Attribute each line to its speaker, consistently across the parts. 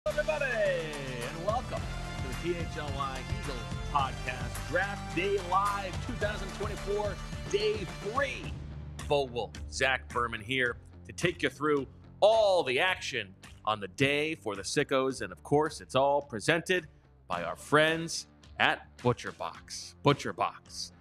Speaker 1: Everybody, and welcome to the PHLY Eagles podcast, Draft Day Live 2024, Day 3. Bo Wulf, Zach Berman here to take you through all the action on the day for the Sickos, and of course, it's all presented by our friends at ButcherBox. ButcherBox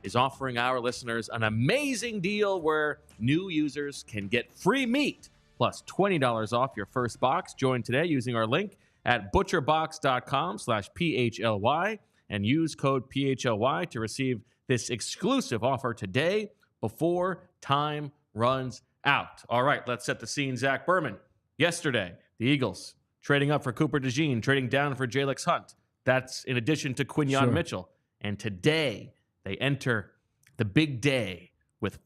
Speaker 1: is offering our listeners an amazing deal where new users can get free meat plus $20 off your first box. Join today using our link at butcherbox.com/PHLY and use code PHLY to receive this exclusive offer today before time runs out. All right, let's set the scene. Zach Berman. Yesterday, the Eagles trading up for Cooper DeJean, trading down for Jalyx Hunt. That's in addition to Quinyon Mitchell. And today, they enter the big day with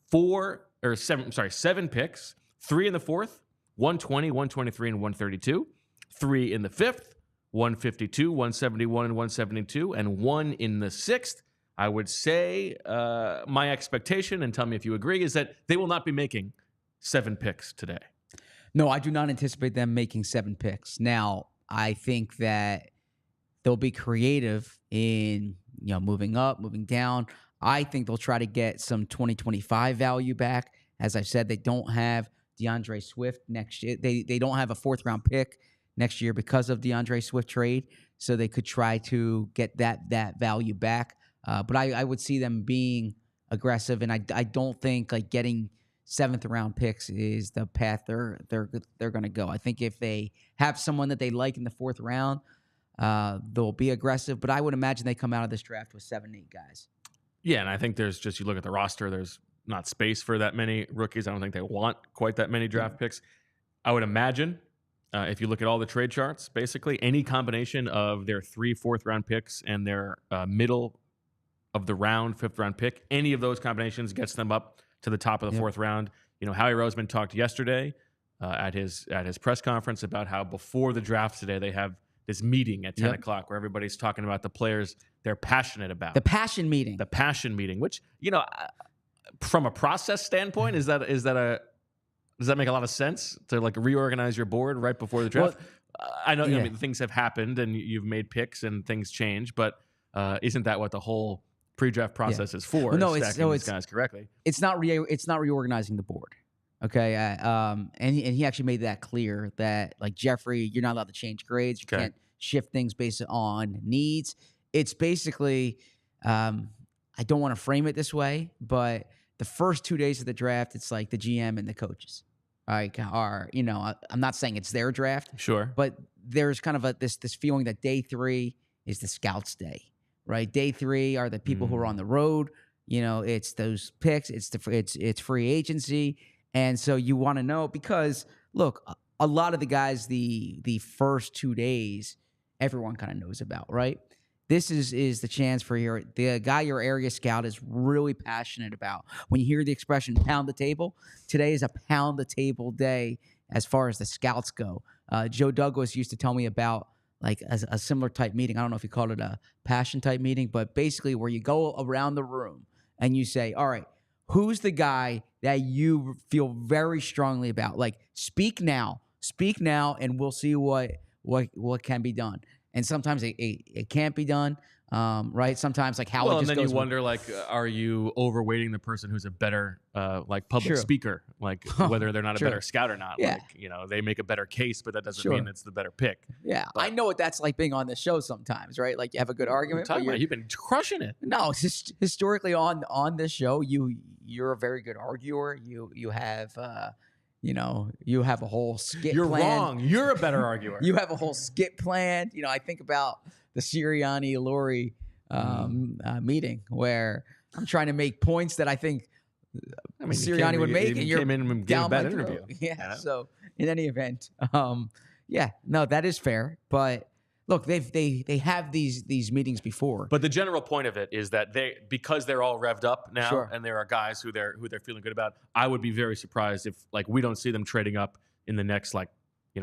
Speaker 1: seven picks, 3 in the fourth, 120, 123, and 132, 3 in the fifth, 152, 171, and 172, and 1 in the sixth. I would say my expectation, and tell me if you agree, is that they will not be making 7 picks today.
Speaker 2: No, I do not anticipate them making 7 picks. Now, I think that they'll be creative in moving up, moving down. I think they'll try to get some 2025 value back. As I said, they don't have DeAndre Swift next year. They don't have a 4th-round pick next year because of DeAndre Swift trade, so they could try to get that value back. But I would see them being aggressive, and I don't think like getting 7th-round picks is the path they're going to go. I think if they have someone that they like in the 4th round, they'll be aggressive. But I would imagine they come out of this draft with 7, 8 guys.
Speaker 1: Yeah, and I think you look at the roster, there's not space for that many rookies. I don't think they want quite that many draft picks. I would imagine if you look at all the trade charts, basically any combination of their 3 4th-round picks and their middle of the round 5th-round pick, any of those combinations gets them up to the top of the 4th round. Howie Roseman talked yesterday at his press conference about how before the draft today they have this meeting at 10 o'clock where everybody's talking about the players they're passionate about.
Speaker 2: The passion meeting.
Speaker 1: Which, from a process standpoint, does that make a lot of sense to like reorganize your board right before the draft? Well, I know things have happened and you've made picks and things change, but isn't that what the whole pre-draft process is for?
Speaker 2: Well, no,
Speaker 1: stacking these guys correctly.
Speaker 2: It's not reorganizing the board. Okay, and he actually made that clear that like Jeffrey, you're not allowed to change grades. You can't shift things based on needs. It's basically, I don't want to frame it this way, but the first 2 days of the draft, it's like the GM and the coaches. I'm not saying it's their draft.
Speaker 1: Sure.
Speaker 2: But there's kind of this feeling that day 3 is the scouts' day, right? Day 3 are the people who are on the road. It's those picks. It's free agency. And so you want to know because, look, a lot of the guys, the first 2 days, everyone kind of knows about, right? This is the chance for the guy your area scout is really passionate about. When you hear the expression pound the table, today is a pound the table day as far as the scouts go. Joe Douglas used to tell me about like a similar type meeting. I don't know if he called it a passion type meeting, but basically where you go around the room and you say, all right, who's the guy that you feel very strongly about? Like speak now, and we'll see what can be done. And sometimes it can't be done, right? Sometimes like how it just goes. Well, and then
Speaker 1: you wonder, like, are you overweighting the person who's a better public speaker? Like whether they're not a better scout or not.
Speaker 2: Yeah.
Speaker 1: Like, they make a better case, but that doesn't mean it's the better pick.
Speaker 2: Yeah, but I know what that's like being on the show sometimes, right? Like you have a good argument.
Speaker 1: You've been crushing it.
Speaker 2: No, historically on this show, you're a very good arguer. You have you have a whole skit
Speaker 1: You're
Speaker 2: plan.
Speaker 1: wrong. You're a better arguer.
Speaker 2: You have a whole skit plan. I think about the Sirianni-Laurie meeting where I'm trying to make points that I think Sirianni would make, and you're
Speaker 1: came in and gave a
Speaker 2: down my
Speaker 1: bad
Speaker 2: throat.
Speaker 1: interview.
Speaker 2: Yeah.
Speaker 1: You know?
Speaker 2: So in any event, yeah, no, that is fair. But look, they have these meetings before.
Speaker 1: But the general point of it is that because they're all revved up now,
Speaker 2: Sure.
Speaker 1: and there are guys who they're feeling good about. I would be very surprised if we don't see them trading up in the next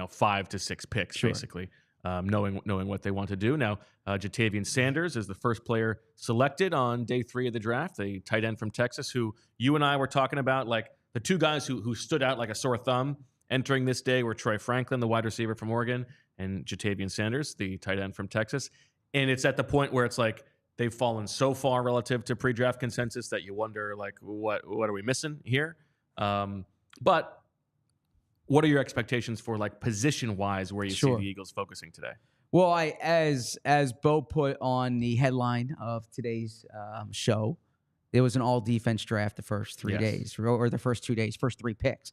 Speaker 1: 5 to 6 picks,
Speaker 2: Sure.
Speaker 1: basically, knowing what they want to do. Now, Jatavian Sanders is the first player selected on day 3 of the draft, the tight end from Texas, who you and I were talking about, the two guys who stood out like a sore thumb entering this day were Troy Franklin, the wide receiver from Oregon, and Jatavian Sanders, the tight end from Texas. And it's at the point where it's they've fallen so far relative to pre-draft consensus that you wonder, what are we missing here? But what are your expectations for position-wise where you see the Eagles focusing today?
Speaker 2: Well, as Bo put on the headline of today's show, it was an all-defense draft the first 3 days, or the first 2 days, first 3 picks.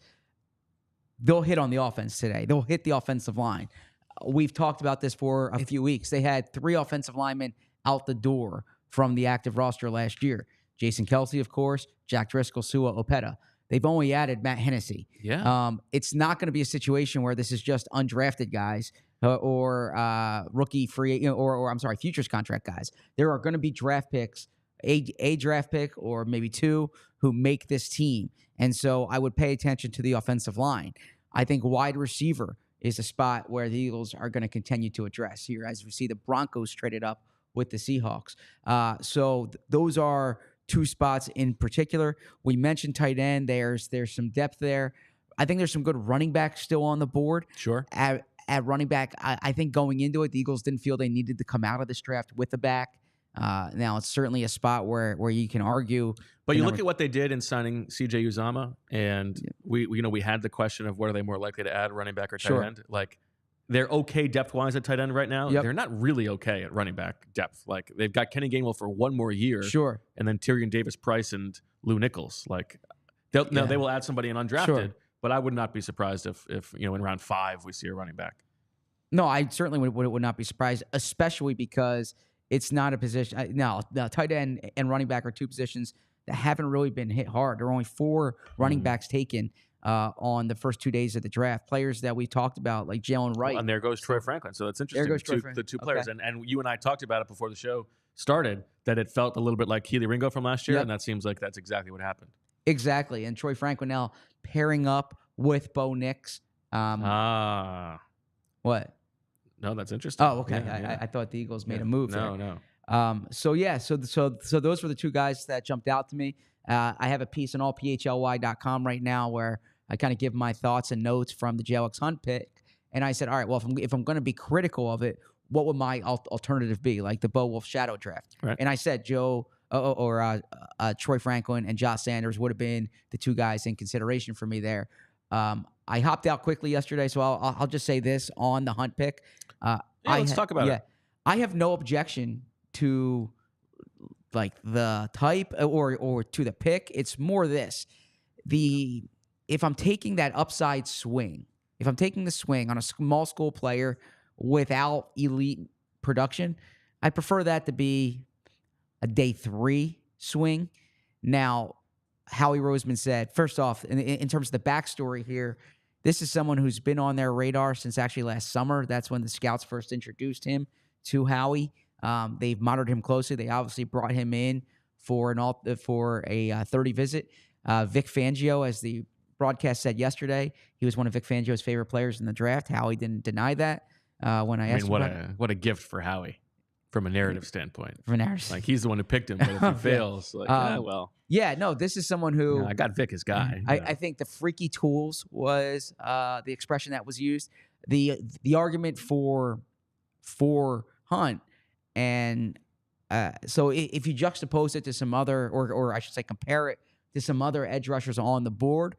Speaker 2: They'll hit on the offense today. They'll hit the offensive line. We've talked about this for a few weeks. They had 3 offensive linemen out the door from the active roster last year. Jason Kelsey, of course, Jack Driscoll, Sua Opeta. They've only added Matt Hennessy.
Speaker 1: Yeah.
Speaker 2: It's not going to be a situation where this is just undrafted guys or rookie free, or I'm sorry, futures contract guys. There are going to be draft picks, a draft pick or maybe 2 who make this team. And so I would pay attention to the offensive line. I think wide receiver is a spot where the Eagles are going to continue to address here, as we see the Broncos traded up with the Seahawks. So those are 2 spots in particular. We mentioned tight end. There's some depth there. I think there's some good running backs still on the board.
Speaker 1: Sure.
Speaker 2: At running back, I think going into it, the Eagles didn't feel they needed to come out of this draft with a back. Now, it's certainly a spot where you can argue.
Speaker 1: But you look at what they did in signing C.J. Uzomah, and we had the question of what are they more likely to add, running back or tight end? They're okay depth-wise at tight end right now.
Speaker 2: Yep.
Speaker 1: They're not really okay at running back depth. They've got Kenny Gainwell for 1 more year.
Speaker 2: Sure.
Speaker 1: And then Tyrion Davis-Price and Lou Nichols. They will add somebody in undrafted, but I would not be surprised if in round 5 we see a running back.
Speaker 2: No, I certainly would not be surprised, especially because it's not a position. Now, tight end and running back are 2 positions that haven't really been hit hard. There are only 4 running backs taken on the first 2 days of the draft. Players that we talked about, like Jalen Wright.
Speaker 1: Well, and there goes Troy Franklin. So that's interesting.
Speaker 2: There goes
Speaker 1: the 2 players. Okay. And you and I talked about it before the show started, that it felt a little bit like Keely Ringo from last year, and that seems like that's exactly what happened.
Speaker 2: Exactly. And Troy Franklin now pairing up with Bo Nix. What?
Speaker 1: No, that's interesting.
Speaker 2: Oh, okay. Yeah, I thought the Eagles made a move there.
Speaker 1: No.
Speaker 2: So those were the 2 guys that jumped out to me. I have a piece on allphly.com right now where I kind of give my thoughts and notes from the Jalyx Hunt pick. And I said, all right, well, if I'm going to be critical of it, what would my alternative be? Like the Bo Wulf shadow draft.
Speaker 1: Right.
Speaker 2: And I said Troy Franklin and Josh Sanders would have been the 2 guys in consideration for me there. I hopped out quickly yesterday, so I'll just say this on the Hunt pick.
Speaker 1: Let's talk about it.
Speaker 2: I have no objection to the type or to the pick. It's more this. If I'm taking that upside swing, if I'm taking the swing on a small school player without elite production, I prefer that to be a day 3 swing. Now, Howie Roseman said, first off, in terms of the backstory here, this is someone who's been on their radar since actually last summer. That's when the scouts first introduced him to Howie. They've monitored him closely. They obviously brought him in for a 30 visit. Vic Fangio, as the broadcast said yesterday, he was one of Vic Fangio's favorite players in the draft. Howie didn't deny that when I asked him.
Speaker 1: What a gift for Howie from a narrative standpoint.
Speaker 2: From a narrative,
Speaker 1: he's the one who picked him, but if he fails,
Speaker 2: yeah, no, this is someone who
Speaker 1: I got Vic as guy.
Speaker 2: I think the freaky tools was the expression that was used. The argument for Hunt. And so if you juxtapose it to some other, or I should say compare it to some other edge rushers on the board,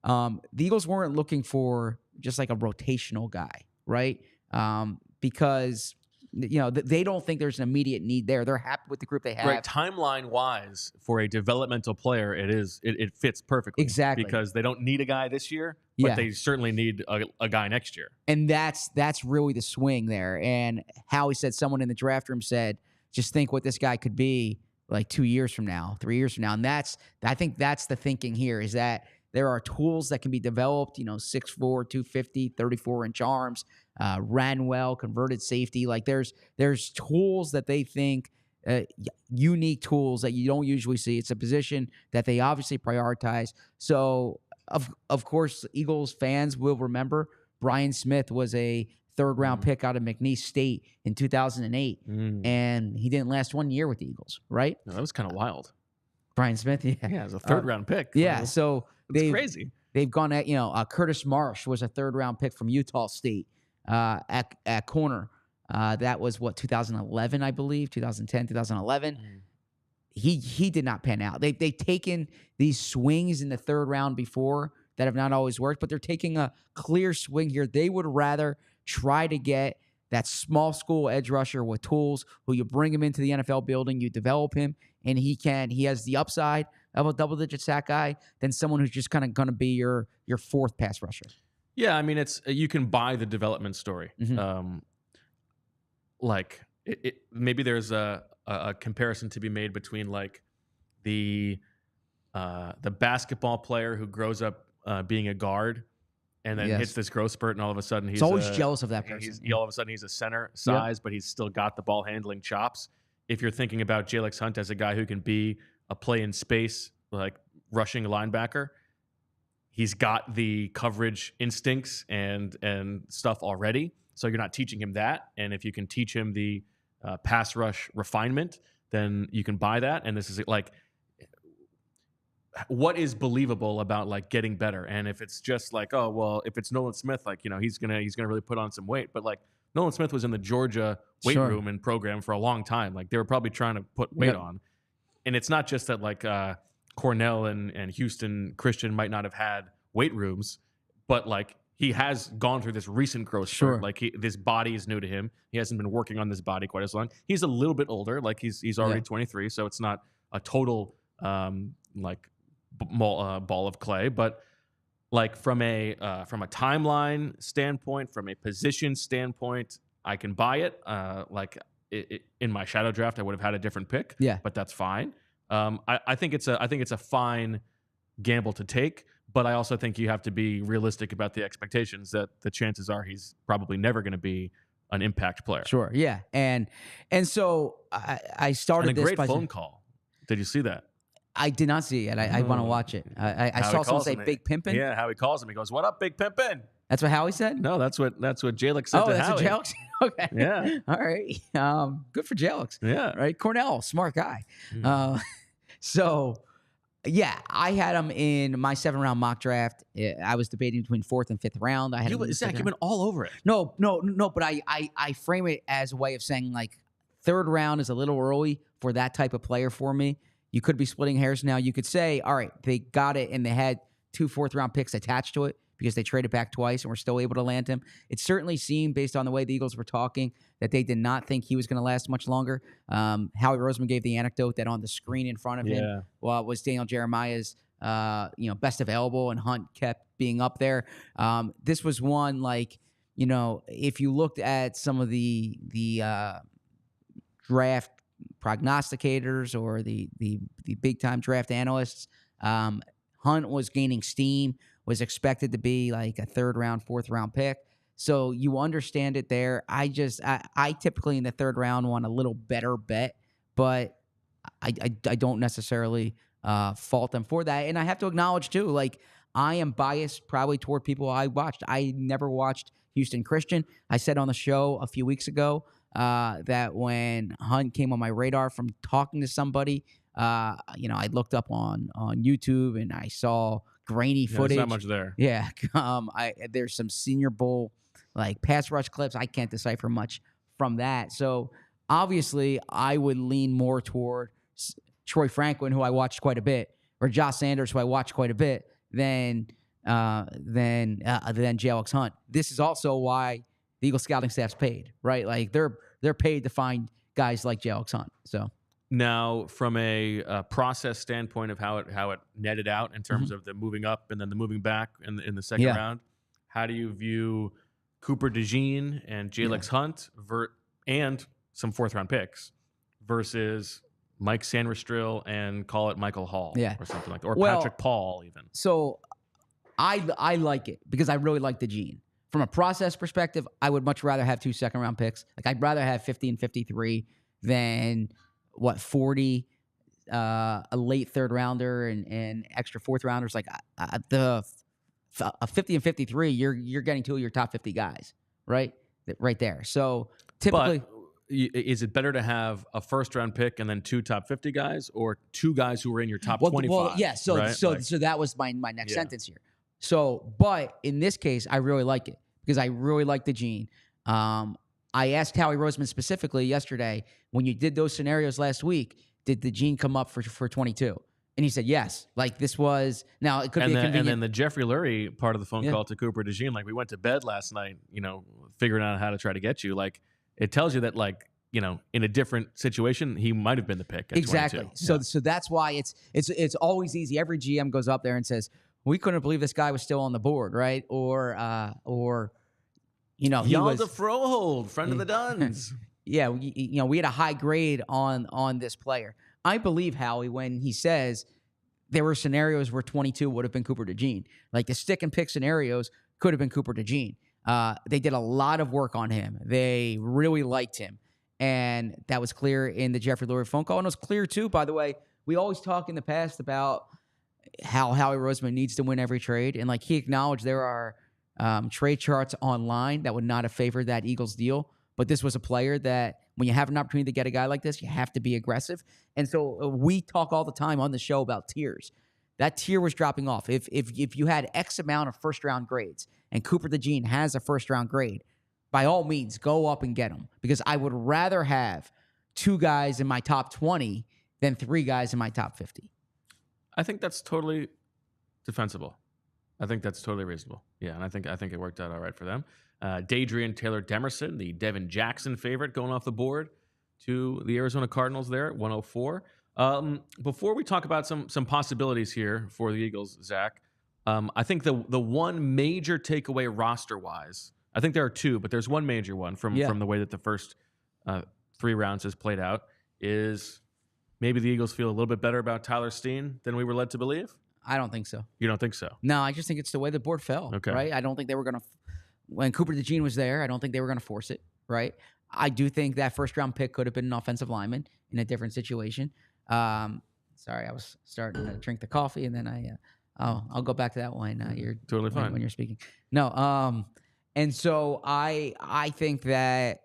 Speaker 2: the Eagles weren't looking for just like a rotational guy, right? Because they don't think there's an immediate need there. They're happy with the group they have.
Speaker 1: Right, timeline-wise, for a developmental player, it fits perfectly.
Speaker 2: Exactly.
Speaker 1: Because they don't need a guy this year, but they certainly need a guy next year.
Speaker 2: And that's really the swing there. And Howie said, someone in the draft room said, just think what this guy could be like 2 years from now, 3 years from now. And I think that's the thinking here, is that there are tools that can be developed, 6'4", 250, 34-inch arms, ran well, converted safety. Like there's tools that they think, unique tools that you don't usually see. It's a position that they obviously prioritize. So of course, Eagles fans will remember Brian Smith was a third-round pick out of McNeese State in 2008, and he didn't last 1 year with the Eagles, right?
Speaker 1: No, that was kind of wild.
Speaker 2: Brian Smith, yeah.
Speaker 1: Yeah, it was a third-round pick.
Speaker 2: Yeah, so
Speaker 1: it's crazy.
Speaker 2: They've gone at, Curtis Marsh was a third-round pick from Utah State at corner. That was, 2011, I believe, 2010, 2011. He did not pan out. They've taken these swings in the third round before that have not always worked, but they're taking a clear swing here. They would rather try to get that small school edge rusher with tools, who you bring him into the NFL building, you develop him, and he has the upside of a double-digit sack guy, than someone who's just kind of going to be your fourth pass rusher.
Speaker 1: Yeah, I mean, you can buy the development story. Maybe there's a comparison to be made between like the basketball player who grows up being a guard and then hits this growth spurt, and all of a sudden he's
Speaker 2: always jealous of that person.
Speaker 1: All of a sudden he's a center size, but he's still got the ball handling chops. If you're thinking about Jalyx Hunt as a guy who can be a play in space, like rushing linebacker, he's got the coverage instincts and stuff already. So you're not teaching him that. And if you can teach him the pass rush refinement, then you can buy that. And this is like, what is believable about like getting better? And if it's just like, oh, well, if it's Nolan Smith, like, he's gonna really put on some weight. But like, Nolan Smith was in the Georgia weight room and program for a long time. Like, they were probably trying to put weight on. And it's not just that like Cornell and Houston Christian might not have had weight rooms, but like, he has gone through this recent growth spurt. Like, this body is new to him. He hasn't been working on this body quite as long. He's a little bit older. Like, he's already 23, so it's not a total ball of clay. But like, from a timeline standpoint, from a position standpoint, I can buy it. In my shadow draft, I would have had a different pick. Yeah, but that's fine. I think it's a fine gamble to take. But I also think you have to be realistic about the expectations that the chances are he's probably never going to be an impact player.
Speaker 2: Sure, yeah. And so I started
Speaker 1: and a great phone call. Did you see that?
Speaker 2: I did not see it yet. I want to watch it. I saw someone say Big Pimpin'.
Speaker 1: Yeah, Howie calls him. He goes, "What up, Big Pimpin'?"
Speaker 2: That's what Howie said?
Speaker 1: No, that's what Jalyx said to Howie.
Speaker 2: Oh, that's what Jalyx said? Okay.
Speaker 1: Yeah.
Speaker 2: All right. Good for Jalyx.
Speaker 1: Yeah.
Speaker 2: Right? Cornell, smart guy. So... yeah, I had him in my 7-round mock draft. I was debating between 4th and 5th round. I had
Speaker 1: Zach, you've been all over it.
Speaker 2: No, but I frame it as a way of saying, like, 3rd round is a little early for that type of player for me. You could be splitting hairs now. You could say, all right, they got it and they had 2 4th-round picks attached to it because they traded back twice and were still able to land him. It certainly seemed, based on the way the Eagles were talking, that they did not think he was going to last much longer. Howie Roseman gave the anecdote that on the screen in front of him was Daniel Jeremiah's best available, and Hunt kept being up there. This was one, like, if you looked at some of the draft prognosticators or the big-time draft analysts, Hunt was gaining steam, was expected to be like a 3rd-round, 4th-round pick. So you understand it there. I typically in the 3rd round want a little better bet, but I don't necessarily fault them for that. And I have to acknowledge too, like, I am biased probably toward people I watched. I never watched Houston Christian. I said on the show a few weeks ago that when Hunt came on my radar from talking to somebody, I looked up on YouTube and I saw grainy footage.
Speaker 1: There's not much there.
Speaker 2: Yeah. There's some Senior Bowl like pass rush clips. I can't decipher much from that. So obviously I would lean more toward Troy Franklin, who I watched quite a bit, or Josh Sanders, who I watched quite a bit, than Jalyx Hunt. This is also why the Eagle scouting staff's paid, right? Like, they're paid to find guys like Jalyx Hunt. So
Speaker 1: now, from a process standpoint of how it netted out in terms of the moving up and then the moving back in the second round, how do you view Cooper DeJean and Jalyx Hunt and some 4th-round picks versus Mike Sanderstrill and call it Michael Hall or something like that, or Patrick Paul even.
Speaker 2: So I like it because I really like DeJean. From a process perspective, I would much rather have 2 second-round picks. Like, I'd rather have 50 and 53 than 40, a late third rounder and extra fourth rounders. Like, a 50 and 53, you're getting 2 of your top 50 guys, right? Right there. So typically,
Speaker 1: But is it better to have a first-round pick and then 2 top 50 guys, or 2 guys who are in your top 25?
Speaker 2: Well, yeah. So
Speaker 1: right?
Speaker 2: so that was my next sentence here. So, but in this case, I really like it because I really like DeJean. I asked Howie Roseman specifically yesterday, when you did those scenarios last week, did DeJean come up for 22? And he said yes. Like, this was, now it could be a convenient.
Speaker 1: And then the Jeffrey Lurie part of the phone call to Cooper DeJean, like, we went to bed last night, figuring out how to try to get you. Like, it tells you that, like, in a different situation, he might have been the pick at 22.
Speaker 2: So that's why it's always easy. Every GM goes up there and says, we couldn't believe this guy was still on the board, right? Or he was
Speaker 1: the Frohold, friend of the Duns.
Speaker 2: Yeah, we had a high grade on this player. I believe Howie when he says there were scenarios where 22 would have been Cooper DeJean. Like, the stick and pick scenarios could have been Cooper DeJean. They did a lot of work on him. They really liked him. And that was clear in the Jeffrey Lurie phone call. And it was clear, too, by the way. We always talk in the past about how Howie Roseman needs to win every trade. And, like, he acknowledged there are trade charts online that would not have favored that Eagles deal. But this was a player that, when you have an opportunity to get a guy like this, you have to be aggressive. And so we talk all the time on the show about tiers. That tier was dropping off. If you had X amount of first-round grades and Cooper DeJean has a first-round grade, by all means, go up and get him. Because I would rather have 2 guys in my top 20 than 3 guys in my top 50.
Speaker 1: I think that's totally defensible. I think that's totally reasonable. Yeah, and I think it worked out all right for them. Dadrian Taylor Demerson, the Devin Jackson favorite, going off the board to the Arizona Cardinals there at 104. Before we talk about some possibilities here for the Eagles, Zach, I think the one major takeaway roster-wise, I think there are 2, but there's one major one from the way that the first 3 rounds has played out, is maybe the Eagles feel a little bit better about Tyler Steen than we were led to believe?
Speaker 2: I don't think so.
Speaker 1: You don't think so?
Speaker 2: No, I just think it's the way the board fell, right? I don't think they were going to, when Cooper DeJean was there, I don't think they were going to force it, right? I do think that first-round pick could have been an offensive lineman in a different situation. Sorry, I was starting to drink the coffee, and then I'll go back to that one. You're
Speaker 1: totally fine
Speaker 2: when you're speaking. No, and so I think that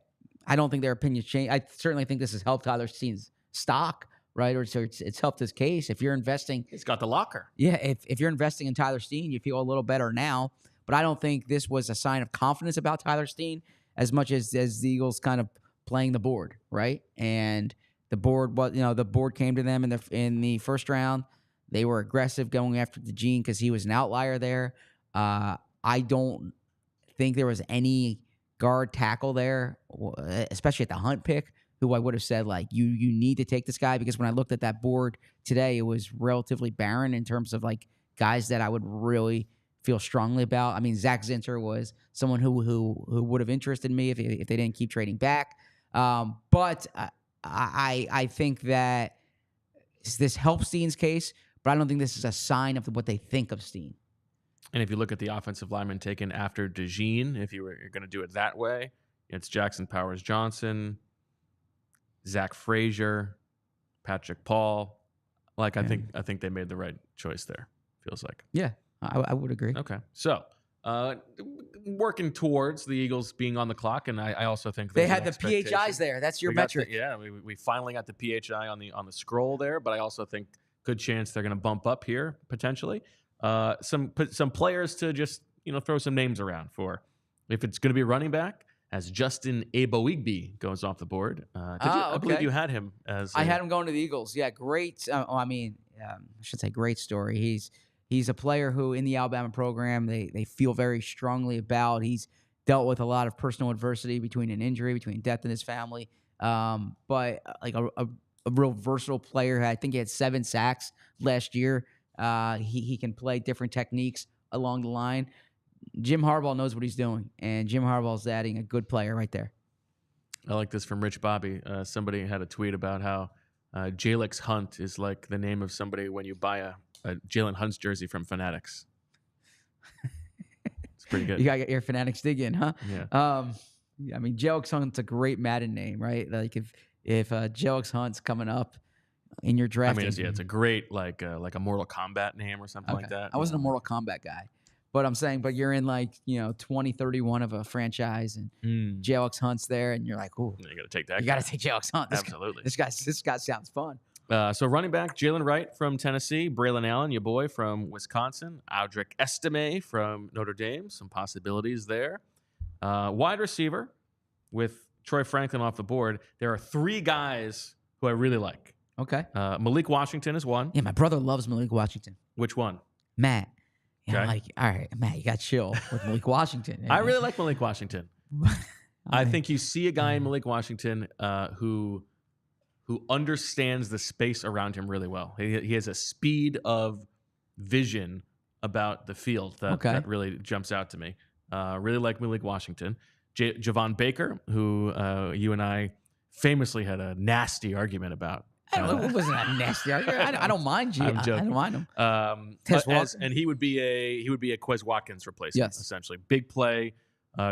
Speaker 2: I don't think their opinions change. I certainly think this has helped Tyler Steen's stock, right? Or so it's helped his case. If you're investing,
Speaker 1: he's got the locker.
Speaker 2: Yeah, if you're investing in Tyler Steen, you feel a little better now. But I don't think this was a sign of confidence about Tyler Steen as much as the Eagles kind of playing the board, right? And the board, the board came to them in the first round. They were aggressive going after DeJean because he was an outlier there. I don't think there was any guard tackle there, especially at the Hunt pick, who I would have said, like, you need to take this guy, because when I looked at that board today, it was relatively barren in terms of, like, guys that I would really feel strongly about. I mean, Zach Zinter was someone who would have interested me if they didn't keep trading back. But I think that this helps Steen's case, but I don't think this is a sign of what they think of Steen.
Speaker 1: And if you look at the offensive lineman taken after DeJean, if you're going to do it that way, it's Jackson Powers Johnson, Zach Frazier, Patrick Paul. Like, I think they made the right choice there, feels like.
Speaker 2: Yeah, I would agree.
Speaker 1: Okay. So, working towards the Eagles being on the clock, and I also think
Speaker 2: they had the PHIs there. That's your metric.
Speaker 1: We finally got the PHI on the scroll there, but I also think good chance they're going to bump up here potentially. Some players to just throw some names around for. If it's going to be a running back, as Justin Eboigbe goes off the board. I believe you had him as.
Speaker 2: I had him going to the Eagles. Yeah, great. I should say great story. He's a player who in the Alabama program they feel very strongly about. He's dealt with a lot of personal adversity between an injury, between death in his family. But like a real versatile player. I think he had 7 sacks last year. He can play different techniques along the line. Jim Harbaugh knows what he's doing, and Jim Harbaugh's adding a good player right there.
Speaker 1: I like this from Rich Bobby. Somebody had a tweet about how Jalyx Hunt is like the name of somebody when you buy a Jalen Hunt's jersey from Fanatics. It's pretty good.
Speaker 2: You got to get your Fanatics dig in, huh?
Speaker 1: Yeah.
Speaker 2: I mean, Jalyx Hunt's a great Madden name, right? Like if Jalyx Hunt's coming up in your draft,
Speaker 1: I mean, it's a great like a Mortal Kombat name or something like that.
Speaker 2: I wasn't a Mortal Kombat guy, but I'm saying, but you're in like 2031 of a franchise, and Jalyx Hunt's there, and you're like, ooh,
Speaker 1: you got to take that.
Speaker 2: You got to take Jalyx Hunt.
Speaker 1: Absolutely.
Speaker 2: This guy sounds fun.
Speaker 1: So running back, Jalen Wright from Tennessee, Braylon Allen, your boy from Wisconsin, Aldrick Estime from Notre Dame, some possibilities there. Wide receiver with Troy Franklin off the board. There are 3 guys who I really like.
Speaker 2: Okay.
Speaker 1: Malik Washington is one.
Speaker 2: Yeah, my brother loves Malik Washington.
Speaker 1: Which one?
Speaker 2: Matt. And
Speaker 1: Okay.
Speaker 2: I'm like, all right, Matt, you got chill with Malik Washington.
Speaker 1: I really like Malik Washington. I think you see a guy in Malik Washington who understands the space around him really well. He has a speed of vision about the field that really jumps out to me. Really like Malik Washington. Javon Baker, who you and I famously had a nasty argument about.
Speaker 2: It wasn't a nasty argument. I don't mind you. I don't mind him.
Speaker 1: And he would be a Quez Watkins replacement, essentially. Big play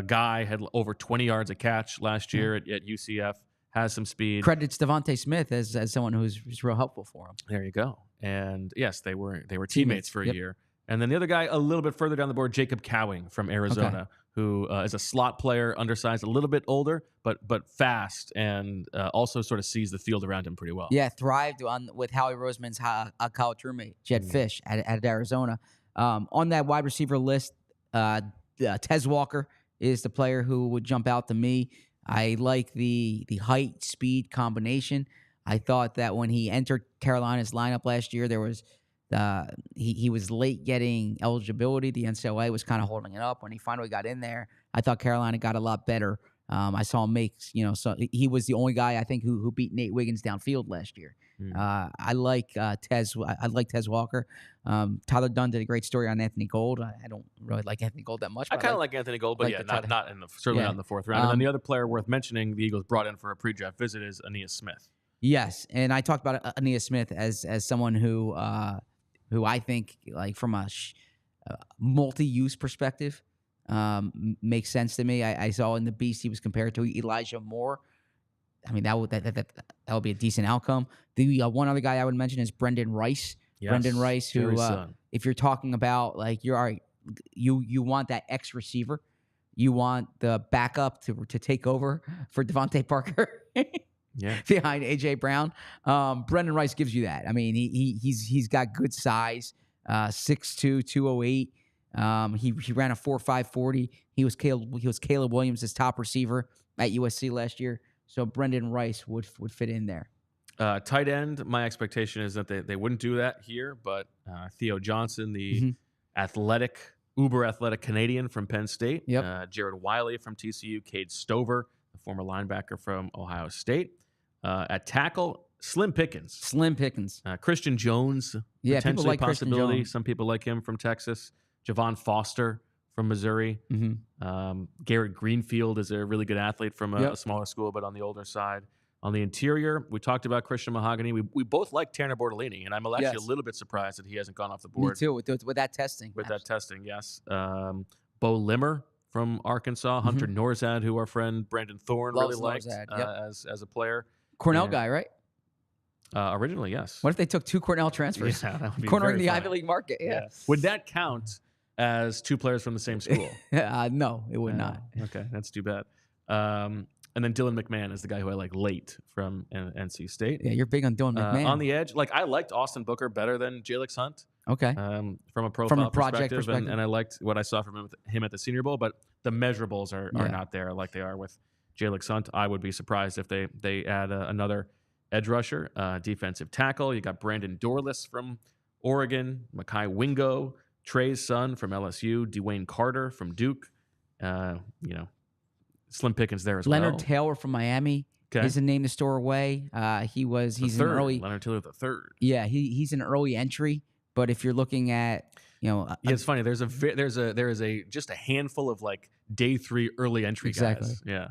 Speaker 1: guy, had over 20 yards a catch last year at UCF. Has some speed.
Speaker 2: Credits Devontae Smith as someone who's real helpful for him.
Speaker 1: There you go. And yes, they were teammates for a year. And then the other guy a little bit further down the board, Jacob Cowing from Arizona, who is a slot player, undersized, a little bit older, but fast, and also sort of sees the field around him pretty well.
Speaker 2: Yeah, thrived with Howie Roseman's college roommate, Jed Fish, at Arizona. On that wide receiver list, Tez Walker is the player who would jump out to me. I like the height speed combination. I thought that when he entered Carolina's lineup last year, there was he was late getting eligibility. The NCAA was kind of holding it up. When he finally got in there, I thought Carolina got a lot better. I saw him make, so he was the only guy I think who beat Nate Wiggins downfield last year. I like Tez. I like Tez Walker. Tyler Dunn did a great story on Anthony Gold. I don't really like Anthony Gold that much.
Speaker 1: I kind of like Anthony Gold, but not not in the 4th round. And then the other player worth mentioning, the Eagles brought in for a pre-draft visit, is Ania Smith.
Speaker 2: Yes, and I talked about Ania Smith as someone who I think, like, from a multi-use perspective, makes sense to me. I saw in the Beast he was compared to Elijah Moore. I mean, that would be a decent outcome. The one other guy I would mention is Brendan Rice.
Speaker 1: Yes,
Speaker 2: Brendan Rice, who if you're talking about, like, you want that X receiver, you want the backup to take over for Devontae Parker. Behind AJ Brown, Brendan Rice gives you that. I mean, he's got good size, 6'2", 208. He ran a 4.5 40. He was Caleb Williams' top receiver at USC last year. So Brendan Rice would fit in there.
Speaker 1: Tight end, my expectation is that they wouldn't do that here, but Theo Johnson, the uber athletic Canadian from Penn State, Jared Wiley from TCU, Cade Stover, the former linebacker from Ohio State. At tackle, Slim Pickens. Christian Jones, potentially a possibility. Some people like him from Texas. Javon Foster from Missouri. Garrett Greenfield is a really good athlete from a smaller school, but on the older side. On the interior, we talked about Christian Mahogany. We both like Tanner Bortolini, and I'm actually a little bit surprised that he hasn't gone off the board.
Speaker 2: Me too, with that testing.
Speaker 1: That testing, yes. Bo Limmer from Arkansas. Hunter Norzad, who our friend Brandon Thorne really liked as a player.
Speaker 2: Cornell guy, right?
Speaker 1: Originally, yes.
Speaker 2: What if they took 2 Cornell transfers? Cornering the Ivy League market.
Speaker 1: Would that count as 2 players from the same school?
Speaker 2: No, it would not.
Speaker 1: Okay, that's too bad. And then Dylan McMahon is the guy who I like late from NC State.
Speaker 2: Yeah, you're big on Dylan McMahon.
Speaker 1: On the edge, I liked Austin Booker better than Jalyx Hunt.
Speaker 2: Okay.
Speaker 1: From a profile perspective. And I liked what I saw from him at the Senior Bowl, but the measurables are not there like they are with Jalyx Hunt. I would be surprised if they add another edge rusher, defensive tackle. You got Brandon Dorless from Oregon, Mekhi Wingo, Trey's son from LSU, Dwayne Carter from Duke. Slim Pickens there as
Speaker 2: Leonard Taylor from Miami is a name to store away. He's an early
Speaker 1: Leonard Taylor the third.
Speaker 2: Yeah, he's an early entry. But if you're looking at,
Speaker 1: it's funny. There is just a handful of like day 3 early entry guys. Yeah.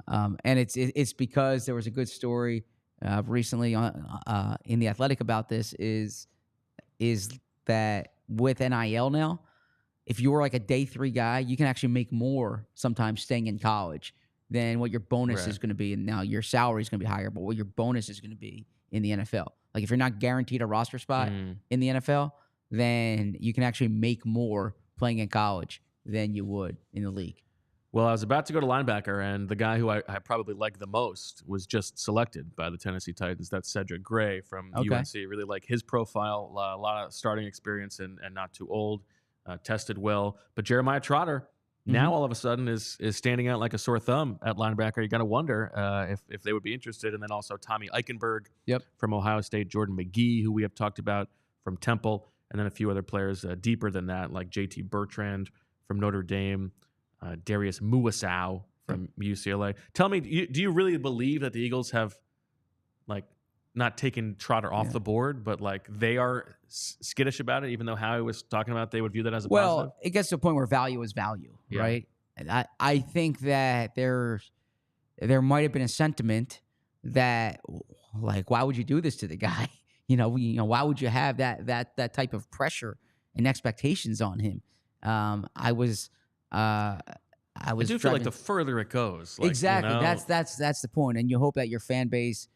Speaker 2: And it's because there was a good story recently on in the Athletic about this is that with NIL now, if you're like a day 3 guy, you can actually make more sometimes staying in college than what your bonus is going to be. And now your salary is going to be higher, but what your bonus is going to be in the NFL. Like if you're not guaranteed a roster spot in the NFL, then you can actually make more playing in college than you would in the league.
Speaker 1: Well, I was about to go to linebacker, and the guy who I probably like the most was just selected by the Tennessee Titans. That's Cedric Gray from UNC. Really like his profile, a lot of starting experience and not too old, tested well. But Jeremiah Trotter now all of a sudden is standing out like a sore thumb at linebacker. You got to wonder if they would be interested. And then also Tommy Eichenberg from Ohio State, Jordan McGee, who we have talked about from Temple, and then a few other players deeper than that, like JT Bertrand from Notre Dame, Darius Muasau from UCLA. Tell me, do you really believe that the Eagles have like not taken Trotter off the board, but like they are skittish about it, even though Howie was talking about they would view that as a positive?
Speaker 2: It gets to a point where value is value, right? And I think that there might have been a sentiment that like, why would you do this to the guy? Why would you have that type of pressure and expectations on him? I
Speaker 1: do feel like the further it goes, like,
Speaker 2: exactly. That's the point, and you hope that your fan base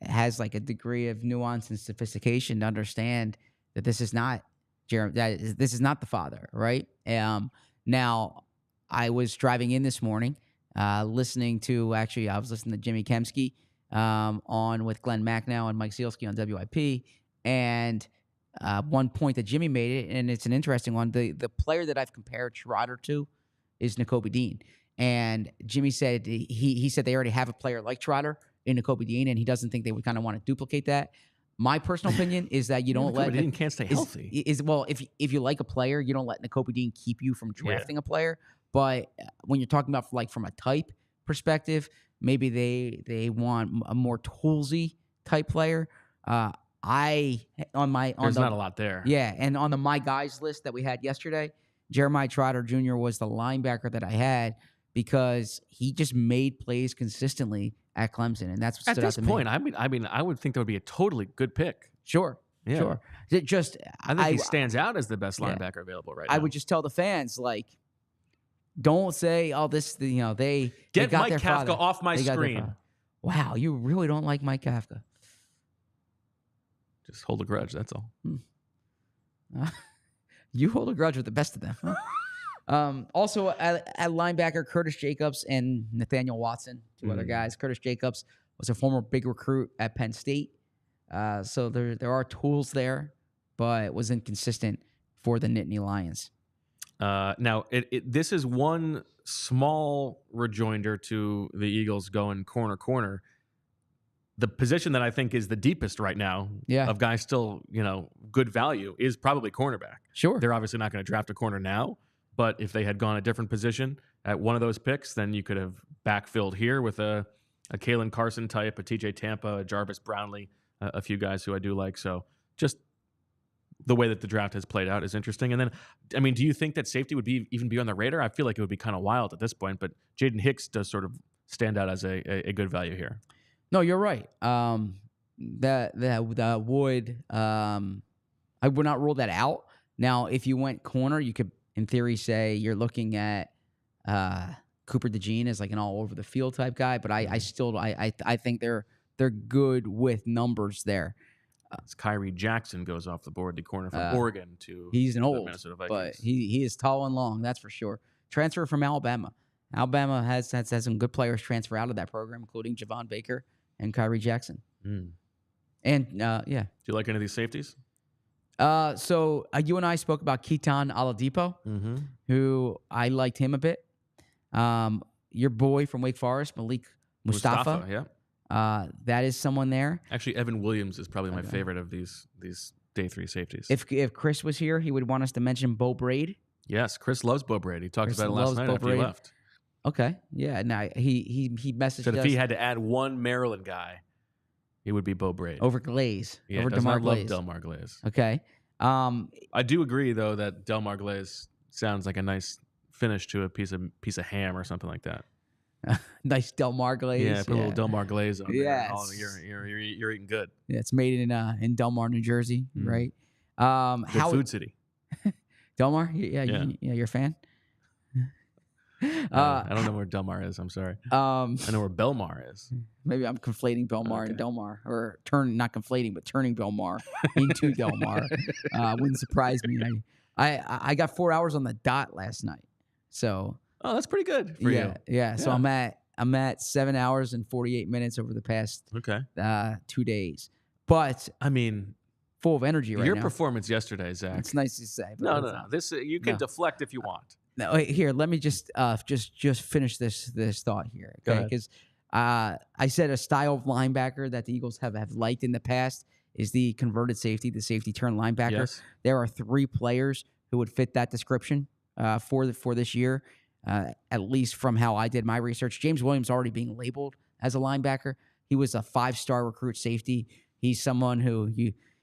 Speaker 2: has like a degree of nuance and sophistication to understand that this is not this is not the father, right? Now, I was driving in this morning, listening to I was listening to Jimmy Kemsky on with Glenn Macnow and Mike Zielski on WIP, and one point that Jimmy made it, and it's an interesting one. The player that I've compared Trotter to is Nakobe Dean, and Jimmy said he said they already have a player like Trotter in Nakobe Dean, and he doesn't think they would kind of want to duplicate that. My personal opinion is that you don't let
Speaker 1: Dean can't stay healthy.
Speaker 2: If you like a player, you don't let Nakobe Dean keep you from drafting a player. But when you're talking about from a type perspective, maybe they want a more toolsy type player. There's
Speaker 1: not a lot there.
Speaker 2: Yeah, and on the my guys list that we had yesterday, Jeremiah Trotter Jr. was the linebacker that I had because he just made plays consistently at Clemson, and that's what stood out to me.
Speaker 1: At this point, I mean, I would think that would be a totally good pick.
Speaker 2: Sure. I think
Speaker 1: he stands out as the best linebacker available right now.
Speaker 2: I would just tell the fans, like, don't say, "Oh, they
Speaker 1: get
Speaker 2: got
Speaker 1: Mike
Speaker 2: their
Speaker 1: Kafka
Speaker 2: father.
Speaker 1: off my screen."
Speaker 2: Wow, you really don't like Mike Kafka.
Speaker 1: Just hold a grudge. That's all.
Speaker 2: You hold a grudge with the best of them. Huh? Also, at linebacker, Curtis Jacobs and Nathaniel Watson, two other guys. Curtis Jacobs was a former big recruit at Penn State. So there are tools there, but it was inconsistent for the Nittany Lions.
Speaker 1: Now, this is one small rejoinder to the Eagles going corner. The position that I think is the deepest right now of guys still, good value is probably cornerback.
Speaker 2: Sure.
Speaker 1: They're obviously not going to draft a corner now, but if they had gone a different position at one of those picks, then you could have backfilled here with a Kalen Carson type, a TJ Tampa, a Jarvis Brownlee, a few guys who I do like. So just the way that the draft has played out is interesting. And then, I mean, do you think that safety would even be on the radar? I feel like it would be kind of wild at this point, but Jaden Hicks does sort of stand out as a good value here.
Speaker 2: No, you're right. That would I would not rule that out. Now, if you went corner, you could, in theory, say you're looking at Cooper DeJean as like an all over the field type guy. But I think they're good with numbers there. Kyrie
Speaker 1: Jackson goes off the board, the corner from Oregon to
Speaker 2: he's an old,
Speaker 1: Minnesota Vikings.
Speaker 2: But he is tall and long, that's for sure. Transfer from Alabama. Alabama has some good players transfer out of that program, including Javon Baker and Kyrie Jackson. And
Speaker 1: Do you like any of these safeties?
Speaker 2: So you and I spoke about Keaton Oladipo, who I liked him a bit. Your boy from Wake Forest, Malik Mustafa.
Speaker 1: Yeah.
Speaker 2: That is someone there.
Speaker 1: Actually, Evan Williams is probably my favorite of these day 3 safeties.
Speaker 2: If Chris was here, he would want us to mention Bo Braid.
Speaker 1: Yes, Chris loves Bo Braid. He talked about it last night after he left.
Speaker 2: Okay, yeah. Now he messaged us.
Speaker 1: If he had to add one Maryland guy, it would be Bo Braid
Speaker 2: over Glaze.
Speaker 1: Yeah,
Speaker 2: over
Speaker 1: DeMar Glaze.
Speaker 2: Love
Speaker 1: Delmar Glaze.
Speaker 2: Okay.
Speaker 1: I do agree though that Delmar Glaze sounds like a nice finish to a piece of ham or something like that.
Speaker 2: Nice Del Mar glaze.
Speaker 1: Yeah, put a little Del Mar glaze on there.
Speaker 2: Yes.
Speaker 1: Oh, you're eating good.
Speaker 2: Yeah, it's made in Del Mar, New Jersey, right?
Speaker 1: Good food city.
Speaker 2: Del Mar? Yeah. You're a fan?
Speaker 1: I don't know where Del Mar is. I'm sorry. I know where Belmar is.
Speaker 2: Maybe I'm conflating Belmar and Del Mar, or not conflating, but turning Belmar into Del Mar. Wouldn't surprise me. I got 4 hours on the dot last night, so
Speaker 1: that's pretty good for you.
Speaker 2: Yeah. So I'm at 7 hours and 48 minutes over the past 2 days. But
Speaker 1: I mean,
Speaker 2: full of energy right now.
Speaker 1: Your performance yesterday, Zach.
Speaker 2: It's nice to say. But
Speaker 1: No. This you can deflect if you want.
Speaker 2: No, wait, here, let me just finish this thought here, okay? Because I said a style of linebacker that the Eagles have liked in the past is the converted safety, the safety turn linebacker.
Speaker 1: Yes.
Speaker 2: There are 3 players who would fit that description for this year, at least from how I did my research. James Williams already being labeled as a linebacker. He was a 5-star recruit safety. He's someone who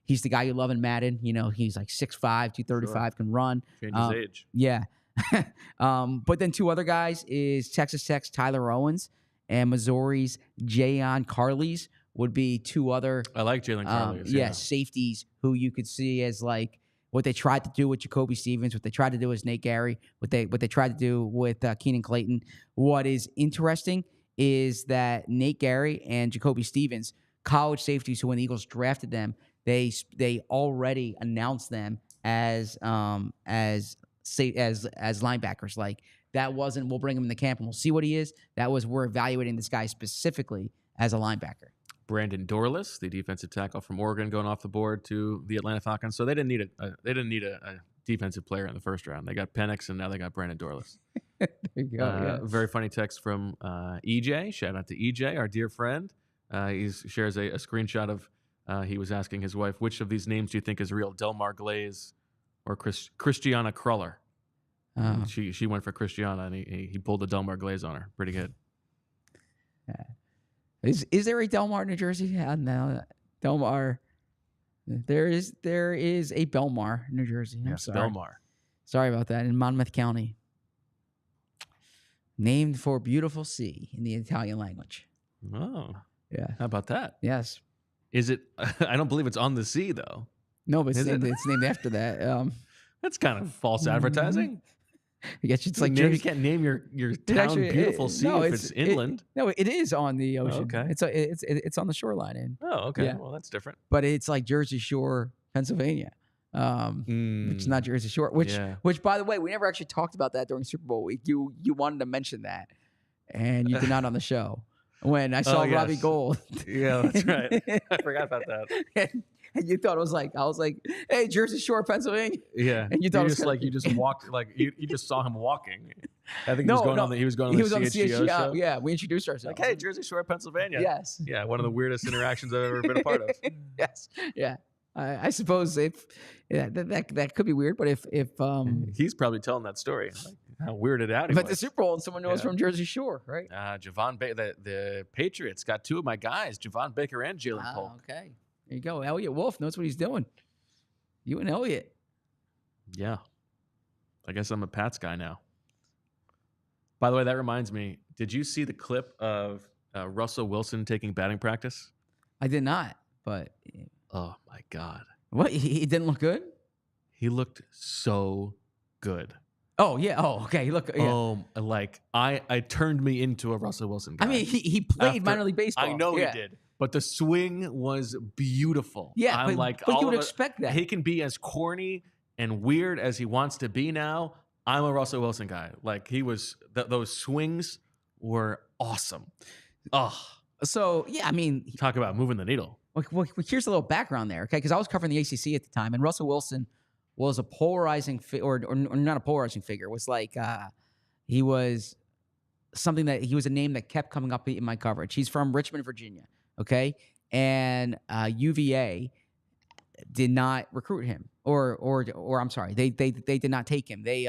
Speaker 2: he's the guy you love in Madden. You know, he's like 6'5", 235, can run.
Speaker 1: Change his age.
Speaker 2: Yeah. But then 2 other guys is Texas Tech's Tyler Owens and Missouri's Jayon Carleys would be 2 other.
Speaker 1: I like Jalen Carleys.
Speaker 2: Safeties who you could see as like what they tried to do with Jacoby Stevens, what they tried to do with Nate Gary, what they tried to do with Keenan Clayton. What is interesting is that Nate Gary and Jacoby Stevens, college safeties who when the Eagles drafted them, they already announced them as linebackers. Like that wasn't we'll bring him in the camp and we'll see what he is. That was we're evaluating this guy specifically as a linebacker.
Speaker 1: Brandon Dorlus, the defensive tackle from Oregon, going off the board to the Atlanta Falcons. So they didn't need a defensive player in the first round. They got Penix and now they got Brandon Dorlus.
Speaker 2: There you go.
Speaker 1: Very funny text from EJ. Shout out to EJ, our dear friend. He shares a screenshot of he was asking his wife, which of these names do you think is real, Delmar Glaze or Christiana Cruller? She went for Christiana, and he pulled the Delmar Glaze on her. Pretty good.
Speaker 2: Is there a Delmar, New Jersey? No, Delmar. There is a Belmar, New Jersey. I'm sorry.
Speaker 1: Belmar.
Speaker 2: Sorry about that. In Monmouth County, named for beautiful sea in the Italian language.
Speaker 1: Oh,
Speaker 2: yeah.
Speaker 1: How about that?
Speaker 2: Yes.
Speaker 1: Is it? I don't believe it's on the sea though.
Speaker 2: No, but it's named after that.
Speaker 1: That's kind of false advertising.
Speaker 2: I guess it's like
Speaker 1: you can't name your town
Speaker 2: actually,
Speaker 1: beautiful sea if it's inland.
Speaker 2: It is on the ocean.
Speaker 1: Oh, okay.
Speaker 2: It's on the shoreline.
Speaker 1: Oh, okay.
Speaker 2: Yeah.
Speaker 1: Well, that's different.
Speaker 2: But it's like Jersey Shore, Pennsylvania. Which is not Jersey Shore. Which by the way, we never actually talked about that during Super Bowl week. You wanted to mention that, and you did not on the show. When I saw Robbie Gould.
Speaker 1: Yeah, that's right. I forgot about that.
Speaker 2: And you thought it was like, I was like, hey, Jersey Shore, Pennsylvania.
Speaker 1: Yeah.
Speaker 2: And you thought it was
Speaker 1: like you just walked, like you just saw him walking. I think he was going on the CHGO show.
Speaker 2: Yeah, we introduced ourselves.
Speaker 1: Like, hey, Jersey Shore, Pennsylvania.
Speaker 2: Yes.
Speaker 1: Yeah, one of the weirdest interactions I've ever been a part of.
Speaker 2: Yes. Yeah. I suppose that could be weird, but if
Speaker 1: he's probably telling that story, like how weirded out he
Speaker 2: was. But
Speaker 1: was.
Speaker 2: the Super Bowl and someone knows from Jersey Shore, right?
Speaker 1: Javon Baker, the Patriots got 2 of my guys, Javon Baker and Jalen Polk.
Speaker 2: Okay. There you go. Elliot Wolf knows what he's doing. You and Elliot.
Speaker 1: Yeah. I guess I'm a Pats guy now. By the way, that reminds me, did you see the clip of Russell Wilson taking batting practice?
Speaker 2: I did not, but...
Speaker 1: Oh, my God.
Speaker 2: What? He didn't look good?
Speaker 1: He looked so good.
Speaker 2: Oh, yeah. Oh, okay. He looked... Yeah.
Speaker 1: Oh, like, I turned me into a Russell Wilson guy.
Speaker 2: I mean, he played minor league baseball.
Speaker 1: I know he did. But the swing was beautiful.
Speaker 2: Yeah, but you would expect that.
Speaker 1: He can be as corny and weird as he wants to be now. I'm a Russell Wilson guy. Like, he was... those swings were awesome. Oh.
Speaker 2: So, yeah, I mean...
Speaker 1: Talk about moving the needle.
Speaker 2: Well, here's a little background there, okay? Because I was covering the ACC at the time, and Russell Wilson was a polarizing... or not a polarizing figure. It was like... he was something that... He was a name that kept coming up in my coverage. He's from Richmond, Virginia. Okay, and UVA did not recruit him, or I'm sorry, they did not take him. They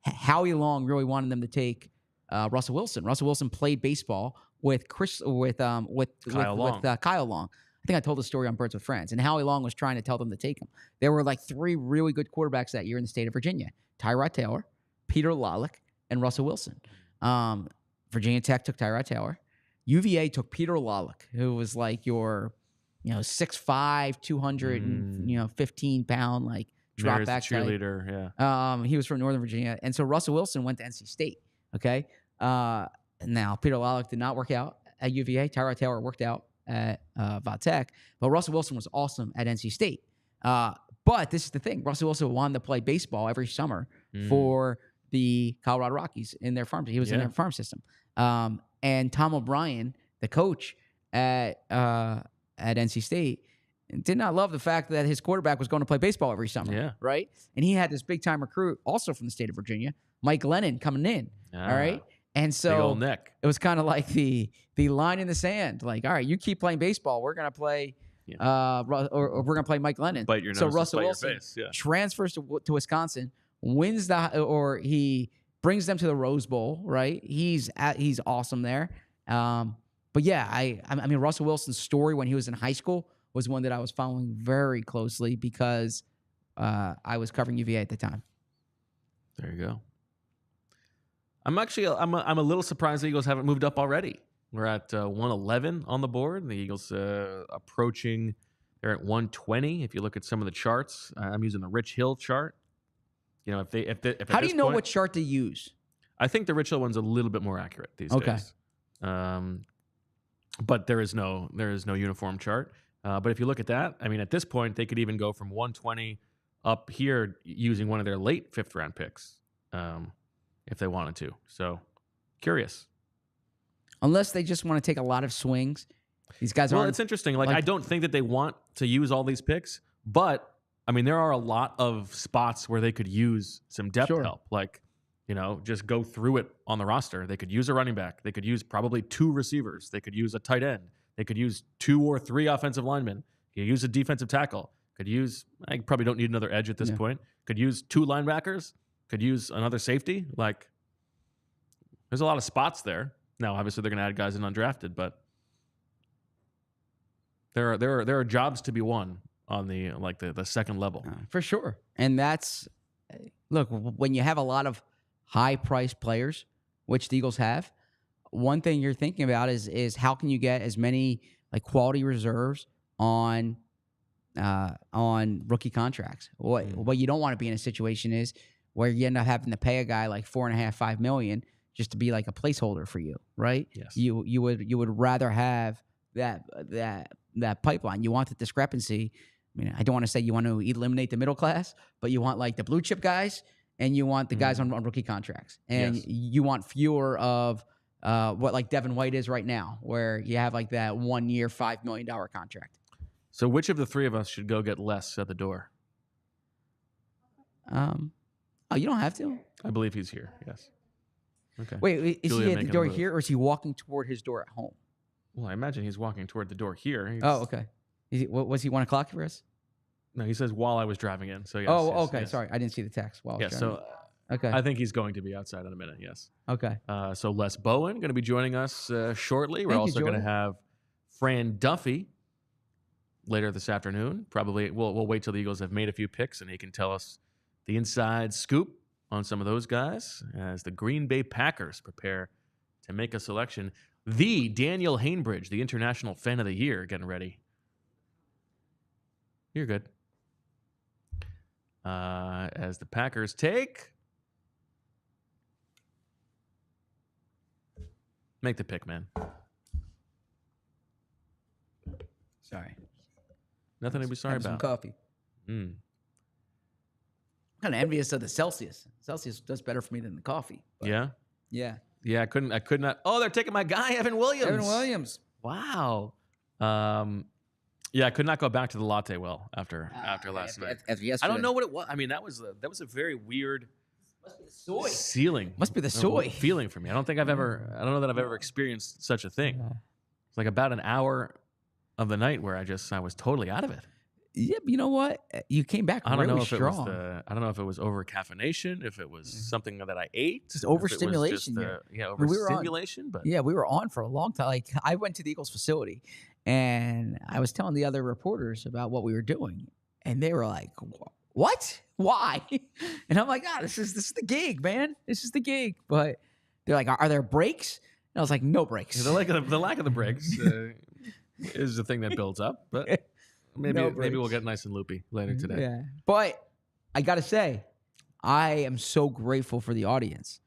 Speaker 2: Howie Long really wanted them to take Russell Wilson. Russell Wilson played baseball with Kyle Long. I think I told the story on Birds with Friends, and Howie Long was trying to tell them to take him. There were like 3 really good quarterbacks that year in the state of Virginia: Tyrod Taylor, Peter Lollick, and Russell Wilson. Virginia Tech took Tyrod Taylor. UVA took Peter Lollick, who was like your, 6'5", 215-pound, like drop
Speaker 1: Mary's
Speaker 2: back
Speaker 1: cheerleader, yeah.
Speaker 2: He was from Northern Virginia. And so Russell Wilson went to NC State. Okay. Now Peter Lollick did not work out at UVA. Tyrod Taylor worked out at Tech, but Russell Wilson was awesome at NC State. But this is the thing. Russell Wilson wanted to play baseball every summer for the Colorado Rockies in their farm. He was in their farm system. And Tom O'Brien, the coach at NC State, did not love the fact that his quarterback was going to play baseball every summer.
Speaker 1: Yeah.
Speaker 2: Right. And he had this big time recruit also from the state of Virginia, Mike Lennon, coming in. All right. And so
Speaker 1: big old neck.
Speaker 2: It was kind of like the line in the sand. Like, all right, you keep playing baseball. We're going to play or we're going to play Mike Lennon.
Speaker 1: Bite your nose,
Speaker 2: so Russell Wilson
Speaker 1: your face. Yeah.
Speaker 2: transfers to Wisconsin, wins he brings them to the Rose Bowl, right? He's awesome there. But yeah, I mean Russell Wilson's story when he was in high school was one that I was following very closely because I was covering UVA at the time.
Speaker 1: There you go. I'm a little surprised the Eagles haven't moved up already. We're at 111 on the board. The Eagles approaching. They're at 120. If you look at some of the charts, I'm using the Rich Hill chart. If
Speaker 2: how do you know what chart to use?
Speaker 1: I think the Rich Hill one's a little bit more accurate these days. But there is no uniform chart. But if you look at that, I mean, at this point, they could even go from 120 up here using one of their late 5th round picks. If they wanted to. So, curious.
Speaker 2: Unless they just want to take a lot of swings. These guys
Speaker 1: Well, it's interesting. Like, I don't think that they want to use all these picks, but, I mean, there are a lot of spots where they could use some depth help. Like, just go through it on the roster. They could use a running back. They could use probably 2 receivers. They could use a tight end. They could use 2 or 3 offensive linemen. They could use a defensive tackle. I probably don't need another edge at this point. Could use 2 linebackers. Could use another safety. Like, there's a lot of spots there. Now, obviously, they're going to add guys in undrafted, but there are jobs to be won on the second level
Speaker 2: for sure. And that's look, when you have a lot of high-priced players, which the Eagles have, one thing you're thinking about is how can you get as many like quality reserves on rookie contracts. What you don't want to be in a situation is where you end up having to pay a guy like $4.5 million just to be like a placeholder for you, right?
Speaker 1: Yes.
Speaker 2: You would rather have that pipeline. You want the discrepancy. I mean, I don't want to say you want to eliminate the middle class, but you want like the blue chip guys and you want the guys on rookie contracts. And you want fewer of what like Devin White is right now, where you have like that 1 year, $5 million contract.
Speaker 1: So which of the 3 of us should go get less at the door?
Speaker 2: Oh, you don't have to.
Speaker 1: I believe he's here. Yes. Okay.
Speaker 2: Wait, is he at the door here, or is he walking toward his door at home?
Speaker 1: Well, I imagine he's walking toward the door here.
Speaker 2: Oh, okay. Was he 1 o'clock for us?
Speaker 1: No, he says while I was driving in. So yes.
Speaker 2: Oh, okay. Yes. Sorry, I didn't see the text while I was driving. Okay.
Speaker 1: I think he's going to be outside in a minute. Yes.
Speaker 2: Okay.
Speaker 1: So Les Bowen going to be joining us shortly. We're also going to have Fran Duffy later this afternoon. Probably we'll wait till the Eagles have made a few picks and he can tell us the inside scoop on some of those guys as the Green Bay Packers prepare to make a selection. The Daniel Hainbridge, the International Fan of the Year, getting ready. You're good. As the Packers make the pick, man.
Speaker 2: Sorry.
Speaker 1: Nothing to be sorry about.
Speaker 2: Some coffee. I'm kind of envious of the Celsius. Celsius does better for me than the coffee.
Speaker 1: Yeah?
Speaker 2: Yeah.
Speaker 1: Yeah, I could not. Oh, they're taking my guy, Evan Williams.
Speaker 2: Evan Williams.
Speaker 1: Wow. Yeah, I could not go back to the latte well after last night.
Speaker 2: After yesterday.
Speaker 1: I don't know what it was. I mean, that was a very weird
Speaker 2: Must be the soy.
Speaker 1: Ceiling.
Speaker 2: Must be the soy.
Speaker 1: Feeling for me. I don't know that I've ever experienced such a thing. It's like about an hour of the night where I was totally out of it.
Speaker 2: Yeah, but you know what? You came back really strong.
Speaker 1: I don't know if it was over caffeination, if it was something that I ate.
Speaker 2: Just overstimulation.
Speaker 1: Overstimulation. But
Speaker 2: yeah, we were on for a long time. Like I went to the Eagles facility and I was telling the other reporters about what we were doing. And they were like, what? Why? And I'm like, this is the gig, man. This is the gig. But they're like, are there breaks? I was like, no breaks.
Speaker 1: The lack of the breaks is the thing that builds up, but maybe we'll get nice and loopy later today.
Speaker 2: Yeah. But I got to say, I am so grateful for the audience.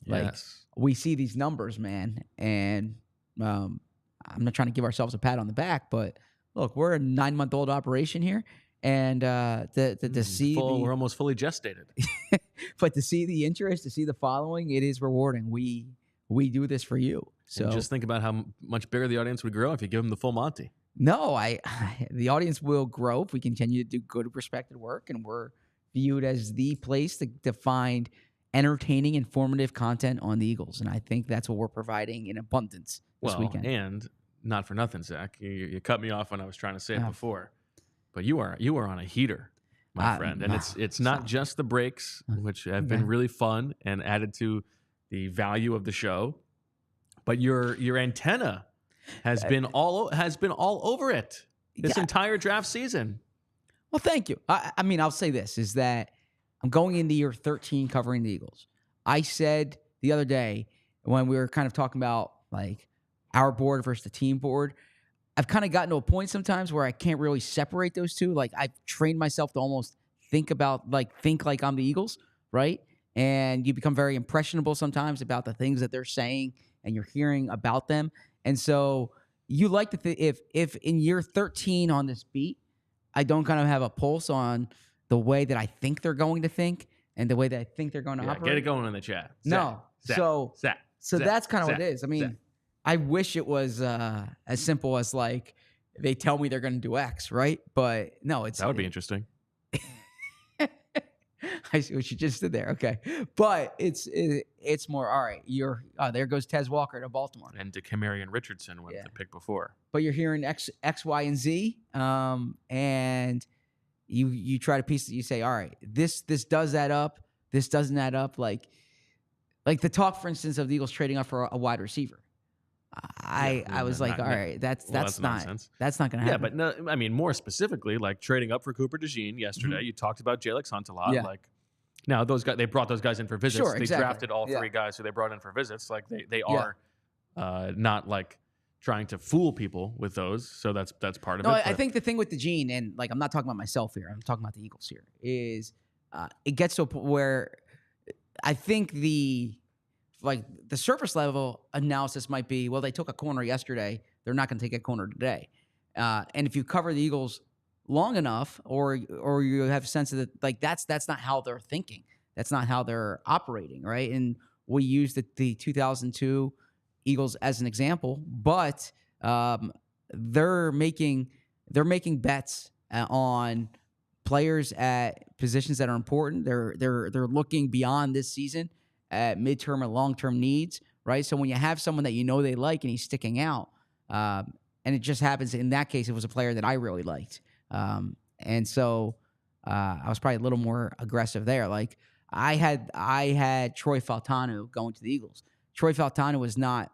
Speaker 2: Like,
Speaker 1: Yes.
Speaker 2: we see these numbers, man, and I'm not trying to give ourselves a pat on the back, but look, we're a 9-month-old operation here, and to see
Speaker 1: we're almost fully gestated.
Speaker 2: but to see the interest, to see the following, it is rewarding. We do this for you. So
Speaker 1: And just think about how much bigger the audience would grow if you give them the full Monty.
Speaker 2: no, the audience will grow if we continue to do good, respected work, and we're viewed as the place to find entertaining, informative content on the Eagles, and I think that's what we're providing in abundance this weekend.
Speaker 1: And not for nothing, Zach. You cut me off when I was trying to say it before, but you are on a heater, my friend, and it's not just the breaks, which have been really fun and added to the value of the show, but your antenna has been all over it this entire draft season.
Speaker 2: Well, thank you. I mean, I'll say this, is that I'm going into year 13 covering the Eagles. I said the other day when we were kind of talking about like our board versus the team board, I've kind of gotten to a point sometimes where I can't really separate those two. Like, I've trained myself to almost think like I'm the Eagles, right? And you become very impressionable sometimes about the things that they're saying and you're hearing about them. And so you like to if in year 13 on this beat, I don't kind of have a pulse on the way that I think they're going to think and the way that I think they're going to operate.
Speaker 1: Get it going in the chat.
Speaker 2: No. So that's kind of what it is. I mean,
Speaker 1: Zach.
Speaker 2: I wish it was as simple as like they tell me they're going to do X, right? But no,
Speaker 1: That would be interesting.
Speaker 2: I see what you just did there. Okay. But it's more, all right, there goes Tez Walker to Baltimore.
Speaker 1: And to Kamarian Richardson with the pick before. But
Speaker 2: you're hearing X, Y, and Z. And you try to piece it, you say, all right, this does add up, this doesn't add up. Like the talk, for instance, of the Eagles trading up for a wide receiver. I was like, all right, that's not
Speaker 1: nonsense.
Speaker 2: That's not going to happen.
Speaker 1: Yeah, but no, I mean, more specifically, like trading up for Cooper DeJean yesterday. You talked about Jalyx Hunt a lot.
Speaker 2: Yeah.
Speaker 1: Like, now those guys, they brought those guys in for visits.
Speaker 2: Sure,
Speaker 1: they
Speaker 2: exactly.
Speaker 1: drafted all three guys who they brought in for visits. Like they are not like trying to fool people with those. So that's part of it.
Speaker 2: I think the thing with DeJean, and like I'm not talking about myself here, I'm talking about the Eagles here, is it gets to a point where I think the surface level analysis might be, well, they took a corner yesterday, they're not going to take a corner today. And if you cover the Eagles long enough, or you have a sense of that, like that's not how they're thinking. That's not how they're operating, right? And we use the 2002 Eagles as an example, but they're making bets on players at positions that are important. They're looking beyond this season at midterm and long-term needs, right? So when you have someone that you know they like and he's sticking out, and it just happens in that case, it was a player that I really liked. And so I was probably a little more aggressive there. Like I had Troy Faltanu going to the Eagles. Troy Faltanu was not,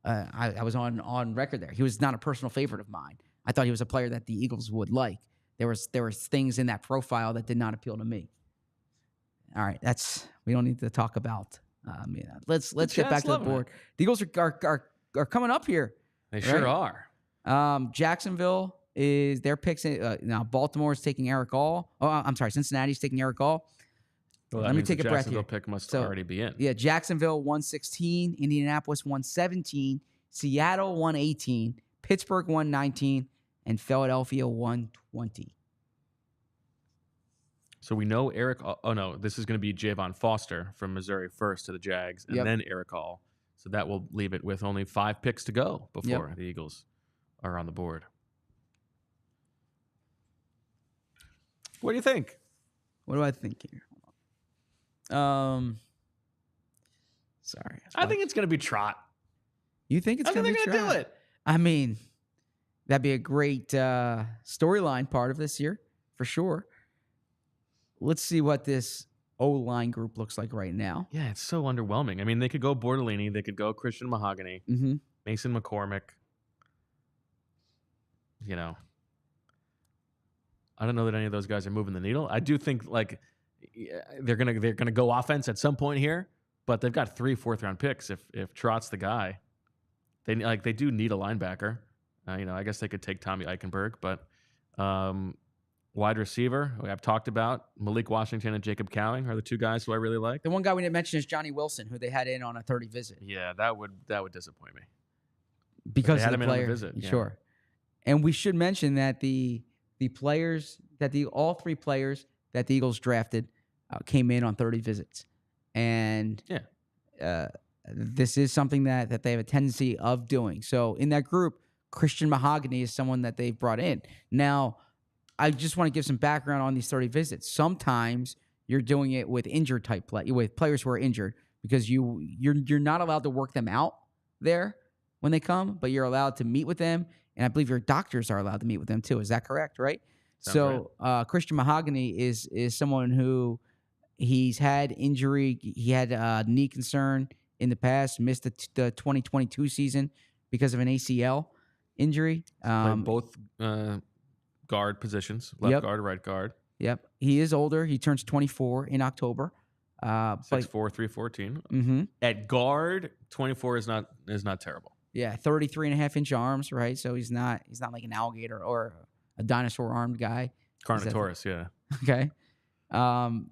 Speaker 2: I was on record there. He was not a personal favorite of mine. I thought he was a player that the Eagles would like. There was things in that profile that did not appeal to me. All right, we don't need to talk about. Let's get back to the board. The Eagles are coming up here.
Speaker 1: They sure are.
Speaker 2: Jacksonville is their picks. Now Baltimore is taking Eric All. Oh, I'm sorry, Cincinnati's taking Eric All.
Speaker 1: Well,
Speaker 2: let me take a breath here.
Speaker 1: Jacksonville pick must already be in.
Speaker 2: Yeah, Jacksonville 116, Indianapolis 117, Seattle 118, Pittsburgh 119, and Philadelphia 120.
Speaker 1: So we know Eric. Oh no, this is going to be Javon Foster from Missouri first to the Jags, and then Eric All. So that will leave it with only 5 picks to go before the Eagles are on the board. What do you think?
Speaker 2: What do I think here? Sorry.
Speaker 1: I think it's going to be Trot.
Speaker 2: You think it's going to be Trot?
Speaker 1: I think they're going to do it.
Speaker 2: I mean, that'd be a great storyline part of this year, for sure. Let's see what this O-line group looks like right now.
Speaker 1: Yeah, it's so underwhelming. I mean, they could go Bortolini. They could go Christian Mahogany.
Speaker 2: Mm-hmm.
Speaker 1: Mason McCormick. You know, I don't know that any of those guys are moving the needle. I do think like they're gonna go offense at some point here, but they've got 3 fourth-round picks if Trot's the guy. they do need a linebacker. I guess they could take Tommy Eichenberg, but wide receiver I've talked about Malik Washington and Jacob Cowing are the two guys who I really like.
Speaker 2: The one guy we didn't mention is Johnny Wilson, who they had in on a 30 visit.
Speaker 1: Yeah, that would disappoint me
Speaker 2: Because
Speaker 1: they had
Speaker 2: of the
Speaker 1: him in on
Speaker 2: player.
Speaker 1: the visit. Yeah.
Speaker 2: Sure. And we should mention that all three players that the Eagles drafted came in on 30 visits. And this is something that they have a tendency of doing. So in that group, Christian Mahogany is someone that they've brought in. Now, I just want to give some background on these 30 visits. Sometimes you're doing it with injured type with players who are injured because you're not allowed to work them out there when they come, but you're allowed to meet with them. And I believe your doctors are allowed to meet with them too. Is that correct? Right?
Speaker 1: Sounds
Speaker 2: right. Christian Mahogany is someone who he's had injury. He had a knee concern in the past, missed the 2022 season because of an ACL injury.
Speaker 1: Played both guard positions, left guard, right guard.
Speaker 2: Yep. He is older. He turns 24 in October.
Speaker 1: 6'4", 314.
Speaker 2: Mm-hmm.
Speaker 1: At guard, 24 is not terrible.
Speaker 2: Yeah, 33.5-inch arms, right? So he's not like an alligator or a dinosaur armed guy.
Speaker 1: Carnotaurus, yeah.
Speaker 2: Okay.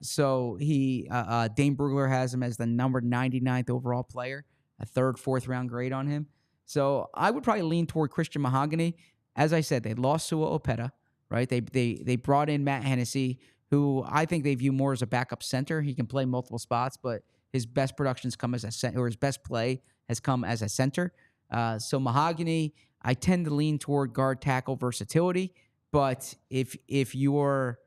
Speaker 2: So he Dane Brugler has him as the number 99th overall player, a fourth round grade on him. So I would probably lean toward Christian Mahogany. As I said, they lost Sua Opeta, right? They brought in Matt Hennessy, who I think they view more as a backup center. He can play multiple spots, but his best productions come as a center, or his best play has come as a center. So Mahogany, I tend to lean toward guard tackle versatility, but if you're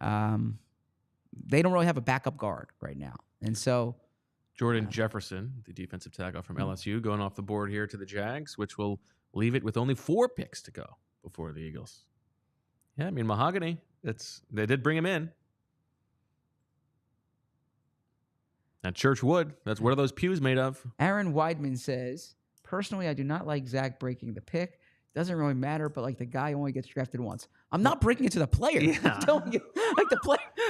Speaker 2: they don't really have a backup guard right now. And so
Speaker 1: Jordan Jefferson, the defensive tackle from LSU, going off the board here to the Jags, which will leave it with only 4 picks to go before the Eagles. Yeah, I mean, Mahogany, they did bring him in. At Church Wood, what are those pews made of?
Speaker 2: Aaron Weidman says, personally, I do not like Zach breaking the pick. Doesn't really matter, but like the guy only gets drafted once. I'm not breaking it to the player.
Speaker 1: Yeah.
Speaker 2: I'm telling you, like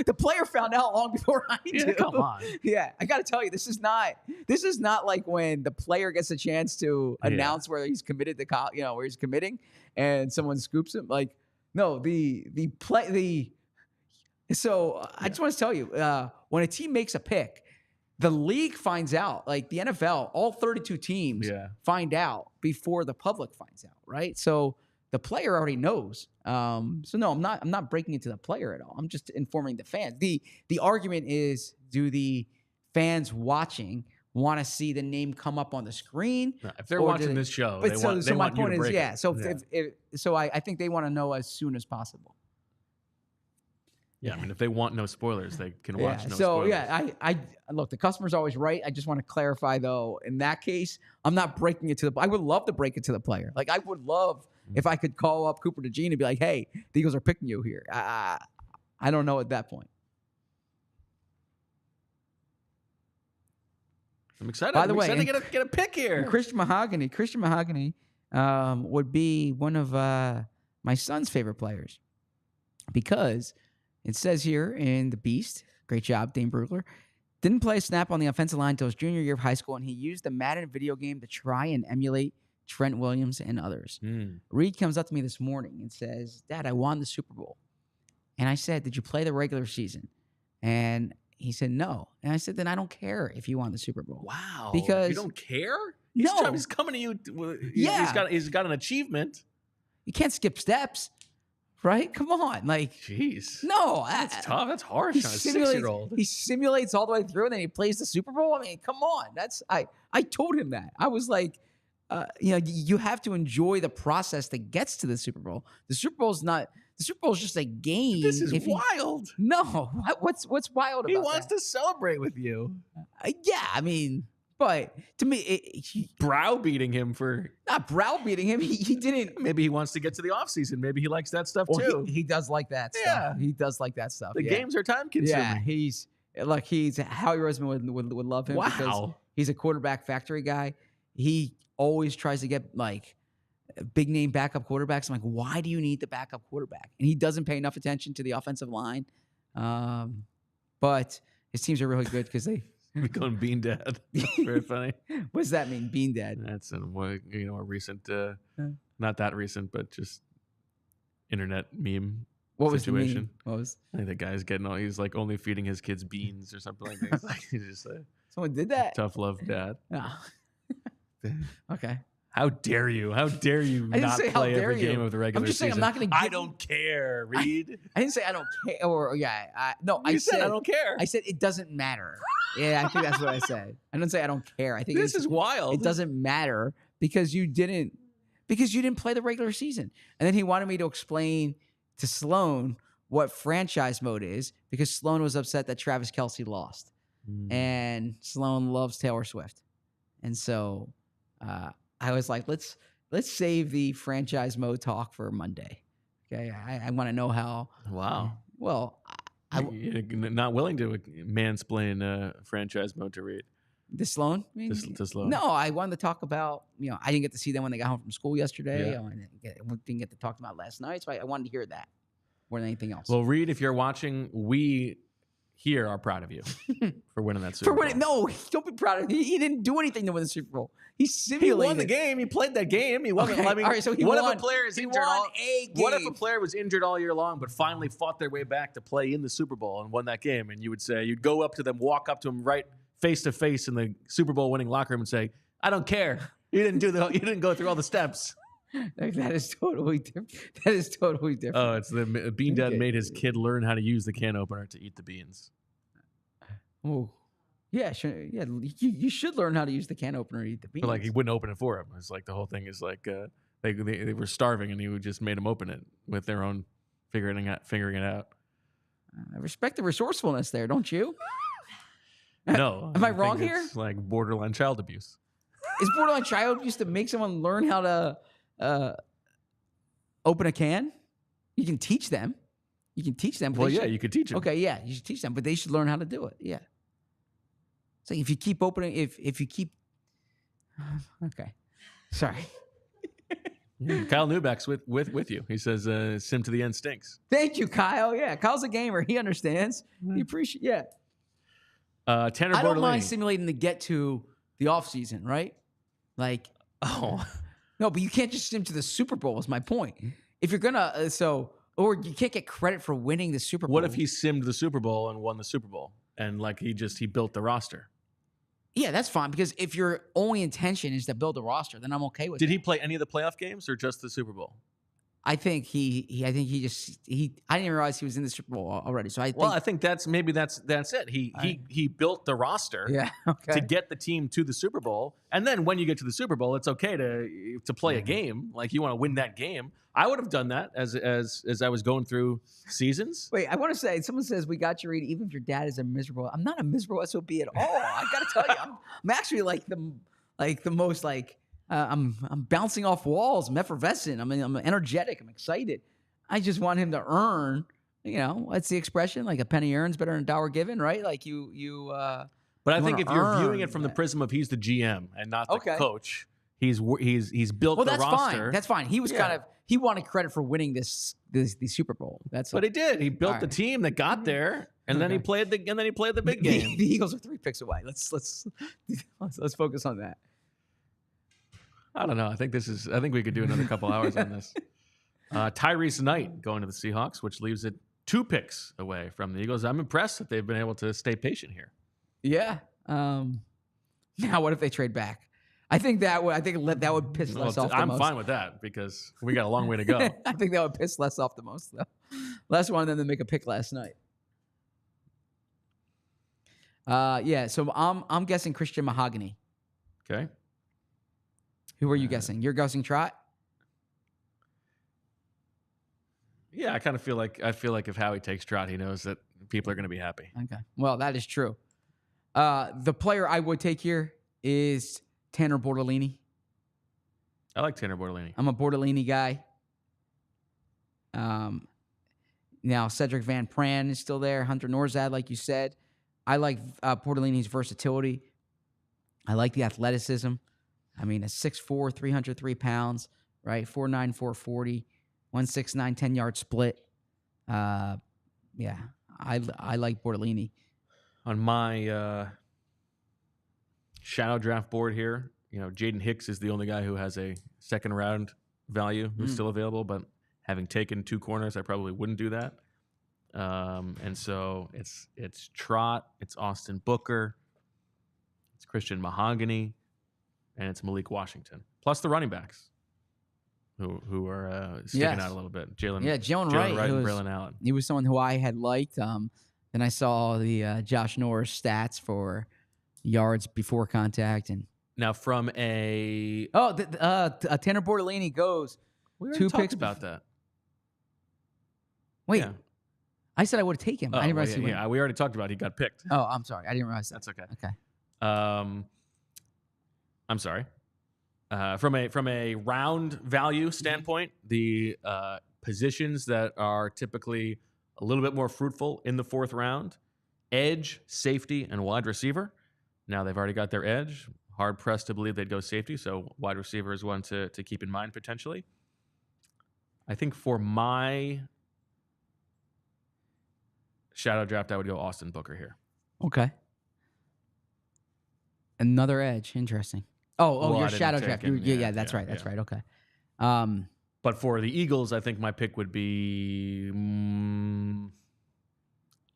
Speaker 2: the player found out long before I do.
Speaker 1: Come on.
Speaker 2: Yeah, I got to tell you, this is not like when the player gets a chance to announce where he's committed to where he's committing, and someone scoops him. Like, no, So I just want to tell you, when a team makes a pick, the league finds out, like the NFL, all 32 teams find out before the public finds out, right? So the player already knows. So no, I'm not breaking it to the player at all. I'm just informing the fans. The argument is, do the fans watching want to see the name come up on the screen?
Speaker 1: No, if they're watching this show,
Speaker 2: they want you to break it. So I think they want to know as soon as possible.
Speaker 1: Yeah, I mean, if they want no spoilers, they can watch no spoilers.
Speaker 2: So, I look, the customer's always right. I just want to clarify, though, in that case, I'm not breaking it to the – I would love to break it to the player. Like, I would love if I could call up Cooper DeJean and be like, hey, the Eagles are picking you here. I don't know at that point.
Speaker 1: I'm excited.
Speaker 2: By the way,
Speaker 1: to get a pick here.
Speaker 2: Christian Mahogany would be one of my son's favorite players because – it says here in The Beast, great job, Dane Brugler, didn't play a snap on the offensive line until his junior year of high school, and he used the Madden video game to try and emulate Trent Williams and others. Reed comes up to me this morning and says, Dad, I won the Super Bowl. And I said, did you play the regular season? And he said, no. And I said, then I don't care if you won the Super Bowl.
Speaker 1: Wow.
Speaker 2: Because
Speaker 1: you don't care? He's coming to you. He's got an achievement.
Speaker 2: You can't skip steps. Right? Come on. Like,
Speaker 1: jeez.
Speaker 2: No.
Speaker 1: That's tough. That's harsh on a 6-year-old.
Speaker 2: He simulates all the way through and then he plays the Super Bowl. I mean, come on. I told him that. I was like, you have to enjoy the process that gets to the Super Bowl. The Super Bowl is just a game.
Speaker 1: This is wild.
Speaker 2: No. What's wild about that?
Speaker 1: He wants to celebrate with you.
Speaker 2: Yeah, I mean, but to me,
Speaker 1: browbeating him for
Speaker 2: not browbeating him. He didn't.
Speaker 1: Maybe he wants to get to the offseason. Maybe he likes that stuff too.
Speaker 2: He does like that stuff.
Speaker 1: Yeah.
Speaker 2: He does like that stuff.
Speaker 1: The games are time consuming.
Speaker 2: Yeah, he's Howie Roseman would love him because he's a quarterback factory guy. He always tries to get like big name backup quarterbacks. I'm like, why do you need the backup quarterback? And he doesn't pay enough attention to the offensive line. But his teams are really good because
Speaker 1: We call him Bean Dad. Very funny.
Speaker 2: What does that mean, Bean Dad?
Speaker 1: That's a recent, not that recent, but just internet meme
Speaker 2: What
Speaker 1: situation.
Speaker 2: was the meme? What was?
Speaker 1: I think the guy's he's like only feeding his kids beans or something like that. He's just a
Speaker 2: Someone did that?
Speaker 1: tough love dad.
Speaker 2: Oh. Okay.
Speaker 1: How dare you? How dare you
Speaker 2: I didn't
Speaker 1: not
Speaker 2: say how
Speaker 1: play
Speaker 2: dare
Speaker 1: every
Speaker 2: you.
Speaker 1: game of the regular
Speaker 2: I'm just saying
Speaker 1: season?
Speaker 2: I'm not going to.
Speaker 1: I don't care, Reed.
Speaker 2: I didn't say I don't care. Or yeah, no,
Speaker 1: I said I don't care.
Speaker 2: I said it doesn't matter. Yeah, I think that's what I said. I don't say I don't care. I think
Speaker 1: This is wild.
Speaker 2: It doesn't matter because you didn't play the regular season. And then he wanted me to explain to Sloan what franchise mode is because Sloan was upset that Travis Kelce lost, and Sloan loves Taylor Swift, and so I was like, let's save the franchise mode talk for Monday. Okay, I want to know how.
Speaker 1: Wow.
Speaker 2: Well,
Speaker 1: You're not willing to mansplain franchise mode to Reed.
Speaker 2: The Sloan? I mean,
Speaker 1: To Sloan.
Speaker 2: No, I wanted to talk about, I didn't get to see them when they got home from school yesterday.
Speaker 1: Yeah.
Speaker 2: I didn't get to talk about last night. So I wanted to hear that more than anything else.
Speaker 1: Well, Reed, if you're watching, we here are proud of you for winning that Super Bowl.
Speaker 2: No, don't be proud of him. He didn't do anything to win the Super Bowl. He simulated.
Speaker 1: He won the game. He played that game. He wasn't.
Speaker 2: Okay.
Speaker 1: I mean,
Speaker 2: All right, so he
Speaker 1: what
Speaker 2: won.
Speaker 1: if a player is
Speaker 2: He
Speaker 1: injured?
Speaker 2: won a game.
Speaker 1: What if a player was injured all year long, but finally fought their way back to play in the Super Bowl and won that game? And you would say, you'd go up to them, walk up to them right face to face in the Super Bowl winning locker room and say, "I don't care. You didn't go through all the steps."
Speaker 2: That is totally different. That is totally different.
Speaker 1: Oh, it's the Bean Dad made his kid learn how to use the can opener to eat the beans.
Speaker 2: Oh, yeah, sure. Yeah, you should learn how to use the can opener to eat the beans.
Speaker 1: But like he wouldn't open it for him. It's like the whole thing is like they were starving and he would just made them open it with their own figuring it out.
Speaker 2: I respect the resourcefulness there, don't you?
Speaker 1: No,
Speaker 2: Am I
Speaker 1: think
Speaker 2: wrong here?
Speaker 1: It's like borderline child abuse.
Speaker 2: Is borderline child abuse to make someone learn how to open a can? You can teach them. But
Speaker 1: Well, yeah, you could teach them.
Speaker 2: Okay, yeah, you should teach them, but they should learn how to do it. Yeah. So if you keep opening, if you keep, okay, sorry.
Speaker 1: Kyle Newbeck's with you. He says, "Sim to the end stinks."
Speaker 2: Thank you, Kyle. Yeah, Kyle's a gamer. He understands. He appreciates. Yeah.
Speaker 1: Tanner
Speaker 2: I don't
Speaker 1: Bortolini.
Speaker 2: mind simulating to get to the off season, right? Like, no, but you can't just sim to the Super Bowl. Is my point. If you're gonna, or you can't get credit for winning the Super Bowl.
Speaker 1: What if he simmed the Super Bowl and won the Super Bowl, and like he built the roster?
Speaker 2: Yeah, that's fine because if your only intention is to build a roster, then I'm okay with.
Speaker 1: Did he play any of the playoff games or just the Super Bowl?
Speaker 2: I think I didn't even realize he was in the Super Bowl already. So
Speaker 1: I think that's it. He built the roster to get the team to the Super Bowl, and then when you get to the Super Bowl, it's okay to play a game. Like you want to win that game. I would have done that as I was going through seasons.
Speaker 2: Wait, I want to say, someone says we got you, Reed. Even if your dad is a miserable, I'm not a miserable SOB at all. I got to tell you, I'm actually like the most like. I'm bouncing off walls. I'm effervescent. I'm energetic. I'm excited. I just want him to earn. What's the expression? Like a penny earns better than a dollar given, right? Like you.
Speaker 1: But I think if you're viewing it from the prism of he's the GM and not the coach, he's built the roster.
Speaker 2: Fine. That's fine. He was he wanted credit for winning the Super Bowl. That's
Speaker 1: what he did. He built the team that got there, and then he played the big game.
Speaker 2: The Eagles are 3 picks away. Let's focus on that.
Speaker 1: I don't know. I think we could do another couple hours on this. Tyrese Knight going to the Seahawks, which leaves it 2 picks away from the Eagles. I'm impressed that they've been able to stay patient here.
Speaker 2: Yeah. Now, what if they trade back? I think that would piss less off the most.
Speaker 1: I'm fine with that because we got a long way to go.
Speaker 2: I think that would piss less off the most, though. Less wanted them to make a pick last night. Yeah. So I'm guessing Christian Mahogany.
Speaker 1: Okay.
Speaker 2: Who are you guessing? You're guessing Trot?
Speaker 1: Yeah, I kind of feel like if Howie takes Trot, he knows that people are going to be happy.
Speaker 2: Okay. Well, that is true. The player I would take here is Tanner Bortolini.
Speaker 1: I like Tanner Bortolini.
Speaker 2: I'm a Bortolini guy. Now Cedric Van Pran is still there. Hunter Norzad, like you said. I like Bortolini's versatility. I like the athleticism. I mean, a 6'4", 303 pounds, right? 4'9", 440, 169, 10-yard split. Yeah, I like Bortolini.
Speaker 1: On my shadow draft board here. Jaden Hicks is the only guy who has a second round value who's still available, but having taken 2 corners, I probably wouldn't do that. And so it's Trot, it's Austin Booker, it's Christian Mahogany, and it's Malik Washington, plus the running backs who are sticking out a little bit. Jalen Wright and Braylon Allen.
Speaker 2: He was someone who I had liked. Then I saw the Josh Norris stats for yards before contact, and
Speaker 1: now from a
Speaker 2: Tanner Bortolini goes
Speaker 1: we already
Speaker 2: 2
Speaker 1: talked
Speaker 2: picks
Speaker 1: about that.
Speaker 2: Wait,
Speaker 1: Yeah.
Speaker 2: I said I would take him. I didn't realize
Speaker 1: we already talked about it. He got picked.
Speaker 2: Oh, I'm sorry. I didn't realize that.
Speaker 1: That's okay.
Speaker 2: Okay.
Speaker 1: I'm sorry. From a round value standpoint, the positions that are typically a little bit more fruitful in the 4th round: edge, safety, and wide receiver. Now they've already got their edge. Hard pressed to believe they'd go safety, so wide receiver is one to keep in mind potentially. I think for my shadow draft, I would go Austin Booker here.
Speaker 2: Okay. Another edge. Interesting. Oh, your shadow draft. That's right. That's right. Okay.
Speaker 1: But for the Eagles, I think my pick would be,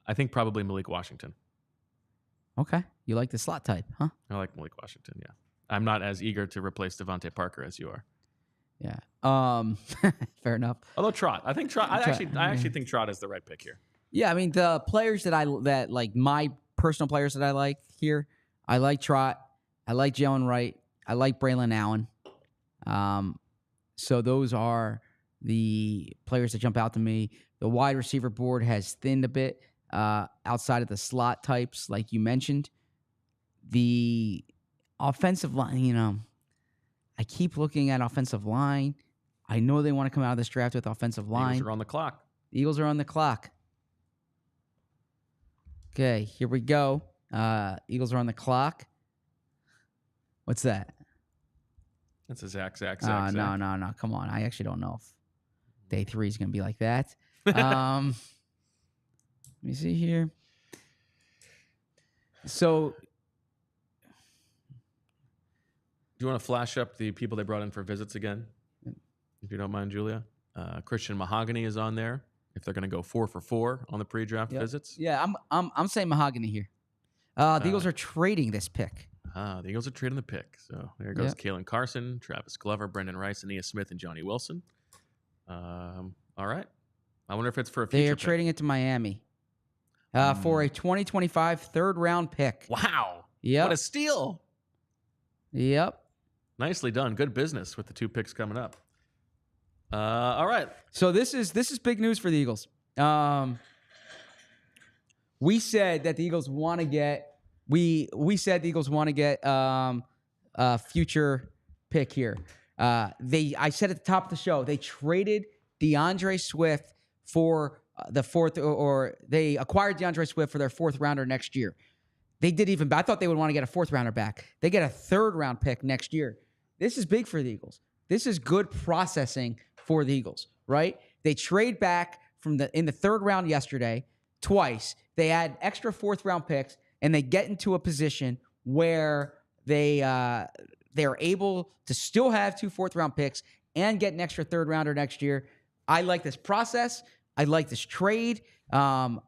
Speaker 1: I think probably Malik Washington.
Speaker 2: Okay. You like the slot type, huh?
Speaker 1: I like Malik Washington, yeah. I'm not as eager to replace Devontae Parker as you are.
Speaker 2: Yeah. Fair enough.
Speaker 1: Although Trot, I actually think Trot is the right pick here.
Speaker 2: Yeah, I mean the players that like my personal players that I like here, I like Trot, I like Jalen Wright, I like Braylon Allen. So those are the players that jump out to me. The wide receiver board has thinned a bit outside of the slot types, like you mentioned. The offensive line, I keep looking at offensive line. I know they want to come out of this draft with offensive line.
Speaker 1: Eagles are on the clock.
Speaker 2: Eagles are on the clock. Okay, here we go. Eagles are on the clock. What's that?
Speaker 1: That's a Zach.
Speaker 2: No. Come on. I actually don't know if day 3 is going to be like that. Let me see here. So,
Speaker 1: do you want to flash up the people they brought in for visits again? If you don't mind, Julia. Christian Mahogany is on there. If they're going to go 4 for 4 on the pre-draft visits.
Speaker 2: Yeah, I'm saying Mahogany here. The Eagles are trading this pick.
Speaker 1: The Eagles are trading the pick. So there goes Kalen Carson, Travis Glover, Brendan Rice, Ania Smith, and Johnny Wilson. All right. I wonder if it's for a future
Speaker 2: They are
Speaker 1: pick.
Speaker 2: trading it to Miami for a 2025 3rd-round pick.
Speaker 1: Wow.
Speaker 2: Yep.
Speaker 1: What a steal.
Speaker 2: Yep.
Speaker 1: Nicely done. Good business with the 2 picks coming up. All right.
Speaker 2: So this is big news for the Eagles. We said that the Eagles want to get a future pick here. I said at the top of the show they traded DeAndre Swift for the 4th, or they acquired DeAndre Swift for their 4th rounder next year. They did even. I thought they would want to get a 4th rounder back. They get a 3rd round pick next year. This is big for the Eagles. This is good processing for the Eagles, right? They trade back in the 3rd round yesterday twice. They add extra 4th round picks, and they get into a position where they're able to still have 2 4th round picks and get an extra 3rd rounder next year. I like this process. I like this trade. The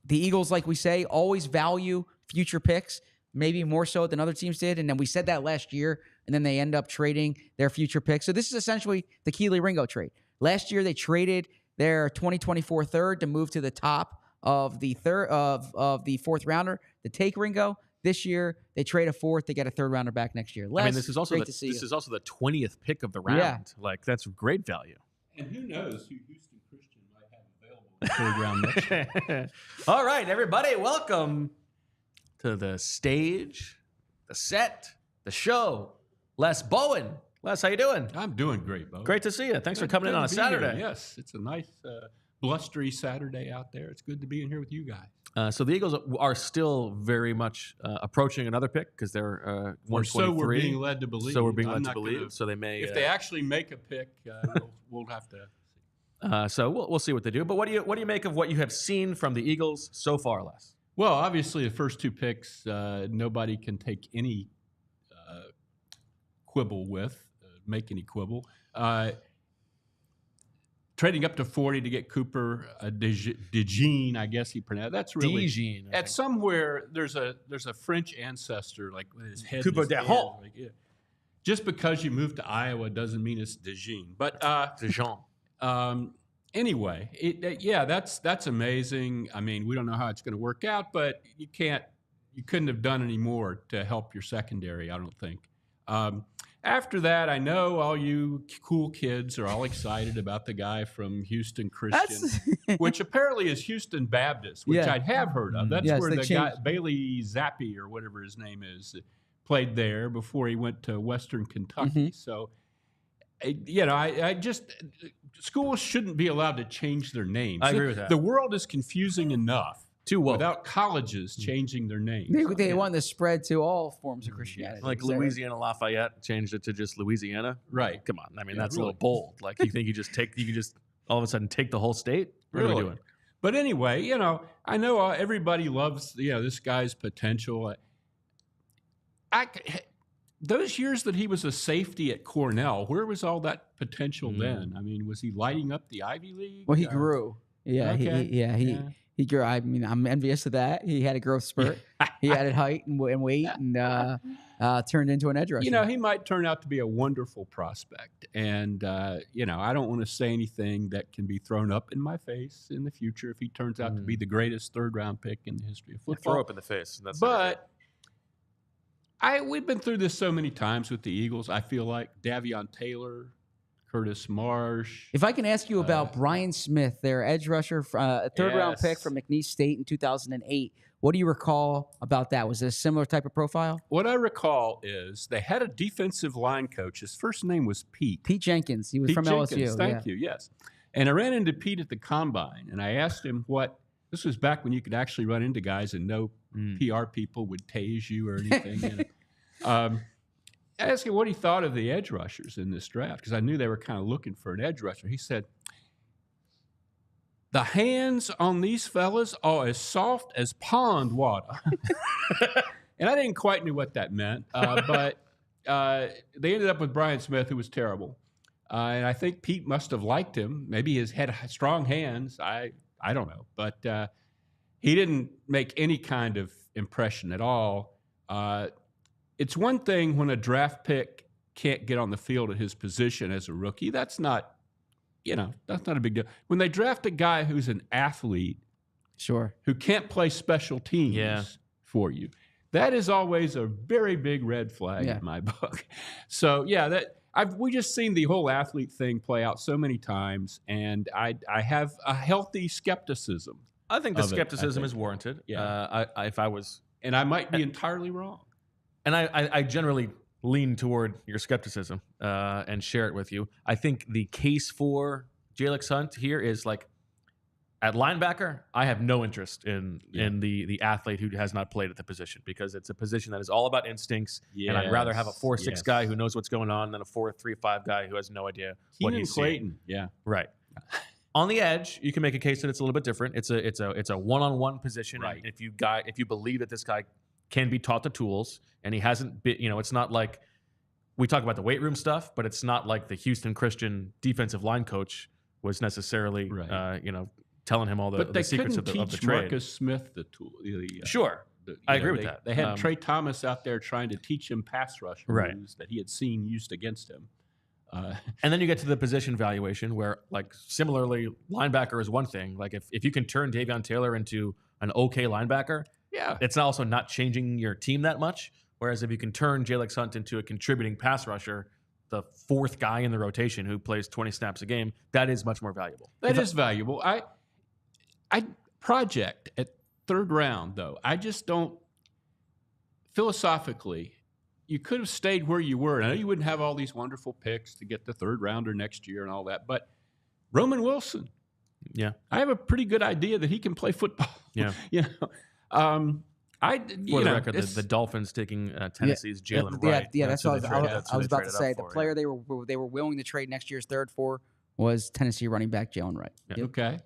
Speaker 2: Eagles, like we say, always value future picks, maybe more so than other teams did. And then we said that last year, and then they end up trading their future picks. So this is essentially the Keely Ringo trade. Last year, they traded their 2024 3rd to move to the top of the 4th rounder to take Ringo. This year, they trade a 4th to get a 3rd rounder back next year.
Speaker 1: This is also the 20th pick of the round.
Speaker 2: Yeah.
Speaker 1: Like, that's great value.
Speaker 3: And who knows who Houston Christian might have available in the 3rd round next year.
Speaker 1: All right, everybody, welcome to the stage, the set, the show. Les Bowen. Les, how you doing?
Speaker 3: I'm doing great, Bo.
Speaker 1: Great to see you. Thanks for coming in on a Saturday.
Speaker 3: Yes, it's a nice, blustery Saturday out there. It's good to be in here with you guys.
Speaker 1: So the Eagles are still very much approaching another pick because they're 123.
Speaker 3: So we're being led to believe.
Speaker 1: So they may.
Speaker 3: If they actually make a pick, we'll have to see.
Speaker 1: So we'll see what they do. But what do you make of what you have seen from the Eagles so far, Les?
Speaker 3: Well, obviously, the first 2 picks, nobody can take any quibble with, make any quibble. Trading up to 40 to get Cooper DeJean, I guess he pronounced. That's really
Speaker 1: DeJean.
Speaker 3: at somewhere. There's a French ancestor, like with his head.
Speaker 1: Cooper
Speaker 3: in his
Speaker 1: DeJean.
Speaker 3: hand, like, yeah. Just because you moved to Iowa doesn't mean it's DeJean. But
Speaker 1: DeJean.
Speaker 3: anyway, that's amazing. I mean, we don't know how it's going to work out, but you couldn't have done any more to help your secondary, I don't think. After that, I know all you cool kids are all excited about the guy from Houston Christian, which apparently is Houston Baptist, which I'd have heard of. That's where the guy, Bailey Zappi or whatever his name is, played there before he went to Western Kentucky. So, I just, schools shouldn't be allowed to change their names.
Speaker 1: I agree with that.
Speaker 3: The world is confusing enough.
Speaker 1: Too woke.
Speaker 3: Without colleges changing their names.
Speaker 2: They want to spread to all forms of Christianity.
Speaker 1: Like Louisiana Lafayette changed it to just Louisiana.
Speaker 3: Right.
Speaker 1: Come on. I mean, that's really a little bold. Like, you think you can just all of a sudden take the whole state? What are we doing?
Speaker 3: But anyway, I know everybody loves, this guy's potential. Those years that he was a safety at Cornell, where was all that potential then? I mean, was he lighting up the Ivy League?
Speaker 2: Well, he grew. Yeah.
Speaker 3: Okay.
Speaker 2: He grew. I mean, I'm envious of that. He had a growth spurt. He added height and weight, and turned into an edge rusher.
Speaker 3: He might turn out to be a wonderful prospect. And, I don't want to say anything that can be thrown up in my face in the future if he turns out to be the greatest third-round pick in the history of football.
Speaker 1: Throw up in the face.
Speaker 3: But we've been through this so many times with the Eagles. I feel like Davion Taylor, Curtis Marsh.
Speaker 2: If I can ask you about Brian Smith, their edge rusher, a third-round pick from McNeese State in 2008, what do you recall about that? Was it a similar type of profile?
Speaker 3: What I recall is they had a defensive line coach. His first name was Pete.
Speaker 2: Pete Jenkins. He was from LSU.
Speaker 3: Thank you, yes. And I ran into Pete at the Combine, and I asked him this was back when you could actually run into guys and no PR people would tase you or anything. I asked him what he thought of the edge rushers in this draft because I knew they were kind of looking for an edge rusher. He said, the hands on these fellas are as soft as pond water. And I didn't quite know what that meant, but they ended up with Brian Smith, who was terrible. And I think Pete must have liked him. Maybe he had strong hands. I don't know. But he didn't make any kind of impression at all. It's one thing when a draft pick can't get on the field at his position as a rookie. That's not a big deal. When they draft a guy who's an athlete,
Speaker 2: who
Speaker 3: can't play special teams for you, that is always a very big red flag in my book. So we just seen the whole athlete thing play out so many times, and I have a healthy skepticism.
Speaker 1: I think the skepticism is warranted.
Speaker 3: Yeah.
Speaker 1: And
Speaker 3: I might be entirely wrong.
Speaker 1: And I generally lean toward your skepticism and share it with you. I think the case for Jalyx Hunt here is like at linebacker, I have no interest in the athlete who has not played at the position because it's a position that is all about instincts. Yes. And I'd rather have a 4.6 guy who knows what's going on than a 4.35 guy who has no idea what he's
Speaker 3: Clayton.
Speaker 1: seeing. Yeah. Right. On the edge, you can make a case that it's a little bit different. It's a one-on-one position.
Speaker 3: Right.
Speaker 1: And if you believe that this guy can be taught the tools, and he hasn't been, it's not like we talk about the weight room stuff, but it's not like the Houston Christian defensive line coach was necessarily, telling him all the secrets of the trade.
Speaker 3: But they couldn't teach Marcus Smith the tool.
Speaker 1: Sure. I agree with that.
Speaker 3: They had Trey Thomas out there trying to teach him pass rush moves that he had seen used against him.
Speaker 1: And then you get to the position valuation where, like, similarly, linebacker is one thing. Like, if you can turn Davion Taylor into an okay linebacker, it's also not changing your team that much. Whereas if you can turn Jalyx Hunt into a contributing pass rusher, the fourth guy in the rotation who plays 20 snaps a game, that is much more valuable.
Speaker 3: That is valuable. I project at third round, though. I just don't, philosophically, you could have stayed where you were. I know you wouldn't have all these wonderful picks to get the third rounder next year and all that, but Roman Wilson, I have a pretty good idea that he can play football.
Speaker 1: Yeah. For the record, the Dolphins taking Tennessee's Jalen Wright.
Speaker 2: That's what I was about to say. The player they were willing to trade next year's third for was Tennessee running back Jalen Wright.
Speaker 3: Okay.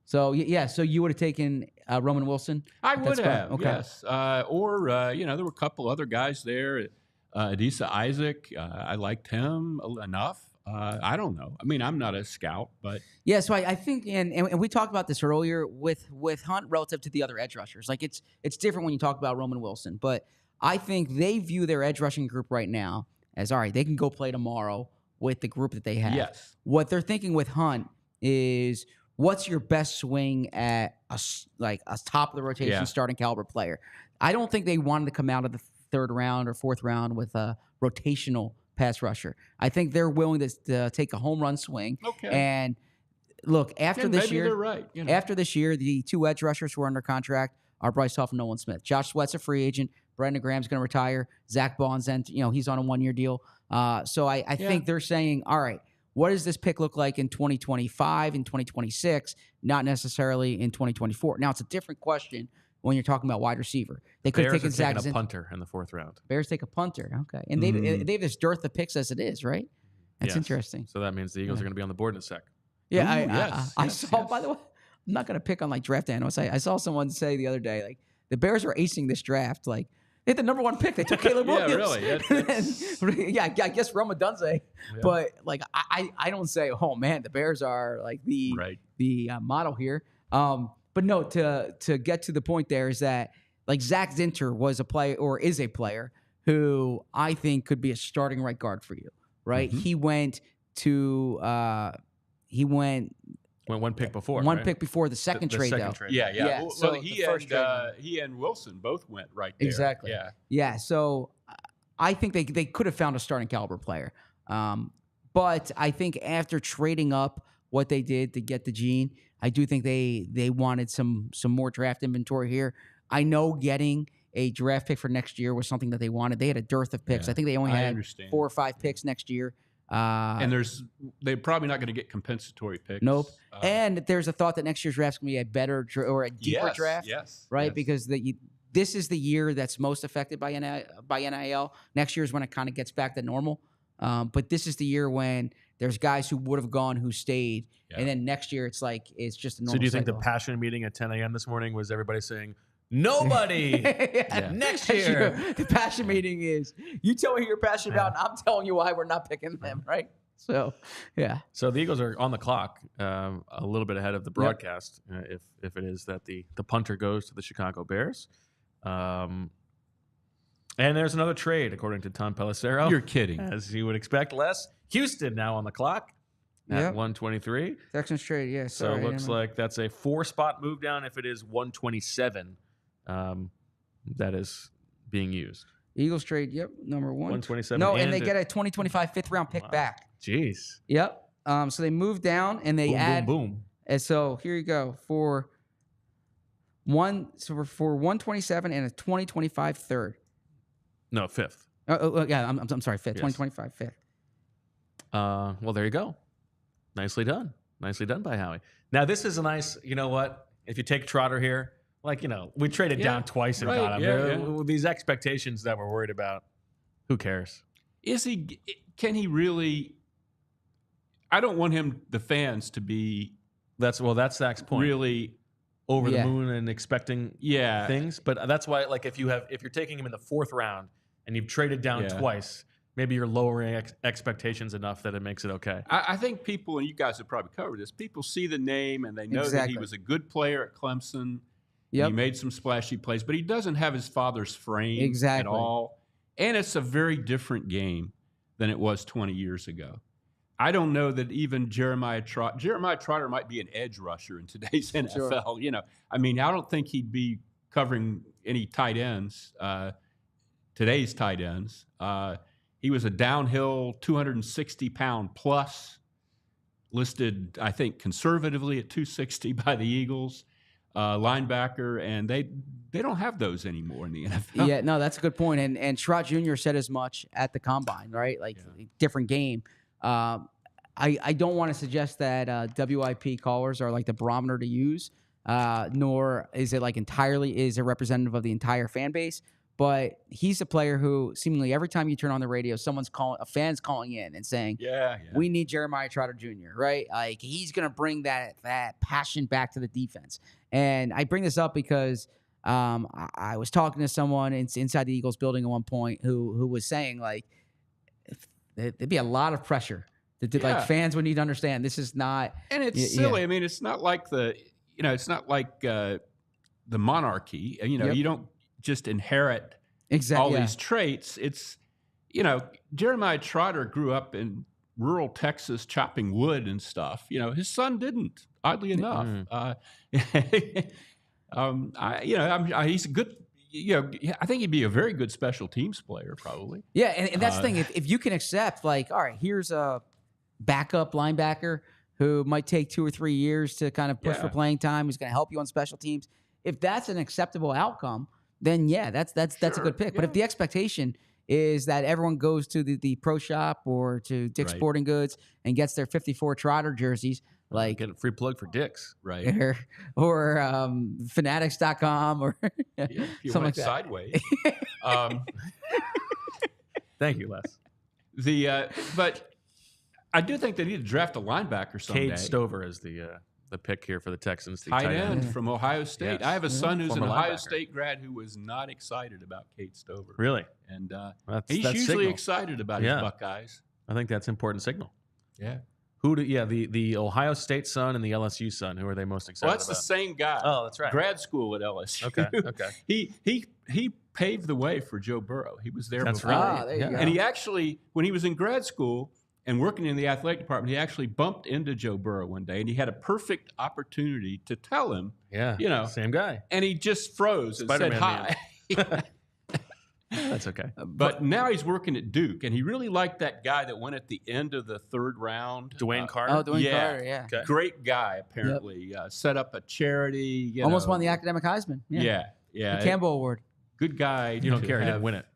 Speaker 2: So so you would have taken Roman Wilson?
Speaker 3: I would have,
Speaker 2: Okay.
Speaker 3: yes. Or there were a couple other guys there. Adisa Isaac, I liked him enough. I don't know. I mean, I'm not a scout, but
Speaker 2: Yeah, so I think, and we talked about this earlier with Hunt relative to the other edge rushers. Like it's different when you talk about Roman Wilson, but I think they view their edge rushing group right now as, all right, they can go play tomorrow with the group that they have.
Speaker 3: yes.
Speaker 2: What they're thinking with Hunt is, what's your best swing at a top of the rotation
Speaker 3: Yeah.
Speaker 2: starting caliber player? I don't think they wanted to come out of the third round or fourth round with a rotational pass rusher. I think they're willing to take a home run swing.
Speaker 3: Okay.
Speaker 2: And look, after
Speaker 3: And
Speaker 2: this
Speaker 3: maybe
Speaker 2: year,
Speaker 3: they're right.
Speaker 2: after this year, the two edge rushers who are under contract are Bryce Huff and Nolan Smith. Josh Sweat's a free agent. Brendan Graham's going to retire. Zach Bond's he's on a 1-year deal. So I think they're saying, all right, what does this pick look like in 2025 and 2026? Not necessarily in 2024. Now, it's a different question when you're talking about wide receiver. They could have
Speaker 1: Bears
Speaker 2: taken
Speaker 1: are
Speaker 2: Zach
Speaker 1: taking a punter in the 4th round.
Speaker 2: Bears take a punter. Okay. And they have this dearth of picks as it is, right? That's
Speaker 1: Yes.
Speaker 2: interesting.
Speaker 1: So that means the Eagles are going to be on the board in a sec.
Speaker 2: Yeah,
Speaker 3: Ooh,
Speaker 2: I
Speaker 3: yes,
Speaker 2: saw,
Speaker 3: yes.
Speaker 2: by the way, I'm not going to pick on like draft analysts. I saw someone say the other day, like, the Bears are acing this draft. Like, they had the number 1 pick. They took Caleb
Speaker 3: Yeah,
Speaker 2: Williams.
Speaker 3: really.
Speaker 2: I guess Roma Dunze. But like, I don't say, oh man, the Bears are like the model here. But no, to get to the point there is that, like, Zach Zinter was a player, or is a player, who I think could be a starting right guard for you. Right?
Speaker 3: Mhm.
Speaker 2: He went
Speaker 1: Went 1 pick before.
Speaker 2: one
Speaker 1: right?
Speaker 2: pick before the second trade,
Speaker 1: second
Speaker 2: though.
Speaker 1: trade.
Speaker 3: Yeah.
Speaker 2: Yeah,
Speaker 3: Well,
Speaker 2: so
Speaker 3: he
Speaker 2: the first
Speaker 3: and he and Wilson both went right there.
Speaker 2: Exactly.
Speaker 3: Yeah.
Speaker 2: Yeah, so I think they could have found a starting caliber player. But I think after trading up what they did to get DeJean, I do think they wanted some more draft inventory here. I know getting a draft pick for next year was something that they wanted. They had a dearth of picks.
Speaker 3: Yeah,
Speaker 2: I think they only
Speaker 3: I
Speaker 2: had
Speaker 3: understand.
Speaker 2: 4 or 5 picks next year.
Speaker 3: And they're probably not going to get compensatory picks.
Speaker 2: Nope. And there's a thought that next year's draft's going to be a better or a deeper
Speaker 3: yes,
Speaker 2: draft.
Speaker 3: Yes.
Speaker 2: Right?
Speaker 3: yes.
Speaker 2: Because this is the year that's most affected by NIL. Next year is when it kind of gets back to normal. But this is the year when there's guys who would have gone who stayed.
Speaker 3: Yeah.
Speaker 2: And then next year it's just a normal
Speaker 1: So do you think the
Speaker 2: cycle.
Speaker 1: passion meeting at 10 a.m. this morning was everybody saying, nobody next
Speaker 2: That's
Speaker 1: year?
Speaker 2: true. The passion meeting is, you tell me who you're passionate about, and I'm telling you why we're not picking them, right? So, yeah.
Speaker 1: So the Eagles are on the clock, a little bit ahead of the broadcast, if it is that the punter goes to the Chicago Bears. And there's another trade, according to Tom Pelissero.
Speaker 3: You're kidding.
Speaker 1: As you would expect, Les. Houston now on the clock at
Speaker 2: Yep.
Speaker 1: 123.
Speaker 2: Texans trade, yeah.
Speaker 1: So
Speaker 2: Sorry,
Speaker 1: it looks like that's a 4-spot move down if it is 127 that is being used.
Speaker 2: Eagles trade, yep, number 1.
Speaker 1: 127.
Speaker 2: No, and they get a 2025 5th-round pick
Speaker 1: Wow.
Speaker 2: back.
Speaker 1: Jeez.
Speaker 2: Yep. So they move down and they
Speaker 1: Boom,
Speaker 2: add.
Speaker 1: boom, boom.
Speaker 2: And so here you go for 127 and a 2025 third.
Speaker 1: No, 5th.
Speaker 2: Yeah, I'm sorry, 5th.
Speaker 1: Yes.
Speaker 2: 2025 5th.
Speaker 1: Well, there you go. Nicely done. Nicely done by Howie. Now, this is a nice, you know what? If you take Trotter here, like, we traded
Speaker 3: Yeah,
Speaker 1: down twice and
Speaker 3: right,
Speaker 1: got him.
Speaker 3: yeah.
Speaker 1: These expectations that we're worried about, who cares?
Speaker 3: Can he really? I don't want the fans to be
Speaker 1: That's Zach's point.
Speaker 3: really,
Speaker 1: Over
Speaker 2: Yeah.
Speaker 1: the moon and expecting
Speaker 3: yeah.
Speaker 1: things. But that's why, like, if you're taking him in the 4th round and you've traded down
Speaker 3: Yeah.
Speaker 1: twice, maybe you're lowering expectations enough that it makes it okay.
Speaker 3: I think people, and you guys have probably covered this, people see the name and they know that
Speaker 2: Exactly.
Speaker 3: he was a good player at Clemson.
Speaker 2: Yep.
Speaker 3: He made some splashy plays, but he doesn't have his father's frame
Speaker 2: Exactly.
Speaker 3: at all. And it's a very different game than it was 20 years ago. I don't know that even Jeremiah Trotter might be an edge rusher in today's NFL. I mean, I don't think he'd be covering any tight ends, today's tight ends. He was a downhill 260-pound plus, listed, I think, conservatively at 260 by the Eagles, linebacker, and they don't have those anymore in the NFL.
Speaker 2: Yeah, no, that's a good point. And Trotter Jr. said as much at the combine, right? Like, different game. I don't want to suggest that WIP callers are like the barometer to use, nor is it like entirely is a representative of the entire fan base. but he's a player who seemingly every time you turn on the radio, a fan's calling in and saying, we need Jeremiah Trotter Jr., right? Like, he's going to bring that passion back to the defense. And I bring this up because I was talking to someone inside the Eagles building at one point who was saying, like, there'd be a lot of pressure. Like, fans would need to understand this is not.
Speaker 3: And it's silly. I mean, it's not like the monarchy. You don't just inherit all these traits. It's, Jeremiah Trotter grew up in rural Texas chopping wood and stuff. His son didn't, oddly enough. He's a good, I think he'd be a very good special teams player, probably.
Speaker 2: Yeah, and that's the thing. If you can accept, like, all right, here's a backup linebacker who might take 2 or 3 years to kind of push for playing time, who's going to help you on special teams. If that's an acceptable outcome, then that's a good pick. But if the expectation is that everyone goes to the pro shop or to Dick's Sporting Goods and gets their 54 Trotter jerseys, like,
Speaker 1: get a free plug for Dick's,
Speaker 3: right?
Speaker 2: Or Fanatics.com or something like that.
Speaker 3: Sideways.
Speaker 1: Thank you, Les.
Speaker 3: But I do think they need to draft a linebacker someday.
Speaker 1: Cade Stover is the pick here for the Texans. The
Speaker 3: tight end from Ohio State.
Speaker 1: Yes.
Speaker 3: I have a son who's an Ohio
Speaker 1: linebacker.
Speaker 3: State grad who was not excited about Cade Stover.
Speaker 1: Really?
Speaker 3: And
Speaker 1: that's
Speaker 3: usually
Speaker 1: signal.
Speaker 3: Excited about his Buckeyes.
Speaker 1: I think that's important signal.
Speaker 3: Yeah.
Speaker 1: The Ohio State son and the LSU son. Who are they most excited
Speaker 3: Well, that's
Speaker 1: about?
Speaker 3: the same guy.
Speaker 1: Oh, that's right.
Speaker 3: Grad school at LSU.
Speaker 1: Okay.
Speaker 3: He paved the way for Joe Burrow. He was there
Speaker 1: That's
Speaker 3: before.
Speaker 1: right.
Speaker 2: There you go.
Speaker 3: And he actually, when he was in grad school and working in the athletic department, he actually bumped into Joe Burrow one day, and he had a perfect opportunity to tell him,
Speaker 1: same guy.
Speaker 3: and he just froze and
Speaker 1: Spider-Man
Speaker 3: said hi.
Speaker 1: That's okay.
Speaker 3: But now he's working at Duke, and he really liked that guy that went at the end of the third round.
Speaker 1: Dwayne Carter?
Speaker 2: Oh, Dwayne Carter, yeah.
Speaker 1: Okay.
Speaker 3: Great guy, apparently. Set up a charity.
Speaker 2: Almost won the academic Heisman.
Speaker 3: Yeah.
Speaker 2: The Campbell Award.
Speaker 3: Good guy.
Speaker 1: You don't care. He didn't win it.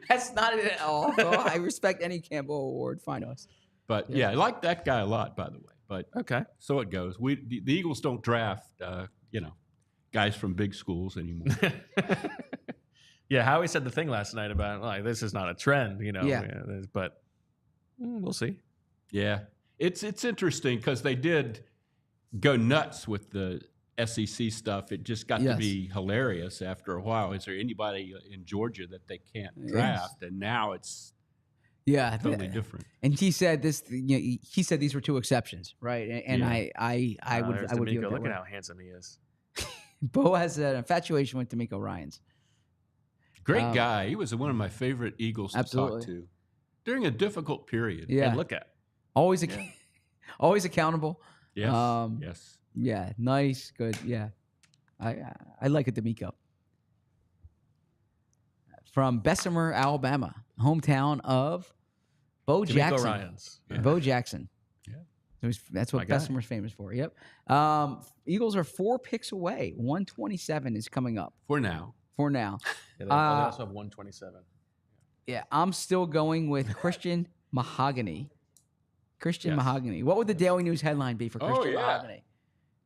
Speaker 2: That's not it at all. So I respect any Campbell Award finalist.
Speaker 3: But I like that guy a lot, by the way. But
Speaker 1: okay,
Speaker 3: so it goes. The Eagles don't draft, guys from big schools anymore.
Speaker 1: Yeah, Howie said the thing last night about, like, this is not a trend, but we'll see.
Speaker 3: Yeah, it's interesting because they did go nuts with the SEC stuff. It just got to be hilarious after a while. Is there anybody in Georgia that they can't draft? And now it's totally different.
Speaker 2: And he said this. He said these were 2 exceptions, right? And I would be
Speaker 1: look at how handsome he is.
Speaker 2: Bo has an infatuation with D'Amico Ryans.
Speaker 3: Great guy. He was one of my favorite Eagles to talk to during a difficult period.
Speaker 2: Yeah,
Speaker 1: and look at
Speaker 2: always accountable.
Speaker 3: Yes. Yes.
Speaker 2: Yeah, nice, good. Yeah, I like a D'Amico. From Bessemer, Alabama, hometown of Bo Jackson.
Speaker 1: Ryans.
Speaker 2: Yeah. Bo Jackson. Yeah, that's what Bessemer's famous for. Yep. Eagles are 4 picks away. 127 is coming up.
Speaker 3: For now.
Speaker 1: Yeah, they also have 127.
Speaker 2: Yeah, I'm still going with Christian Mahogany. Mahogany. What would the Daily News headline be for Christian Mahogany?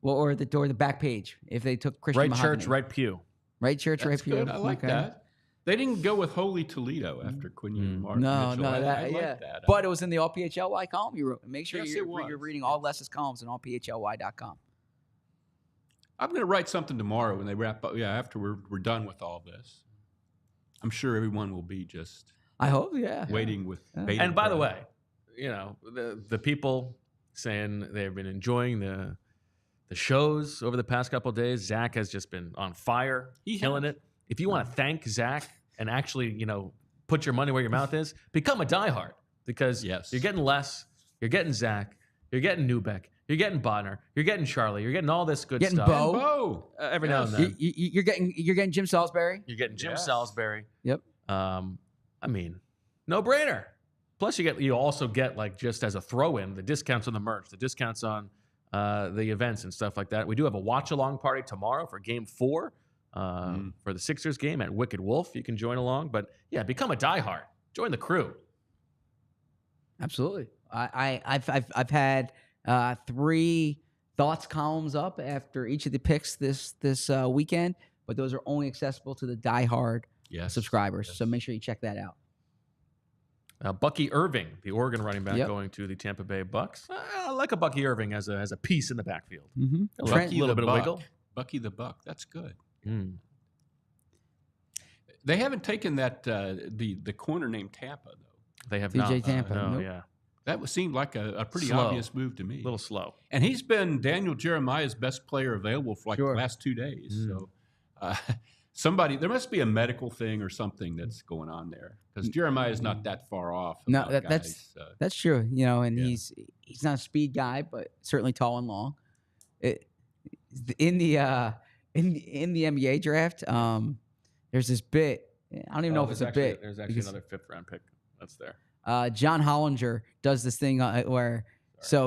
Speaker 2: Well, or the back page if they took Christian Mahogany.
Speaker 1: Right church, right pew.
Speaker 2: Right church, right pew.
Speaker 3: Good. I like that. They didn't go with Holy Toledo after Quinyon Mitchell.
Speaker 2: I like that. But it was in the ALLPHLY column you wrote. Make sure you're reading all Les's columns on allphly.com.
Speaker 3: I'm going to write something tomorrow when they wrap up. Yeah, after we're done with all this. I'm sure everyone will be just.
Speaker 2: I hope,
Speaker 3: waiting with.
Speaker 1: And by the way, the people saying they've been enjoying the shows over the past couple of days. Zach has just been on fire, killing it. If you want to thank Zach and actually, put your money where your mouth is, become a diehard because you're getting Les, you're getting Zach, you're getting Newbeck, you're getting Bonner, you're getting Charlie, you're getting all this good stuff.
Speaker 2: Bo.
Speaker 1: Every now and then.
Speaker 2: You're getting Jim Salisbury.
Speaker 1: You're getting Jim Salisbury.
Speaker 2: Yep.
Speaker 1: I mean, no brainer. Plus, you also get, like, just as a throw-in, the discounts on the merch, the discounts on the events and stuff like that. We do have a watch-along party tomorrow for Game 4 for the Sixers game at Wicked Wolf. You can join along. But, become a diehard. Join the crew.
Speaker 2: Absolutely. I've had 3 thoughts columns up after each of the picks this weekend. but those are only accessible to the diehard subscribers.
Speaker 3: Yes.
Speaker 2: So make sure you check that out.
Speaker 1: Bucky Irving, the Oregon running back,
Speaker 2: Yep.
Speaker 1: going to the Tampa Bay Bucks. I like a Bucky Irving as a piece in the backfield.
Speaker 2: Mm-hmm.
Speaker 1: A little bit of wiggle.
Speaker 3: Bucky the Buck. That's good.
Speaker 1: Mm.
Speaker 3: They haven't taken that the corner named Tampa though.
Speaker 1: They have
Speaker 2: DJ
Speaker 1: not.
Speaker 2: Tampa,
Speaker 1: No,
Speaker 2: nope.
Speaker 1: yeah.
Speaker 3: That seemed like a pretty
Speaker 1: Slow.
Speaker 3: obvious move to me.
Speaker 1: A little slow.
Speaker 3: And he's been Daniel Jeremiah's best player available for
Speaker 2: Sure.
Speaker 3: the last 2 days.
Speaker 1: Mm.
Speaker 3: So there must be a medical thing or something that's going on there because Jeremiah is not that far off.
Speaker 2: No,
Speaker 3: about guys.
Speaker 2: that's true. You know, and
Speaker 3: Yeah.
Speaker 2: he's not a speed guy, but certainly tall and long. In the NBA draft, there's this bit. I don't even know if it's a bit.
Speaker 1: There's actually another 5th round pick that's there.
Speaker 2: John Hollinger does this thing where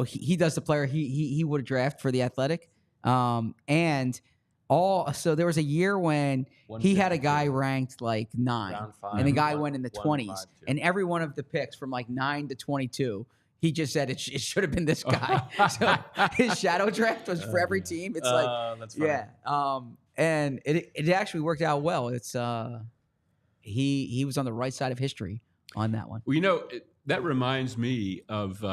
Speaker 2: he does the player he would draft for the Athletic, and so there was a year when he had a guy ranked like 9,
Speaker 1: Round 5,
Speaker 2: and the guy went in the
Speaker 1: 1,
Speaker 2: 20s,
Speaker 1: 5, 2.
Speaker 2: and every one of the picks from like 9 to 22. He just said it should have been this guy. So his shadow draft was for every team. It's like,
Speaker 1: that's funny.
Speaker 2: yeah. And it actually worked out well. It's he was on the right side of history on that one.
Speaker 3: Well, that reminds me of.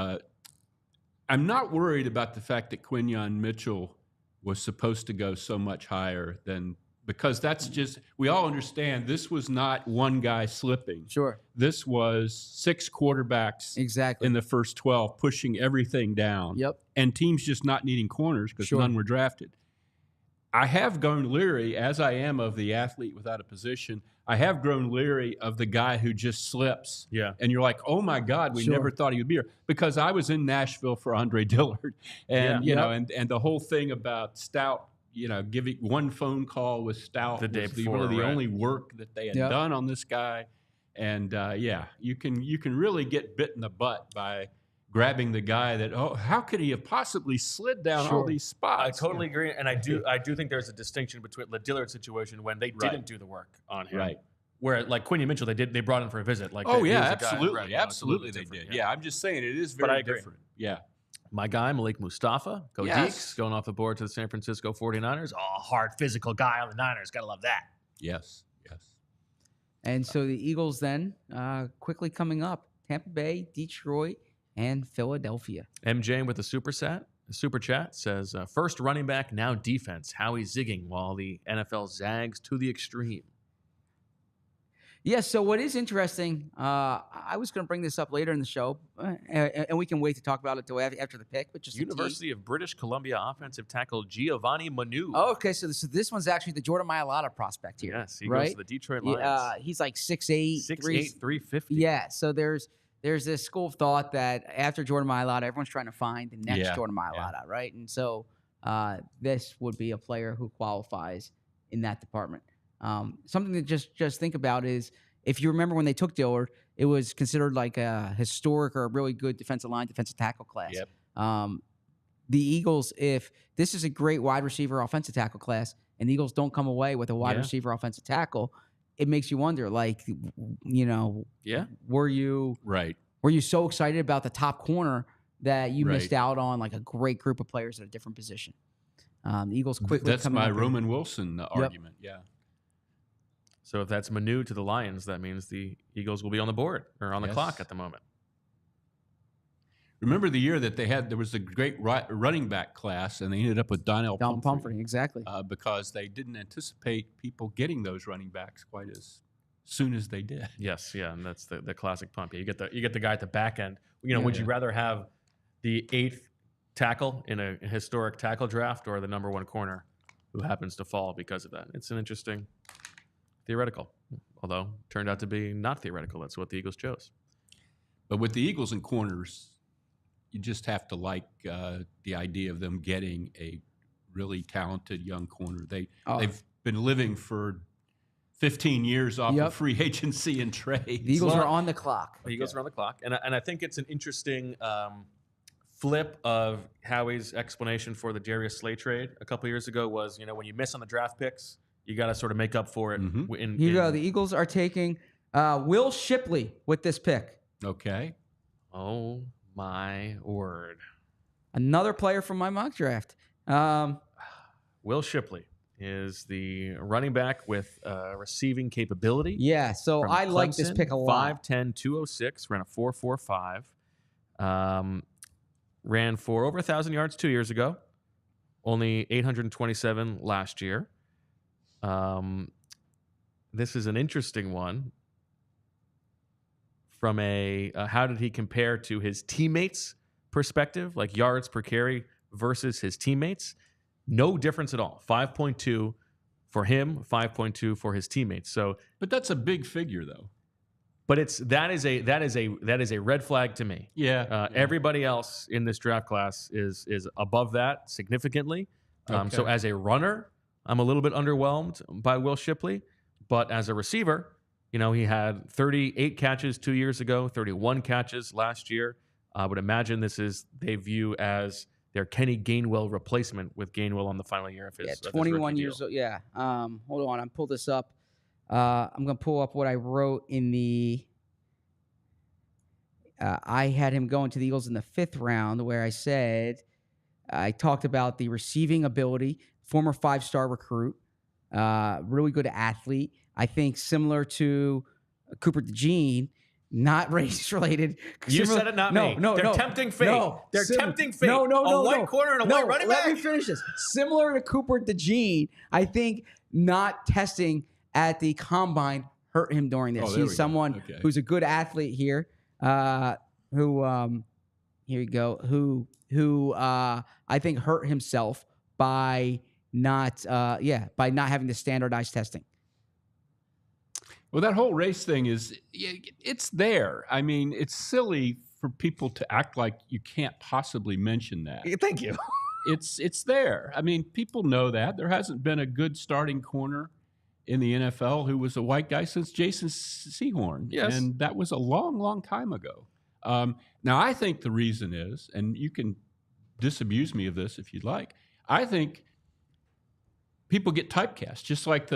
Speaker 3: I'm not worried about the fact that Quinyon Mitchell was supposed to go so much higher than. Because that's just, we all understand this was not one guy slipping.
Speaker 2: Sure.
Speaker 3: This was 6 quarterbacks
Speaker 2: Exactly.
Speaker 3: in the first 12 pushing everything down.
Speaker 2: Yep.
Speaker 3: And teams just not needing corners because
Speaker 2: Sure.
Speaker 3: none were drafted. I have grown leery, as I am of the athlete without a position, I have grown leery of the guy who just slips.
Speaker 1: Yeah.
Speaker 3: And you're like, oh my God, we
Speaker 2: Sure.
Speaker 3: never thought he would be here. Because I was in Nashville for Andre Dillard. And,
Speaker 1: Yeah.
Speaker 3: and the whole thing about Stout, giving one phone call with Stout
Speaker 1: The day
Speaker 3: was
Speaker 1: before,
Speaker 3: really the
Speaker 1: right.
Speaker 3: only work that they had
Speaker 2: Yep.
Speaker 3: done on this guy. And you can really get bit in the butt by grabbing the guy that, how could he have possibly slid down all
Speaker 2: Sure.
Speaker 3: these spots?
Speaker 1: I totally agree, and I do think there's a distinction between the Dillard situation when they
Speaker 3: Right.
Speaker 1: didn't do the work on him,
Speaker 3: Right.
Speaker 1: Where like Quinyon Mitchell, they brought in for a visit. Like,
Speaker 3: Oh
Speaker 1: he
Speaker 3: yeah,
Speaker 1: was a guy,
Speaker 3: absolutely,
Speaker 1: right, you know, it's a little
Speaker 3: absolutely
Speaker 1: bit
Speaker 3: they
Speaker 1: different,
Speaker 3: did. Yeah, I'm just saying it is
Speaker 1: But
Speaker 3: very
Speaker 1: I agree.
Speaker 3: different. Yeah.
Speaker 1: My guy Malik Mustafa, go
Speaker 3: Yes.
Speaker 1: Deeks, going off the board to the San Francisco 49ers. Oh, hard physical guy on the Niners, gotta love that.
Speaker 3: Yes.
Speaker 2: And so the Eagles then quickly coming up: Tampa Bay, Detroit, and Philadelphia.
Speaker 1: MJ with the super chat says, first running back, now defense. Howie zigging while the NFL zags to the extreme.
Speaker 2: Yeah, so what is interesting, I was going to bring this up later in the show, and we can wait to talk about it till after the pick. But just
Speaker 1: University of British Columbia offensive tackle Giovanni Manu.
Speaker 2: Oh, okay, so this one's actually the Jordan Mailata prospect here.
Speaker 1: Yes, he
Speaker 2: right?
Speaker 1: goes to the Detroit Lions.
Speaker 2: He's like 6'8",
Speaker 1: 6'8", 350.
Speaker 2: Yeah, so there's this school of thought that after Jordan Mailata, everyone's trying to find the next
Speaker 3: Yeah,
Speaker 2: Jordan Mailata, right? And so this would be a player who qualifies in that department. Something to just think about is, if you remember when they took Dillard, it was considered like a historic or a really good defensive tackle class.
Speaker 3: Yep.
Speaker 2: The Eagles, if this is a great wide receiver offensive tackle class, and the Eagles don't come away with a wide receiver offensive tackle, it makes you wonder, like, were you so excited about the top corner that you missed out on like a great group of players at a different position? The Eagles quickly.
Speaker 3: That's my Roman Wilson argument. Yeah.
Speaker 1: So if that's Manu to the Lions, that means the Eagles will be on the board or on the clock at the moment.
Speaker 3: Remember the year that there was a great running back class, and they ended up with Donnell Pumphrey.
Speaker 2: Exactly.
Speaker 3: Because they didn't anticipate people getting those running backs quite as soon as they did.
Speaker 1: Yes, yeah, and that's the classic pump. Yeah, you get the guy at the back end. Would you rather have the 8th tackle in a historic tackle draft or the number 1 corner who happens to fall because of that? It's an interesting theoretical, although turned out to be not theoretical. That's what the Eagles chose.
Speaker 3: But with the Eagles and corners, you just have to like the idea of them getting a really talented young corner. They've been living for 15 years off of free agency and trade.
Speaker 2: The Eagles are on the clock.
Speaker 1: The Eagles are on the clock, and I think it's an interesting flip of Howie's explanation for the Darius Slay trade a couple years ago was, when you miss on the draft picks, you got to sort of make up for it.
Speaker 2: Here you go. The Eagles are taking Will Shipley with this pick.
Speaker 3: Okay.
Speaker 1: Oh, my word.
Speaker 2: Another player from my mock draft.
Speaker 1: Will Shipley. is the running back with receiving capability.
Speaker 2: Yeah, so
Speaker 1: from
Speaker 2: I like this
Speaker 1: Clemson,
Speaker 2: pick a lot.
Speaker 1: 5'10", 206, ran a 4.45. Ran for over 1,000 yards 2 years ago. Only 827 last year. This is an interesting one. From a how did he compare to his teammates perspective, like yards per carry versus his teammates? No difference at all. 5.2 for him, 5.2 for his teammates. So,
Speaker 3: but that's a big figure, though.
Speaker 1: but that is a red flag to me.
Speaker 3: Yeah.
Speaker 1: Everybody else in this draft class is above that significantly.
Speaker 3: Okay.
Speaker 1: So as a runner, I'm a little bit underwhelmed by Will Shipley, but as a receiver, he had 38 catches 2 years ago, 31 catches last year. I would imagine they view as their Kenny Gainwell replacement, with Gainwell on the final year of his
Speaker 2: 21 years old. Yeah. Hold on, I'm pull this up. I'm gonna pull up what I wrote in the. I had him going to the Eagles in the 5th round, where I talked about the receiving ability, former 5-star recruit, really good athlete. I think similar to Cooper DeJean, not race related.
Speaker 1: You said it, not me. They're tempting fate. They're tempting fate.
Speaker 2: No.
Speaker 1: A white corner and a white running back.
Speaker 2: Let me finish this. Similar to Cooper DeJean, I think not testing at the combine hurt him during this. He's someone who's a good athlete here. Here you go. Who I think hurt himself by not having the standardized testing.
Speaker 3: Well, that whole race thing it's there. I mean, it's silly for people to act like you can't possibly mention that.
Speaker 1: Thank you.
Speaker 3: It's there. I mean, people know that. There hasn't been a good starting corner in the NFL who was a white guy since Jason Sehorn.
Speaker 1: Yes.
Speaker 3: And that was a long, long time ago. Now, I think the reason is, and you can disabuse me of this if you'd like, I think people get typecast. Just like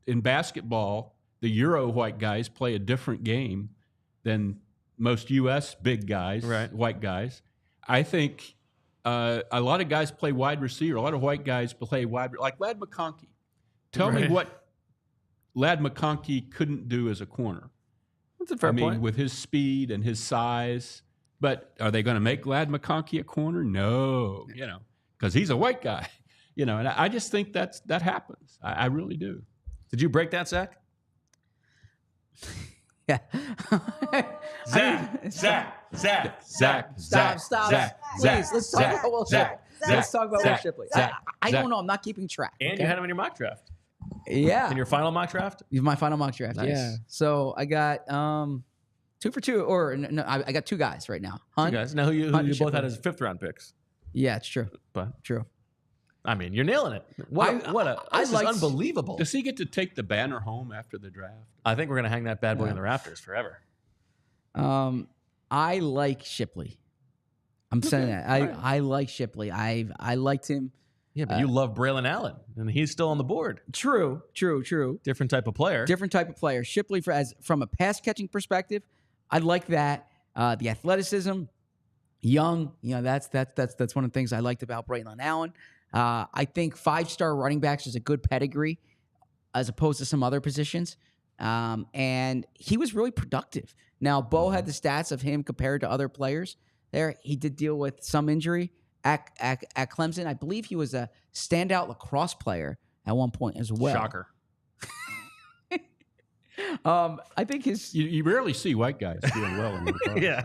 Speaker 3: in basketball, the Euro white guys play a different game than most U.S. big guys, white guys. I think a lot of guys play wide receiver. A lot of white guys play wide, like Ladd McConkey. Tell me what Ladd McConkey couldn't do as a corner.
Speaker 1: That's a fair point.
Speaker 3: With his speed and his size. But are they going to make Ladd McConkey a corner? No, because he's a white guy. And I just think that happens. I really do.
Speaker 1: Did you break that, Zach?
Speaker 2: Yeah.
Speaker 1: Zach.
Speaker 2: Stop. Please, let's talk about Will Shipley. Let's talk about Will Shipley. I don't know. I'm not keeping track.
Speaker 1: And you had him in your mock draft.
Speaker 2: Yeah.
Speaker 1: In your final mock draft?
Speaker 2: My final mock draft,
Speaker 1: Nice.
Speaker 2: yeah. So I got 2 for 2, or no, I got 2 guys right now.
Speaker 1: Hunt. 2 guys. Now who you both had as 5th round picks.
Speaker 2: Yeah, it's true.
Speaker 1: But
Speaker 2: true.
Speaker 1: I mean, you're nailing it. This is unbelievable.
Speaker 3: Does he get to take the banner home after the draft?
Speaker 1: I think we're going to hang that bad boy in the rafters forever.
Speaker 2: I like Shipley. I'm saying that. I like Shipley. I liked him.
Speaker 1: Yeah, but you love Braylon Allen, and he's still on the board.
Speaker 2: True.
Speaker 1: Different type of player.
Speaker 2: Shipley, from a pass-catching perspective, I like that. The athleticism, young, that's one of the things I liked about Braylon Allen. I think 5-star running backs is a good pedigree as opposed to some other positions. And he was really productive. Now, Bo had the stats of him compared to other players there. He did deal with some injury at Clemson. I believe he was a standout lacrosse player at one point as well.
Speaker 1: Shocker.
Speaker 3: I think you rarely see white guys doing well in lacrosse.
Speaker 1: Yeah.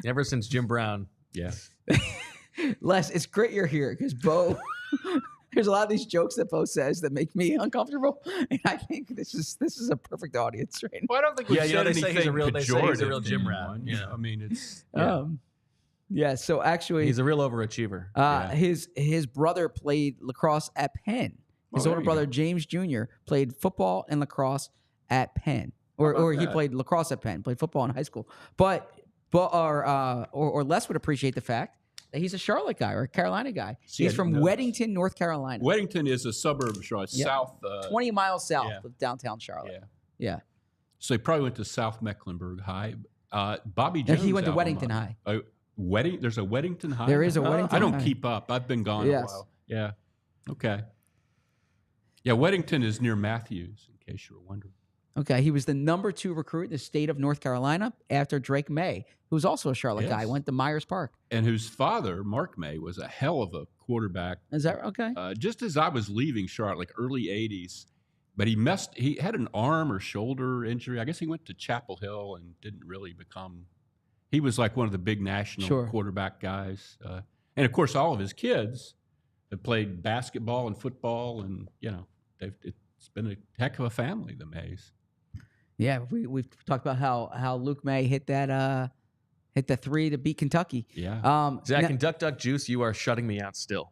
Speaker 1: Ever since Jim Brown.
Speaker 3: Yeah.
Speaker 2: Les, it's great you're here because Bo, there's a lot of these jokes that Bo says that make me uncomfortable, and I think this is a perfect audience right now.
Speaker 3: Well, I don't think we've said
Speaker 1: they say he's a real Jim
Speaker 3: Brown.
Speaker 1: Brown.
Speaker 3: I mean, it's
Speaker 2: yeah. So actually,
Speaker 1: he's a real overachiever.
Speaker 2: His brother played lacrosse at Penn. His older brother James Jr. played football and lacrosse at Penn, or he played lacrosse at Penn, played football in high school. But Les would appreciate the fact that he's a Charlotte guy or a Carolina guy. He's from Weddington, North Carolina.
Speaker 3: Weddington is a suburb of Charlotte, south.
Speaker 2: 20 miles south of downtown Charlotte. Yeah.
Speaker 3: So he probably went to South Mecklenburg High. Bobby Jones.
Speaker 2: He went to Weddington High.
Speaker 3: There's a Weddington High?
Speaker 2: There is a Weddington High.
Speaker 3: I don't keep up. I've been gone a while. Yeah. Okay. Yeah, Weddington is near Matthews, in case you were wondering.
Speaker 2: Okay, he was the number 2 recruit in the state of North Carolina after Drake May, who's also a Charlotte guy, went to Myers Park.
Speaker 3: And whose father, Mark May, was a hell of a quarterback.
Speaker 2: Is that okay?
Speaker 3: Just as I was leaving Charlotte, like early 80s, but he had an arm or shoulder injury. I guess he went to Chapel Hill and didn't really become, he was like one of the big national quarterback guys. And of course, all of his kids have played basketball and football, and, it's been a heck of a family, the Mays.
Speaker 2: Yeah, we've talked about how Luke May hit the 3 to beat Kentucky.
Speaker 3: Yeah.
Speaker 1: Zach, in Duck Duck Juice, you are shutting me out still.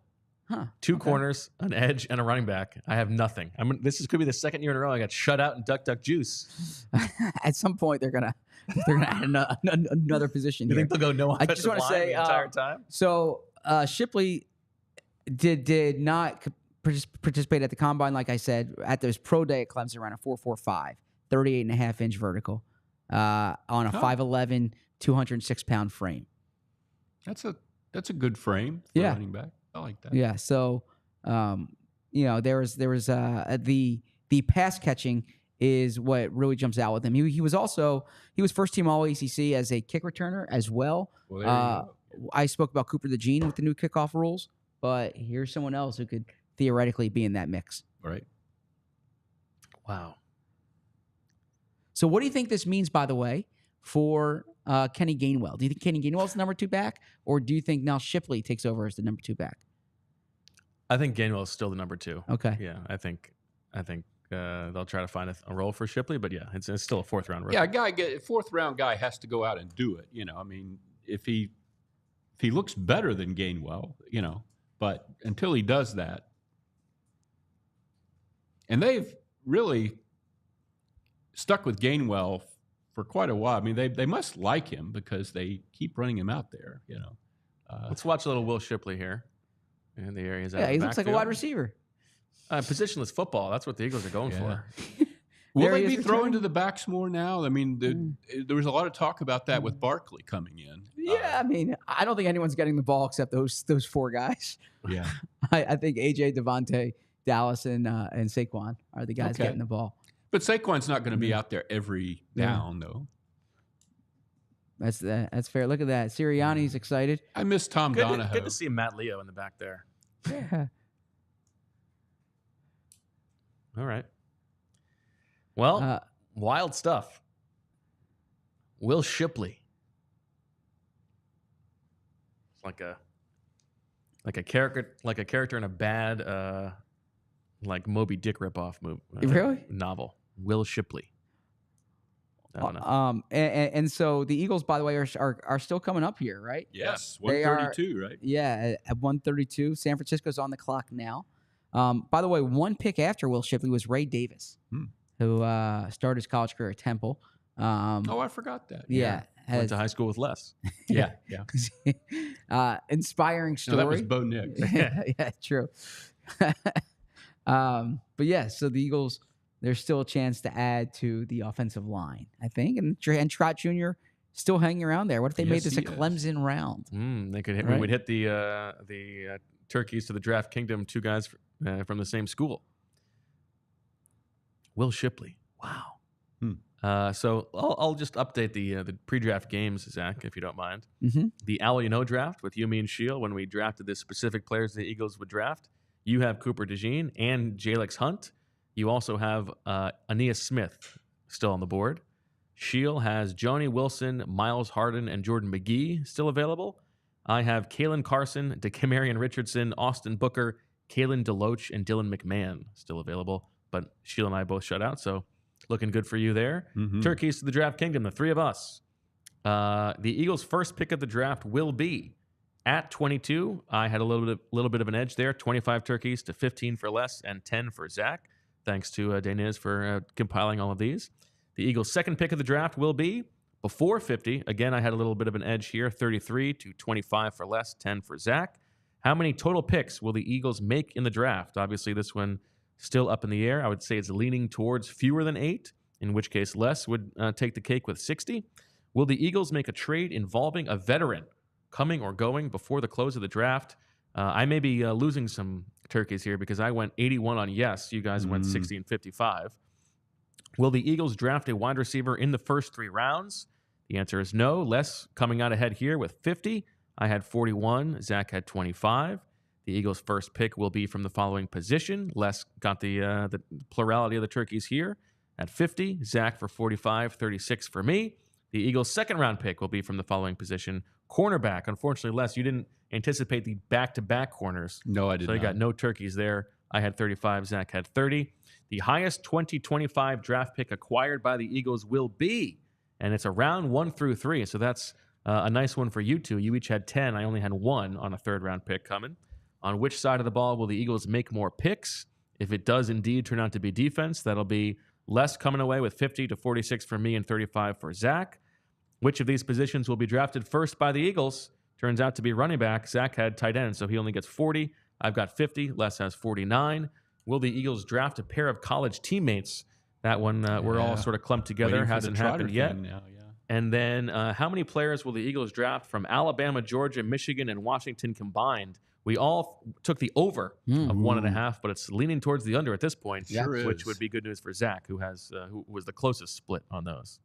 Speaker 2: Huh.
Speaker 1: 2 corners, an edge, and a running back. I have nothing. Could be the second year in a row I got shut out in Duck Duck Juice.
Speaker 2: At some point, they're gonna add another position.
Speaker 1: You
Speaker 2: here.
Speaker 1: think they'll go no offensive
Speaker 2: I just want to
Speaker 1: line
Speaker 2: say
Speaker 1: the entire time?
Speaker 2: So Shipley did not participate at the combine, like I said. At this pro day at Clemson, around a 4.45, 38.5-inch vertical, on a 5'11", 206-pound frame.
Speaker 3: That's a good frame for running back. I like that.
Speaker 2: Yeah. So, there was the pass catching is what really jumps out with him. He was first team All ACC as a kick returner as well. I spoke about Cooper DeJean with the new kickoff rules, but here's someone else who could theoretically be in that mix.
Speaker 3: Right.
Speaker 1: Wow.
Speaker 2: So what do you think this means, by the way, for Kenny Gainwell? Do you think Kenny Gainwell's the number 2 back, or do you think now Shipley takes over as the number 2 back?
Speaker 1: I think Gainwell is still the number 2.
Speaker 2: Okay.
Speaker 1: Yeah, I think they'll try to find a role for Shipley, but yeah, it's still a 4th round rookie.
Speaker 3: Yeah, a 4th round guy has to go out and do it. If he looks better than Gainwell, but until he does that, and they've really stuck with Gainwell for quite a while. I mean, they must like him because they keep running him out there.
Speaker 1: Let's watch a little Will Shipley here. And the areas.
Speaker 2: Yeah, he looks like a wide receiver.
Speaker 1: Positionless football. That's what the Eagles are going for.
Speaker 3: Will they be throwing to the backs more now? I mean, there was a lot of talk about that with Barkley coming in.
Speaker 2: Yeah, I don't think anyone's getting the ball except those 4 guys.
Speaker 3: Yeah,
Speaker 2: I think AJ, Devontae, Dallas, and Saquon are the guys getting the ball.
Speaker 3: But Saquon's not going to be out there every down, though.
Speaker 2: That's fair. Look at that. Sirianni's excited.
Speaker 3: I miss Tom Donahoe.
Speaker 1: Good to see Matt Leo in the back there.
Speaker 2: Yeah.
Speaker 1: All right. Well, wild stuff. Will Shipley. It's like a character in a bad Moby Dick ripoff movie.
Speaker 2: Really?
Speaker 1: Novel. Will Shipley. I don't know.
Speaker 2: And so the Eagles, by the way, are still coming up here, right?
Speaker 3: Yes, 132, right?
Speaker 2: Yeah, at 132. San Francisco's on the clock now. By the way, one pick after Will Shipley was Ray Davis, who started his college career at Temple.
Speaker 3: I forgot that.
Speaker 2: Yeah.
Speaker 1: Went to high school with Les.
Speaker 3: Yeah.
Speaker 2: Inspiring story.
Speaker 3: No, that was Bo Nix.
Speaker 2: Yeah, true. But yeah, so the Eagles, there's still a chance to add to the offensive line, I think. And Trotter Jr. still hanging around there. What if they made this a Clemson round?
Speaker 1: They could hit. Right? We would hit the turkeys to the draft kingdom. 2 guys from the same school. Will Shipley. Wow. So I'll just update the pre-draft games, Zach, if you don't mind.
Speaker 2: Mm-hmm.
Speaker 1: The All draft with you, me, and Shield. When we drafted the specific players the Eagles would draft, you have Cooper DeJean and Jalyx Hunt. You also have Ania Smith still on the board. Shield has Joni Wilson, Miles Harden, and Jordan McGee still available. I have Kalen Carson, DeCamarion Richardson, Austin Booker, Kalen DeLoach, and Dylan McMahon still available. But Shield and I both shut out, so looking good for you there.
Speaker 3: Mm-hmm.
Speaker 1: Turkeys to the draft kingdom, the 3 of us. The Eagles' first pick of the draft will be at 22. I had a little bit of an edge there. 25 turkeys to 15 for Les and 10 for Zach. Thanks to Dainez for compiling all of these. The Eagles' second pick of the draft will be before 50. Again, I had a little bit of an edge here. 33 to 25 for Les, 10 for Zach. How many total picks will the Eagles make in the draft? Obviously, this one still up in the air. I would say it's leaning towards fewer than 8, in which case Les would take the cake with 60. Will the Eagles make a trade involving a veteran coming or going before the close of the draft? I may be losing some turkeys here because I went 81 on yes. You guys went 60 and 55. Will the Eagles draft a wide receiver in the first 3 rounds? The answer is no. Les coming out ahead here with 50. I had 41. Zach had 25. The Eagles' first pick will be from the following position. Les got the plurality of the turkeys here at 50. Zach for 45, 36 for me. The Eagles' second round pick will be from the following position. Cornerback. Unfortunately, Les, you didn't anticipate the back-to-back corners.
Speaker 3: No, I did not.
Speaker 1: So you got no turkeys there. I had 35. Zach had 30. The highest 2025 draft pick acquired by the Eagles will be, and it's a round 1 through 3. So that's a nice one for you two. You each had 10. I only had 1 on a third-round pick coming. On which side of the ball will the Eagles make more picks? If it does indeed turn out to be defense, that'll be Les coming away with 50 to 46 for me and 35 for Zach. Which of these positions will be drafted first by the Eagles? Turns out to be running back. Zach had tight end, so he only gets 40. I've got 50. Les has 49. Will the Eagles draft a pair of college teammates? That one we're all sort of clumped together. Hasn't happened yet.
Speaker 3: Now, yeah.
Speaker 1: And then how many players will the Eagles draft from Alabama, Georgia, Michigan, and Washington combined? We all took the over of 1.5, but it's leaning towards the under at this point, which would be good news for Zach, who was the closest split on those.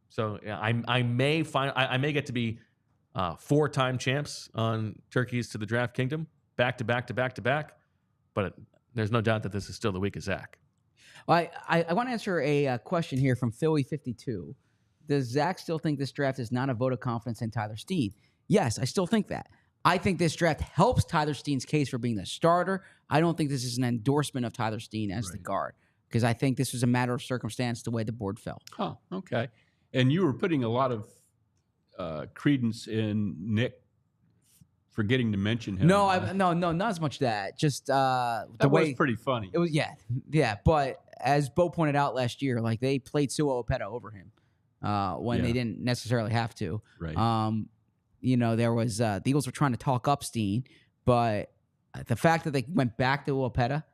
Speaker 1: So yeah, I may get to be 4-time champs on turkeys to the draft kingdom, back to back to back to back. But there's no doubt that this is still the week of Zach.
Speaker 2: Well, I want to answer a question here from Philly52. Does Zach still think this draft is not a vote of confidence in Tyler Steen? Yes, I still think that. I think this draft helps Tyler Steen's case for being the starter. I don't think this is an endorsement of Tyler Steen as the guard, because I think this was a matter of circumstance the way the board fell.
Speaker 3: Oh, okay. And you were putting a lot of credence in Nick forgetting to mention him.
Speaker 2: No, not as much that. Just the way
Speaker 3: was pretty funny.
Speaker 2: It was, yeah. But as Bo pointed out last year, like they played Sua Opeta over him when they didn't necessarily have to.
Speaker 3: Right.
Speaker 2: There was the Eagles were trying to talk up Steen, but the fact that they went back to Opeta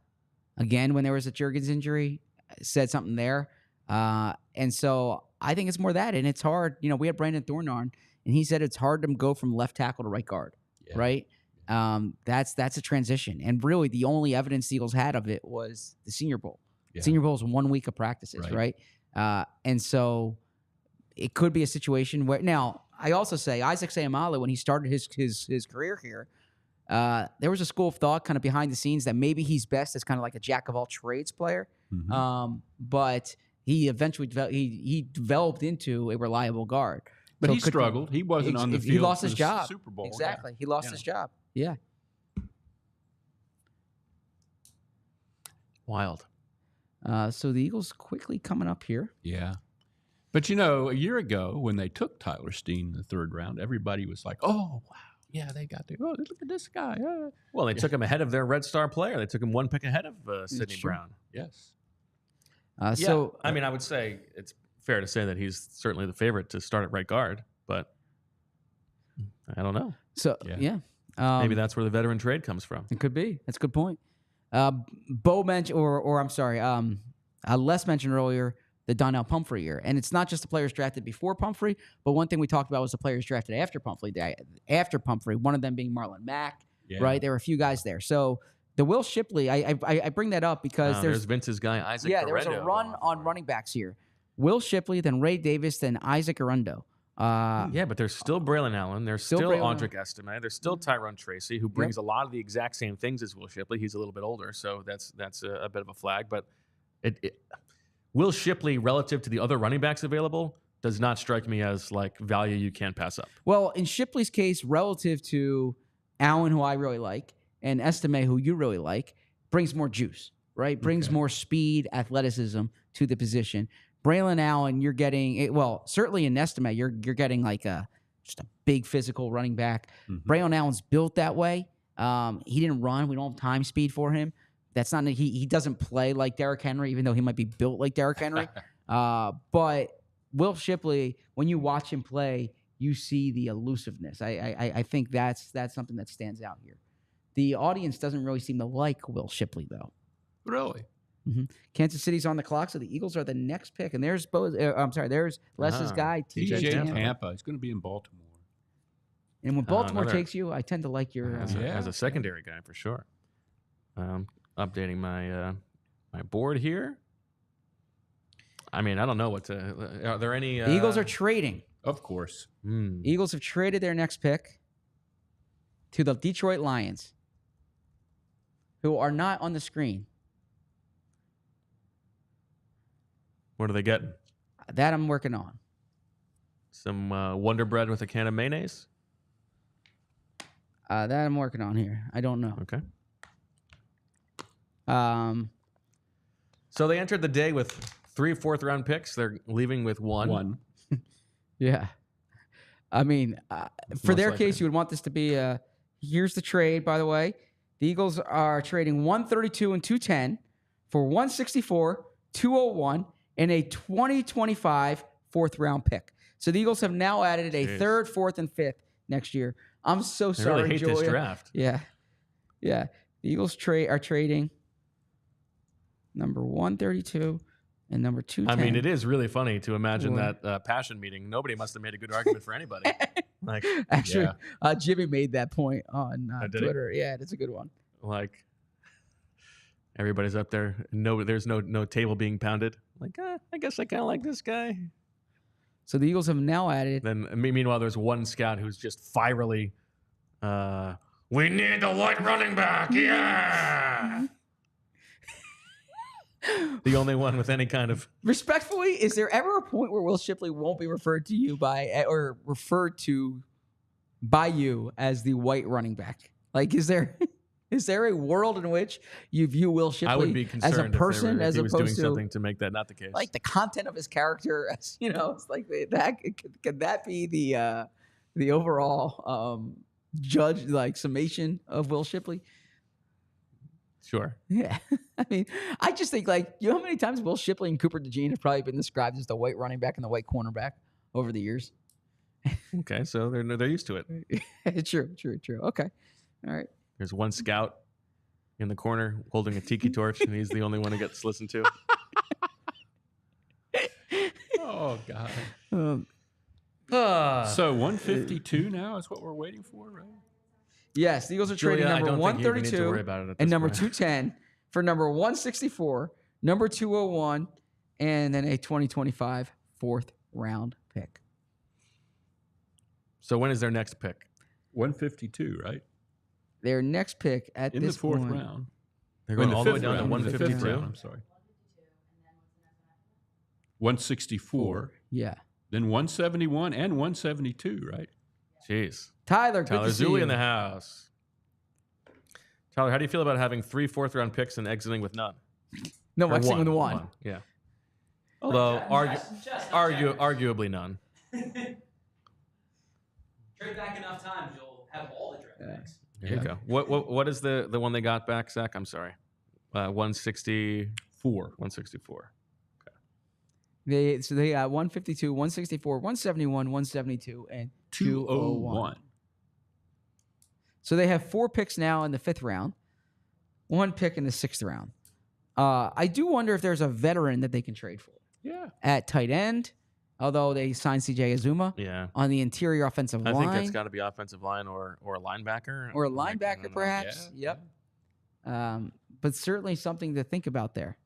Speaker 2: again when there was a Jurgens injury said something there. And so I think it's more that, and it's hard. We had Brandon Thornarn, and he said it's hard to go from left tackle to right guard, right? That's a transition, and really the only evidence the Eagles had of it was the Senior Bowl. Yeah. Senior Bowl is 1 week of practices, right? And so it could be a situation where now I also say Isaac Seumalo, when he started his career here, there was a school of thought kind of behind the scenes that maybe he's best as kind of like a jack of all trades player, but he eventually developed into a reliable guard.
Speaker 3: But so he struggled. He wasn't on the field.
Speaker 2: He lost his job.
Speaker 3: Super Bowl.
Speaker 2: Exactly. He lost his job. Yeah.
Speaker 1: Wild.
Speaker 2: So the Eagles quickly coming up here.
Speaker 3: Yeah. But, a year ago when they took Tyler Steen in the third round, everybody was like, oh, wow. Yeah, they got to. Oh, look at this guy.
Speaker 1: Well, they took him ahead of their Red Star player. They took him 1 pick ahead of Sidney Brown.
Speaker 3: Yes.
Speaker 2: So
Speaker 1: I mean, I would say it's fair to say that he's certainly the favorite to start at right guard, but I don't know.
Speaker 2: So
Speaker 1: maybe that's where the veteran trade comes from.
Speaker 2: It could be. That's a good point. Bo mentioned, or I'm sorry, Les mentioned earlier the Donnell Pumphrey year, and it's not just the players drafted before Pumphrey, but one thing we talked about was the players drafted after Pumphrey. One of them being Marlon Mack, right? There were a few guys there. So the Will Shipley, I bring that up because
Speaker 1: there's Vince's guy, Isaac Arendo.
Speaker 2: There was a run on running backs here. Will Shipley, then Ray Davis, then Isaac Arendo.
Speaker 1: But there's still Braylon Allen. There's still Andrick Estime. There's still Tyrone Tracy, who brings a lot of the exact same things as Will Shipley. He's a little bit older, so that's a bit of a flag. But Will Shipley, relative to the other running backs available, does not strike me as like value you can't pass up.
Speaker 2: Well, in Shipley's case, relative to Allen, who I really like, and Estime, who you really like, brings more juice, right? Brings more speed, athleticism to the position. Braylon Allen, you're getting certainly in Estime, you're getting like just a big physical running back. Braylon Allen's built that way. He didn't run. We don't have time speed for him. That's not he doesn't play like Derrick Henry, even though he might be built like Derrick Henry. But Will Shipley, when you watch him play, you see the elusiveness. I think that's something that stands out here. The audience doesn't really seem to like Will Shipley, though.
Speaker 3: Really?
Speaker 2: Kansas City's on the clock, so the Eagles are the next pick. And there's there's Les's guy,
Speaker 3: TJ Tampa. He's going to be in Baltimore.
Speaker 2: And when Baltimore takes you, I tend to like your
Speaker 1: as a secondary guy for sure. Updating my my board here. I mean, I don't know what to. Are there any?
Speaker 2: The Eagles are trading.
Speaker 3: Of course.
Speaker 2: Eagles have traded their next pick to the Detroit Lions, who are not on the screen.
Speaker 1: What are they getting?
Speaker 2: That I'm working on.
Speaker 1: Some Wonder Bread with a can of mayonnaise?
Speaker 2: That I'm working on here. I don't know.
Speaker 1: Okay. So they entered the day with 3 fourth-round picks. They're leaving with one.
Speaker 2: Yeah. I mean, for
Speaker 1: Most
Speaker 2: their
Speaker 1: likely.
Speaker 2: case, you would want this to be here's the trade, by the way. The Eagles are trading 132 and 210 for 164, 201, and a 2025 fourth-round pick. So the Eagles have now added a third, fourth, and fifth next year. I'm so sorry,
Speaker 1: I really hate
Speaker 2: Julia.
Speaker 1: this draft.
Speaker 2: Yeah. Yeah. The Eagles are trading number 132 and number 210.
Speaker 1: I mean, it is really funny to imagine that passion meeting. Nobody must have made a good argument for anybody. Like,
Speaker 2: Actually, Jimmy made that point on
Speaker 1: did he?
Speaker 2: Twitter. Yeah, that's a good one.
Speaker 1: like everybody's up there. No, there's no table being pounded. Like, I guess I kind of like this guy.
Speaker 2: So the Eagles have now added.
Speaker 1: Then meanwhile, there's one scout who's just virally, we need the white running back. Yeah. The only one with any kind of.
Speaker 2: Respectfully, is there ever a point where Will Shipley won't be referred to you by or referred to by you as the white running back? Like, is there a world in which you view Will Shipley
Speaker 1: I would be concerned
Speaker 2: as a person
Speaker 1: if
Speaker 2: as
Speaker 1: he was
Speaker 2: opposed
Speaker 1: doing
Speaker 2: to
Speaker 1: something to make that not the case.
Speaker 2: like the content of his character? As, it's like that. Could that be the overall judge, like summation of Will Shipley?
Speaker 1: Sure.
Speaker 2: Yeah. I mean, I just think, like, you know how many times Will Shipley and Cooper DeJean have probably been described as the white running back and the white cornerback over the years?
Speaker 1: Okay, so they're used to it.
Speaker 2: True. Okay. All right.
Speaker 1: There's one scout in the corner holding a tiki torch, and he's the only one who gets listened to.
Speaker 3: Oh, God.
Speaker 1: So
Speaker 3: 152 now is what we're waiting for, right?
Speaker 2: Yes, the Eagles are trading
Speaker 1: Julia, I
Speaker 2: number
Speaker 1: don't think you even need to
Speaker 2: 132
Speaker 1: worry about it at
Speaker 2: and
Speaker 1: this
Speaker 2: number
Speaker 1: point.
Speaker 2: 210 for number 164, number 201, and then a 2025 fourth round pick.
Speaker 1: So when is their next pick?
Speaker 3: 152, right?
Speaker 2: Their next pick at
Speaker 3: In
Speaker 2: this
Speaker 3: the fourth
Speaker 2: point,
Speaker 3: round.
Speaker 1: They're
Speaker 3: In
Speaker 1: going
Speaker 3: the
Speaker 1: all the way
Speaker 3: fifth
Speaker 1: down to
Speaker 3: round. In the fifth
Speaker 1: 152.
Speaker 3: round, I'm sorry. 164.
Speaker 2: Yeah.
Speaker 3: Then 171 and 172, right?
Speaker 1: Jeez.
Speaker 2: Tyler, good
Speaker 1: Tyler
Speaker 2: to see
Speaker 1: Zuli
Speaker 2: you.
Speaker 1: in the house. Tyler, how do you feel about having 3 fourth-round picks and exiting with none?
Speaker 2: No,
Speaker 1: Or
Speaker 2: exiting with one.
Speaker 1: Yeah. Although, arguably none.
Speaker 4: Trade back enough times, you'll have all the draft picks.
Speaker 1: There you go. What is the one they got back, Zach? I'm sorry. 164. 164.
Speaker 2: They got 152, 164, 171, 172, and 201. So they have 4 picks now in the 5th round, 1 pick in the 6th round. I do wonder if there's a veteran that they can trade for.
Speaker 3: Yeah.
Speaker 2: At tight end, although they signed C.J. Azuma.
Speaker 1: Yeah.
Speaker 2: On the interior offensive line.
Speaker 1: I think that's got to be offensive line or a linebacker.
Speaker 2: Or a linebacker, perhaps.
Speaker 3: Yeah.
Speaker 2: Yep. But certainly something to think about there.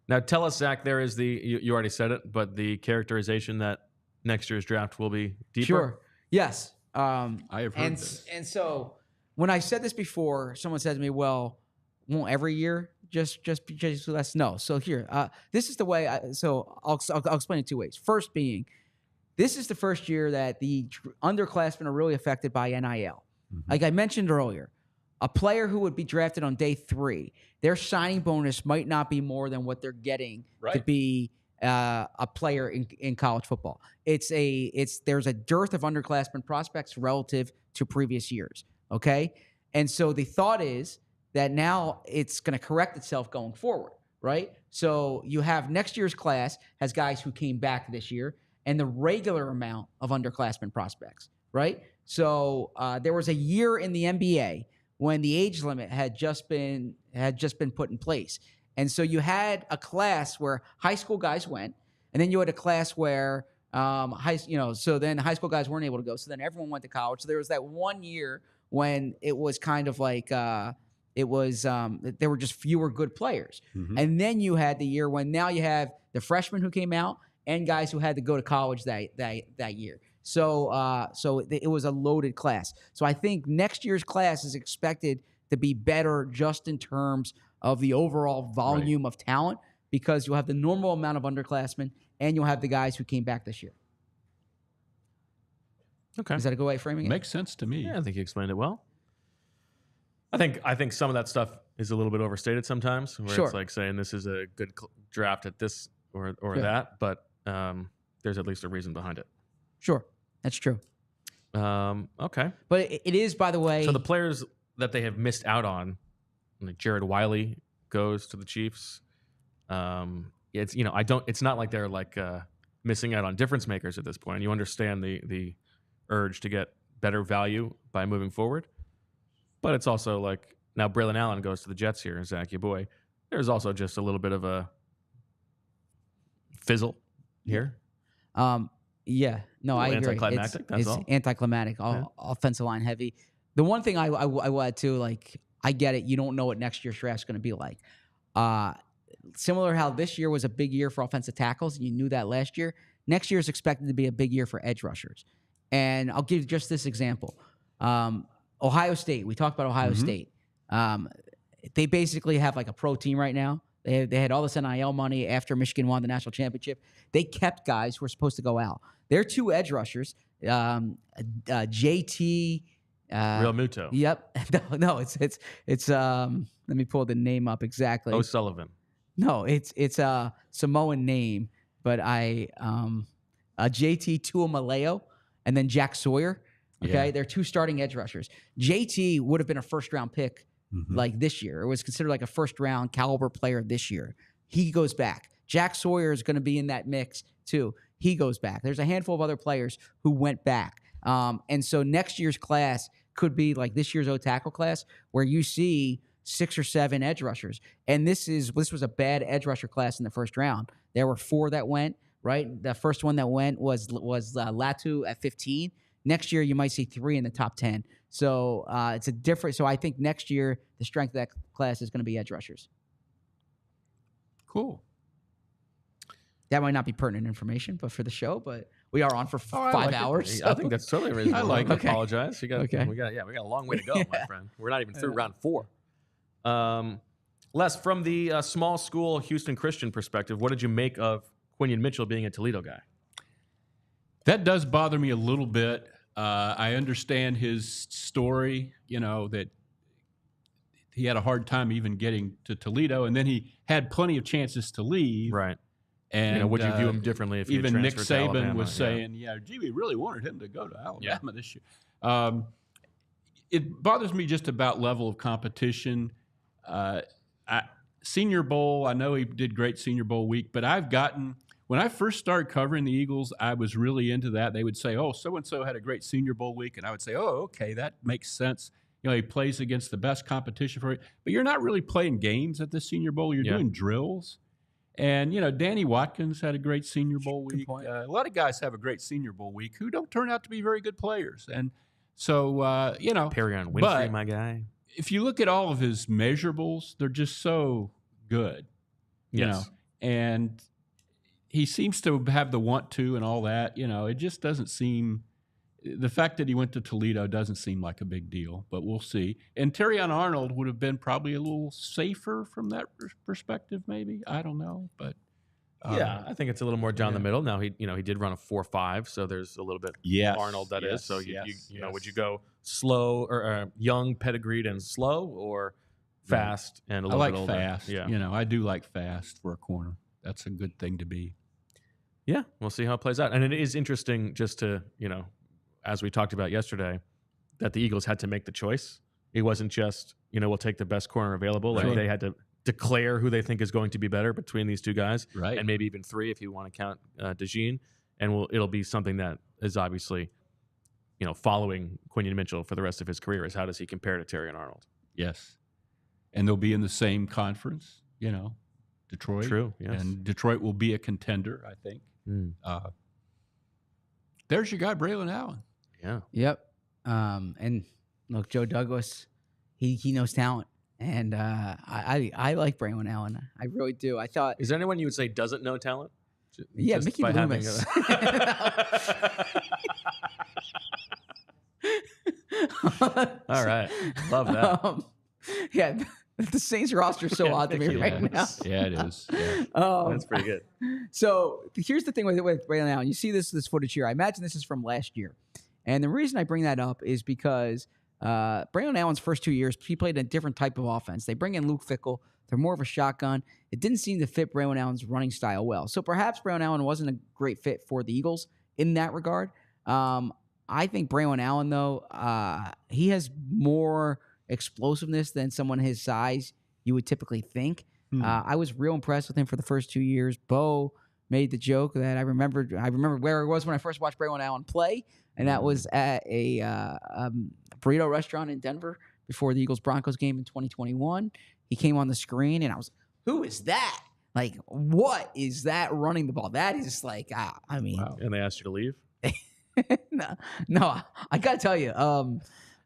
Speaker 1: Now, tell us, Zach, there is you already said it, but the characterization that next year's draft will be deeper.
Speaker 2: Sure. Yes.
Speaker 3: I have heard this.
Speaker 2: And so when I said this before, someone said to me, well, won't every year just be less? No. So here, this is the way. I'll explain it 2 ways. First being, this is the first year that the underclassmen are really affected by NIL. Mm-hmm. Like I mentioned earlier, a player who would be drafted on day 3, their signing bonus might not be more than what they're getting to be a player in college football. There's a dearth of underclassmen prospects relative to previous years. Okay. And so the thought is that now it's going to correct itself going forward. Right. So you have next year's class has guys who came back this year and the regular amount of underclassmen prospects. Right. So there was a year in the NBA when the age limit had just been put in place. And so you had a class where high school guys went, and then you had a class where so then high school guys weren't able to go. So then everyone went to college. So there was that 1 year when it was kind of like It was there were just fewer good players. And then you had the year when now you have the freshmen who came out and guys who had to go to college that year. So it was a loaded class. So I think next year's class is expected to be better just in terms of the overall volume of talent, because you'll have the normal amount of underclassmen and you'll have the guys who came back this year.
Speaker 1: Okay.
Speaker 2: Is that a good way of framing it?
Speaker 3: Makes sense to me.
Speaker 1: Yeah, I think you explained it well. I think some of that stuff is a little bit overstated sometimes, where it's like saying this is a good draft at this or that, but there's at least a reason behind it.
Speaker 2: Sure, that's true.
Speaker 1: Okay.
Speaker 2: But it is, by the way.
Speaker 1: So the players that they have missed out on, like Jared Wiley goes to the Chiefs. It's it's not like they're like missing out on difference makers at this point. You understand the urge to get better value by moving forward, but it's also like now Braylon Allen goes to the Jets here. Zach, your boy. There's also just a little bit of a fizzle here.
Speaker 2: Yeah, no, I agree.
Speaker 1: Anticlimactic. That's all.
Speaker 2: Anticlimactic. Offensive line heavy. The one thing I will add too, like I get it. You don't know what next year's draft is going to be like. Similar how this year was a big year for offensive tackles, and you knew that last year. Next year is expected to be a big year for edge rushers. And I'll give just this example. Ohio State. We talked about Ohio State. They basically have like a pro team right now. They had all this NIL money after Michigan won the national championship. They kept guys who were supposed to go out. Their two edge rushers, JT.
Speaker 1: Real Muto.
Speaker 2: Yep. No, it's let me pull the name up exactly.
Speaker 1: O'Sullivan.
Speaker 2: No, it's a Samoan name, but JT Tuamaleo and then Jack Sawyer. Okay, they're two starting edge rushers. JT would have been a first-round pick like this year. It was considered like a first-round caliber player this year. He goes back. Jack Sawyer is going to be in that mix too. He goes back. There's a handful of other players who went back. And so next year's class could be like this year's O-tackle class, where you see 6 or 7 edge rushers. And this was a bad edge rusher class in the first round. There were 4 that went, right? The first one that went was Latu at 15. Next year, you might see 3 in the top 10. So it's a different. So I think next year, the strength of that class is going to be edge rushers.
Speaker 3: Cool.
Speaker 2: That might not be pertinent information, but for the show, but we are on for 5 hours.
Speaker 1: I think that's totally reasonable.
Speaker 3: I like it.
Speaker 1: Apologize. We got a long way to go, my friend. We're not even through round 4. Les, from the small school Houston Christian perspective, what did you make of Quinyon Mitchell being a Toledo guy?
Speaker 3: That does bother me a little bit. I understand his story, that he had a hard time even getting to Toledo, and then he had plenty of chances to leave. Right. And
Speaker 1: would you view him differently if he
Speaker 3: even Nick
Speaker 1: transferred to
Speaker 3: Saban
Speaker 1: Alabama?
Speaker 3: Was saying, gee, we really wanted him to go to Alabama this year. It bothers me just about level of competition. Senior Bowl, I know he did great Senior Bowl week, but when I first started covering the Eagles, I was really into that. They would say, oh, so-and-so had a great Senior Bowl week, and I would say, oh, okay, that makes sense. He plays against the best competition for it. But you're not really playing games at the Senior Bowl. You're doing drills. And, Danny Watkins had a great Senior Bowl week. A lot of guys have a great Senior Bowl week who don't turn out to be very good players. And so,
Speaker 1: Perrion Winfrey, my guy.
Speaker 3: If you look at all of his measurables, they're just so good. And he seems to have the want to and all that. It just doesn't seem – the fact that he went to Toledo doesn't seem like a big deal, but we'll see. And Terrion Arnold would have been probably a little safer from that perspective, maybe. I don't know, but
Speaker 1: I think it's a little more down the middle. Now he did run a 4.5, so there's a little bit Arnold is. So would you go slow or young, pedigreed, and slow, or fast and a little bit older?
Speaker 3: Fast. Yeah, I do like fast for a corner. That's a good thing to be.
Speaker 1: Yeah, we'll see how it plays out. And it is interesting just to as we talked about yesterday, that the Eagles had to make the choice. It wasn't just, we'll take the best corner available. Like they had to declare who they think is going to be better between these two guys, and maybe even 3 if you want to count DeJean. And it'll be something that is obviously, following Quinyon Mitchell for the rest of his career is how does he compare to Terrion Arnold?
Speaker 3: Yes. And they'll be in the same conference, Detroit.
Speaker 1: True, yes.
Speaker 3: And Detroit will be a contender, I think. There's your guy, Braylon Allen.
Speaker 1: Yeah.
Speaker 2: Yep. And look, Joe Douglas, he knows talent. And I like Braylon Allen. I really do. I thought,
Speaker 1: Is there anyone you would say doesn't know talent?
Speaker 2: yeah,
Speaker 1: Just
Speaker 2: Mickey
Speaker 1: by having
Speaker 2: Loomis.
Speaker 1: All right. Love that.
Speaker 2: Yeah, the Saints roster is so odd to me
Speaker 1: Mickey
Speaker 2: right now.
Speaker 1: Loomis.
Speaker 3: Yeah, it is. Yeah.
Speaker 1: That's pretty good.
Speaker 2: So here's the thing with Braylon Allen. You see this footage here. I imagine this is from last year. And the reason I bring that up is because Braylon Allen's first 2 years, he played a different type of offense. They bring in Luke Fickell. They're more of a shotgun. It didn't seem to fit Braylon Allen's running style well. So perhaps Braylon Allen wasn't a great fit for the Eagles in that regard. I think Braylon Allen, though, he has more explosiveness than someone his size you would typically think. I was real impressed with him for the first 2 years. Bo made the joke that I remember where I was when I first watched Braylon Allen play, and that was at a burrito restaurant in Denver before the Eagles-Broncos game in 2021. He came on the screen, and I was, who is that? Like, what is that running the ball? That is like, I mean.
Speaker 3: Wow.
Speaker 1: And they asked you to leave?
Speaker 2: No, I got to tell you,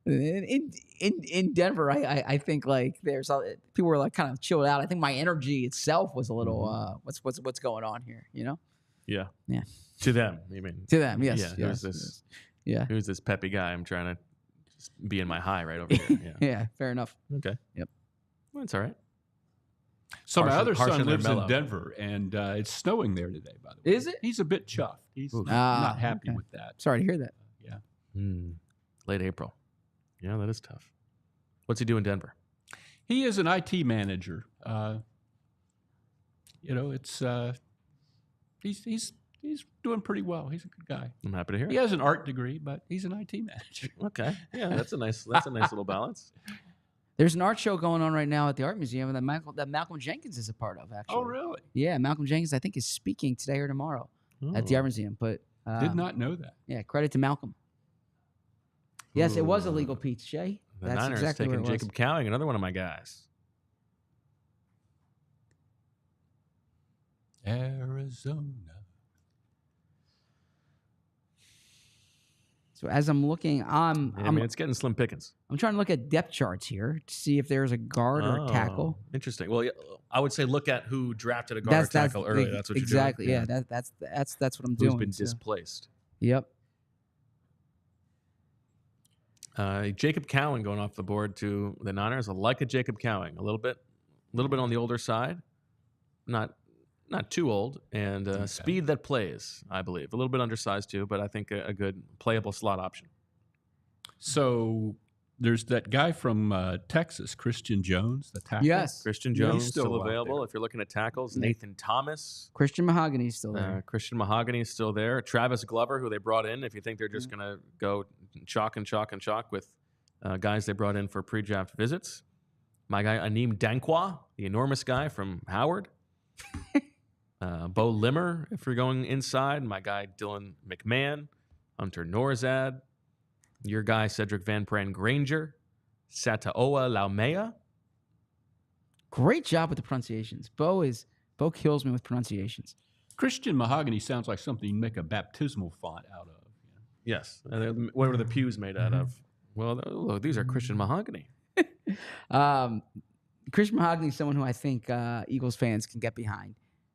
Speaker 2: in Denver, I think like people were like kind of chilled out. I think my energy itself was a little, what's going on here, you know?
Speaker 1: Yeah.
Speaker 2: Yeah.
Speaker 1: To them, you mean?
Speaker 2: To them, yes.
Speaker 1: Yeah.
Speaker 2: Yes,
Speaker 1: Who's this peppy guy? I'm trying to just be in my high right over here. Yeah.
Speaker 2: Yeah, fair enough.
Speaker 1: Okay.
Speaker 2: Yep.
Speaker 1: Well, that's all right.
Speaker 3: So my
Speaker 1: Harsher-
Speaker 3: other
Speaker 1: harsher
Speaker 3: son
Speaker 1: than
Speaker 3: lives in
Speaker 1: mellow.
Speaker 3: Denver, and it's snowing there today, by the way.
Speaker 2: Is it?
Speaker 3: He's a bit chuffed. He's
Speaker 1: Oof.
Speaker 3: not happy
Speaker 2: Okay.
Speaker 3: with that.
Speaker 2: Sorry to hear that.
Speaker 3: Yeah.
Speaker 1: Late April. Yeah, that is tough. What's he do in Denver?
Speaker 3: He is an IT manager. It's he's doing pretty well. He's a good guy.
Speaker 1: I'm happy to hear
Speaker 3: He
Speaker 1: it.
Speaker 3: has an art degree, but he's an IT manager.
Speaker 1: Okay. Yeah, that's a nice little balance.
Speaker 2: There's an art show going on right now at the Art Museum that Malcolm Jenkins is a part of, actually.
Speaker 3: Oh, really?
Speaker 2: Yeah, Malcolm Jenkins, I think, is speaking today or tomorrow at the Art Museum. But
Speaker 3: Did not know that.
Speaker 2: Yeah, credit to Malcolm. Yes, it was illegal, Pete Shea.
Speaker 1: The
Speaker 2: That's
Speaker 1: Niners
Speaker 2: exactly
Speaker 1: taking
Speaker 2: what it was.
Speaker 1: Jacob Cowing, another one of my guys.
Speaker 3: Arizona.
Speaker 2: So as I'm looking, I'm
Speaker 1: it's getting slim pickings.
Speaker 2: trying to look at depth charts here to see if there's a guard or a tackle.
Speaker 1: Interesting. Well, yeah, I would say look at who drafted a guard or tackle early. That's what
Speaker 2: exactly.
Speaker 1: you're doing.
Speaker 2: Yeah, that's what I'm
Speaker 1: Who's
Speaker 2: doing.
Speaker 1: been
Speaker 2: so.
Speaker 1: displaced.
Speaker 2: Yep.
Speaker 1: Jacob Cowing going off the board to the Niners. I like a Jacob Cowing. A little bit on the older side. Not too old, and speed that plays, I believe. A little bit undersized too, but I think a good playable slot option.
Speaker 3: So there's that guy from Texas, Christian Jones, the tackle.
Speaker 2: Yes.
Speaker 1: Christian
Speaker 3: Yeah, he's
Speaker 1: Jones
Speaker 3: still
Speaker 1: still
Speaker 3: out
Speaker 1: available
Speaker 3: there.
Speaker 1: if you're looking at tackles.
Speaker 2: Yeah.
Speaker 1: Nathan Thomas.
Speaker 2: Christian Mahogany's still there.
Speaker 1: Christian Mahogany is still there. Travis Glover, who they brought in. If you think they're just going to go chalk with guys they brought in for pre-draft visits. My guy, Aneem Dankwa, the enormous guy from Howard. Bo Limmer, if you're going inside. My guy, Dylan McMahon. Hunter Norzad. Your guy, Cedric Van Pran Granger. Sataoa Laumea.
Speaker 2: Great job with the pronunciations. Bo kills me with pronunciations.
Speaker 3: Christian Mahogany sounds like something you make a baptismal font out of.
Speaker 1: Yes. What were the pews made out of? Well, look, these are Christian Mahogany.
Speaker 2: Christian Mahogany is someone who I think Eagles fans can get behind.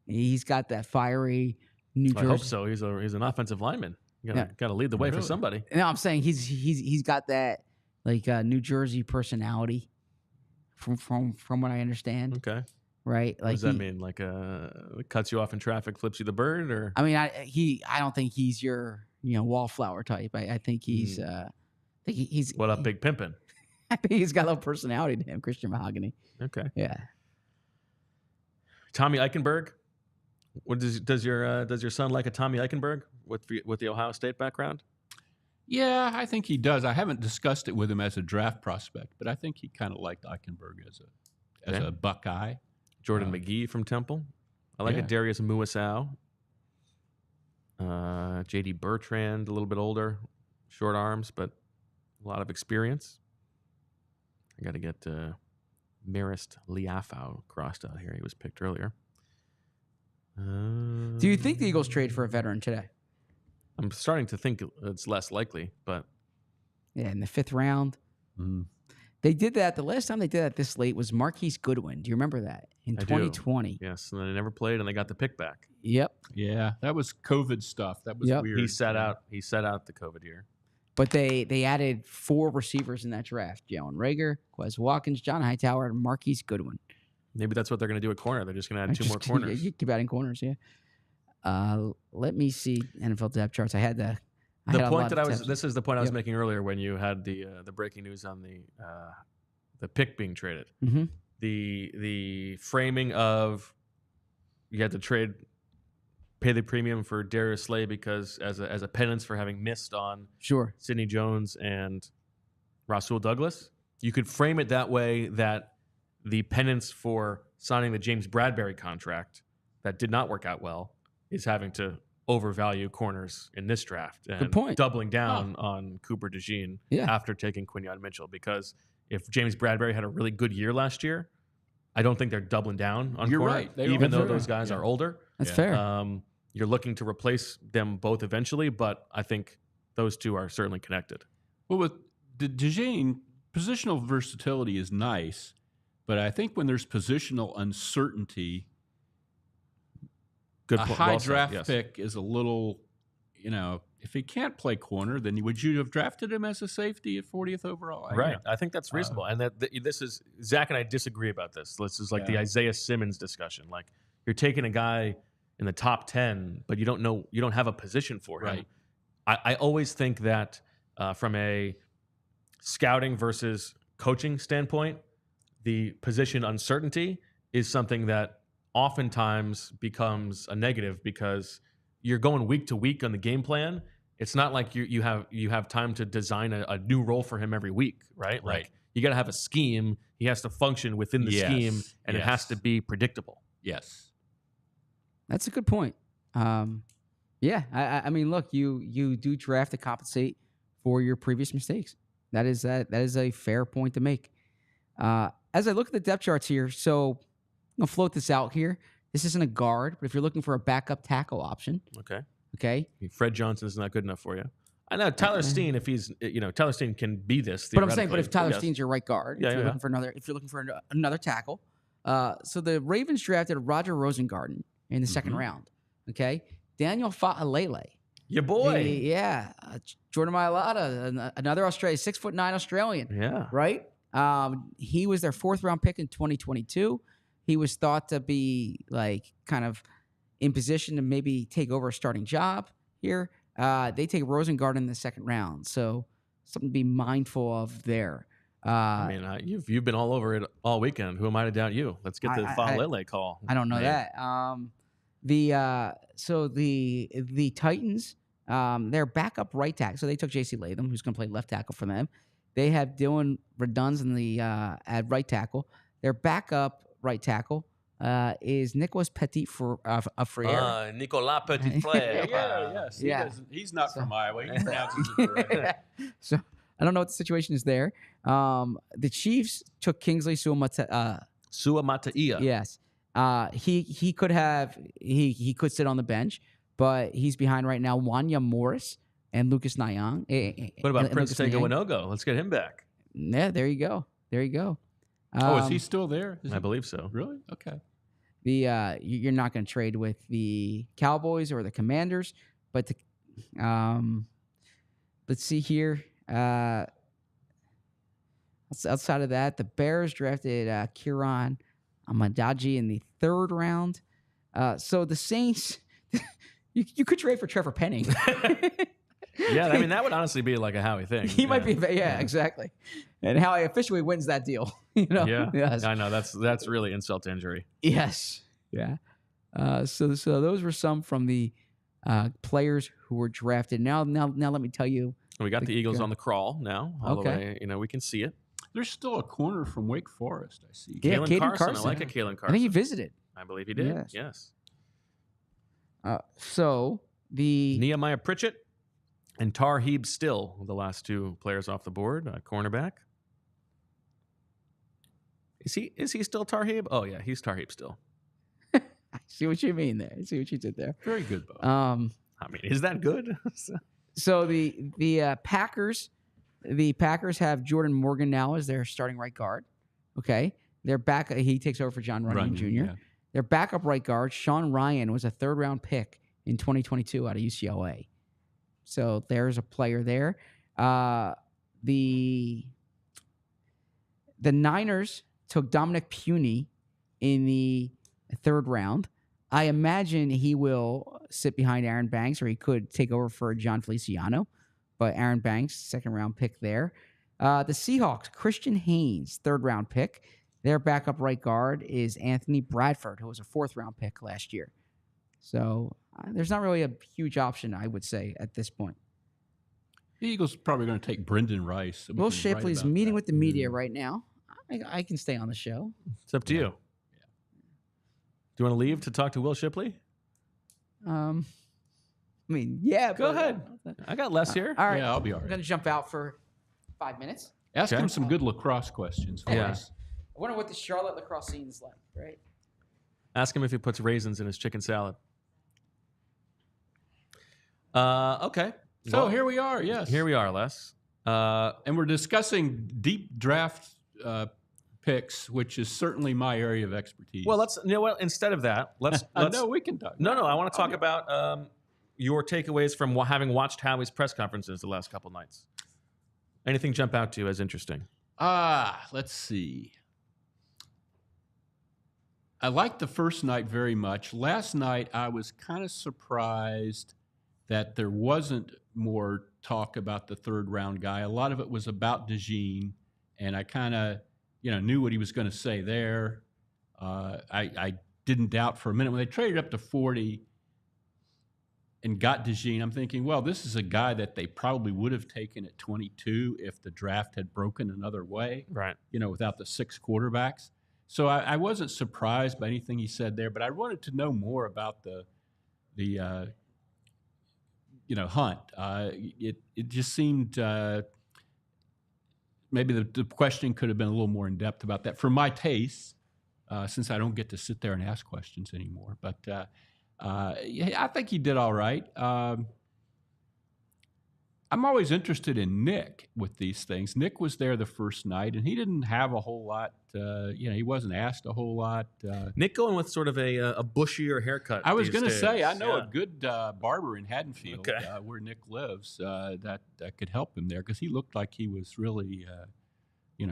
Speaker 2: He's got that fiery New Jersey.
Speaker 1: I hope so. He's an offensive lineman. You got to lead the way for somebody.
Speaker 2: No, I'm saying he's got that like New Jersey personality. From what I understand.
Speaker 1: Okay.
Speaker 2: Right.
Speaker 1: What does that mean? Like cuts you off in traffic, flips you the bird, or?
Speaker 2: I mean, I don't think he's your wallflower type. I think he's he's
Speaker 1: what up, Big Pimpin'?
Speaker 2: I think he's got a little personality to him, Christian Mahogany.
Speaker 1: Okay.
Speaker 2: Yeah.
Speaker 1: Tommy Eichenberg. What does your son like a Tommy Eichenberg with the Ohio State background?
Speaker 3: Yeah, I think he does. I haven't discussed it with him as a draft prospect, but I think he kind of liked Eichenberg as a Buckeye.
Speaker 1: Jordan McGee from Temple. I like a Darius Muasau. J.D. Bertrand, a little bit older, short arms, but a lot of experience. I got to get Marist Liafau crossed out here. He was picked earlier.
Speaker 2: Do you think the Eagles trade for a veteran today?
Speaker 1: I'm starting to think it's less likely, but
Speaker 2: yeah, in the 5th round, They did that. The last time they did that this late was Marquise Goodwin. Do you remember that? In
Speaker 1: I do.
Speaker 2: 2020.
Speaker 1: Yes, and then they never played, and they got the pick back.
Speaker 2: Yep.
Speaker 3: Yeah, that was COVID stuff. That was
Speaker 2: Yep.
Speaker 3: weird.
Speaker 1: He sat out. He sat out the COVID year.
Speaker 2: But they added 4 receivers in that draft. Jalen Rager, Quez Watkins, John Hightower, and Marquise Goodwin.
Speaker 1: Maybe that's what they're going to do at corner. They're just going to add 2 more corners.
Speaker 2: You keep adding corners, yeah. Let me see NFL depth charts. I had the
Speaker 1: point that I was. This is the point I was making earlier when you had the breaking news on the pick being traded.
Speaker 2: Mm-hmm.
Speaker 1: The framing of you had to pay the premium for Darius Slay because as a penance for having missed on Sidney Jones and Rasul Douglas. You could frame it that way, that the penance for signing the James Bradbury contract that did not work out well is having to overvalue corners in this draft and
Speaker 2: Good point.
Speaker 1: doubling down on Cooper DeJean after taking Quinyon Mitchell. Because if James Bradbury had a really good year last year, I don't think they're doubling down on
Speaker 3: You're
Speaker 1: corner,
Speaker 3: right.
Speaker 1: even though those guys are older.
Speaker 2: That's fair.
Speaker 1: You're looking to replace them both eventually, but I think those two are certainly connected.
Speaker 3: Well, with DeJean, positional versatility is nice, but I think when there's positional uncertainty,
Speaker 1: Good
Speaker 3: a
Speaker 1: point.
Speaker 3: high
Speaker 1: Well said,
Speaker 3: draft
Speaker 1: yes.
Speaker 3: pick is a little, if he can't play corner, then would you have drafted him as a safety at 40th overall?
Speaker 1: Right. I think that's reasonable. And this is, Zach and I disagree about this. This is like the Isaiah Simmons discussion. Like, you're taking a guy in the top 10, but you don't have a position for him.
Speaker 3: Right.
Speaker 1: I always think that from a scouting versus coaching standpoint, the position uncertainty is something that oftentimes becomes a negative because you're going week to week on the game plan. It's not like you have time to design a new role for him every week, right? Like, you got to have a scheme. He has to function within the scheme, and it has to be predictable.
Speaker 3: Yes.
Speaker 2: That's a good point. Yeah, I mean, look, you do draft to compensate for your previous mistakes. That is a fair point to make. As I look at the depth charts here, so I'm gonna float this out here. This isn't a guard, but if you're looking for a backup tackle option, okay.
Speaker 1: Fred Johnson's not good enough for you. I know Tyler Steen, if he's Tyler Steen can be this.
Speaker 2: But I'm saying, but if Tyler Steen's your right guard,
Speaker 1: Yeah,
Speaker 2: if you're looking for another tackle, so the Ravens drafted Roger Rosengarten in the second round. Okay, Daniel Fa'alele.
Speaker 1: Your boy.
Speaker 2: Jordan Mailata, another Australian, 6'9" Australian.
Speaker 1: Yeah.
Speaker 2: Right? He was their 4th round pick in 2022. He was thought to be like kind of in position to maybe take over a starting job here. They take Rosengarten in the second round. So something to be mindful of there.
Speaker 1: I mean, you've been all over it all weekend. Who am I to doubt you? Let's get the Fa'alele call.
Speaker 2: I don't know that. The Titans, their backup right tackle. So they took J.C. Latham, who's going to play left tackle for them. They have Dylan Reduns in the at right tackle. Their backup right tackle is Nicolas Petit Frere.
Speaker 1: Nicolas Petit Frere.
Speaker 3: He's not from Iowa. He pronounces it correctly.
Speaker 2: So I don't know what the situation is there. The Chiefs took Kingsley Suamataia. Yes. He could sit on the bench, but he's behind right now Wanya Morris and Lucas Nyang.
Speaker 1: What about Prince Tegawanogo? Let's get him back.
Speaker 2: Yeah, there you go.
Speaker 3: Is he still there?
Speaker 1: I believe so.
Speaker 3: Really? Okay.
Speaker 2: You're not going to trade with the Cowboys or the Commanders, but let's see here. Outside of that, the Bears drafted Kieran Amadaji in the 3rd round. So the Saints, you could trade for Trevor Penning.
Speaker 1: Yeah, I mean, that would honestly be like a Howie thing.
Speaker 2: He might be, exactly. And Howie officially wins that deal.
Speaker 1: Yeah,
Speaker 2: yes.
Speaker 1: I know that's really insult to injury.
Speaker 2: Yes, yeah. So those were some from the players who were drafted. Now, let me tell you.
Speaker 1: We got the Eagles on the crawl now. All the way, we can see it.
Speaker 3: There's still a corner from Wake Forest, I see.
Speaker 2: Yeah,
Speaker 1: Caden Carson. I like a Kalen Carson.
Speaker 2: I think he visited.
Speaker 1: I believe he did. Yes.
Speaker 2: So the
Speaker 1: Nehemiah Pritchett and Tarheeb Still, the last 2 players off the board. Cornerback. Is he still Tarheeb? Oh yeah, he's Tarheeb Still.
Speaker 2: I see what you mean there. I see what you did there.
Speaker 3: Very good, Bo.
Speaker 1: I mean, is that good?
Speaker 2: So the Packers The Packers have Jordan Morgan now as their starting right guard. Okay. Their back, he takes over for John Runyon Jr.
Speaker 3: Yeah.
Speaker 2: Their backup right guard, Sean Ryan, was a third-round pick in 2022 out of UCLA. So there's a player there. The Niners took Dominic Puny in the third round. I imagine he will sit behind Aaron Banks, or he could take over for John Feliciano. But Aaron Banks, second-round pick there. The Seahawks, Christian Haynes, third-round pick. Their backup right guard is Anthony Bradford, who was a fourth-round pick last year. So there's not really a huge option, I would say, at this point.
Speaker 3: The Eagles are probably going to take Brendan Rice.
Speaker 2: Will Shipley's meeting with the media right now. I can stay on the show.
Speaker 1: It's up to you. Yeah. Do you want to leave to talk to Will Shipley?
Speaker 2: I mean, yeah.
Speaker 1: Go ahead. I got less here.
Speaker 2: All right.
Speaker 3: Yeah, I'll be all
Speaker 2: I'm
Speaker 3: right.
Speaker 2: going to jump out for 5 minutes.
Speaker 3: Ask him some good lacrosse questions for us.
Speaker 2: I wonder what the Charlotte lacrosse scene is like, right?
Speaker 1: Ask him if he puts raisins in his chicken salad. Okay.
Speaker 3: So
Speaker 1: Well,
Speaker 3: here we are, yes.
Speaker 1: Here we are, Les.
Speaker 3: And we're discussing deep draft picks, which is certainly my area of expertise.
Speaker 1: Well, instead of that, let's
Speaker 3: no, we can talk.
Speaker 1: No, I want to talk about your takeaways from having watched Howie's press conferences the last couple nights. Anything jump out to you as interesting?
Speaker 3: Let's see. I liked the first night very much. Last night, I was kind of surprised that there wasn't more talk about the third-round guy. A lot of it was about DeJean, and I kind of, knew what he was going to say there. I didn't doubt for a minute when they traded up to 40 and got DeJean. I'm thinking, well, this is a guy that they probably would have taken at 22 if the draft had broken another way,
Speaker 1: right?
Speaker 3: Without the 6 quarterbacks. So I wasn't surprised by anything he said there, but I wanted to know more about the Hunt. It just seemed maybe the question could have been a little more in depth about that for my taste, since I don't get to sit there and ask questions anymore. But I think he did all right. I'm always interested in Nick with these things. Nick was there the first night, and he didn't have a whole lot. He wasn't asked a whole lot.
Speaker 1: Nick going with sort of a bushier haircut.
Speaker 3: I was going to
Speaker 1: days.
Speaker 3: say, I know a good barber in Haddonfield,
Speaker 1: Okay.
Speaker 3: where Nick lives, that could help him there because he looked like he was really,
Speaker 1: I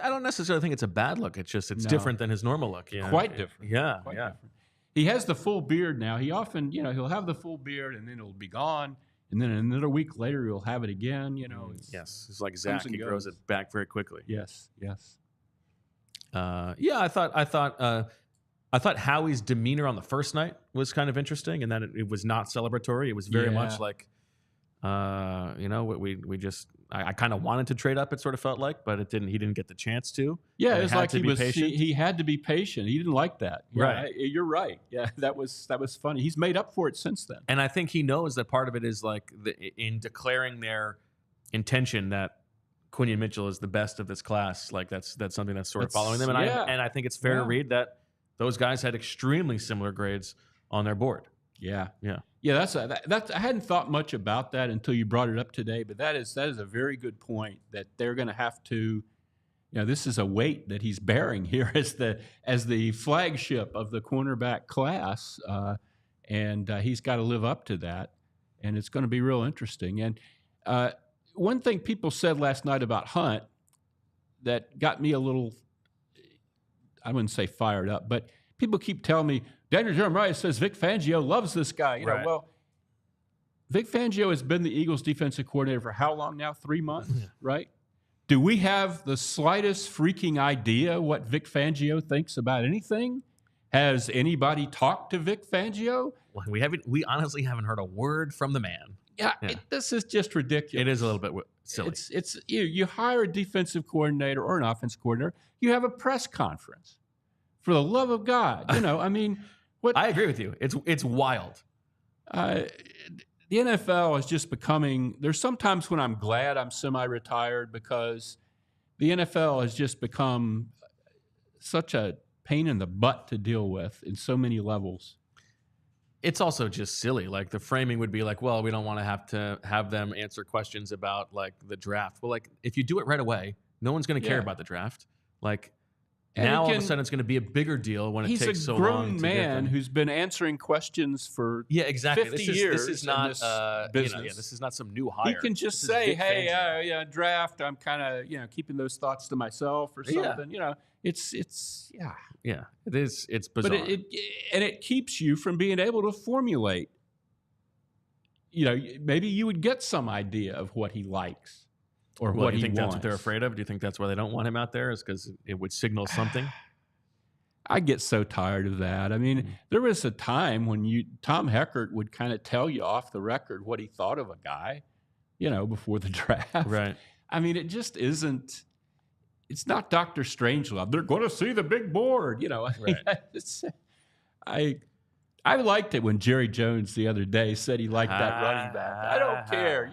Speaker 1: don't necessarily think it's a bad look. It's just
Speaker 3: No.
Speaker 1: different than his normal look. Yeah.
Speaker 3: quite different.
Speaker 1: Yeah,
Speaker 3: Quite
Speaker 1: yeah.
Speaker 3: different. He has the full beard now. He often, he'll have the full beard and then it'll be gone. And then another week later, he'll have it again.
Speaker 1: Yes, it's like Zach. He grows it back very quickly.
Speaker 3: Yes.
Speaker 1: I thought Howie's demeanor on the first night was kind of interesting, and that it was not celebratory. It was very much like, we just. I kind of wanted to trade up. It sort of felt like, but it didn't. He didn't get the chance to.
Speaker 3: Yeah,
Speaker 1: And
Speaker 3: it was
Speaker 1: had
Speaker 3: like
Speaker 1: to
Speaker 3: he
Speaker 1: be
Speaker 3: was.
Speaker 1: patient.
Speaker 3: He had to be patient. He didn't like that. Yeah,
Speaker 1: Right.
Speaker 3: You're right. Yeah, that was funny. He's made up for it since then.
Speaker 1: And I think he knows that part of it is like in declaring their intention that Quinyon Mitchell is the best of this class. Like that's something that's sort of following them. And I think it's fair to read that those guys had extremely similar grades on their board.
Speaker 3: Yeah.
Speaker 1: Yeah.
Speaker 3: That's I hadn't thought much about that until you brought it up today. But that is a very good point that they're going to have to. This is a weight that he's bearing here as the flagship of the cornerback class, and he's got to live up to that. And it's going to be real interesting. And one thing people said last night about Hunt that got me a little, I wouldn't say fired up, but people keep telling me, Daniel Jeremiah says Vic Fangio loves this guy.
Speaker 1: Right.
Speaker 3: Well, Vic Fangio has been the Eagles defensive coordinator for how long now? 3 months, right? Do we have the slightest freaking idea what Vic Fangio thinks about anything? Has anybody talked to Vic Fangio?
Speaker 1: Well, we honestly haven't heard a word from the man.
Speaker 3: Yeah. This is just ridiculous.
Speaker 1: It is a little bit silly.
Speaker 3: It's you hire a defensive coordinator or an offense coordinator, you have a press conference. For the love of God, I mean, what
Speaker 1: I agree with you. It's wild.
Speaker 3: The NFL is just becoming. There's sometimes when I'm glad I'm semi-retired because the NFL has just become such a pain in the butt to deal with in so many levels.
Speaker 1: It's also just silly. Like the framing would be like, well, we don't want to have them answer questions about like the draft. Well, like if you do it right away, no one's going to care
Speaker 3: Yeah.
Speaker 1: about the draft. Like
Speaker 3: And
Speaker 1: now all of a
Speaker 3: again,
Speaker 1: sudden it's going to be a bigger deal when it takes so long.
Speaker 3: He's a grown
Speaker 1: to
Speaker 3: man
Speaker 1: get them.
Speaker 3: who's been answering questions for
Speaker 1: exactly.
Speaker 3: 50
Speaker 1: This
Speaker 3: years
Speaker 1: is
Speaker 3: in
Speaker 1: not
Speaker 3: this
Speaker 1: business. This is not some new hire.
Speaker 3: He can just
Speaker 1: This is
Speaker 3: say,
Speaker 1: Vic
Speaker 3: "Hey,
Speaker 1: Fangio.
Speaker 3: yeah, draft. I'm kind of keeping those thoughts to myself or something." It's
Speaker 1: Yeah, it is. It's bizarre.
Speaker 3: But it keeps you from being able to formulate. Maybe you would get some idea of what he likes or what
Speaker 1: do you
Speaker 3: he
Speaker 1: think
Speaker 3: wants.
Speaker 1: that's what they're afraid of? Do you think that's why they don't want him out there? Is because it would signal something?
Speaker 3: I get so tired of that. I mean, there was a time when Tom Heckert would kind of tell you off the record what he thought of a guy, before the draft.
Speaker 1: Right.
Speaker 3: I mean, it just isn't. It's not Dr. Strangelove. They're going to see the big board,
Speaker 1: Right.
Speaker 3: I liked it when Jerry Jones the other day said he liked that running back. I don't care,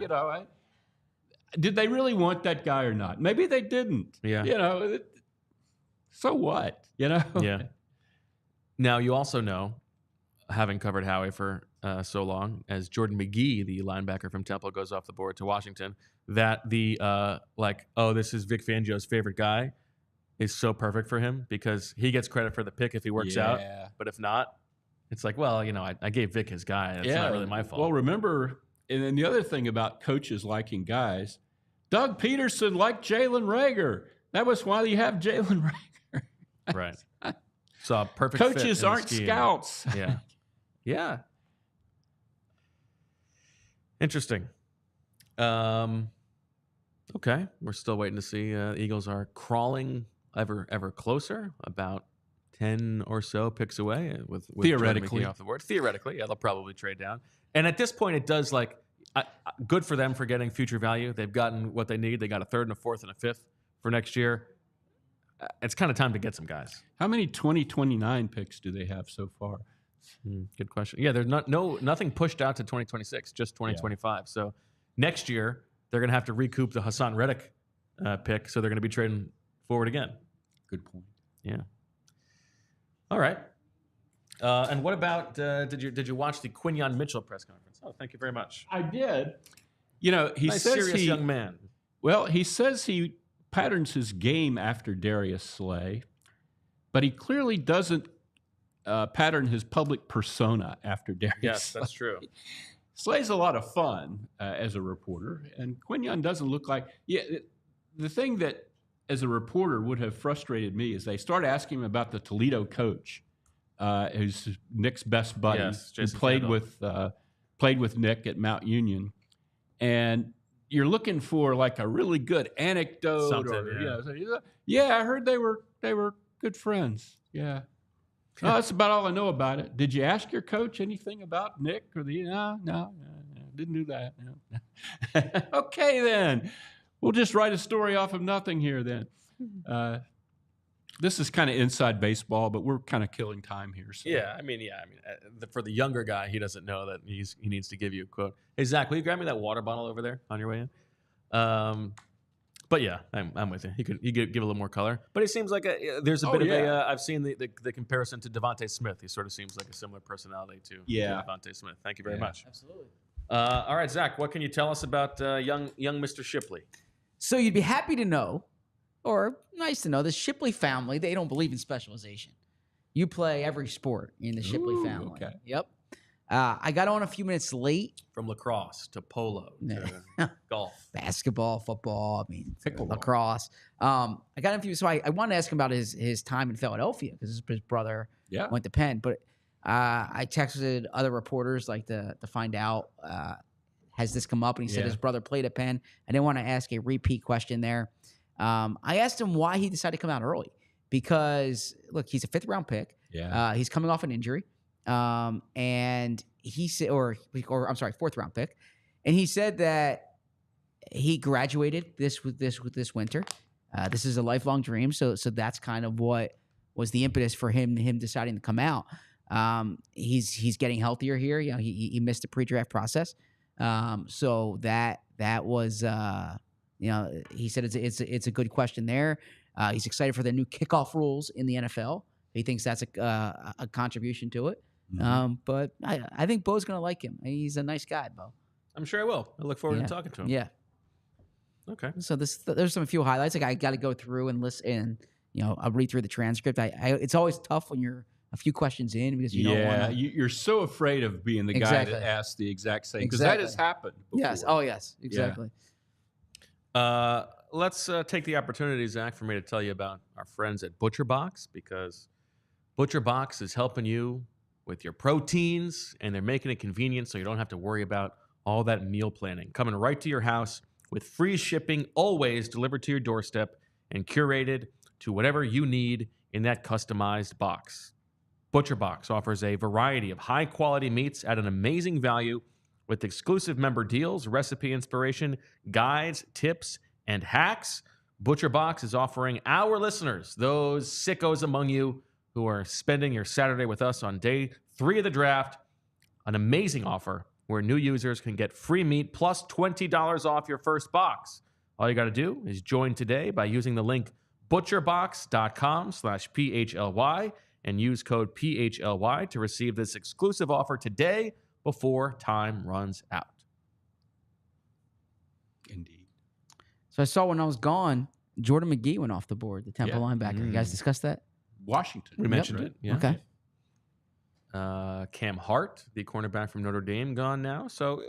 Speaker 3: did they really want that guy or not? Maybe they didn't.
Speaker 1: Yeah.
Speaker 3: So what?
Speaker 1: Yeah. Now you also know, having covered Howie for so long, as Jordan McGee, the linebacker from Temple, goes off the board to Washington, that the this is Vic Fangio's favorite guy is so perfect for him because he gets credit for the pick if he works out, but if not, it's like, well, I gave Vic his guy. It's not really my fault.
Speaker 3: Well, remember, and then the other thing about coaches liking guys, Doug Peterson liked Jalen Reagor. That was why you have Jalen Reagor.
Speaker 1: Right. So a perfect fit
Speaker 3: coaches
Speaker 1: in the
Speaker 3: aren't
Speaker 1: scheme.
Speaker 3: scouts.
Speaker 1: Yeah. Yeah. Interesting. Okay. We're still waiting to see. Eagles are crawling ever closer, about 10 or so picks away with
Speaker 3: Theoretically.
Speaker 1: Jordan McGee off the board. Theoretically, yeah, they'll probably trade down. And at this point, it does good for them for getting future value. They've gotten what they need. They got a third and a fourth and a fifth for next year. It's kind of time to get some guys.
Speaker 3: How many 2029 picks do they have so far?
Speaker 1: Good question. Yeah, there's nothing pushed out to 2026, just 2025. So next year they're going to have to recoup the Hassan Reddick pick, so they're going to be trading forward again.
Speaker 3: Good point.
Speaker 1: Yeah. All right. And what about did you watch the Quinyon Mitchell press conference? Oh, thank you very much.
Speaker 3: I did. He
Speaker 1: Nice,
Speaker 3: says
Speaker 1: serious young man.
Speaker 3: Well, he says he patterns his game after Darius Slay, but he clearly doesn't pattern his public persona after Darius.
Speaker 1: Yes,
Speaker 3: Slay.
Speaker 1: that's true.
Speaker 3: Slay's a lot of fun as a reporter, and Quinyon doesn't look like. Yeah, the thing that as a reporter would have frustrated me is they start asking him about the Toledo coach, who's Nick's best buddy,
Speaker 1: Yes,
Speaker 3: who
Speaker 1: Jason
Speaker 3: played
Speaker 1: Candle.
Speaker 3: with Nick at Mount Union, and you're looking for like a really good anecdote.
Speaker 1: Something,
Speaker 3: I heard they were good friends. Yeah. No, that's about all I know about it. Did you ask your coach anything about Nick or No, didn't do that. No. Okay, then. We'll just write a story off of nothing here then. This is kind of inside baseball, but we're kind of killing time here. So.
Speaker 1: For the younger guy, he doesn't know that he needs to give you a quote. Hey, Zach, will you grab me that water bottle over there on your way in? But yeah, I'm with you. He could give a little more color, but he seems like there's a bit of a. I've seen the comparison to Devontae Smith. He sort of seems like a similar personality to Devontae Smith. Thank you very much.
Speaker 4: Absolutely.
Speaker 1: All right, Zach, what can you tell us about young Mr. Shipley?
Speaker 2: So you'd be happy to know, or nice to know, the Shipley family, they don't believe in specialization. You play every sport in the Shipley family.
Speaker 3: Okay.
Speaker 2: Yep. I got on a few minutes late.
Speaker 1: From lacrosse to polo to golf.
Speaker 2: Basketball, football,
Speaker 3: Pickleball.
Speaker 2: lacrosse. I got a few, so I wanted to ask him about his time in Philadelphia because his brother went to Penn. But I texted other reporters to find out, has this come up? And he said his brother played at Penn. I didn't want to ask a repeat question there. I asked him why he decided to come out early because, look, he's a fifth-round pick.
Speaker 3: Yeah.
Speaker 2: He's coming off an injury. And he said, or I'm sorry, fourth-round pick. And he said that he graduated this winter. This is a lifelong dream. So that's kind of what was the impetus for him deciding to come out. He's getting healthier here. He missed the pre-draft process. So that was, he said it's a good question there. He's excited for the new kickoff rules in the NFL. He thinks that's a contribution to it. But I think Bo's going to like him. He's a nice guy, Bo.
Speaker 1: I'm sure I will. I look forward
Speaker 2: Yeah.
Speaker 1: to talking to him.
Speaker 2: Yeah.
Speaker 1: Okay.
Speaker 2: So there's some few highlights. Like I got to go through and listen, and I'll read through the transcript. It's always tough when you're a few questions in because you don't want to.
Speaker 3: You're so afraid of being the guy that asks the exact same because that has happened before.
Speaker 2: Yes. Oh, yes. Exactly.
Speaker 1: Let's take the opportunity, Zach, for me to tell you about our friends at ButcherBox, because ButcherBox is helping you with your proteins, and they're making it convenient so you don't have to worry about all that meal planning. Coming right to your house with free shipping, always delivered to your doorstep and curated to whatever you need in that customized box. ButcherBox offers a variety of high-quality meats at an amazing value with exclusive member deals, recipe inspiration, guides, tips, and hacks. ButcherBox is offering our listeners, those sickos among you who are spending your Saturday with us on day 3 of the draft, an amazing offer where new users can get free meat plus $20 off your first box. All you got to do is join today by using the link butcherbox.com/PHLY and use code PHLY to receive this exclusive offer today before time runs out.
Speaker 3: Indeed.
Speaker 2: So I saw when I was gone, Jordan McGee went off the board, the Temple linebacker. You guys discussed that?
Speaker 3: Washington.
Speaker 1: We mentioned it. Yeah.
Speaker 2: Okay.
Speaker 1: Cam Hart, the cornerback from Notre Dame, gone now. So,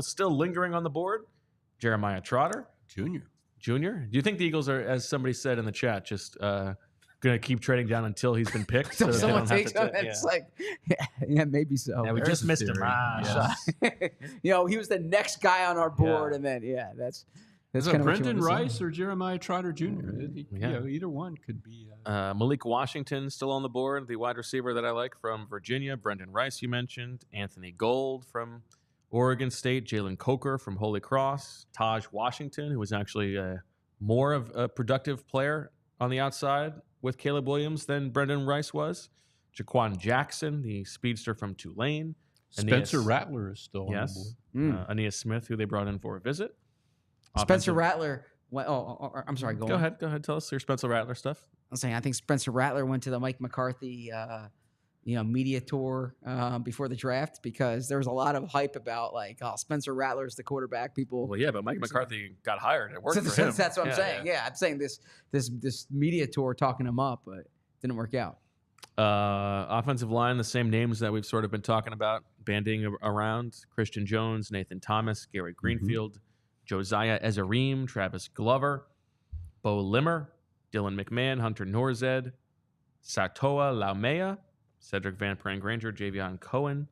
Speaker 1: still lingering on the board. Jeremiah Trotter
Speaker 3: Jr.
Speaker 1: Do you think the Eagles are, as somebody said in the chat, just going to keep trading down until he's been picked?
Speaker 2: So
Speaker 1: that they
Speaker 2: someone
Speaker 1: don't have
Speaker 2: takes
Speaker 1: to
Speaker 2: him, and it's like, yeah, maybe so.
Speaker 1: Yeah, we
Speaker 3: There's
Speaker 1: just
Speaker 3: a
Speaker 1: missed him.
Speaker 3: theory.
Speaker 2: He was the next guy on our board, and then that's
Speaker 3: Is
Speaker 2: kind
Speaker 3: it
Speaker 2: of what you
Speaker 3: Brendan
Speaker 2: wanna see.
Speaker 3: Rice or Jeremiah Trotter Jr.? Either one could be.
Speaker 1: Malik Washington still on the board, the wide receiver that I like from Virginia. Brendan Rice, you mentioned. Anthony Gold from Oregon State. Jalen Coker from Holy Cross. Taj Washington, who was actually more of a productive player on the outside with Caleb Williams than Brendan Rice was. Jaquan Jackson, the speedster from Tulane.
Speaker 3: Spencer Rattler is still on the board.
Speaker 1: Ania Smith, who they brought in for a visit.
Speaker 2: Spencer Rattler. I'm sorry. Go on.
Speaker 1: Go ahead. Tell us your Spencer Rattler stuff.
Speaker 2: I'm saying I think Spencer Rattler went to the Mike McCarthy, media tour before the draft because there was a lot of hype about Spencer Rattler's the quarterback. People.
Speaker 1: Well, yeah, but Mike McCarthy got hired. It worked for him.
Speaker 2: That's what I'm saying. Yeah, I'm saying this media tour talking him up, but it didn't work out.
Speaker 1: Offensive line, the same names that we've sort of been talking about, banding around: Christian Jones, Nathan Thomas, Gary Greenfield, Josiah Ezareem, Travis Glover, Bo Limmer, Dylan McMahon, Hunter Norzed, Satoa Laumea, Cedric Van Pran-Granger, Javion Cohen.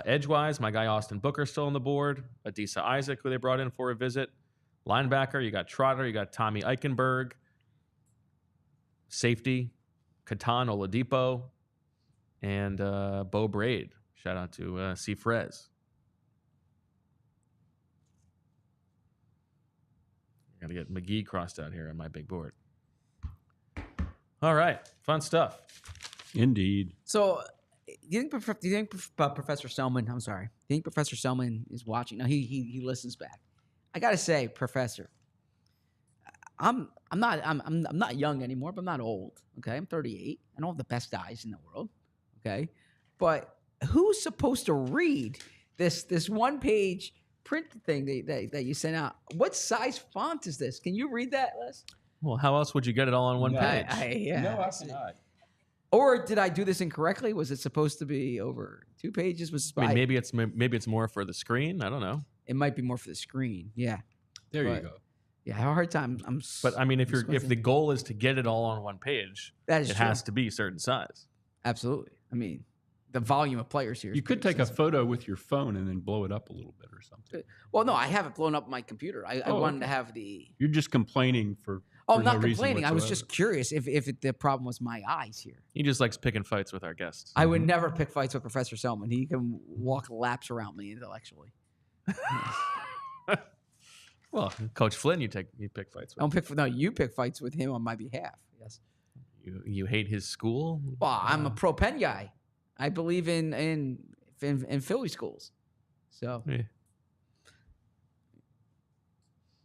Speaker 1: Edgewise, my guy Austin Booker still on the board. Adisa Isaac, who they brought in for a visit. Linebacker, you got Trotter, you got Tommy Eichenberg. Safety, Katan Oladipo, and Bo Braid. Shout out to C. Frez. Got to get McGee crossed out here on my big board. All right, fun stuff.
Speaker 3: Indeed.
Speaker 2: So, do you think Professor Selman? I'm sorry. Do you think Professor Selman is watching? No, he listens back. I gotta say, Professor, I'm not young anymore, but I'm not old. Okay, I'm 38. I don't have the best eyes in the world. Okay, but who's supposed to read this 1-page print thing that you sent out? What size font is this? Can you read that, Les?
Speaker 1: Well, how else would you get it all on one page?
Speaker 3: No, I cannot.
Speaker 2: Or did I do this incorrectly? Was it supposed to be over 2 pages?
Speaker 1: Maybe it's more for the screen. I don't know.
Speaker 2: It might be more for the screen. Yeah.
Speaker 3: There you go.
Speaker 2: Yeah, I have a hard time.
Speaker 1: But I mean, if the goal is to get it all on one page,
Speaker 2: that is
Speaker 1: it
Speaker 2: true.
Speaker 1: has to be a certain size.
Speaker 2: Absolutely. I mean, the volume of players here.
Speaker 3: You could take a photo with your phone and then blow it up a little bit or something.
Speaker 2: Well, no, I have it blown up on my computer. I wanted to have the.
Speaker 3: You're just complaining for.
Speaker 2: Oh,
Speaker 3: for
Speaker 2: not
Speaker 3: no reason
Speaker 2: complaining. I was
Speaker 3: whatsoever.
Speaker 2: just curious if the problem was my eyes here.
Speaker 1: He just likes picking fights with our guests.
Speaker 2: I would never pick fights with Professor Selman. He can walk laps around me intellectually.
Speaker 1: Well, Coach Flynn, you pick fights with.
Speaker 2: You pick fights with him on my behalf. Yes.
Speaker 1: You hate his school?
Speaker 2: Well, I'm a pro Penn guy. I believe in Philly schools. So.
Speaker 1: Yeah.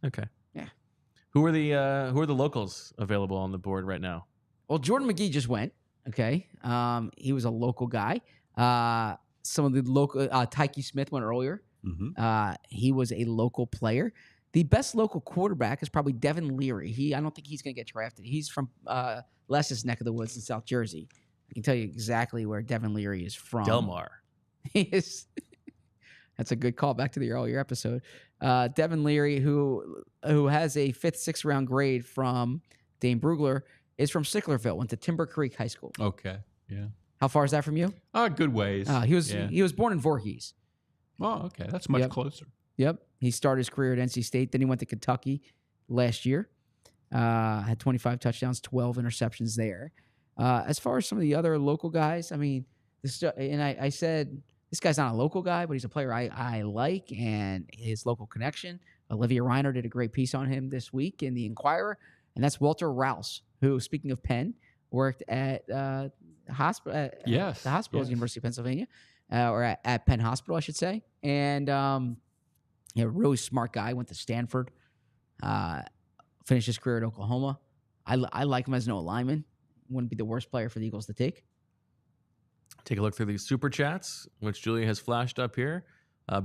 Speaker 1: Okay.
Speaker 2: Yeah.
Speaker 1: Who are the locals available on the board right now?
Speaker 2: Well, Jordan McGee just went. Okay. He was a local guy. Some of the local Tyke Smith went earlier. He was a local player. The best local quarterback is probably Devin Leary. I don't think he's going to get drafted. He's from Les's neck of the woods in South Jersey. I can tell you exactly where Devin Leary is from.
Speaker 1: Delmar.
Speaker 2: He is. That's a good call back to the earlier episode. Devin Leary, who has a 5th, 6th round grade from Dane Brugler, is from Sicklerville. Went to Timber Creek High School.
Speaker 3: Okay. Yeah.
Speaker 2: How far is that from you?
Speaker 3: Good ways.
Speaker 2: He was born in Voorhees.
Speaker 3: Oh, okay. That's much closer.
Speaker 2: Yep. He started his career at NC State. Then he went to Kentucky last year. Had 25 touchdowns, 12 interceptions there. As far as some of the other local guys, I mean, I said this guy's not a local guy, but he's a player I like, and his local connection. Olivia Reiner did a great piece on him this week in the Inquirer, and that's Walter Rouse, who, speaking of Penn, worked at the hospital at University of Pennsylvania, or at Penn Hospital, I should say. And really smart guy. Went to Stanford, finished his career at Oklahoma. I like him as no lineman. Wouldn't be the worst player for the Eagles to take.
Speaker 1: Take a look through these super chats, which Julia has flashed up here.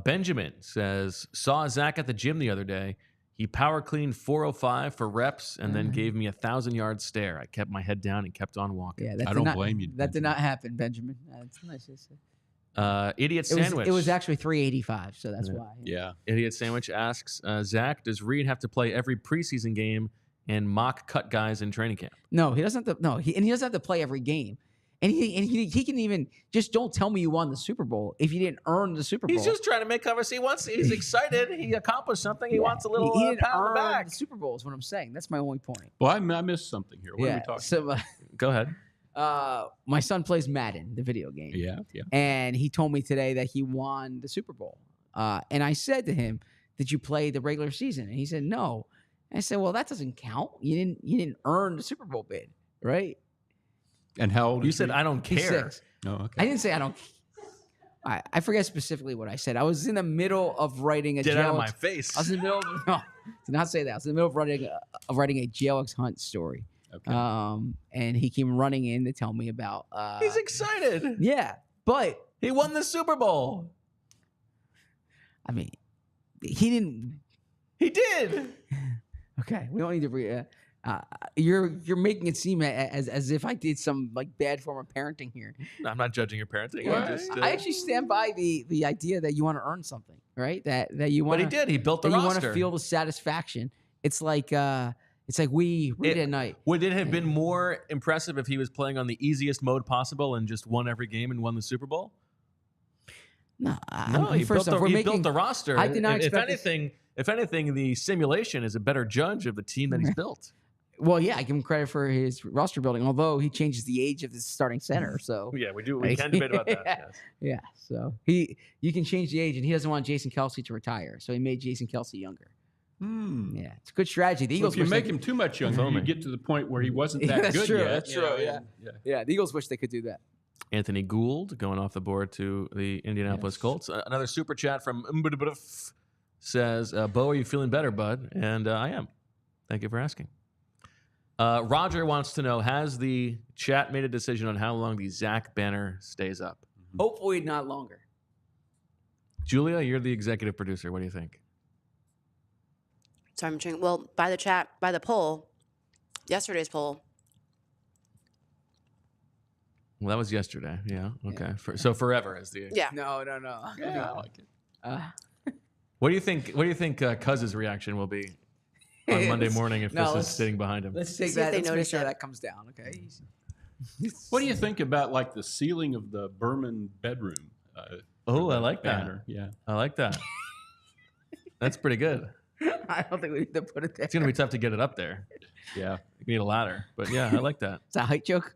Speaker 1: Benjamin says, saw Zach at the gym the other day. He power cleaned 405 for reps and then gave me a 1,000-yard stare. I kept my head down and kept on walking.
Speaker 2: Yeah,
Speaker 3: I don't blame you.
Speaker 2: That did not happen, Benjamin. That's nice to say.
Speaker 1: Idiot Sandwich.
Speaker 2: It was actually 385, so that's why.
Speaker 3: Yeah.
Speaker 1: Idiot Sandwich asks, Zach, does Reed have to play every preseason game and mock cut guys in training camp?
Speaker 2: No, he doesn't have to. No, he doesn't have to play every game. And he can even just don't tell me you won the Super Bowl if you didn't earn the Super Bowl.
Speaker 1: He's just trying to make conversation. He's excited. He accomplished something. He wants a little
Speaker 2: he didn't
Speaker 1: pat on the
Speaker 2: earn
Speaker 1: back.
Speaker 2: the Super Bowl is what I'm saying. That's my only point.
Speaker 3: Well, I missed something here. What are we talking about?
Speaker 1: Go ahead.
Speaker 2: My son plays Madden, the video game.
Speaker 3: Yeah.
Speaker 2: And he told me today that he won the Super Bowl. And I said to him, "Did you play the regular season?" And he said, "No." And I said, "Well, that doesn't count. You didn't earn the Super Bowl bid, right?"
Speaker 3: And how old
Speaker 1: You
Speaker 3: is
Speaker 1: said,
Speaker 3: he?
Speaker 1: I don't
Speaker 2: He's
Speaker 1: care.
Speaker 2: 6.
Speaker 3: Oh, okay.
Speaker 2: I didn't say I don't. I forget specifically what I said. I was in the middle of writing a
Speaker 1: Get out of
Speaker 2: JLX
Speaker 1: my face.
Speaker 2: I was in the middle of no, did not say that. I was in the middle of writing a JLX Hunt story.
Speaker 3: Okay.
Speaker 2: And he came running in to tell me about.
Speaker 1: He's excited.
Speaker 2: Yeah, but
Speaker 1: He won the Super Bowl.
Speaker 2: I mean, he didn't.
Speaker 1: He did.
Speaker 2: Okay, we don't need to. You're making it seem as if I did some like bad form of parenting here.
Speaker 1: No, I'm not judging your parenting.
Speaker 2: I actually stand by the idea that you want to earn something, right? That you want.
Speaker 1: But he did. He built the
Speaker 2: that
Speaker 1: roster.
Speaker 2: you want to feel the satisfaction. It's like we read at night.
Speaker 1: Would it have been more impressive if he was playing on the easiest mode possible and just won every game and won the Super Bowl?
Speaker 2: No,
Speaker 1: He built
Speaker 2: making
Speaker 1: the roster.
Speaker 2: I did not
Speaker 1: If
Speaker 2: expect this-
Speaker 1: if anything, the simulation is a better judge of the team that he's built.
Speaker 2: Well, yeah, I give him credit for his roster building, although he changes the age of the starting center. So
Speaker 1: Yeah, we do. We can debate about that. Yes.
Speaker 2: yeah, so you can change the age, and he doesn't want Jason Kelsey to retire, so he made Jason Kelsey younger. Yeah, it's a good strategy. The Eagles
Speaker 3: If you
Speaker 2: wish
Speaker 3: make
Speaker 2: they-
Speaker 3: him too much younger, you get to the point where he wasn't that
Speaker 2: That's
Speaker 3: good
Speaker 2: true,
Speaker 3: yet.
Speaker 2: that's true, yeah. The Eagles wish they could do that.
Speaker 1: Anthony Gould going off the board to the Indianapolis Colts. Another super chat from says, Bo, are you feeling better, bud? And I am. Thank you for asking. Roger wants to know, has the chat made a decision on how long the Zach banner stays up?
Speaker 2: Hopefully not longer.
Speaker 1: Julia, you're the executive producer. What do you think?
Speaker 5: Sorry, I'm checking. Well, by the poll, yesterday's poll.
Speaker 1: Well, that was yesterday. Yeah. Okay. So forever is the.
Speaker 5: Yeah.
Speaker 2: No.
Speaker 3: Yeah, I like it.
Speaker 1: What do you think? What do you think Cuz's reaction will be on Monday morning if this is
Speaker 2: let's-
Speaker 1: sitting behind him?
Speaker 2: Let's take
Speaker 5: See if
Speaker 2: that.
Speaker 5: they
Speaker 2: Let's make
Speaker 5: notice
Speaker 2: sure
Speaker 5: it.
Speaker 2: that comes down. Okay.
Speaker 3: What do you think about like the ceiling of the Berman bedroom?
Speaker 1: Oh, I like that.
Speaker 3: banner? Yeah.
Speaker 1: I like that. That's pretty good.
Speaker 2: I don't think we need to put it there.
Speaker 1: It's gonna be tough to get it up there.
Speaker 3: Yeah.
Speaker 1: You need a ladder, but yeah, I like that.
Speaker 2: It's a height joke.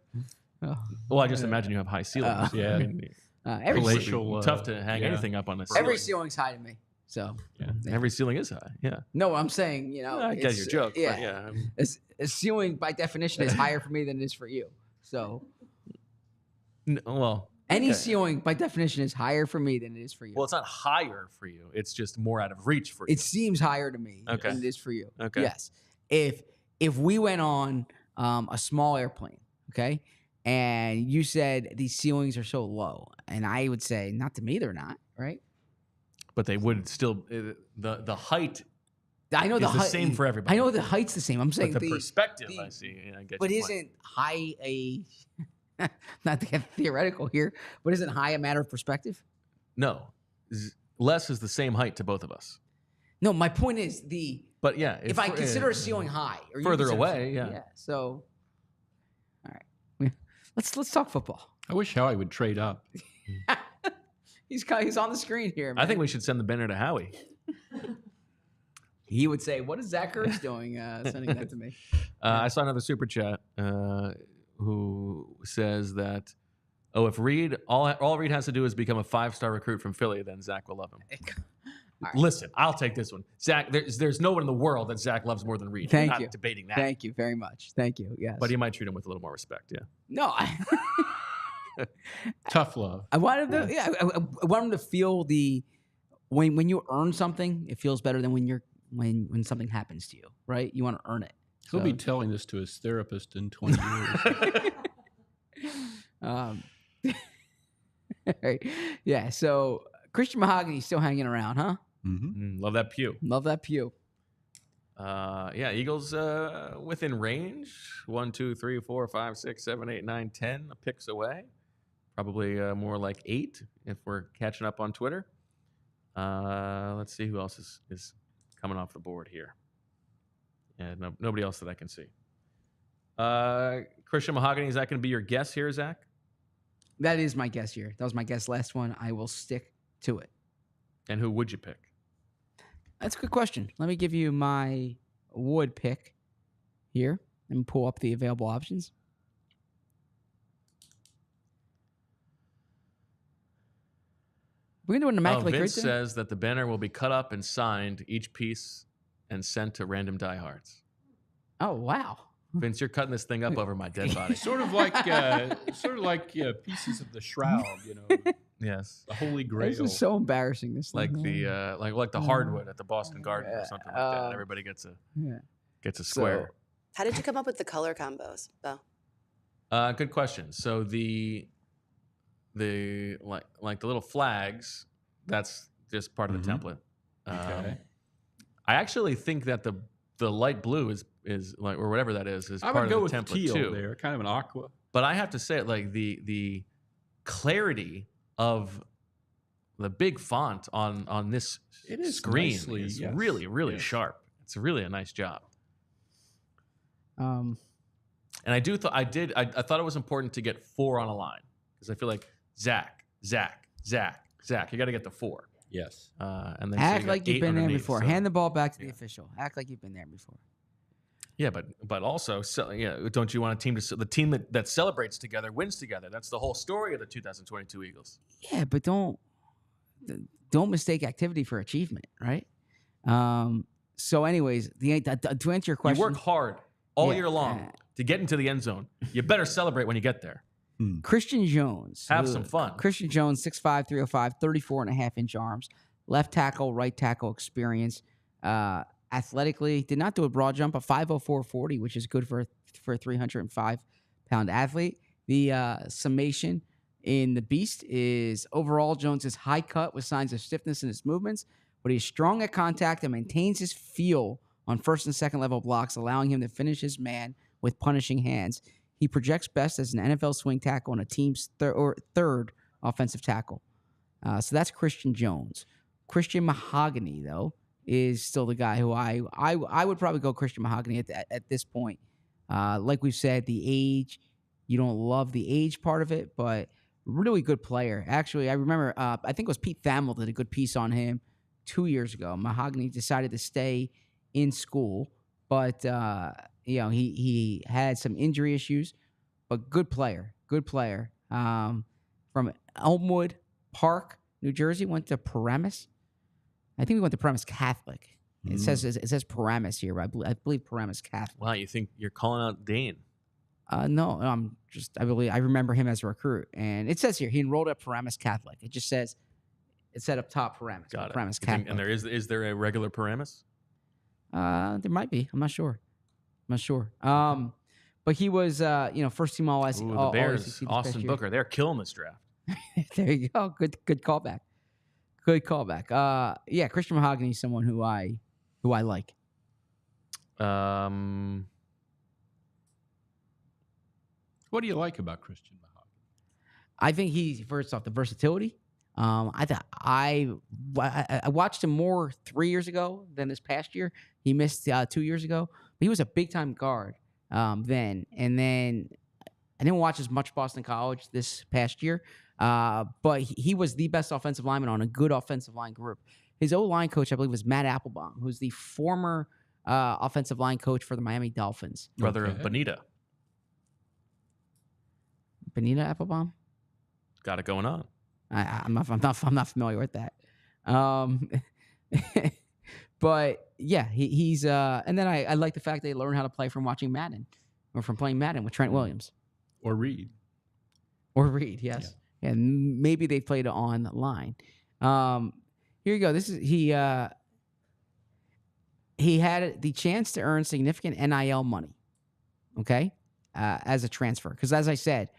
Speaker 2: Oh.
Speaker 1: Well, I just imagine you have high ceilings.
Speaker 3: Yeah.
Speaker 1: I mean,
Speaker 2: Every
Speaker 3: Palatial,
Speaker 1: tough to hang
Speaker 3: yeah.
Speaker 1: anything up on a ceiling.
Speaker 2: every ceiling's high to me. So
Speaker 1: Every ceiling is high. Yeah,
Speaker 2: no, I'm saying
Speaker 1: I get your joke.
Speaker 2: Yeah,
Speaker 1: But yeah.
Speaker 2: A ceiling by definition is higher for me than it is for you. So
Speaker 1: Well,
Speaker 2: any
Speaker 1: okay.
Speaker 2: ceiling by definition is higher for me than it is for you.
Speaker 1: Well, it's not higher for you. It's just more out of reach for you.
Speaker 2: It seems higher to me
Speaker 1: Okay.
Speaker 2: than it is for you.
Speaker 1: Okay.
Speaker 2: Yes. If we went on a small airplane, okay, And you said these ceilings are so low, and I would say, not to me, they're not, right?
Speaker 1: But they would still the height
Speaker 2: I know
Speaker 1: is the same for everybody.
Speaker 2: I know the height's the same. I'm saying
Speaker 1: but the perspective, I see. Yeah, I get
Speaker 2: but
Speaker 1: your point.
Speaker 2: isn't high a not to get theoretical here, but isn't high a matter of perspective?
Speaker 1: No, less is the same height to both of us.
Speaker 2: No, my point is
Speaker 1: But yeah,
Speaker 2: if I consider a ceiling high, or you
Speaker 1: further
Speaker 2: consider
Speaker 1: away,
Speaker 2: a ceiling-
Speaker 1: yeah.
Speaker 2: So, all right, let's talk football.
Speaker 3: I wish Howie would trade up.
Speaker 2: He's on the screen here. Man.
Speaker 1: I think we should send the banner to Howie.
Speaker 2: He would say, "What is Zach Ertz doing?" Sending that to me.
Speaker 1: I saw another super chat who says that, if Reed, all Reed has to do is become a 5-star recruit from Philly, then Zach will love him.
Speaker 2: Right.
Speaker 1: Listen, I'll take this one. Zach, there's no one in the world that Zach loves more than Reed.
Speaker 2: Thank
Speaker 1: I'm
Speaker 2: you.
Speaker 1: not debating that.
Speaker 2: Thank you very much. Thank you. Yes.
Speaker 1: But he might treat him with a little more respect, yeah.
Speaker 2: No,
Speaker 3: Tough love.
Speaker 2: I want him to. Yeah, I want him to feel when you earn something, it feels better than when something happens to you, right? You want to earn it.
Speaker 3: He'll be telling this to his therapist in 20 years.
Speaker 2: Right. Yeah. So Christian Mahogany's still hanging around, huh?
Speaker 1: Love that pew.
Speaker 2: Love that pew.
Speaker 1: Yeah, Eagles within range. 1, 2, 3, 4, 5, 6, 7, 8, 9, 10 picks away. Probably more like 8 if we're catching up on Twitter. Let's see who else is coming off the board here. Yeah, nobody else that I can see. Christian Mahogany, is that going to be your guess here, Zach?
Speaker 2: That is my guess here. That was my guess last one. I will stick to it.
Speaker 1: And who would you pick?
Speaker 2: That's a good question. Let me give you my would pick here and pull up the available options. We're going to do an immaculate
Speaker 1: Vince
Speaker 2: grade
Speaker 1: says that the banner will be cut up and signed, each piece, and sent to random diehards.
Speaker 2: Oh, wow.
Speaker 1: Vince, you're cutting this thing up over my dead body.
Speaker 3: sort of like pieces of the shroud,
Speaker 1: Yes.
Speaker 3: the Holy Grail.
Speaker 2: This is so embarrassing. This
Speaker 1: Like
Speaker 2: thing.
Speaker 1: the like the hardwood at the Boston Garden or something like that. And everybody gets a square.
Speaker 5: How did you come up with the color combos, Bo?
Speaker 1: Good question. So the like the little flags, that's just part of the template.
Speaker 3: Okay.
Speaker 1: I actually think that the light blue is like, or whatever that is
Speaker 3: I
Speaker 1: part
Speaker 3: would go
Speaker 1: of
Speaker 3: with
Speaker 1: the template
Speaker 3: teal
Speaker 1: too.
Speaker 3: there, kind of an aqua.
Speaker 1: But I have to say, like the clarity of the big font on this
Speaker 3: It is
Speaker 1: screen
Speaker 3: nicely,
Speaker 1: is
Speaker 3: yes.
Speaker 1: really
Speaker 3: Yes.
Speaker 1: sharp. It's really a nice job.
Speaker 2: Um,
Speaker 1: And I thought it was important to get 4 on a line because I feel like Zach. You got to get the 4.
Speaker 3: Yes.
Speaker 1: And then
Speaker 2: act like you've been there before.
Speaker 1: So,
Speaker 2: Hand the ball back to the official. Act like you've been there before.
Speaker 1: yeah, but also, don't you want a team the team that celebrates together wins together? That's the whole story of the 2022 Eagles.
Speaker 2: Yeah, but don't mistake activity for achievement, right? So, anyways, to answer your question,
Speaker 1: You work hard all
Speaker 2: Yeah.
Speaker 1: year long to get into the end zone. You better celebrate when you get there.
Speaker 2: Christian Jones.
Speaker 1: Have some fun.
Speaker 2: Christian Jones, 6'5", 305, 34.5-inch arms, left tackle, right tackle experience. Athletically, did not do a broad jump, a 5'04", which is good for a 305-pound athlete. The summation in the beast is overall Jones is high cut with signs of stiffness in his movements, but he's strong at contact and maintains his feel on first and second level blocks, allowing him to finish his man with punishing hands. He projects best as an NFL swing tackle and a team's third offensive tackle. So that's Christian Jones. Christian Mahogany, though, is still the guy who I would probably go Christian Mahogany at this point. Like we've said, the age, you don't love the age part of it, but really good player. Actually, I remember, I think it was Pete Thamel did a good piece on him 2 years ago. Mahogany decided to stay in school, but he had some injury issues, but good player. From Elmwood Park, New Jersey, went to Paramus. I think we went to Paramus Catholic. It says Paramus here, but I believe Paramus Catholic.
Speaker 1: Wow, you think you're calling out Dane?
Speaker 2: No, I remember him as a recruit, and it says here he enrolled at Paramus Catholic. It just says it said up top Paramus.
Speaker 1: Got it.
Speaker 2: Paramus
Speaker 1: You think-
Speaker 2: Catholic.
Speaker 1: and is there a regular Paramus?
Speaker 2: There might be. I'm not sure. But he was, first team all SEC.
Speaker 1: Ooh, the Bears, Austin Booker, they're killing this draft.
Speaker 2: There you go. Good callback. Good callback. Yeah, Christian Mahogany is someone who I like.
Speaker 3: What do you like about Christian Mahogany?
Speaker 2: I think he's, first off, the versatility. I watched him more 3 years ago than this past year. He missed 2 years ago, but he was a big time guard then. And then I didn't watch as much Boston College this past year, but he was the best offensive lineman on a good offensive line group. His O-line coach, I believe, was Matt Applebaum, who's the former offensive line coach for the Miami Dolphins.
Speaker 1: Brother of Bonita.
Speaker 2: Bonita Applebaum?
Speaker 1: Got it going on.
Speaker 2: I'm not familiar with that. But yeah, he's and then I like the fact they learned how to play from watching Madden or from playing Madden with Trent Williams
Speaker 3: Or Reed.
Speaker 2: Yes, yeah. And maybe they played online. Here you go. This is he had the chance to earn significant NIL money. Okay, as a transfer, because as I said,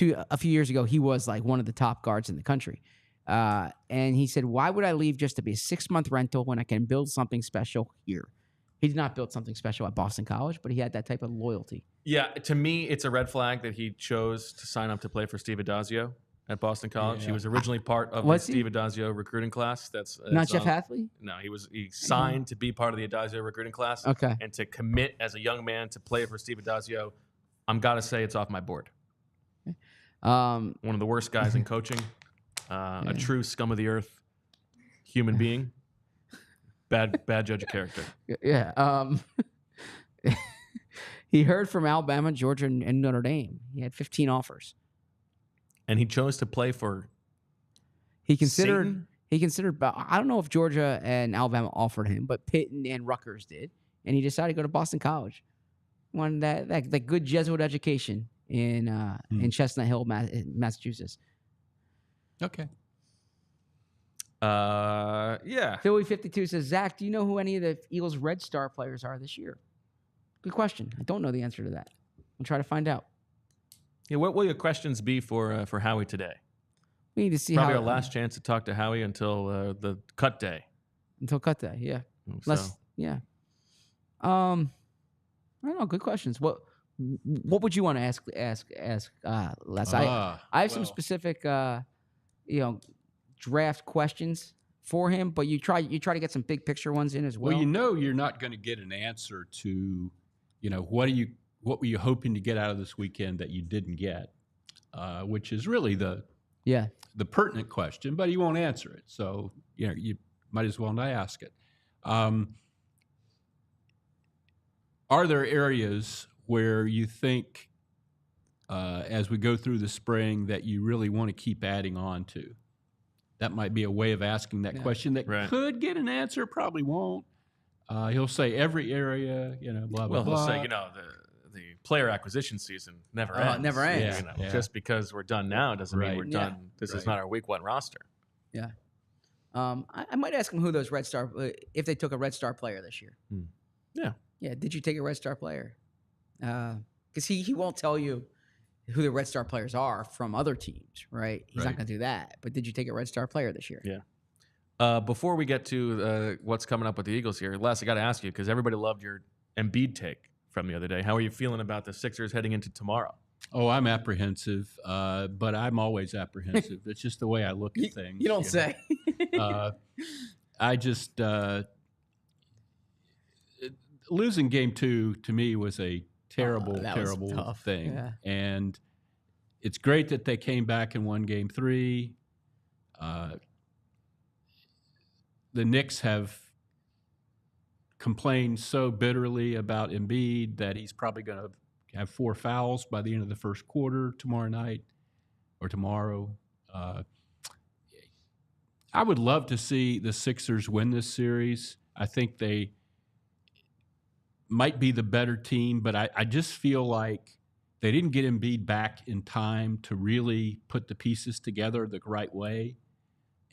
Speaker 2: a few years ago, he was like one of the top guards in the country. And he said, why would I leave just to be a 6-month rental when I can build something special here? He did not build something special at Boston College, but he had that type of loyalty.
Speaker 1: Yeah, to me, it's a red flag that he chose to sign up to play for Steve Adazio at Boston College. Yeah. He was originally part of the Steve Adazio recruiting class. That's
Speaker 2: not Jeff Hathley?
Speaker 1: No, he signed to be part of the Adazio recruiting class.
Speaker 2: Okay.
Speaker 1: And to commit as a young man to play for Steve Adazio, I'm got to say it's off my board. One of the worst guys in coaching, a true scum of the earth human being, bad judge of character.
Speaker 2: Yeah. He heard from Alabama, Georgia, and Notre Dame. He had 15 offers,
Speaker 1: and he chose to play for.
Speaker 2: He considered.
Speaker 1: Satan?
Speaker 2: He considered. I don't know if Georgia and Alabama offered him, but Pitt and Rutgers did, and he decided to go to Boston College. Wanted that good Jesuit education in Chestnut Hill, Massachusetts.
Speaker 3: Okay.
Speaker 1: Yeah.
Speaker 2: Philly 52 says, Zach, do you know who any of the Eagles' Red Star players are this year? Good question. I don't know the answer to that. I'll try to find out.
Speaker 1: Yeah. What will your questions be for Howie today?
Speaker 2: We need to see
Speaker 1: probably our last chance to talk to Howie until the cut day.
Speaker 2: Until cut day, yeah. Yeah. I don't know. Good questions. What would you want to ask Les? I have some specific draft questions for him, but you try to get some big picture ones in as well.
Speaker 3: Well, you're not going to get an answer to, what were you hoping to get out of this weekend that you didn't get, which is really the pertinent question, but he won't answer it. So you might as well not ask it. Are there areas where you think, as we go through the spring, that you really want to keep adding on to? That might be a way of asking that question that could get an answer, probably won't. He'll say every area, blah, blah, blah.
Speaker 1: He'll say, the player acquisition season never ends.
Speaker 2: Never ends.
Speaker 1: Just because we're done now doesn't mean we're done. This is not our week 1 roster.
Speaker 2: Yeah. I might ask him who those Red Star, if they took a Red Star player this year.
Speaker 1: Yeah.
Speaker 2: Yeah. Did you take a Red Star player? Because he won't tell you who the Red Star players are from other teams, right? He's not going to do that. But did you take a Red Star player this year?
Speaker 1: Yeah. Before we get to what's coming up with the Eagles here, Les, I got to ask you, because everybody loved your Embiid take from the other day. How are you feeling about the Sixers heading into tomorrow?
Speaker 3: Oh, I'm apprehensive, but I'm always apprehensive. It's just the way I look at things.
Speaker 2: You don't say.
Speaker 3: I just losing game 2 to me was a terrible thing.
Speaker 2: Yeah.
Speaker 3: And it's great that they came back and won game 3. The Knicks have complained so bitterly about Embiid that he's probably going to have 4 fouls by the end of the first quarter tomorrow. I would love to see the Sixers win this series. I think they might be the better team, but I just feel like they didn't get Embiid back in time to really put the pieces together the right way,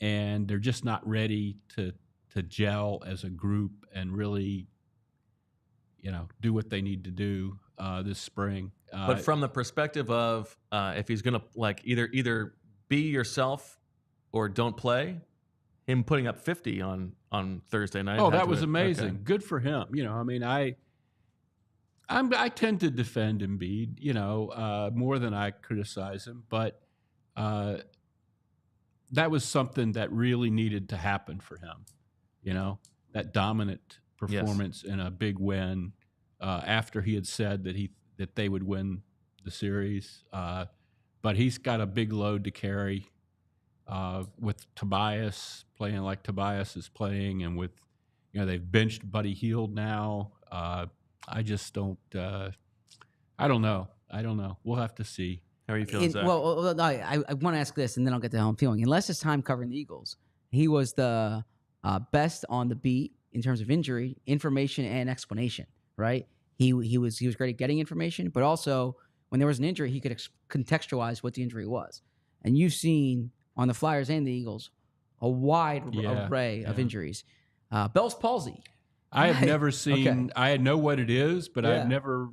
Speaker 3: and they're just not ready to gel as a group and really, do what they need to do this spring.
Speaker 1: But from the perspective of if he's going to like either be yourself or don't play, him putting up 50 on Thursday night.
Speaker 3: Oh, that was amazing.
Speaker 1: Okay.
Speaker 3: Good for him. I mean, I tend to defend Embiid, more than I criticize him, but that was something that really needed to happen for him. That dominant performance in a big win after he had said that they would win the series. But he's got a big load to carry with Tobias playing like Tobias is playing, and with they've benched Buddy Hield now. I just don't. I don't know. We'll have to see.
Speaker 1: How are you feeling, Zach?
Speaker 2: Well, I want to ask this, and then I'll get to how I'm feeling. In less his time covering the Eagles, he was the best on the beat in terms of injury, information, and explanation. Right? He was great at getting information, but also when there was an injury, he could contextualize what the injury was. And you've seen on the Flyers and the Eagles a wide array of injuries. Bell's palsy.
Speaker 3: I have never seen.
Speaker 2: Okay.
Speaker 3: I know what it is, but I've never.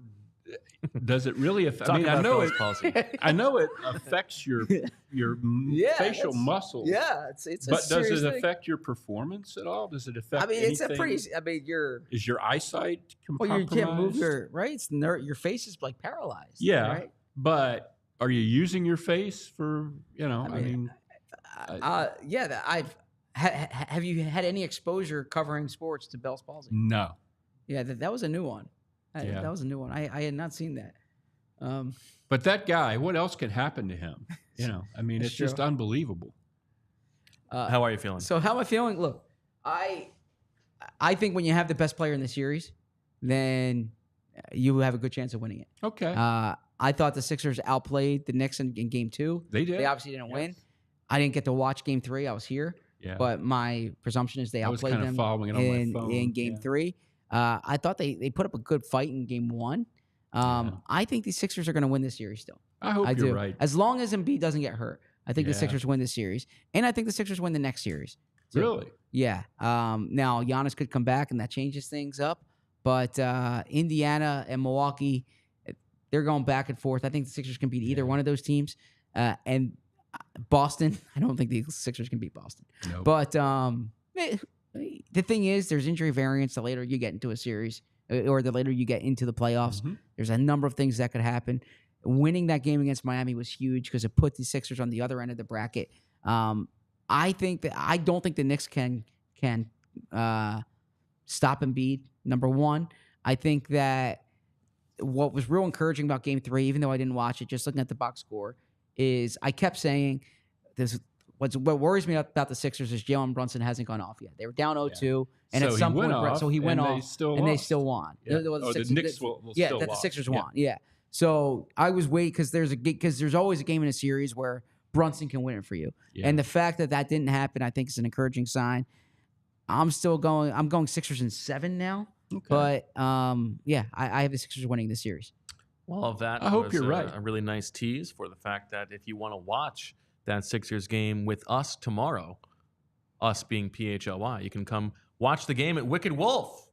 Speaker 3: Does it really affect? I mean, I know it.
Speaker 1: Palsy.
Speaker 3: I know it affects your facial muscles.
Speaker 2: Yeah, it's.
Speaker 3: But does it affect your performance at all? Does it affect?
Speaker 2: I mean,
Speaker 3: anything?
Speaker 2: it's a pretty. I mean,
Speaker 3: Is your eyesight
Speaker 2: you
Speaker 3: compromised?
Speaker 2: can't move your right. It's your face is like paralyzed.
Speaker 3: Yeah,
Speaker 2: right?
Speaker 3: But are you using your face for? I mean,
Speaker 2: have you had any exposure covering sports to Bell's palsy?
Speaker 3: No.
Speaker 2: Yeah, that was a new one.
Speaker 3: Yeah.
Speaker 2: That was a new one. I had not seen that.
Speaker 3: But that guy, what else could happen to him? I mean, it's just unbelievable.
Speaker 1: How are you feeling?
Speaker 2: So how am I feeling? Look, I think when you have the best player in the series, then you have a good chance of winning it.
Speaker 3: Okay.
Speaker 2: I thought the Sixers outplayed the Knicks in Game 2.
Speaker 3: They did.
Speaker 2: They obviously didn't win. I didn't get to watch Game 3. I was here.
Speaker 3: Yeah.
Speaker 2: But my presumption is they outplayed them
Speaker 3: following it on my phone.
Speaker 2: in Game 3. I thought they put up a good fight in Game 1. I think the Sixers are going to win this series still.
Speaker 3: I hope you're right.
Speaker 2: As long as Embiid doesn't get hurt, I think the Sixers win this series. And I think the Sixers win the next series. So,
Speaker 3: really?
Speaker 2: Yeah. Now, Giannis could come back, and that changes things up. But Indiana and Milwaukee, they're going back and forth. I think the Sixers can beat either one of those teams. And Boston, I don't think the Sixers can beat Boston.
Speaker 3: Nope.
Speaker 2: But the thing is, there's injury variance the later you get into a series or the later you get into the playoffs.
Speaker 3: Mm-hmm.
Speaker 2: There's a number of things that could happen. Winning that game against Miami was huge because it put the Sixers on the other end of the bracket. I don't think the Knicks can stop Embiid, number one. I think that what was real encouraging about Game 3, even though I didn't watch it, just looking at the box score, is I kept saying this. What worries me about the Sixers is Jalen Brunson hasn't gone off yet. They were down 0-2, and
Speaker 3: So
Speaker 2: at some
Speaker 3: he went
Speaker 2: point,
Speaker 3: off,
Speaker 2: so he went
Speaker 3: and
Speaker 2: off,
Speaker 3: they still
Speaker 2: and they
Speaker 3: lost.
Speaker 2: still won.
Speaker 3: Yeah.
Speaker 2: The
Speaker 3: Knicks will still
Speaker 2: the
Speaker 3: lost.
Speaker 2: Sixers
Speaker 3: Yeah.
Speaker 2: won. Yeah. So I was waiting because there's always a game in a series where Brunson can win it for you, and the fact that didn't happen, I think, is an encouraging sign. I'm going Sixers in 7 now.
Speaker 3: Okay.
Speaker 2: But I have the Sixers winning this series.
Speaker 1: Well, that
Speaker 3: I hope
Speaker 1: was
Speaker 3: you're right.
Speaker 1: A really nice tease for the fact that if you want to watch that Sixers game with us tomorrow, us being PHLY, you can come watch the game at Wicked Wolf.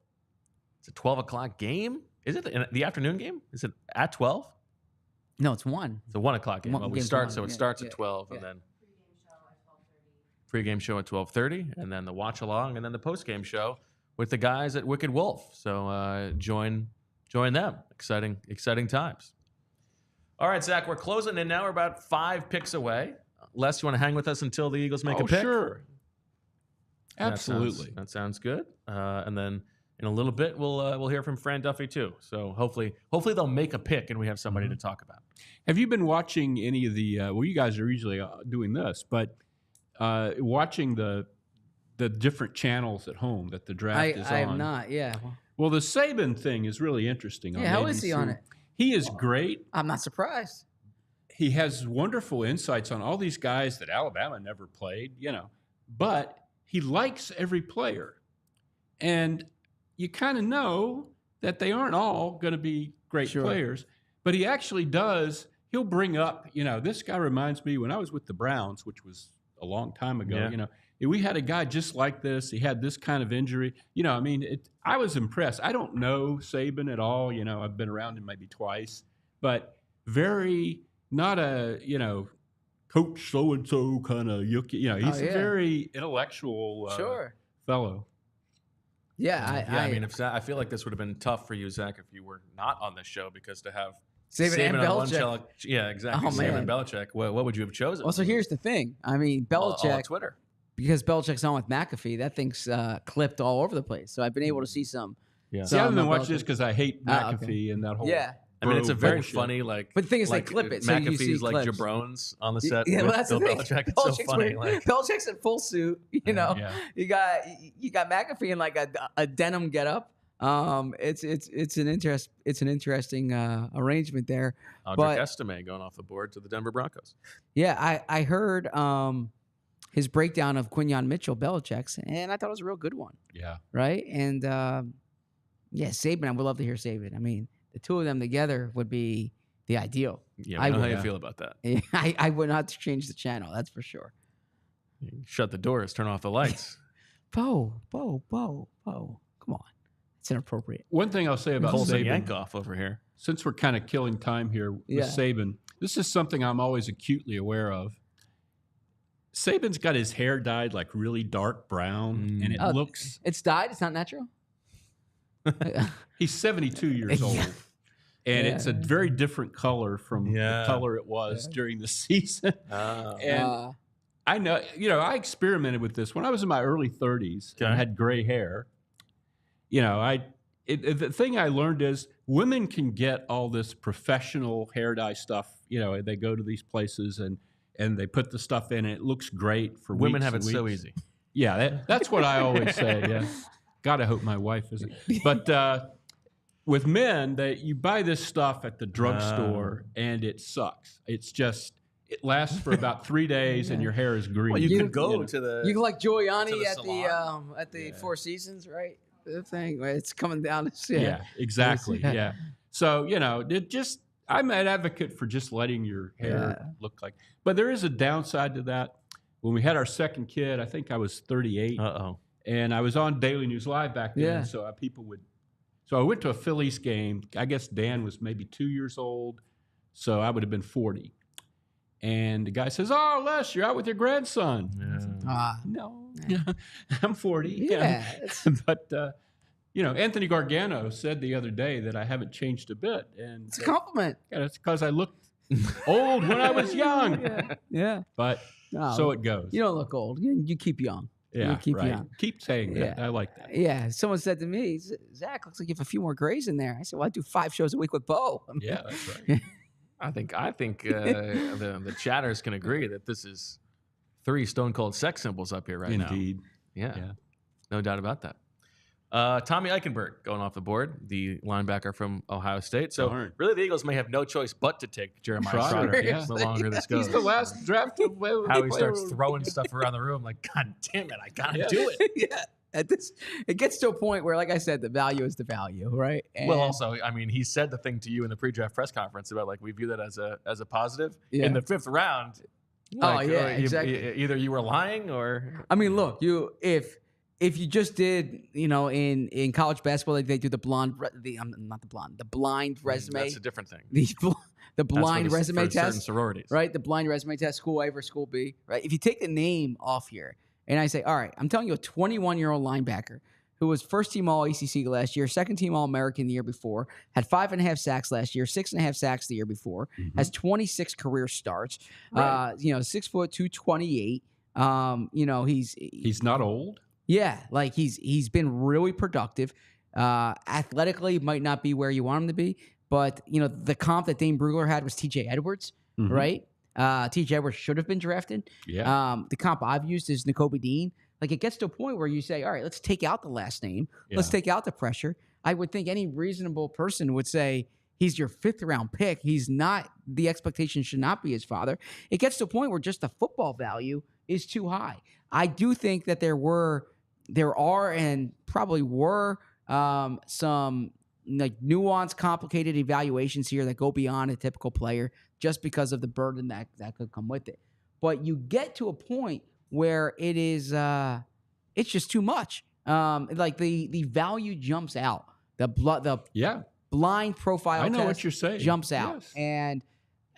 Speaker 1: It's a 12 o'clock game. Is it the afternoon game? Is it at 12?
Speaker 2: No, it's 1.
Speaker 1: It's a 1 o'clock game. Well, we
Speaker 2: game's
Speaker 1: start,
Speaker 2: 1,
Speaker 1: so it
Speaker 2: yeah,
Speaker 1: starts
Speaker 2: yeah,
Speaker 1: at 12,
Speaker 2: yeah.
Speaker 1: and then pregame show at 12:30, and then the watch along, and then the postgame show with the guys at Wicked Wolf. So join them. Exciting times. All right, Zach, we're closing in now. We're about 5 picks away. Les, you want to hang with us until the Eagles make a pick?
Speaker 3: Sure. Absolutely.
Speaker 1: That sounds good. And then in a little bit, we'll hear from Fran Duffy too. So hopefully they'll make a pick and we have somebody to talk about.
Speaker 3: Have you been watching any of the? You guys are usually doing this, but watching the different channels at home that the draft is on.
Speaker 2: I have not. Yeah.
Speaker 3: Well, the Saban thing is really interesting.
Speaker 2: Yeah. How is he on it?
Speaker 3: He is great.
Speaker 2: I'm not surprised.
Speaker 3: He has wonderful insights on all these guys that Alabama never played, but he likes every player. And you kind of know that they aren't all going to be great players, but he actually does. He'll bring up, this guy reminds me when I was with the Browns, which was a long time ago,
Speaker 1: Yeah.
Speaker 3: we had a guy just like this. He had this kind of injury. I mean, I was impressed. I don't know Saban at all. I've been around him maybe twice, but not a, coach so-and-so kind of, he's a very intellectual fellow.
Speaker 2: Yeah,
Speaker 1: I mean, I feel like this would have been tough for you, Zach, if you were not on this show, because to have
Speaker 2: Saban and Belichick.
Speaker 1: Yeah, exactly.
Speaker 2: Oh,
Speaker 1: Saban
Speaker 2: man.
Speaker 1: and Belichick. What would you have chosen?
Speaker 2: Well, so here's the thing. I mean, Belichick,
Speaker 1: all on Twitter.
Speaker 2: because Belichick's on with McAfee, that thing's clipped all over the place. So I've been able to see some.
Speaker 1: Yeah.
Speaker 3: See, I haven't been watching
Speaker 2: Belichick.
Speaker 3: this because I hate McAfee and that whole.
Speaker 2: Yeah.
Speaker 1: I mean, it's a very
Speaker 3: bullshit.
Speaker 1: funny,
Speaker 2: But the thing is, they clip it, so you see
Speaker 1: McAfee's like
Speaker 2: clips.
Speaker 1: jabrones on the set
Speaker 2: Yeah,
Speaker 1: with
Speaker 2: well, that's
Speaker 1: Bill
Speaker 2: the thing.
Speaker 1: Belichick. It's so
Speaker 2: Belichick's
Speaker 1: funny.
Speaker 2: wearing- Belichick's in full suit. You know,
Speaker 3: Yeah.
Speaker 2: you got McAfee in like a denim getup. It's an interesting arrangement there.
Speaker 1: Audric Estime going off the board to the Denver Broncos.
Speaker 2: Yeah, I heard his breakdown of Quinyon Mitchell, Belichick's, and I thought it was a real good one.
Speaker 3: Yeah.
Speaker 2: Right? And yeah, Saban, I would love to hear Saban. I mean, the two of them together would be the ideal.
Speaker 1: Yeah,
Speaker 2: I
Speaker 1: I know how
Speaker 2: would-
Speaker 1: you feel about that.
Speaker 2: I would not change the channel, that's for sure.
Speaker 1: Shut the doors, turn off the lights.
Speaker 2: Bo, come on. It's inappropriate.
Speaker 3: One thing I'll say about
Speaker 1: Colson
Speaker 3: Saban,
Speaker 1: Yankoff over here.
Speaker 3: since we're kind of killing time here with
Speaker 2: Yeah.
Speaker 3: Saban, this is something I'm always acutely aware of. Saban's got his hair dyed like really dark brown, and it
Speaker 2: Oh,
Speaker 3: looks.
Speaker 2: It's dyed, it's not natural?
Speaker 3: He's 72 years old, and it's a very different color from the color it was during the season. And I know, I experimented with this when I was in my early 30s and I had gray hair. The thing I learned is women can get all this professional hair dye stuff. They go to these places and they put the stuff in, and it looks great for
Speaker 1: Women
Speaker 3: weeks
Speaker 1: have it
Speaker 3: and
Speaker 1: so
Speaker 3: weeks.
Speaker 1: easy.
Speaker 3: Yeah, that's what I always say. Yeah, God, I hope my wife isn't. But with men, you buy this stuff at the drugstore, and it sucks. It lasts for about 3 days, and your hair is green.
Speaker 1: Well, you could go to the.
Speaker 2: You can like Giuliani
Speaker 1: to the
Speaker 2: at the Four Seasons, right? The thing where it's coming down.
Speaker 3: Yeah, exactly. Yeah. So I'm an advocate for just letting your hair look like. But there is a downside to that. When we had our second kid, I think I was 38. And I was on Daily News Live back then.
Speaker 2: Yeah.
Speaker 3: So So I went to a Phillies game. I guess Dan was maybe 2 years old. So I would have been 40. And the guy says, "Oh, Les, you're out with your grandson." No, I'm 40.
Speaker 2: Yeah.
Speaker 3: But, Anthony Gargano said the other day that I haven't changed a bit. And
Speaker 2: It's a compliment.
Speaker 3: it's because I looked old when I was young.
Speaker 2: Yeah.
Speaker 3: But
Speaker 2: No,
Speaker 3: so it goes.
Speaker 2: You don't look old. You keep young.
Speaker 3: Yeah,
Speaker 2: you keep
Speaker 3: right.
Speaker 2: young.
Speaker 3: Keep saying that.
Speaker 2: Yeah.
Speaker 3: I like that.
Speaker 2: Yeah. Someone said to me, "Zach, looks like you have a few more grays in there." I said, "Well, I do 5 shows a week with Bo."
Speaker 3: Yeah, that's right.
Speaker 1: I think the chatters can agree that this is 3 stone cold sex symbols up here right now.
Speaker 3: Indeed.
Speaker 1: Yeah.
Speaker 3: Yeah.
Speaker 1: No doubt about that. Tommy Eichenberg going off the board, the linebacker from Ohio State. So
Speaker 3: Darn.
Speaker 1: really, the Eagles may have no choice but to take Jeremiah
Speaker 3: Trotter,
Speaker 1: Trotter.
Speaker 3: yeah.
Speaker 1: The longer this goes.
Speaker 3: He's the last draft.
Speaker 1: How he starts throwing stuff around the room, like, God damn it, I gotta do it.
Speaker 2: Yeah. It gets to a point where, like I said, the value is the value, right? And
Speaker 1: Well, also, I mean, he said the thing to you in the pre-draft press conference about like we view that as a positive.
Speaker 2: Yeah.
Speaker 1: In the 5th round, like,
Speaker 2: exactly.
Speaker 1: Either you were lying or
Speaker 2: I mean, look, if you just did, in college basketball, they do the blind resume.
Speaker 1: That's a different thing.
Speaker 2: The blind resume
Speaker 1: for certain
Speaker 2: test,
Speaker 1: sororities,
Speaker 2: right? The blind resume test, school A versus school B, right? If you take the name off here, and I say, all right, I'm telling you, a 21-year-old linebacker who was first-team All-ACC last year, second-team All-American the year before, had 5.5 sacks last year, 6.5 sacks the year before, has 26 career starts,
Speaker 3: Right.
Speaker 2: 6 foot 228. He's
Speaker 3: not old.
Speaker 2: Yeah, like he's been really productive. Athletically, might not be where you want him to be, but the comp that Dane Brugler had was T.J. Edwards, right? T.J. Edwards should have been drafted.
Speaker 3: Yeah.
Speaker 2: The comp I've used is Nakobe Dean. Like it gets to a point where you say, all right, let's take out the last name, let's take out the pressure. I would think any reasonable person would say he's your 5th round pick. He's not. The expectation should not be his father. It gets to a point where just the football value is too high. I do think that there are and probably were some like nuanced, complicated evaluations here that go beyond a typical player just because of the burden that could come with it. But you get to a point where it is it's just too much. Like the value jumps out. The blind profile
Speaker 3: I know
Speaker 2: test
Speaker 3: what you're saying.
Speaker 2: jumps out.
Speaker 3: Yes.
Speaker 2: And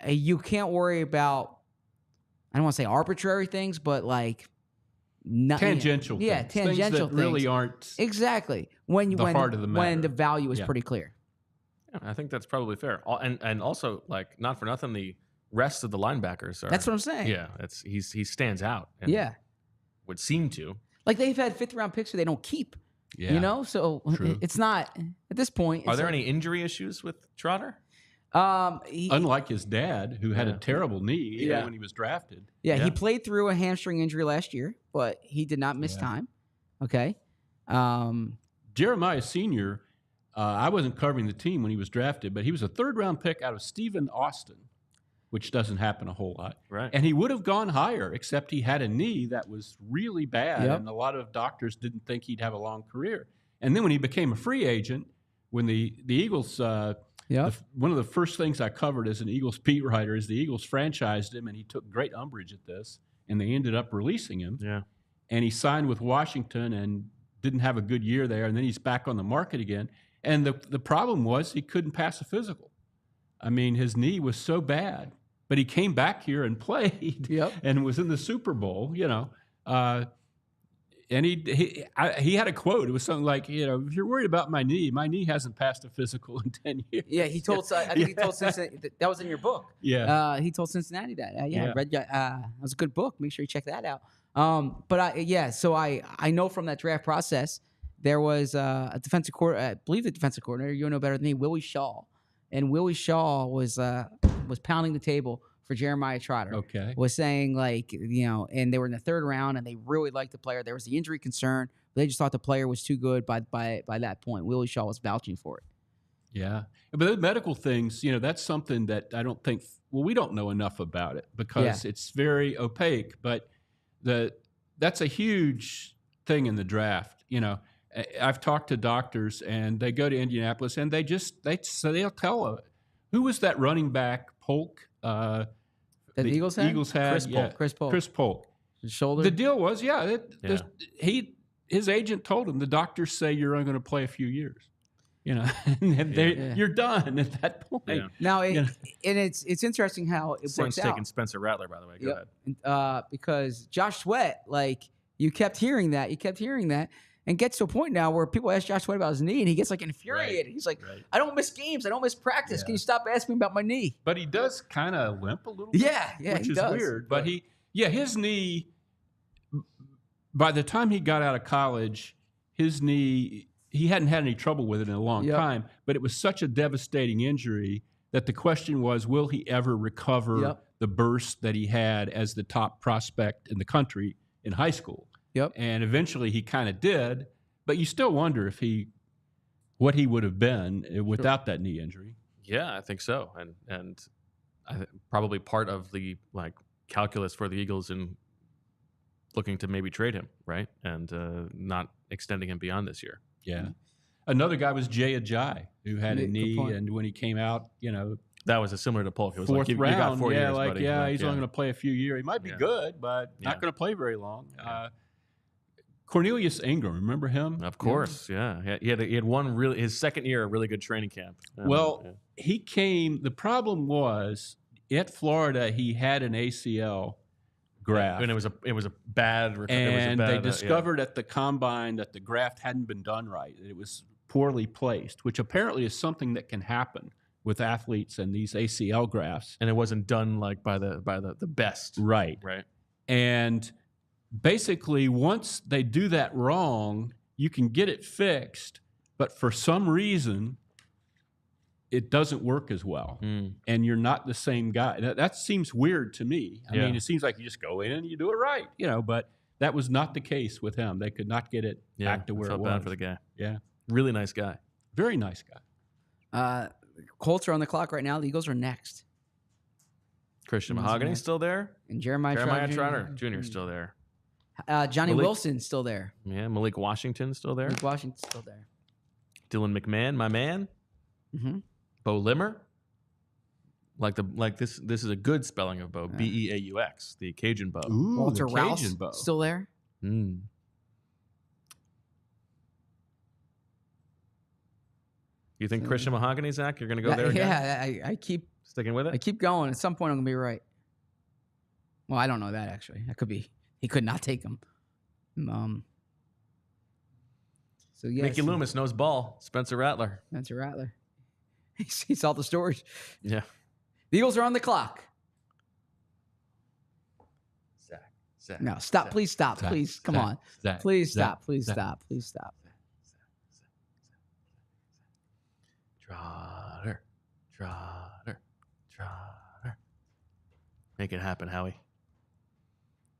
Speaker 2: you can't worry about, I don't want to say arbitrary things, but like
Speaker 3: Tangential
Speaker 2: yeah,
Speaker 3: things.
Speaker 2: tangential
Speaker 3: Things that really aren't
Speaker 2: exactly when
Speaker 3: heart of the
Speaker 2: when the
Speaker 3: matter.
Speaker 2: value is
Speaker 3: Yeah.
Speaker 2: pretty clear.
Speaker 1: Yeah, I think that's probably fair. And also, like, not for nothing, the rest of the linebackers are.
Speaker 2: That's what I'm saying.
Speaker 1: Yeah, he stands out. And
Speaker 2: Yeah.
Speaker 1: would seem to.
Speaker 2: Like they've had 5th round picks that they don't keep.
Speaker 3: Yeah.
Speaker 2: You know, so
Speaker 3: True.
Speaker 2: it's not at this point.
Speaker 1: Are there any injury issues with Trotter?
Speaker 3: Unlike his dad, who had a
Speaker 1: Yeah.
Speaker 3: terrible knee
Speaker 2: Yeah.
Speaker 3: when he was drafted.
Speaker 2: Yeah,
Speaker 1: Yeah.
Speaker 2: he played through a hamstring injury last year, but he did not miss
Speaker 3: Yeah.
Speaker 2: time. Okay.
Speaker 3: Jeremiah Sr., I wasn't covering the team when he was drafted, but he was a 3rd-round pick out of Stephen Austin, which doesn't happen a whole lot.
Speaker 1: Right.
Speaker 3: And he would have gone higher, except he had a knee that was really bad,
Speaker 2: Yep.
Speaker 3: and a lot of doctors didn't think he'd have a long career. And then when he became a free agent, when the Eagles, one of the first things I covered as an Eagles beat writer is the Eagles franchised him, and he took great umbrage at this, and they ended up releasing him.
Speaker 1: Yeah.
Speaker 3: And he signed with Washington and didn't have a good year there, and then he's back on the market again. And the problem was he couldn't pass a physical. I mean, his knee was so bad, but he came back here and played and was in the Super Bowl, you know. And he had a quote. It was something like, you know, if you're worried about my knee hasn't passed a physical in 10 years.
Speaker 2: Yeah, he told. I think he told Cincinnati that was in your book.
Speaker 3: Yeah.
Speaker 2: He told Cincinnati that. I
Speaker 3: Yeah.
Speaker 2: read. It was a good book. Make sure you check that out. So I know from that draft process there was a defensive coordinator. I believe the defensive coordinator. You know better than me, Willie Shaw, and Willie Shaw was pounding the table for Jeremiah Trotter.
Speaker 3: Okay.
Speaker 2: Was saying, like, you know, and they were in the 3rd round and they really liked the player. There was the injury concern, but they just thought the player was too good by that point. Willie Shaw was vouching for it.
Speaker 3: Yeah. But those medical things, you know, that's something that I don't think, we don't know enough about it because it's very opaque, but that's a huge thing in the draft. You know, I've talked to doctors and they go to Indianapolis and they'll tell who was that running back, Polk?
Speaker 2: That the Eagles had? Chris Polk.
Speaker 3: Chris Polk.
Speaker 2: His shoulder.
Speaker 3: The deal was, his agent told him, the doctors say you're only going to play a few years. You know, and you're done at that point.
Speaker 1: Yeah.
Speaker 2: Now, and it's interesting how it
Speaker 1: Saints
Speaker 2: works out.
Speaker 1: taking Spencer Rattler, by the way. Go ahead.
Speaker 2: Because Josh Sweat, like, you kept hearing that, and gets to a point now where people ask Josh Sweat about his knee, and he gets like infuriated.
Speaker 3: Right.
Speaker 2: He's like, I don't miss games, I don't miss practice. Can you stop asking me about my knee?
Speaker 3: But he does kind of limp a little bit.
Speaker 2: Yeah,
Speaker 3: which
Speaker 2: he
Speaker 3: is
Speaker 2: does.
Speaker 3: weird. But his knee, by the time he got out of college, his knee, he hadn't had any trouble with it in a long time, but it was such a devastating injury that the question was, will he ever recover the burst that he had as the top prospect in the country in high school? And eventually he kind of did, but you still wonder what he would have been without that knee injury.
Speaker 1: Yeah, I think so. And probably part of the calculus for the Eagles in looking to maybe trade him, right? And not extending him beyond this year.
Speaker 3: Yeah. Another guy was Jay Ajayi, who had a knee, and when he came out, you know,
Speaker 1: that was similar to Polk. It was
Speaker 3: 4th
Speaker 1: like,
Speaker 3: round.
Speaker 1: you got 4 years, buddy.
Speaker 3: He's only going to play a few years. He might be good, but not going to play very long. Cornelius Ingram, remember him?
Speaker 1: Of course, yeah. He had one his second year, a really good training camp.
Speaker 3: He came. The problem was at Florida, he had an ACL graft,
Speaker 1: and it was a bad.
Speaker 3: And they discovered at the combine that the graft hadn't been done right. It was poorly placed, which apparently is something that can happen with athletes and these ACL grafts.
Speaker 1: And it wasn't done by the best.
Speaker 3: Right. And basically, once they do that wrong, you can get it fixed, but for some reason, it doesn't work as well, and you're not the same guy. That seems weird to me. I mean, it seems like you just go in and you do it right, you know, but that was not the case with him. They could not get it back to where it was.
Speaker 1: Bad for the guy.
Speaker 3: Yeah.
Speaker 1: Really nice guy.
Speaker 3: Very nice guy.
Speaker 2: Colts are on the clock right now. The Eagles are next.
Speaker 1: Christian Mahogany still there?
Speaker 2: And Jeremiah
Speaker 1: Trotter Jr. still there.
Speaker 2: Johnny Wilson still there.
Speaker 1: Yeah, Malik Washington still there.
Speaker 2: Malik Washington still there.
Speaker 1: Dylan McMahon, my man. Bo Limmer. Like this is a good spelling of Bo. Beaux, the Cajun Bo.
Speaker 3: Ooh,
Speaker 2: Walter
Speaker 3: the
Speaker 2: Rouse
Speaker 3: Cajun bow.
Speaker 2: still there?
Speaker 1: Mm. You think Christian Mahogany, Zach? You're going to go there again?
Speaker 2: Yeah, I keep
Speaker 1: Sticking with
Speaker 2: I
Speaker 1: it?
Speaker 2: keep going. At some point, I'm gonna be right. Well, I don't know that actually. That could be. He could not take him. So yeah,
Speaker 1: Mickey Loomis knows ball. Spencer Rattler.
Speaker 2: Spencer Rattler. He saw the stories.
Speaker 1: Yeah.
Speaker 2: The Eagles are on the clock.
Speaker 1: Zach.
Speaker 2: No, stop.
Speaker 1: Zach,
Speaker 2: Please stop.
Speaker 3: Zach,
Speaker 2: Please, come
Speaker 3: Zach,
Speaker 2: on.
Speaker 3: Zach,
Speaker 2: Please
Speaker 3: Zach,
Speaker 2: stop. Please
Speaker 3: Zach.
Speaker 2: stop. Please stop.
Speaker 1: Trotter. Make it happen, Howie.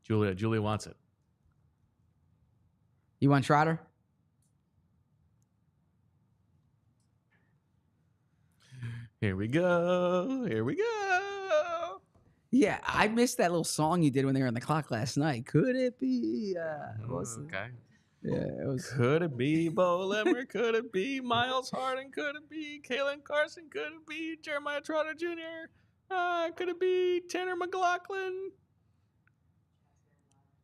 Speaker 1: Julia wants it.
Speaker 2: You want Trotter?
Speaker 1: Here we go. Here we go.
Speaker 2: Yeah, I missed that little song you did when they were on the clock last night. Could it be? What was it?
Speaker 1: Okay.
Speaker 2: Yeah, it was.
Speaker 1: Could it be Bo Lemmer? Could it be Miles Harding? Could it be Kalen Carson? Could it be Jeremiah Trotter Jr.? Could it be Tanner McLaughlin?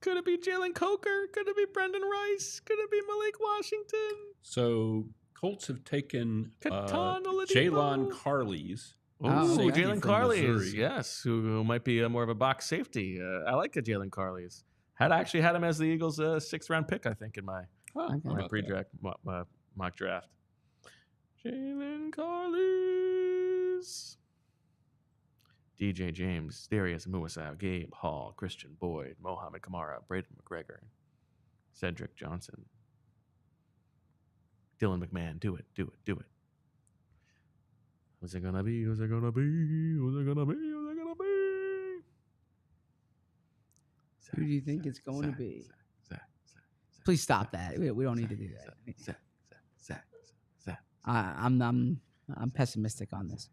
Speaker 1: Could it be Jalen Coker? Could it be Brendan Rice? Could it be Malik Washington?
Speaker 3: So Colts have taken
Speaker 1: Catan Oladipo.
Speaker 3: Jalen Carley's.
Speaker 2: Oh,
Speaker 1: Ooh,
Speaker 2: okay.
Speaker 1: Jalen
Speaker 3: From
Speaker 1: Carley's,
Speaker 3: Missouri.
Speaker 1: yes, who might be more of a box safety. I like a Jalen Carley's. Had actually had him as the Eagles' 6th round pick, I think, in my pre-draft mock draft. Jalen Carley's. DJ James, Darius Muasau, Gabe Hall, Christian Boyd, Mohamed Kamara, Braden McGregor, Cedric Johnson, Dylan McMahon. Do it. Who's it gonna be? Who's it gonna be? Who's it gonna be? Who's it gonna be? Zach,
Speaker 2: Who do you think it's going to be? Please stop that. We don't need to do that.
Speaker 1: Zach.
Speaker 2: I'm pessimistic on this.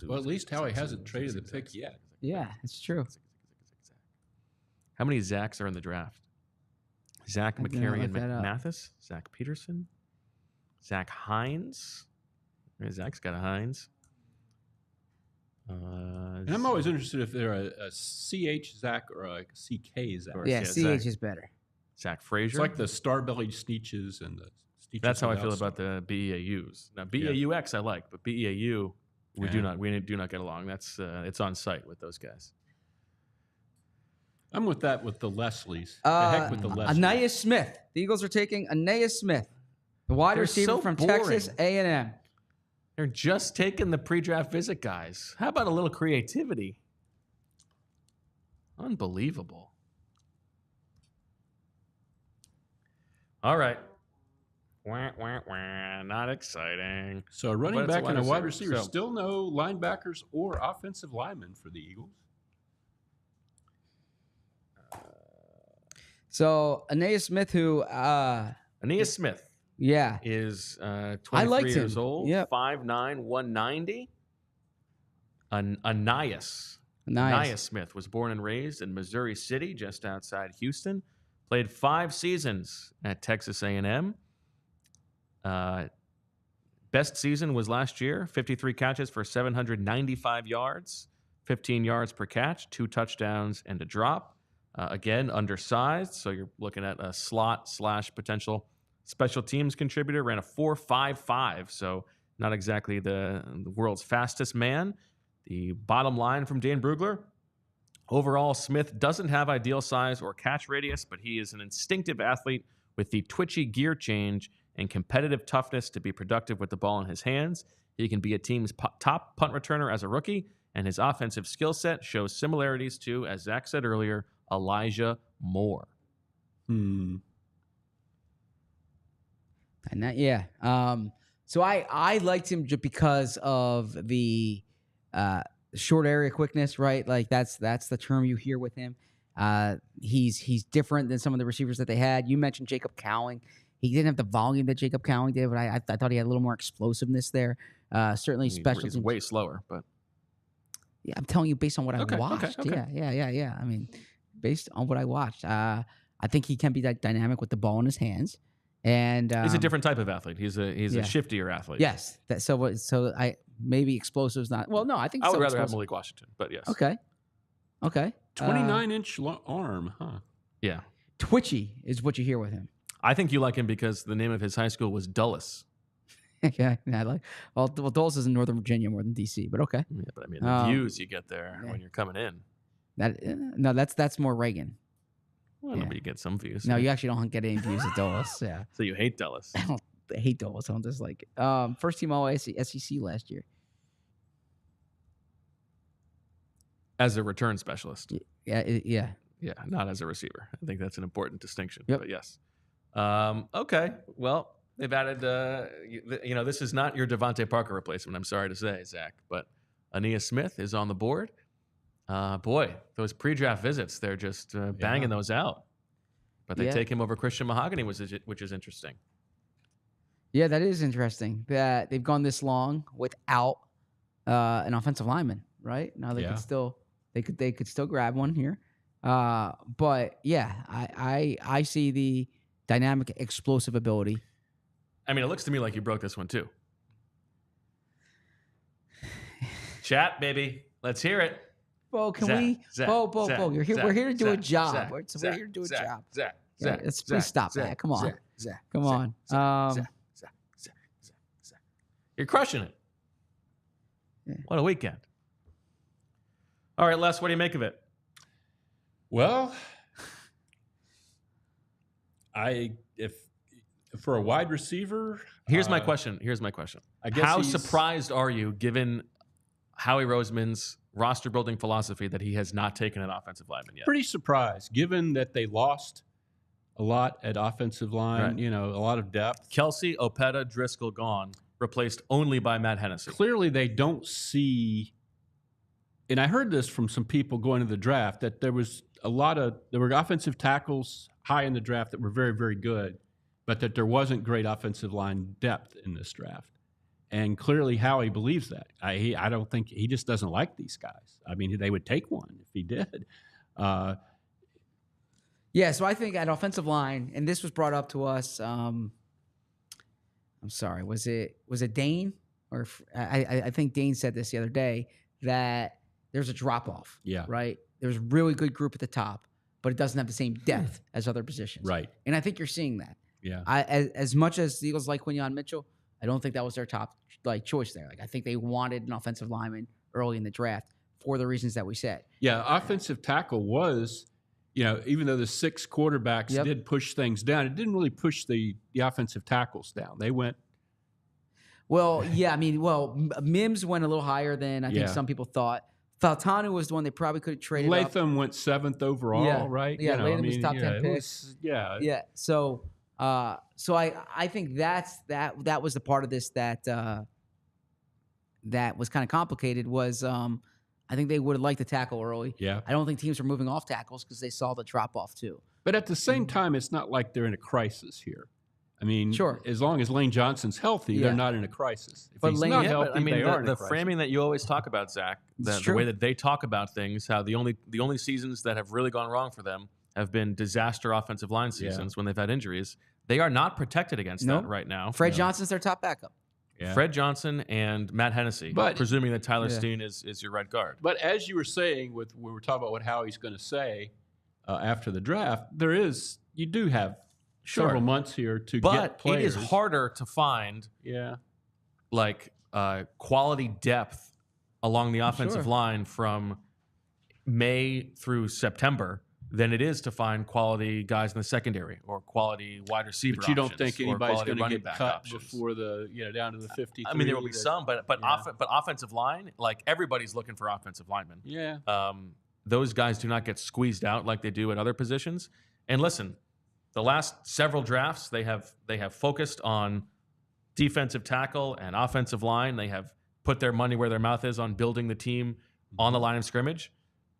Speaker 3: Well, at least Howie hasn't traded the pick yet.
Speaker 2: Yeah, it's true.
Speaker 1: How many Zachs are in the draft? Zach
Speaker 2: I'm gonna
Speaker 1: McCary and
Speaker 2: look that up.
Speaker 1: Mathis, Zach Peterson, Zach Hines. Zach's got a Hines.
Speaker 3: And I'm always interested if they're a CH Zach or a CK Zach.
Speaker 2: Yeah,
Speaker 1: Zach.
Speaker 2: CH is better.
Speaker 1: Zach Frazier.
Speaker 3: It's like the star-bellied Sneeches and the Sneeches.
Speaker 1: That's how I feel
Speaker 3: without
Speaker 1: about the BEAUs. Now BAUX I like, but BEAU we do not get along. That's it's on site with those guys.
Speaker 3: I'm with that with the Leslies. The heck with the Leslies.
Speaker 2: Ania Smith. The Eagles are taking Ania Smith, the wide
Speaker 1: They're
Speaker 2: receiver
Speaker 1: so
Speaker 2: from
Speaker 1: boring.
Speaker 2: Texas A&M.
Speaker 1: They're just taking the pre-draft visit guys. How about a little creativity? Unbelievable. All right. Wah, wah, wah. Not exciting.
Speaker 3: So a running
Speaker 1: But it's a
Speaker 3: back
Speaker 1: wide
Speaker 3: and a wide
Speaker 1: receiver,
Speaker 3: receiver.
Speaker 1: so-
Speaker 3: Still no linebackers or offensive linemen for the Eagles.
Speaker 2: So Ania Smith, who,
Speaker 1: Ania Smith
Speaker 2: yeah,
Speaker 1: is 23
Speaker 2: I liked
Speaker 1: years
Speaker 2: him.
Speaker 1: old,
Speaker 2: Yep.
Speaker 1: 5'9", 190. Ania
Speaker 2: nice.
Speaker 1: Smith was born and raised in Missouri City, just outside Houston. Played 5 seasons at Texas A&M. Best season was last year, 53 catches for 795 yards, 15 yards per catch, 2 touchdowns and a drop. Again, undersized, so you're looking at a slot / potential special teams contributor. Ran a 4.55, so not exactly the world's fastest man. The bottom line from Dan Brugler: overall, Smith doesn't have ideal size or catch radius, but he is an instinctive athlete with the twitchy gear change and competitive toughness to be productive with the ball in his hands. He can be a team's top punt returner as a rookie, and his offensive skill set shows similarities to, as Zach said earlier, Elijah Moore.
Speaker 2: And that, yeah. So I liked him just because of the short area quickness, right? Like that's the term you hear with him. He's different than some of the receivers that they had. You mentioned Jacob Cowing. He didn't have the volume that Jacob Cowing did, but I thought he had a little more explosiveness there. Certainly special.
Speaker 1: He's way slower, but
Speaker 2: yeah, I'm telling you based on what I
Speaker 1: Okay,
Speaker 2: watched.
Speaker 1: okay.
Speaker 2: Yeah. I mean, based on what I watched, I think he can be that dynamic with the ball in his hands. And
Speaker 1: He's a different type of athlete. He's a
Speaker 2: Yeah.
Speaker 1: shiftier athlete.
Speaker 2: Yes. So I maybe explosive's not. Well, no, I think
Speaker 1: I would
Speaker 2: so
Speaker 1: rather have
Speaker 2: explosive.
Speaker 1: Malik Washington, but yes.
Speaker 2: Okay.
Speaker 3: 29-inch arm, huh?
Speaker 1: Yeah.
Speaker 2: Twitchy is what you hear with him.
Speaker 1: I think you like him because the name of his high school was Dulles.
Speaker 2: Yeah, I like. Well, Dulles is in Northern Virginia more than DC, but okay.
Speaker 1: Yeah, but I mean, the views you get there when you're coming in.
Speaker 2: No, that's more Reagan.
Speaker 1: Well, but you get some views.
Speaker 2: No, you actually don't get any views at Dulles. Yeah.
Speaker 1: So you hate Dulles.
Speaker 2: I hate Dulles. I don't dislike it. First team all SEC last year.
Speaker 1: As a return specialist.
Speaker 2: Yeah.
Speaker 1: Yeah, not as a receiver. I think that's an important distinction.
Speaker 2: Yep.
Speaker 1: But yes. Okay. Well, they've added, this is not your Devontae Parker replacement, I'm sorry to say, Zach, but Ania Smith is on the board. Boy, those pre-draft visits, they're just banging those out. But they take him over Christian Mahogany, which is interesting.
Speaker 2: Yeah, that is interesting that they've gone this long without an offensive lineman, right? Now they could still grab one here. But yeah, I see the dynamic explosive ability.
Speaker 1: I mean, it looks to me like you broke this one too. Chat, baby. Let's hear it.
Speaker 2: Bo, can
Speaker 1: Zach,
Speaker 2: Bo, you're here.
Speaker 1: Zach,
Speaker 2: We're here to do a
Speaker 1: Zach,
Speaker 2: job.
Speaker 1: Zach,
Speaker 2: We're
Speaker 1: Zach,
Speaker 2: here to do a
Speaker 1: Zach,
Speaker 2: job.
Speaker 1: Zach,
Speaker 2: Yeah,
Speaker 1: Zach,
Speaker 2: let's
Speaker 1: Zach,
Speaker 2: please stop
Speaker 1: Zach,
Speaker 2: that. Come on.
Speaker 1: Zach,
Speaker 2: Come
Speaker 1: Zach,
Speaker 2: on.
Speaker 1: Zach, Zach. You're crushing it.
Speaker 2: Yeah.
Speaker 1: What a weekend. All right, Les, what do you make of it?
Speaker 3: Well, if for a wide receiver,
Speaker 1: Here's my question.
Speaker 3: I guess
Speaker 1: How
Speaker 3: he's-
Speaker 1: surprised are you, given Howie Roseman's roster building philosophy, that he has not taken an offensive lineman yet?
Speaker 3: Pretty surprised, given that they lost a lot at offensive line.
Speaker 1: Right.
Speaker 3: A lot of depth.
Speaker 1: Kelsey, Opeta, Driscoll gone, replaced only by Matt Hennessy.
Speaker 3: Clearly, they don't see. And I heard this from some people going to the draft that there were offensive tackles high in the draft that were very, very good, but that there wasn't great offensive line depth in this draft. And clearly Howie believes that. I don't think he just doesn't like these guys. I mean, they would take one if he did.
Speaker 2: Yeah, so I think at offensive line, and this was brought up to us. I'm sorry, was it Dane or I think Dane said this the other day that there's a drop off.
Speaker 3: Yeah.
Speaker 2: Right. There's a really good group at the top, but it doesn't have the same depth as other positions.
Speaker 3: Right.
Speaker 2: And I think you're seeing that.
Speaker 3: Yeah.
Speaker 2: As much as the Eagles like Quinyon Mitchell, I don't think that was their top choice there. I think they wanted an offensive lineman early in the draft for the reasons that we said.
Speaker 3: Yeah, offensive tackle was, even though the 6 quarterbacks did push things down, it didn't really push the offensive tackles down. They went.
Speaker 2: Well, yeah, Mims went a little higher than I think some people thought. Faltanu was the one they probably could have traded up.
Speaker 3: Latham went 7th overall, right?
Speaker 2: Yeah, Latham was top 10 pick.
Speaker 3: Yeah.
Speaker 2: So I think that was the part of this that was kind of complicated was I think they would have liked to tackle early.
Speaker 3: Yeah.
Speaker 2: I don't think teams were moving off tackles because they saw the drop off too.
Speaker 3: But at the same time, it's not like they're in a crisis here. I mean,
Speaker 2: sure.
Speaker 3: As long as Lane Johnson's healthy, they're not in a crisis. If
Speaker 2: But
Speaker 3: he's
Speaker 2: Lane-
Speaker 3: not
Speaker 2: Yeah,
Speaker 3: healthy, they are in a
Speaker 1: the
Speaker 3: crisis.
Speaker 1: framing that you always talk about, Zach, the way that they talk about things, how the only seasons that have really gone wrong for them have been disaster offensive line seasons when they've had injuries. They are not protected against that right now.
Speaker 2: Fred Johnson's their top backup.
Speaker 3: Yeah.
Speaker 1: Fred Johnson and Matt Hennessy,
Speaker 3: But-
Speaker 1: presuming that Tyler Steen is your right guard.
Speaker 3: But as you were saying, we were talking about what Howie's going to say after the draft, you do have several months here to get players.
Speaker 1: But it is harder to find quality depth along the offensive line from May through September than it is to find quality guys in the secondary or quality wide receiver.
Speaker 3: But you don't
Speaker 1: options
Speaker 3: think
Speaker 1: or
Speaker 3: anybody's
Speaker 1: quality
Speaker 3: going to
Speaker 1: running
Speaker 3: get
Speaker 1: back
Speaker 3: cut
Speaker 1: options.
Speaker 3: before down to the 53?
Speaker 1: I mean, there will be some, but offensive line, everybody's looking for offensive linemen.
Speaker 3: Yeah.
Speaker 1: Those guys do not get squeezed out like they do at other positions. And listen, the last several drafts, they have focused on defensive tackle and offensive line. They have put their money where their mouth is on building the team on the line of scrimmage.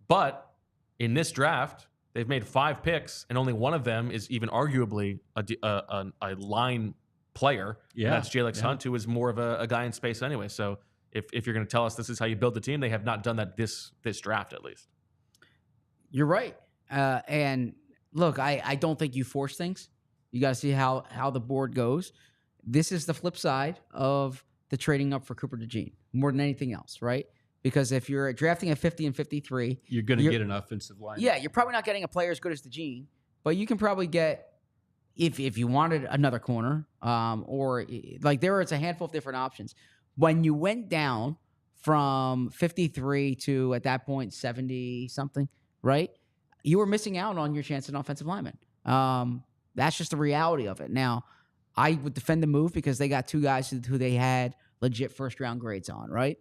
Speaker 1: But in this draft, they've made 5 picks, and only one of them is even arguably a line player.
Speaker 3: Yeah,
Speaker 1: and that's Jalyx Hunt, who is more of a guy in space anyway. So if you're going to tell us this is how you build the team, they have not done that this draft at least.
Speaker 2: You're right. And look, I don't think you force things. You got to see how the board goes. This is the flip side of the trading up for Cooper DeJean more than anything else, right? Because if you're drafting at 50 and 53,
Speaker 3: you're going to get an offensive line.
Speaker 2: Yeah, you're probably not getting a player as good as DeJean, but you can probably get, if you wanted another corner, or like there was a handful of different options. When you went down from 53 to, at that point, 70 something, right? You were missing out on your chance at an offensive lineman. That's just the reality of it. Now, I would defend the move because they got two guys who they had legit first-round grades on, right?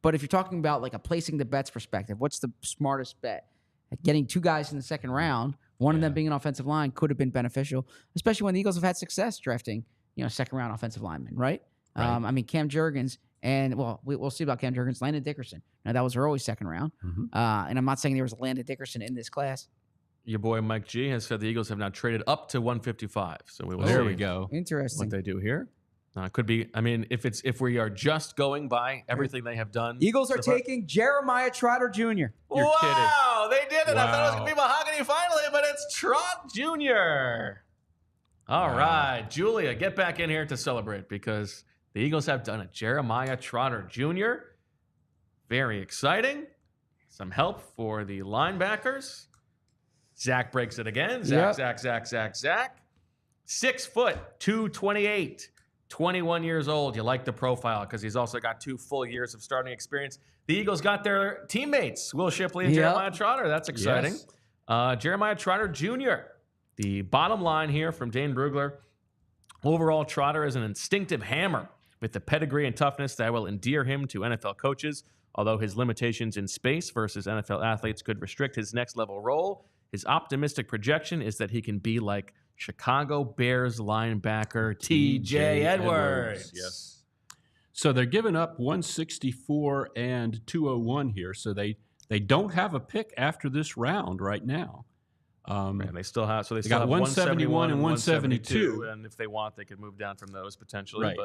Speaker 2: But if you're talking about like a placing the bets perspective, what's the smartest bet? Getting two guys in the second round, one of them being an offensive line, could have been beneficial, especially when the Eagles have had success drafting, second-round offensive linemen, right? I mean, Cam Jurgens and, we'll see about Cam Jurgens, Landon Dickerson. Now, that was early second round. And I'm not saying there was a Landon Dickerson in this class.
Speaker 1: Your boy Mike G has said the Eagles have now traded up to 155. So we will
Speaker 3: There
Speaker 1: see
Speaker 3: we go.
Speaker 2: Interesting.
Speaker 1: what they do here. Could be. I mean, if we are just going by everything they have done,
Speaker 2: Eagles are taking Jeremiah Trotter Jr.
Speaker 3: You're
Speaker 1: wow, they did it! I thought it was
Speaker 3: Wow.
Speaker 1: gonna be Mahogany finally, but it's Trot Jr. All right, Julia, get back in here to celebrate because the Eagles have done it. Jeremiah Trotter Jr. Very exciting. Some help for the linebackers. Zach breaks it again. Zach. 6 foot, 228, 21 years old. You like the profile because he's also got 2 full years of starting experience. The Eagles got their teammates, Will Shipley and Jeremiah Trotter. That's exciting.
Speaker 3: Yes.
Speaker 1: Jeremiah Trotter Jr. The bottom line here from Dane Brugler. Overall, Trotter is an instinctive hammer with the pedigree and toughness that will endear him to NFL coaches. Although his limitations in space versus NFL athletes could restrict his next level role, his optimistic projection is that he can be like Chicago Bears linebacker T.J. Edwards.
Speaker 3: Yes. So they're giving up 164 and 201 here. So they don't have a pick after this round right now.
Speaker 1: And they still have they
Speaker 3: got 171 and 172.
Speaker 1: And if they want, they could move down from those potentially.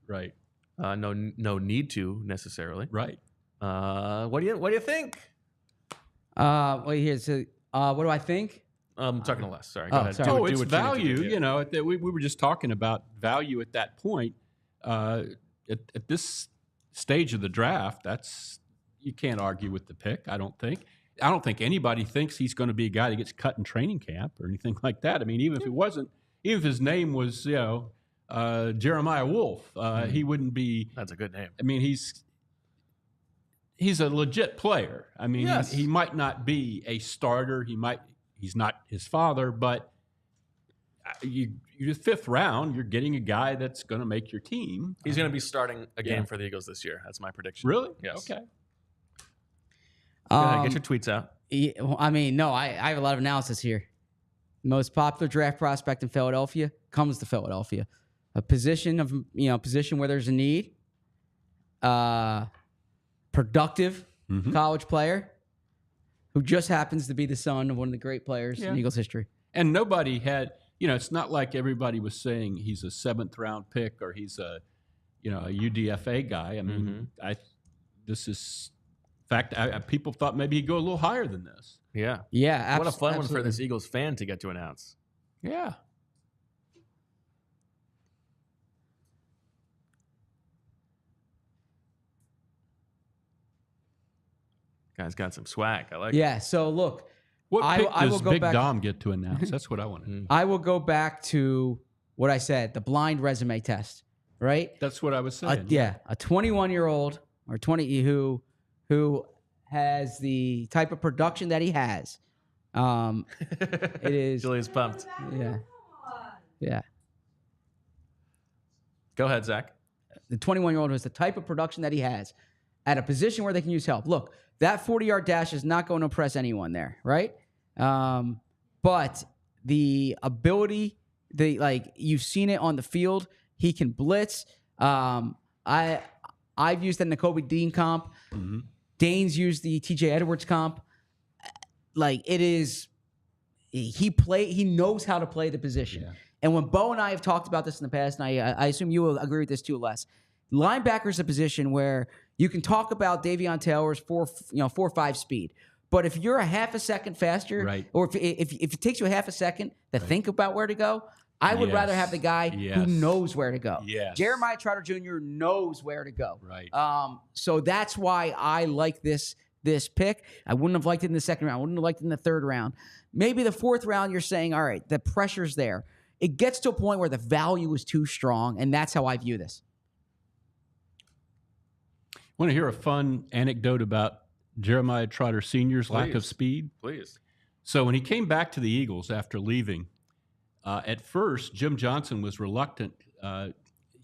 Speaker 3: Right.
Speaker 1: But no need to necessarily.
Speaker 3: Right.
Speaker 1: What do you think?
Speaker 2: What do I think?
Speaker 1: I'm talking to Les. Sorry. Go ahead.
Speaker 2: sorry.
Speaker 3: Oh,
Speaker 1: Do
Speaker 3: it's
Speaker 1: what you need to
Speaker 3: value.
Speaker 1: do.
Speaker 3: We were just talking about value at that point. At this stage of the draft, you can't argue with the pick. I don't think anybody thinks he's going to be a guy that gets cut in training camp or anything like that. I mean, even if his name was Jeremiah Wolf, he wouldn't be.
Speaker 1: That's a good name.
Speaker 3: I mean, he's a legit player. I mean,
Speaker 1: Yes.
Speaker 3: he might not be a starter. He's not his father, but you're 5th round. You're getting a guy that's going to make your team.
Speaker 1: He's going to be starting a game for the Eagles this year. That's my prediction.
Speaker 3: Really?
Speaker 1: Yes.
Speaker 3: Okay.
Speaker 1: Go ahead, get your tweets out.
Speaker 2: I have a lot of analysis here. Most popular draft prospect in Philadelphia comes to Philadelphia. A position where there's a need. Productive college player who just happens to be the son of one of the great players in Eagles history.
Speaker 3: And nobody had, it's not like everybody was saying he's a 7th round pick or he's a UDFA guy. I mean, this is fact. People thought maybe he'd go a little higher than this.
Speaker 1: Yeah.
Speaker 2: Yeah.
Speaker 1: What a fun one for
Speaker 2: absolutely.
Speaker 1: this Eagles fan to get to announce.
Speaker 3: Yeah.
Speaker 1: Guy's got some swag. I like
Speaker 2: Yeah. So look,
Speaker 3: What pick
Speaker 2: I will
Speaker 3: does
Speaker 2: go
Speaker 3: Big
Speaker 2: back-
Speaker 3: Dom get to announce? That's what I want to know.
Speaker 2: I will go back to what I said, the blind resume test, right?
Speaker 3: That's what I was saying.
Speaker 2: A 21-year-old or 20 who has the type of production that he has. It is.
Speaker 1: Julia's pumped.
Speaker 2: Yeah.
Speaker 1: Go ahead, Zach.
Speaker 2: The 21-year-old has the type of production that he has at a position where they can use help. Look, that 40-yard dash is not going to impress anyone there, right? But the ability, you've seen it on the field. He can blitz. I've used the Nakobe Dean comp.
Speaker 3: Mm-hmm.
Speaker 2: Dane's used the T.J. Edwards comp. He knows how to play the position.
Speaker 3: Yeah.
Speaker 2: And when Bo and I have talked about this in the past, and I assume you will agree with this too, Les, linebacker is a position where you can talk about Davion Taylor's 4.5 speed. But if you're a half a second faster,
Speaker 3: Right.
Speaker 2: or if it takes you a half a second to think about where to go, I would rather
Speaker 3: Yes.
Speaker 2: have the guy who
Speaker 3: Yes.
Speaker 2: knows where to go.
Speaker 3: Yes.
Speaker 2: Jeremiah Trotter Jr. knows where to go.
Speaker 3: Right.
Speaker 2: So that's why I like this pick. I wouldn't have liked it in the second round. I wouldn't have liked it in the third round. Maybe the fourth round, you're saying, all right, the pressure's there. It gets to a point where the value is too strong, and that's how I view this.
Speaker 3: Want to hear a fun anecdote about Jeremiah Trotter Sr.'s lack of
Speaker 1: Please.
Speaker 3: speed?
Speaker 1: Please.
Speaker 3: So when he came back to the Eagles after leaving, at first, Jim Johnson was reluctant.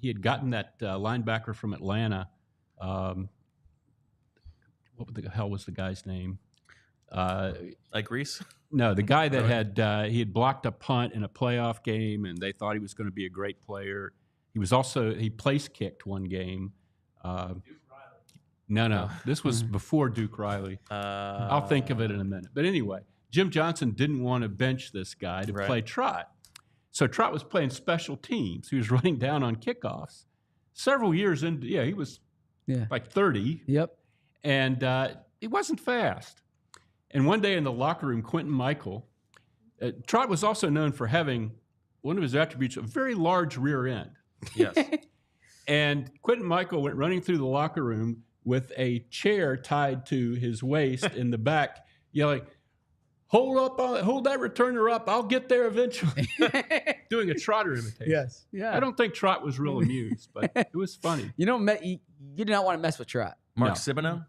Speaker 3: He had gotten that linebacker from Atlanta. What the hell was the guy's name?
Speaker 1: Like Reese?
Speaker 3: No, the guy that he had blocked a punt in a playoff game, and they thought he was going to be a great player. He place kicked one game. No, this was before Duke Riley. I'll think of it in a minute. But anyway, Jim Johnson didn't want to bench this guy to play Trot. So Trot was playing special teams. He was running down on kickoffs. Several years into, he was like 30.
Speaker 2: Yep.
Speaker 3: And he wasn't fast. And one day in the locker room, Quinyon Mitchell, Trot was also known for having one of his attributes, a very large rear end.
Speaker 1: Yes.
Speaker 3: And Quinyon Mitchell went running through the locker room with a chair tied to his waist in the back, yelling, hold that returner up. I'll get there eventually. Doing a Trotter imitation.
Speaker 2: Yes. Yeah.
Speaker 3: I don't think Trot was real amused, but it was funny.
Speaker 2: You do not want to mess with Trot.
Speaker 1: Mark Sibino?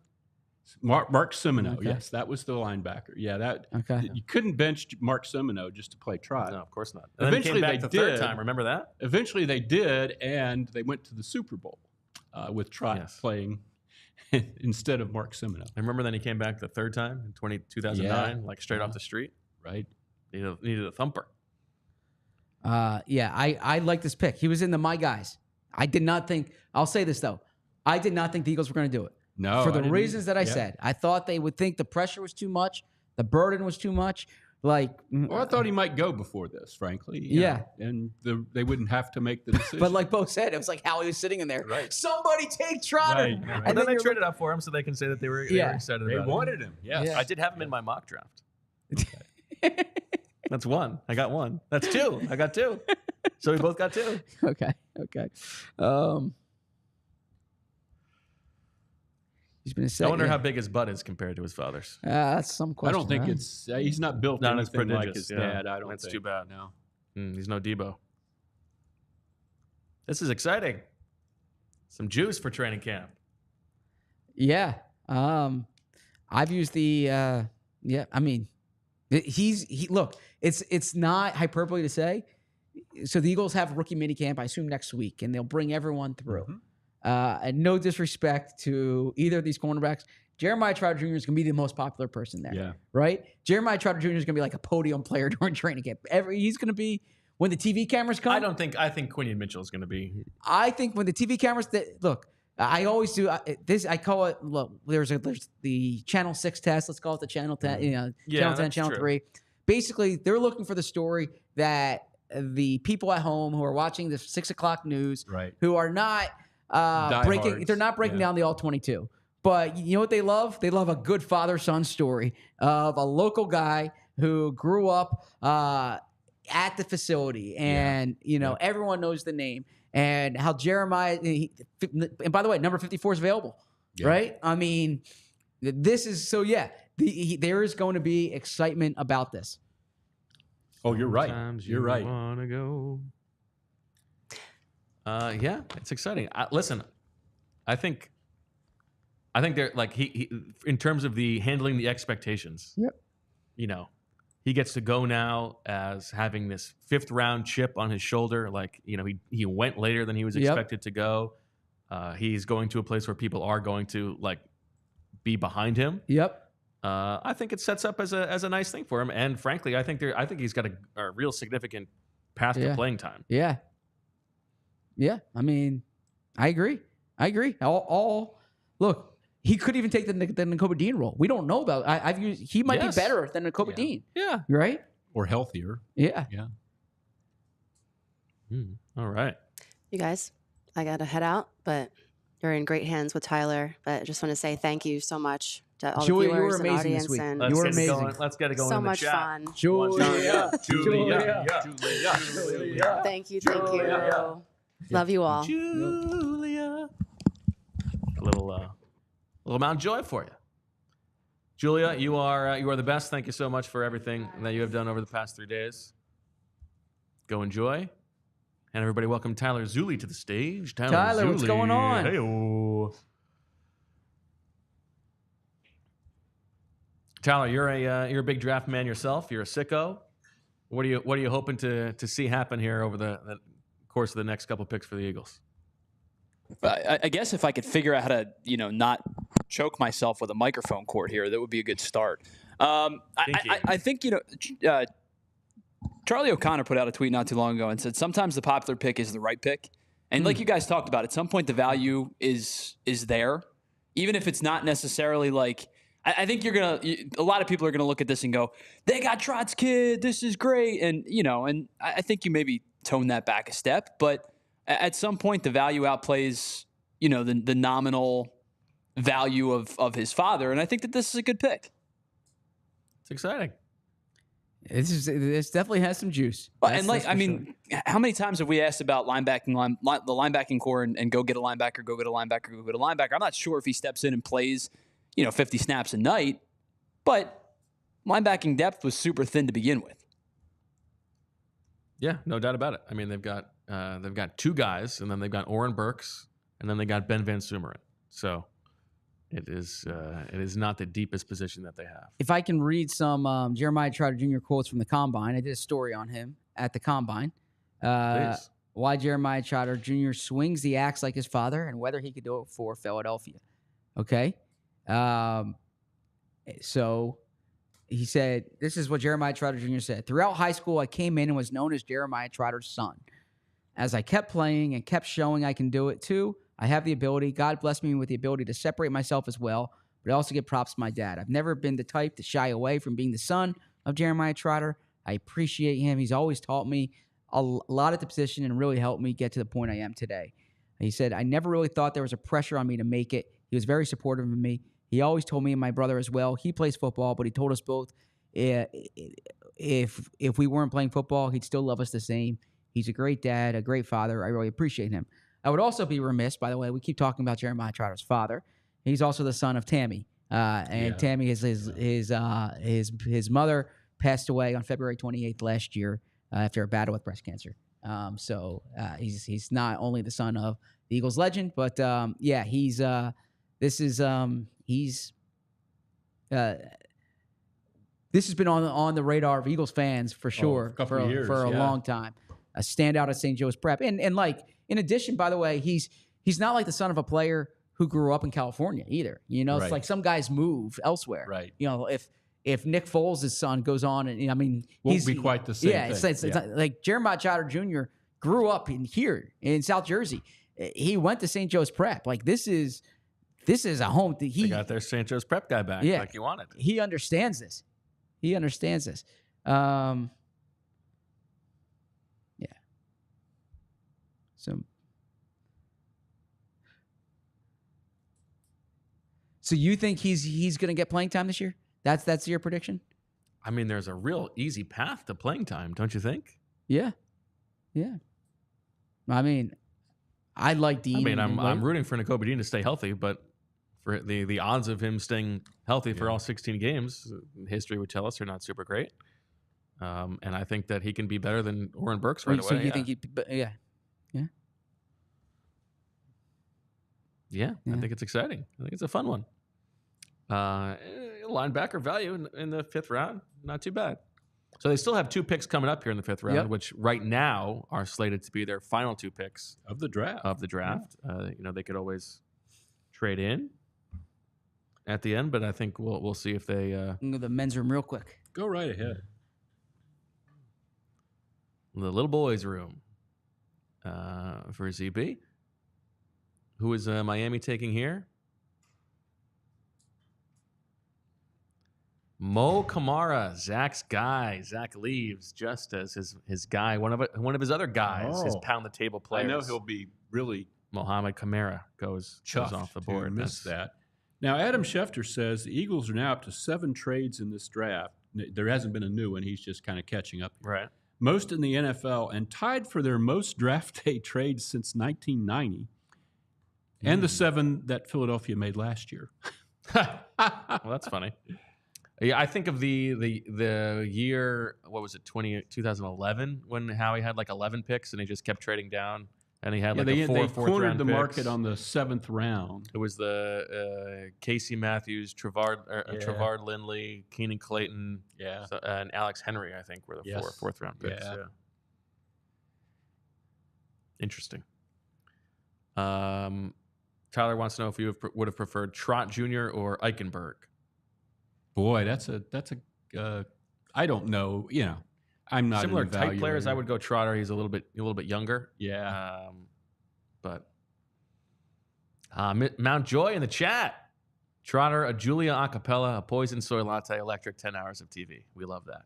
Speaker 3: Mark Simoneau.
Speaker 2: Okay.
Speaker 3: Yes, that was the linebacker. Yeah,
Speaker 2: Okay.
Speaker 3: You couldn't bench Mark Simoneau just to play Trot.
Speaker 1: No, of course not. And
Speaker 3: Eventually
Speaker 1: then he came back
Speaker 3: they
Speaker 1: the third
Speaker 3: did.
Speaker 1: time. Remember that?
Speaker 3: Eventually they did, and they went to the Super Bowl with Trot playing instead of Mark Simoneau.
Speaker 1: I remember then he came back the third time in 2009, like straight off the street.
Speaker 3: Right.
Speaker 1: Needed a thumper.
Speaker 2: I like this pick. He was in the My Guys. I did not think, I'll say this though, I did not think the Eagles were going to do it.
Speaker 3: No.
Speaker 2: For
Speaker 3: I
Speaker 2: the
Speaker 3: didn't
Speaker 2: reasons that I
Speaker 3: yeah.
Speaker 2: said. I thought they would think the pressure was too much, the burden was too much. Well,
Speaker 3: I thought he might go before this, frankly.
Speaker 2: Yeah.
Speaker 3: And they wouldn't have to make the decision.
Speaker 2: But like Bo said, it was like Howie was sitting in there.
Speaker 1: Right.
Speaker 2: Somebody take Trotter.
Speaker 3: Right.
Speaker 1: And
Speaker 2: And
Speaker 1: then they
Speaker 2: you're
Speaker 1: traded up for him so they can say that they were excited
Speaker 3: They
Speaker 1: about
Speaker 3: wanted him. Yes.
Speaker 2: Yeah.
Speaker 1: I did have him in my mock draft. That's one. I got one. That's two. I got two. So we both got two.
Speaker 2: Okay. He's been a
Speaker 1: I
Speaker 2: second.
Speaker 1: wonder how big his butt is compared to his father's.
Speaker 2: That's some
Speaker 3: I
Speaker 2: question.
Speaker 3: don't think
Speaker 2: right?
Speaker 3: it's he's not built
Speaker 1: Not as
Speaker 3: anything like
Speaker 1: prodigious,
Speaker 3: his
Speaker 1: yeah.
Speaker 3: dad. I don't
Speaker 1: That's
Speaker 3: think.
Speaker 1: too bad.
Speaker 3: No.
Speaker 1: He's no Debo. This is exciting. Some juice for training camp.
Speaker 2: Yeah. I've used the I mean, look, it's not hyperbole to say. So the Eagles have rookie minicamp, I assume next week, and they'll bring everyone through.
Speaker 3: Mm-hmm.
Speaker 2: And no disrespect to either of these cornerbacks. Jeremiah Trotter Jr. is going to be the most popular person there.
Speaker 3: Yeah.
Speaker 2: Right? Jeremiah Trotter Jr. is going to be like a podium player during training camp. He's going to be, when the TV cameras come.
Speaker 1: I think Quinyon Mitchell is going to be.
Speaker 2: I think when the TV cameras, look, I always do this. I call it, look, there's the Channel 6 test. Let's call it the Channel 10, Channel 10,
Speaker 1: that's
Speaker 2: Channel
Speaker 1: true.
Speaker 2: 3. Basically, they're looking for the story that the people at home who are watching the 6 o'clock news,
Speaker 3: Right.
Speaker 2: who are not
Speaker 3: Diehards.
Speaker 2: they're not breaking down the all 22. But you know what they love? They love a good father-son story of a local guy who grew up at the facility, and everyone knows the name, and how Jeremiah. And by the way, number 54 is available, right? I mean, this is so. Yeah, there is going to be excitement about this.
Speaker 3: Oh, you're right.
Speaker 1: Sometimes
Speaker 3: You're right.
Speaker 1: Wanna go. Yeah, it's exciting. Listen, I think they're like he in terms of the handling the expectations.
Speaker 2: Yep.
Speaker 1: He gets to go now as having this 5th round chip on his shoulder. Like, he went later than he was expected to go. He's going to a place where people are going to like be behind him.
Speaker 2: Yep.
Speaker 1: I think it sets up as a nice thing for him. And frankly, I think he's got a real significant path to playing time.
Speaker 2: Yeah. Yeah. I mean, I agree. All look. He could even take the Nakobe Dean role. We don't know about. He might be better than Nakobe Dean.
Speaker 1: Yeah.
Speaker 2: Right.
Speaker 3: Or healthier.
Speaker 2: Yeah.
Speaker 3: Yeah.
Speaker 1: All right.
Speaker 5: You guys, I got to head out, but you're in great hands with Tyler. But I just want to say thank you so much. to all
Speaker 2: Julia,
Speaker 5: the
Speaker 2: you were
Speaker 5: viewers and
Speaker 2: amazing this
Speaker 5: audience.
Speaker 2: week.
Speaker 5: And
Speaker 2: You were
Speaker 1: get it
Speaker 2: amazing.
Speaker 1: going. Let's get it going
Speaker 5: so
Speaker 1: in the
Speaker 5: much
Speaker 1: chat.
Speaker 5: fun.
Speaker 2: Julia.
Speaker 5: Thank you. Love you all.
Speaker 1: Julia. A little Mount Joy for you. Julia, you are the best. Thank you so much for everything that you have done over the past 3 days. Go enjoy. And everybody, welcome Tyler Zulli to the stage.
Speaker 2: Tyler, what's going on?
Speaker 1: Hey-o. Tyler, you're a big draft man yourself. You're a sicko. What are you hoping to see happen here over the course of the next couple picks for the Eagles?
Speaker 6: I guess if I could figure out how to, not choke myself with a microphone cord here, that would be a good start. I think, Charlie O'Connor put out a tweet not too long ago and said sometimes the popular pick is the right pick. And like you guys talked about, at some point the value is there, even if it's not necessarily like. I think a lot of people are gonna look at this and go, they got Trot's kid, this is great, and and I think you maybe tone that back a step, but at some point the value outplays the nominal value of his father, and I think that this is a good pick.
Speaker 1: It's exciting.
Speaker 2: This definitely has some juice.
Speaker 6: How many times have we asked about the linebacking core and go get a linebacker? I'm not sure if he steps in and plays 50 snaps a night, but linebacking depth was super thin to begin with.
Speaker 1: Yeah, no doubt about it. I mean, they've got 2 guys, and then they've got Oren Burks, and then they got Ben Van Sumeren. So it is not the deepest position that they have.
Speaker 2: If I can read some Jeremiah Trotter Jr. quotes from the Combine, I did a story on him at the Combine.
Speaker 1: Please.
Speaker 2: Why Jeremiah Trotter Jr. swings the axe like his father and whether he could do it for Philadelphia. Okay? So he said, this is what Jeremiah Trotter Jr. said. Throughout high school, I came in and was known as Jeremiah Trotter's son. As I kept playing and kept showing I can do it too, I have the ability. God blessed me with the ability to separate myself as well, but I also give props to my dad. I've never been the type to shy away from being the son of Jeremiah Trotter. I appreciate him. He's always taught me a lot at the position and really helped me get to the point I am today. He said, I never really thought there was a pressure on me to make it. He was very supportive of me. He always told me and my brother as well. He plays football, but he told us both if we weren't playing football, he'd still love us the same. He's a great dad, a great father. I really appreciate him. I would also be remiss, by the way, we keep talking about Jeremiah Trotter's father. He's also the son of Tammy. Tammy is his mother passed away on February 28th last year after a battle with breast cancer. He's not only the son of the Eagles legend, but this has been on the radar of Eagles fans for sure for a long time. A standout at St. Joe's Prep, and like in addition, by the way, he's not like the son of a player who grew up in California either. It's like some guys move elsewhere.
Speaker 3: Right.
Speaker 2: If Nick Foles' son goes on, and
Speaker 3: won't be quite the same.
Speaker 2: Yeah, it's like Jeremiah Trotter Jr. grew up here in South Jersey. He went to St. Joe's Prep. Like this is a home. They
Speaker 1: got their St. Joe's Prep guy back like you wanted.
Speaker 2: He understands this. So you think he's going to get playing time this year? That's your prediction?
Speaker 1: I mean, there's a real easy path to playing time, don't you think?
Speaker 2: Yeah. I mean, I like Dean.
Speaker 1: I mean, I'm rooting for Nakobe Dean to stay healthy, but for the odds of him staying healthy for all 16 games, history would tell us are not super great. And I think that he can be better than Oren Burks right away.
Speaker 2: So you think
Speaker 1: Yeah, I think it's exciting. I think it's a fun one. Linebacker value in the 5th round, not too bad. So they still have 2 picks coming up here in the 5th round, which right now are slated to be their final 2 picks
Speaker 3: of the draft.
Speaker 1: Yeah. They could always trade in at the end, but I think we'll see if they
Speaker 2: go to the men's room real quick.
Speaker 3: Go right ahead.
Speaker 1: The little boys' room for ZB. Who is Miami taking here? Mo Kamara, Zach's guy. Zach leaves just as his guy, one of his other guys, his pound the table players.
Speaker 3: I know he'll be really
Speaker 1: Mohamed Kamara goes off the board.
Speaker 3: Miss that. Now, Adam Schefter says the Eagles are now up to 7 trades in this draft. There hasn't been a new one. He's just kind of catching up.
Speaker 1: Right.
Speaker 3: Most in the NFL, and tied for their most draft day trades since 1990, and the 7 that Philadelphia made last year.
Speaker 1: Well, that's funny. Yeah, I think of the year, what was it, 2011, when Howie had like 11 picks and he just kept trading down, and he had like
Speaker 3: they
Speaker 1: fourth
Speaker 3: cornered
Speaker 1: round
Speaker 3: the
Speaker 1: picks.
Speaker 3: market on the 7th round.
Speaker 1: It was the Casey Matthews, Trevard Lindley, Keenan Clayton, and Alex Henry, I think, were the fourth round picks.
Speaker 3: Yeah.
Speaker 1: Yeah. Interesting. Tyler wants to know if you would have preferred Trot Jr. or Eichenberg.
Speaker 3: Boy, that's a. I don't know. You know, I'm not
Speaker 1: Similar
Speaker 3: an
Speaker 1: type players.
Speaker 3: evaluator.
Speaker 1: I would go Trotter. He's a little bit younger.
Speaker 3: Yeah.
Speaker 1: But Mount Joy in the chat. Trotter, a Julia Acapella, a Poison Soy Latte, Electric, 10 hours of TV. We love that.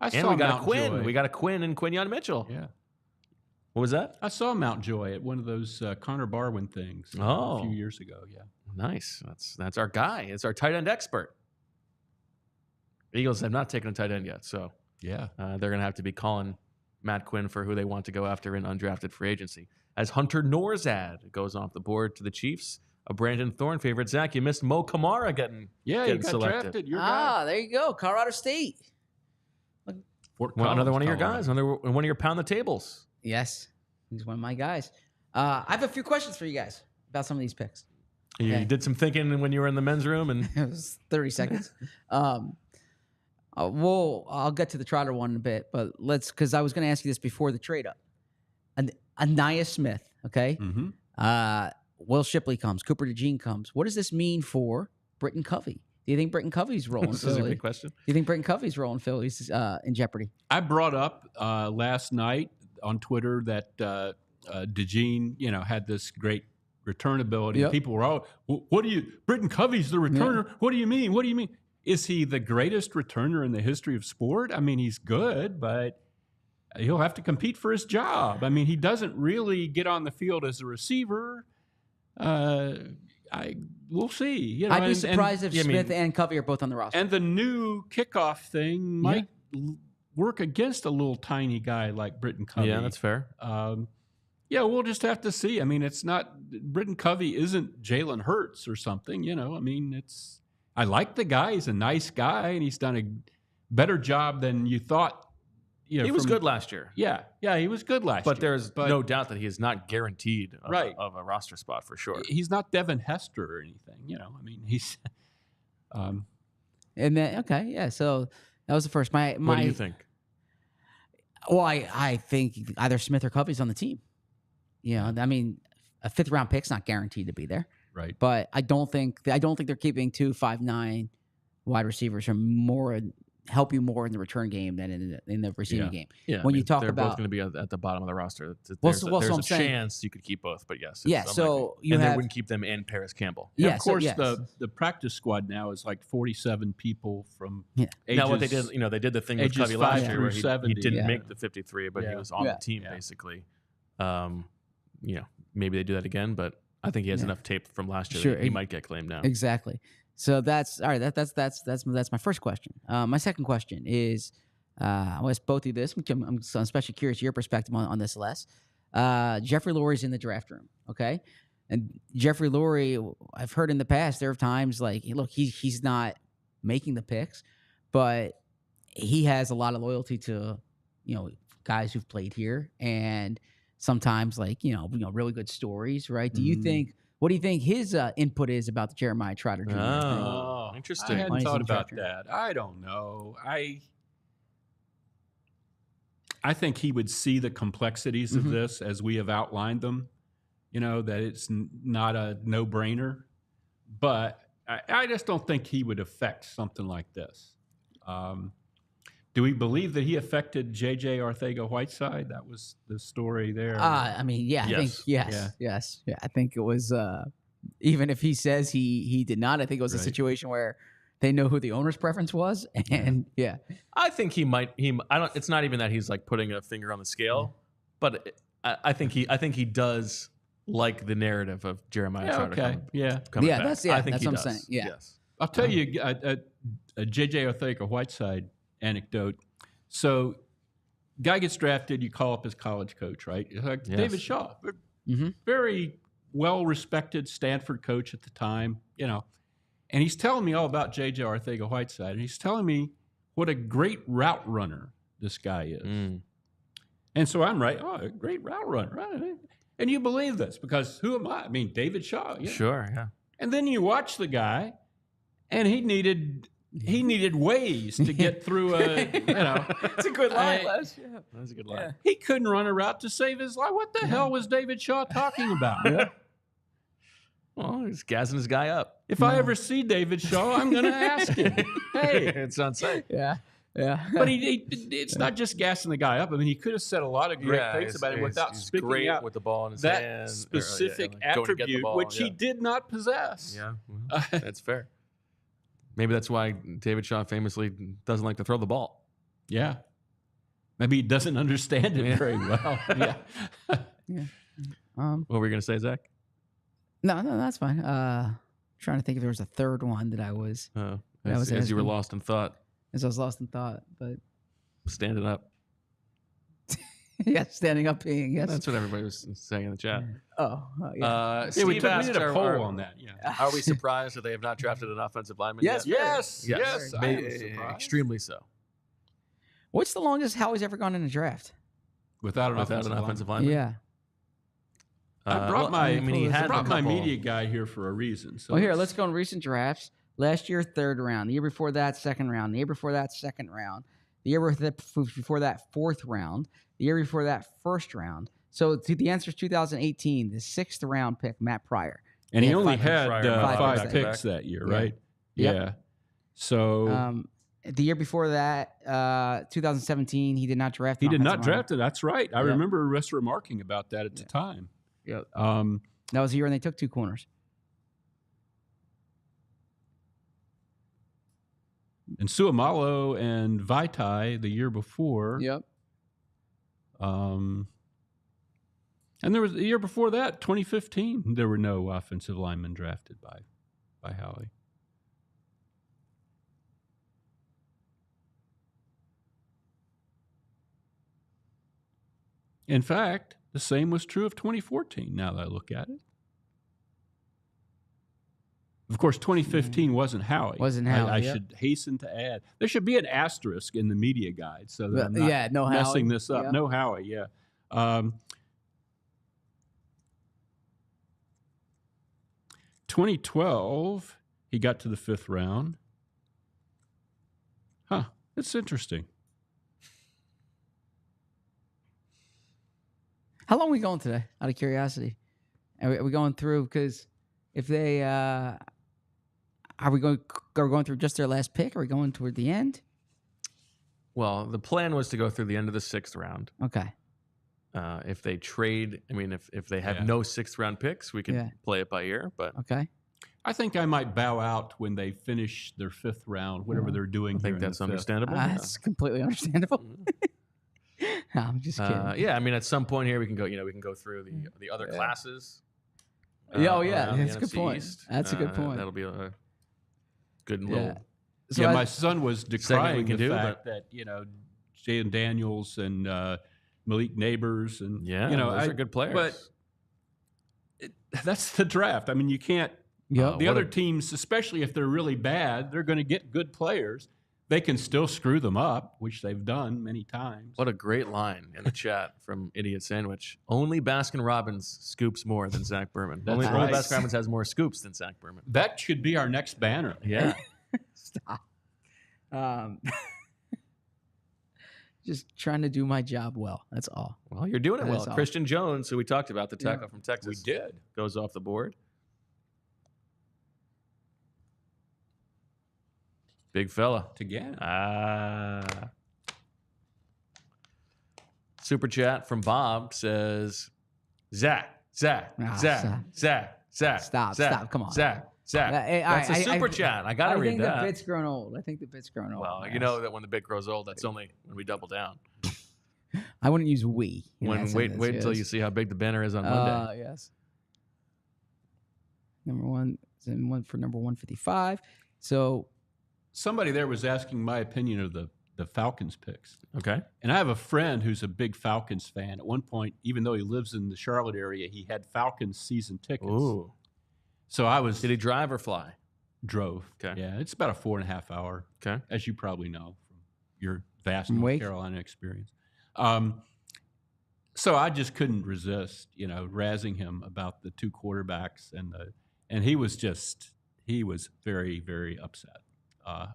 Speaker 3: And
Speaker 1: we got
Speaker 3: Mount
Speaker 1: a Quinn.
Speaker 3: Joy.
Speaker 1: We got a Quinn and Quinyon Mitchell.
Speaker 3: Yeah.
Speaker 1: What was that?
Speaker 3: I saw Mount Joy at one of those Connor Barwin things a few years ago. Yeah.
Speaker 1: Nice. That's our guy. It's our tight end expert. Eagles have not taken a tight end yet, so
Speaker 3: Yeah.
Speaker 1: they're going to have to be calling Matt Quinn for who they want to go after in undrafted free agency. As Hunter Norzad goes off the board to the Chiefs, a Brandon Thorne favorite. Zach, you missed Mo Kamara getting
Speaker 3: You got
Speaker 1: selected.
Speaker 3: drafted. Your guy.
Speaker 2: there you go. Colorado State.
Speaker 3: Fort
Speaker 1: Well, another
Speaker 3: Collins,
Speaker 1: one of your
Speaker 3: Colorado.
Speaker 1: guys, one of your pound the tables.
Speaker 2: Yes, he's one of my guys. I have a few questions for you guys about some of these picks.
Speaker 1: You
Speaker 2: Okay.
Speaker 1: did some thinking when you were in the men's room, and
Speaker 2: It was 30 seconds. I'll get to the Trotter one in a bit, but because I was going to ask you this before the trade up. Ania Smith, okay?
Speaker 3: Mm-hmm.
Speaker 2: Will Shipley comes. Cooper DeJean comes. What does this mean for Britton Covey? Do you think Britton Covey's rolling
Speaker 1: this is a
Speaker 2: Philly?
Speaker 1: good question.
Speaker 2: Do you think Britton Covey's rolling Philly's in jeopardy?
Speaker 3: I brought up last night on Twitter that DeJean, had this great return ability.
Speaker 2: Yep.
Speaker 3: People were, Britton Covey's the returner.
Speaker 2: Yeah.
Speaker 3: What do you mean? What do you mean? Is he the greatest returner in the history of sport? I mean, he's good, but he'll have to compete for his job. I mean, he doesn't really get on the field as a receiver. We'll see.
Speaker 2: I'd be surprised if Smith and Covey are both on the roster.
Speaker 3: And the new kickoff thing might work against a little tiny guy like Britton Covey.
Speaker 1: Yeah, that's fair.
Speaker 3: We'll just have to see. I mean, it's not Britton Covey isn't Jalen Hurts or something. I mean, I like the guy. He's a nice guy, and he's done a better job than you thought.
Speaker 1: He was good last year.
Speaker 3: Yeah, he was good last
Speaker 1: But
Speaker 3: year.
Speaker 1: there's no doubt that he is not guaranteed of a roster spot for sure.
Speaker 3: He's not Devin Hester or anything. I mean, he's.
Speaker 2: And then so that was the first. My
Speaker 1: What do you think?
Speaker 2: Well, I think either Smith or Covey's on the team. I mean, a 5th round pick's not guaranteed to be there.
Speaker 3: Right.
Speaker 2: But I don't think they're keeping 2 5'9" wide receivers from help you more in the return game than in the receiving game.
Speaker 1: Yeah,
Speaker 2: When you talk
Speaker 1: they're
Speaker 2: about
Speaker 1: both going to be at the bottom of the roster.
Speaker 2: There's
Speaker 1: There's
Speaker 2: I'm
Speaker 1: a
Speaker 2: saying.
Speaker 1: chance you could keep both, but yes.
Speaker 2: Yeah,
Speaker 1: it's
Speaker 2: so
Speaker 1: unlikely.
Speaker 2: you
Speaker 1: and
Speaker 2: have-
Speaker 1: they wouldn't keep them and Paris Campbell.
Speaker 2: Yeah,
Speaker 3: of course,
Speaker 2: yes.
Speaker 3: the practice squad now is like 47 people from ages.
Speaker 1: Now what they did, they did the thing with
Speaker 3: ages
Speaker 1: Covey
Speaker 3: 5
Speaker 1: last year
Speaker 3: through
Speaker 1: where he
Speaker 3: 70.
Speaker 1: didn't
Speaker 2: Yeah.
Speaker 1: make the 53, but he was on
Speaker 2: Yeah.
Speaker 1: the team
Speaker 3: Yeah.
Speaker 1: basically. Maybe they do that again, but I think he has enough tape from last year
Speaker 2: Sure.
Speaker 1: that he might get claimed now.
Speaker 2: Exactly. So that's all right. That's my first question. My second question is, I'll ask both of you this. I'm especially curious your perspective on this, Les. Jeffrey Lurie's in the draft room, okay? And Jeffrey Lurie, I've heard in the past there are times like, look, he's not making the picks, but he has a lot of loyalty to guys who've played here, and sometimes really good stories, right? Do you think? What do you think his input is about the Jeremiah Trotter Jr. thing?
Speaker 1: Oh,
Speaker 3: I
Speaker 1: interesting.
Speaker 3: hadn't
Speaker 2: Why is he
Speaker 3: thought
Speaker 2: in
Speaker 3: about
Speaker 2: draft
Speaker 3: that. I don't know. I think he would see the complexities of this as we have outlined them, that it's not a no-brainer. But I just don't think he would affect something like this. Do we believe that he affected J.J. Arcega-Whiteside? That was the story there.
Speaker 2: I mean, yeah, I think yes. Yeah, I think it was. Even if he says he did not, I think it was a
Speaker 3: Right.
Speaker 2: situation where they know who the owner's preference was, and
Speaker 1: I think he might. It's not even that he's like putting a finger on the scale, but I think he does like the narrative of Jeremiah Trotter coming back.
Speaker 2: That's
Speaker 1: I think
Speaker 2: that's
Speaker 1: he
Speaker 2: what I'm
Speaker 1: does.
Speaker 2: saying. Yeah.
Speaker 1: Yes.
Speaker 3: I'll tell you a J.J. Otheka-Whiteside anecdote. So, guy gets drafted, you call up his college coach, right? It's like David Shaw, very well-respected Stanford coach at the time, And he's telling me all about J.J. Otheka-Whiteside, and he's telling me what a great route runner this guy is.
Speaker 1: Mm.
Speaker 3: And so I'm right. Oh, a great route runner. Right? And you believe this because who am I? I mean, David Shaw. Yeah.
Speaker 1: Sure, yeah.
Speaker 3: And then you watch the guy, and he needed ways to get through
Speaker 2: It's a good line, Les. Yeah.
Speaker 1: That's a good line.
Speaker 3: He couldn't run a route to save his life. What the hell was David Shaw talking about?
Speaker 1: Well, he's gassing his guy up.
Speaker 3: If I ever see David Shaw, I'm going to ask him. Hey,
Speaker 1: It's unsafe.
Speaker 2: Yeah.
Speaker 3: but it's not just gassing the guy up. I mean, he could have said a lot of great things about him without
Speaker 1: he's
Speaker 3: speaking
Speaker 1: great
Speaker 3: out
Speaker 1: with the ball in his
Speaker 3: that
Speaker 1: hand,
Speaker 3: specific
Speaker 1: going to get the
Speaker 3: attribute,
Speaker 1: ball,
Speaker 3: which he did not possess.
Speaker 1: Yeah, well, that's fair. Maybe that's why David Shaw famously doesn't like to throw the ball.
Speaker 3: Yeah. Maybe he doesn't understand it very well. Yeah.
Speaker 1: What were you going to say, Zach?
Speaker 2: No, that's fine. Trying to think if there was a third one that I was
Speaker 1: As you were lost in thought,
Speaker 2: as I was lost in thought, but
Speaker 1: standing up.
Speaker 2: yeah, standing up being yes.
Speaker 1: That's what everybody was saying in the chat.
Speaker 2: Yeah.
Speaker 1: Steve
Speaker 3: we
Speaker 1: asked,
Speaker 3: did a poll on that. Yeah.
Speaker 1: Are we surprised that they have not drafted an offensive lineman
Speaker 2: Yes,
Speaker 1: yet?
Speaker 3: Yes. I am surprised.
Speaker 1: Extremely so.
Speaker 2: What's the longest Howie's ever gone in a draft?
Speaker 3: Without an offensive
Speaker 1: lineman.
Speaker 2: Yeah.
Speaker 3: I brought my
Speaker 1: couple-
Speaker 3: media guy here for a reason. So
Speaker 2: Well, here, let's go in recent drafts. Last year, 3rd round. The year before that, 2nd round. The year before that, 2nd round. The year before that, 4th round. The year before that, 1st round. So the answer is 2018, the 6th round pick, Matt Pryor.
Speaker 3: And he
Speaker 2: had
Speaker 3: only
Speaker 2: 5
Speaker 3: had
Speaker 2: five
Speaker 3: 5 picks that year,
Speaker 2: Yeah.
Speaker 3: right?
Speaker 2: Yep.
Speaker 3: Yeah. So
Speaker 2: The year before that, 2017, he did not draft.
Speaker 3: he did not
Speaker 2: offensive
Speaker 3: draft it. That's right. I
Speaker 2: Yep.
Speaker 3: remember us remarking about that at the time.
Speaker 2: Yep.
Speaker 3: Um,
Speaker 2: That was the year when they took 2 corners.
Speaker 3: and Suamalo and Vaitai the year before.
Speaker 2: Yep.
Speaker 3: And there was the year before that, 2015. There were no offensive linemen drafted by Howie. In fact, the same was true of 2014. Now that I look at it. Of course, 2015 wasn't Howie.
Speaker 2: Wasn't
Speaker 3: I
Speaker 2: Howie, yep.
Speaker 3: should hasten to add. There should be an asterisk in the media guide so that I'm not
Speaker 2: no
Speaker 3: messing
Speaker 2: Howie.
Speaker 3: this up.
Speaker 2: Yep.
Speaker 3: No Howie, yeah. 2012, he got to the 5th round. Huh, that's interesting.
Speaker 2: How long are we going today? Out of curiosity, are we going through? Because if they are we going through just their last pick? Are we going toward the end?
Speaker 1: Well, the plan was to go through the end of the 6th round.
Speaker 2: Okay.
Speaker 1: If they trade, I mean, if they have no 6th round picks, we can play it by ear. But
Speaker 2: Okay.
Speaker 3: I think I might bow out when they finish their 5th round, whatever they're doing.
Speaker 1: I think
Speaker 3: here in
Speaker 1: that's
Speaker 3: the 5th.
Speaker 1: understandable.
Speaker 2: That's completely understandable. No, I'm just kidding.
Speaker 1: Yeah, I mean, at some point here, we can go. We can go through the other classes.
Speaker 2: Yeah,
Speaker 1: around
Speaker 2: that's
Speaker 1: the
Speaker 2: a good
Speaker 1: NFC
Speaker 2: point.
Speaker 1: East.
Speaker 2: That's a good point.
Speaker 1: That'll be a good
Speaker 2: Yeah.
Speaker 1: little.
Speaker 2: So
Speaker 3: Yeah,
Speaker 2: I-
Speaker 3: my son was decrying
Speaker 1: we can
Speaker 3: the
Speaker 1: do,
Speaker 3: fact that Jaden Daniels and Malik Neighbors and
Speaker 1: those are good players.
Speaker 3: But that's the draft. I mean, you can't.
Speaker 2: Yep.
Speaker 3: The
Speaker 1: What
Speaker 3: other
Speaker 1: a-
Speaker 3: teams, especially if they're really bad, they're going to get good players. They can still screw them up, which they've done many times.
Speaker 1: What a great line in the chat from Idiot Sandwich. Only Baskin Robbins scoops more than Zach Berman.
Speaker 3: That's
Speaker 1: Only
Speaker 3: right.
Speaker 1: Baskin Robbins has more scoops than Zach Berman.
Speaker 3: That should be our next banner.
Speaker 1: Yeah.
Speaker 2: Stop. Just trying to do my job well. That's all.
Speaker 1: Well, you're doing it
Speaker 2: That
Speaker 1: well.
Speaker 2: is all.
Speaker 1: Christian Jones, who we talked about, the tackle from
Speaker 3: We
Speaker 1: Texas,
Speaker 3: did.
Speaker 1: goes off the board. Big fella.
Speaker 3: Again.
Speaker 1: Super chat from Bob says, Zach.
Speaker 2: Stop, come on.
Speaker 1: Zach.
Speaker 2: Hey,
Speaker 1: That's
Speaker 2: I-
Speaker 1: a super
Speaker 2: I-
Speaker 1: chat. I got to read
Speaker 2: think
Speaker 1: that.
Speaker 2: the bit's grown old. I think the bit's grown old.
Speaker 1: Well,
Speaker 2: Yes.
Speaker 1: you know that when the bit grows old, that's only when we double down.
Speaker 2: I wouldn't use we. in
Speaker 1: When
Speaker 2: that
Speaker 1: wait
Speaker 2: sentence,
Speaker 1: until
Speaker 2: yes.
Speaker 1: you see how big the banner is on Monday.
Speaker 2: Yes. number one, and one for number 155. So
Speaker 3: Somebody there was asking my opinion of the Falcons picks.
Speaker 1: Okay.
Speaker 3: And I have a friend who's a big Falcons fan. At one point, even though he lives in the Charlotte area, he had Falcons season tickets.
Speaker 1: Ooh.
Speaker 3: So I was
Speaker 1: Did he drive or fly?
Speaker 3: drove.
Speaker 1: Okay.
Speaker 3: Yeah, it's about a 4.5 hour,
Speaker 1: Okay.
Speaker 3: as you probably know from your vast
Speaker 2: From
Speaker 3: North
Speaker 2: Wake?
Speaker 3: Carolina experience. So I just couldn't resist, razzing him about the two quarterbacks, and he was very, very upset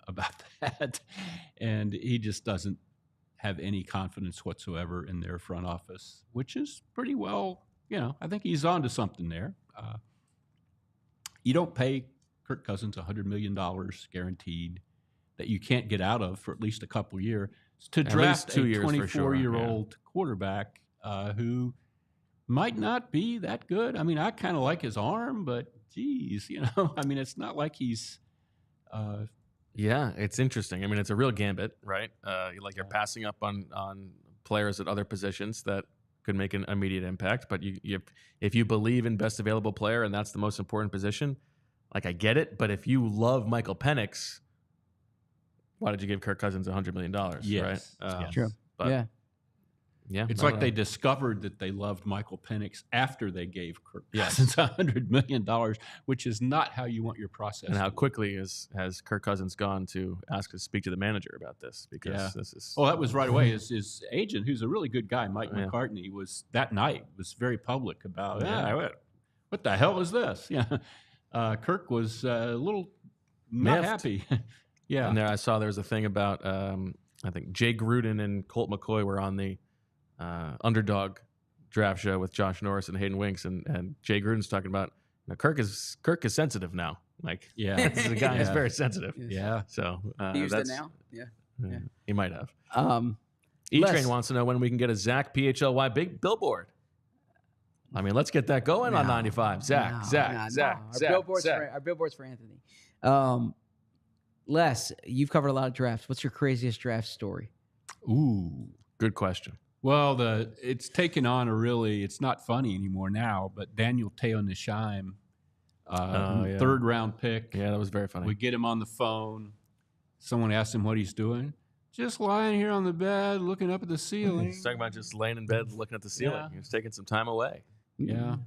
Speaker 3: about that, and he just doesn't have any confidence whatsoever in their front office, which is pretty well, I think he's onto something there. You don't pay Kirk Cousins $100 million guaranteed that you can't get out of for at least a couple years to
Speaker 1: At
Speaker 3: draft
Speaker 1: least 2
Speaker 3: a
Speaker 1: years for sure,
Speaker 3: 24-year-old quarterback who might not be that good. I mean, I kind of like his arm, but geez, I mean, it's not like he's.
Speaker 1: Yeah, it's interesting. I mean, it's a real gambit, right? You're passing up on players at other positions that could make an immediate impact. But if you believe in best available player and that's the most important position, like I get it. But if you love Michael Penix, why did you give Kirk Cousins $100 million?
Speaker 3: Yes.
Speaker 1: Right?
Speaker 3: Yes.
Speaker 2: true.
Speaker 1: But
Speaker 2: Yeah.
Speaker 1: Yeah,
Speaker 3: It's
Speaker 1: I
Speaker 3: like
Speaker 1: don't
Speaker 3: they
Speaker 1: know.
Speaker 3: discovered that they loved Michael Penix after they gave Kirk
Speaker 1: Yes.
Speaker 3: Cousins $100 million, which is not how you want your process.
Speaker 1: And how
Speaker 3: to work.
Speaker 1: quickly has Kirk Cousins gone to ask to speak to the manager about this? Because
Speaker 3: Yeah.
Speaker 1: this is.
Speaker 3: Oh, that was right away. His agent, who's a really good guy, Mike
Speaker 1: Yeah.
Speaker 3: McCartney, was very public about,
Speaker 1: Yeah.
Speaker 3: what the hell is this? Yeah, Kirk was a little not
Speaker 1: Miffed.
Speaker 3: happy. Yeah,
Speaker 1: And there I saw there was a thing about I think Jay Gruden and Colt McCoy were on the underdog draft show with Josh Norris and Hayden Winks, and Jay Gruden's talking about Kirk is sensitive now. Like
Speaker 3: yeah,
Speaker 1: this is a guy who's
Speaker 3: Yeah.
Speaker 1: very sensitive.
Speaker 3: yeah.
Speaker 1: So
Speaker 2: He used it
Speaker 1: that's
Speaker 2: now. Yeah.
Speaker 1: yeah, he might have.
Speaker 2: Les.
Speaker 1: E-Train wants to know when we can get a Zach PHLY big billboard. I mean, let's get that going on
Speaker 2: No,
Speaker 1: 95. Zach.
Speaker 2: Our billboards for Anthony. Les, you've covered a lot of drafts. What's your craziest draft story?
Speaker 3: Ooh.
Speaker 1: Good question.
Speaker 3: Well, it's taken on it's not funny anymore now, but Daniel Teonisheim,
Speaker 1: yeah.
Speaker 3: 3rd round pick.
Speaker 1: Yeah, that was very funny.
Speaker 3: We get him on the phone. Someone asks him what he's doing. Just lying here on the bed, looking up at the ceiling.
Speaker 1: He's talking about just laying in bed looking at the ceiling.
Speaker 3: Yeah.
Speaker 1: He's taking some time away.
Speaker 3: Yeah.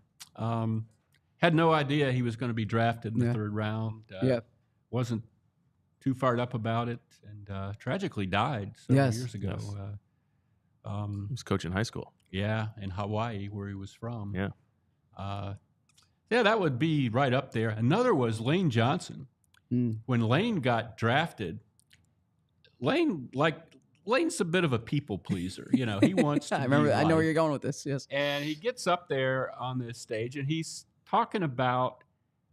Speaker 3: Had no idea he was going to be drafted in the
Speaker 2: Yeah.
Speaker 3: 3rd round.
Speaker 2: Yeah.
Speaker 3: Wasn't too fired up about it, and tragically died several
Speaker 2: Yes.
Speaker 3: years ago.
Speaker 1: Yes. He was coaching high school.
Speaker 3: Yeah, in Hawaii, where he was from.
Speaker 1: Yeah.
Speaker 3: Yeah, that would be right up there. Another was Lane Johnson.
Speaker 2: Mm.
Speaker 3: When Lane got drafted, Lane's a bit of a people pleaser. He wants to
Speaker 2: I remember.
Speaker 3: be
Speaker 2: I know where
Speaker 3: liked.
Speaker 2: you're going with this. Yes.
Speaker 3: And he gets up there on this stage, and he's talking about,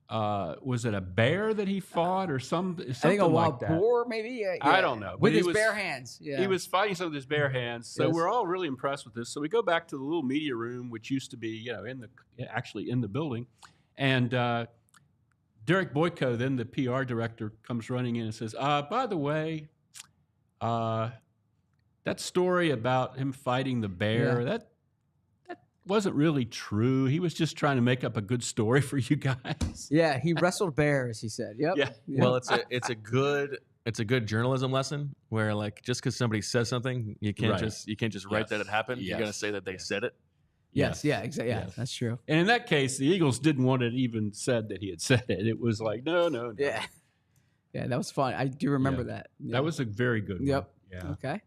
Speaker 3: was it a bear that he fought or something
Speaker 2: I think a
Speaker 3: like
Speaker 2: wild
Speaker 3: that?
Speaker 2: boar, maybe. Yeah,
Speaker 3: I don't know.
Speaker 2: With
Speaker 3: but he
Speaker 2: his
Speaker 3: was-
Speaker 2: bare hands. Yeah.
Speaker 3: He was fighting some with his bare hands. So
Speaker 2: Yes.
Speaker 3: we're all really impressed with this. So we go back to the little media room, which used to be, actually in the building. And Derek Boyko, then the PR director, comes running in and says, by the way, that story about him fighting the bear, that wasn't really true. He was just trying to make up a good story for you guys.
Speaker 2: Yeah, he wrestled bears. He said. Yep.
Speaker 3: Yeah.
Speaker 1: Well, it's a good journalism lesson where just because somebody says something, you can't
Speaker 3: Right.
Speaker 1: just write that it happened. You got to
Speaker 3: Yes.
Speaker 1: say that they said it.
Speaker 2: Yes. Yeah. Exactly. Yeah.
Speaker 3: Yes.
Speaker 2: That's true.
Speaker 3: And in that case, the Eagles didn't want it even said that he had said it. It was like, no.
Speaker 2: Yeah. Yeah. That was fun. I do remember
Speaker 3: Yeah.
Speaker 2: that. Yeah.
Speaker 3: That was a very good one.
Speaker 2: Yep.
Speaker 3: Yeah.
Speaker 2: Okay.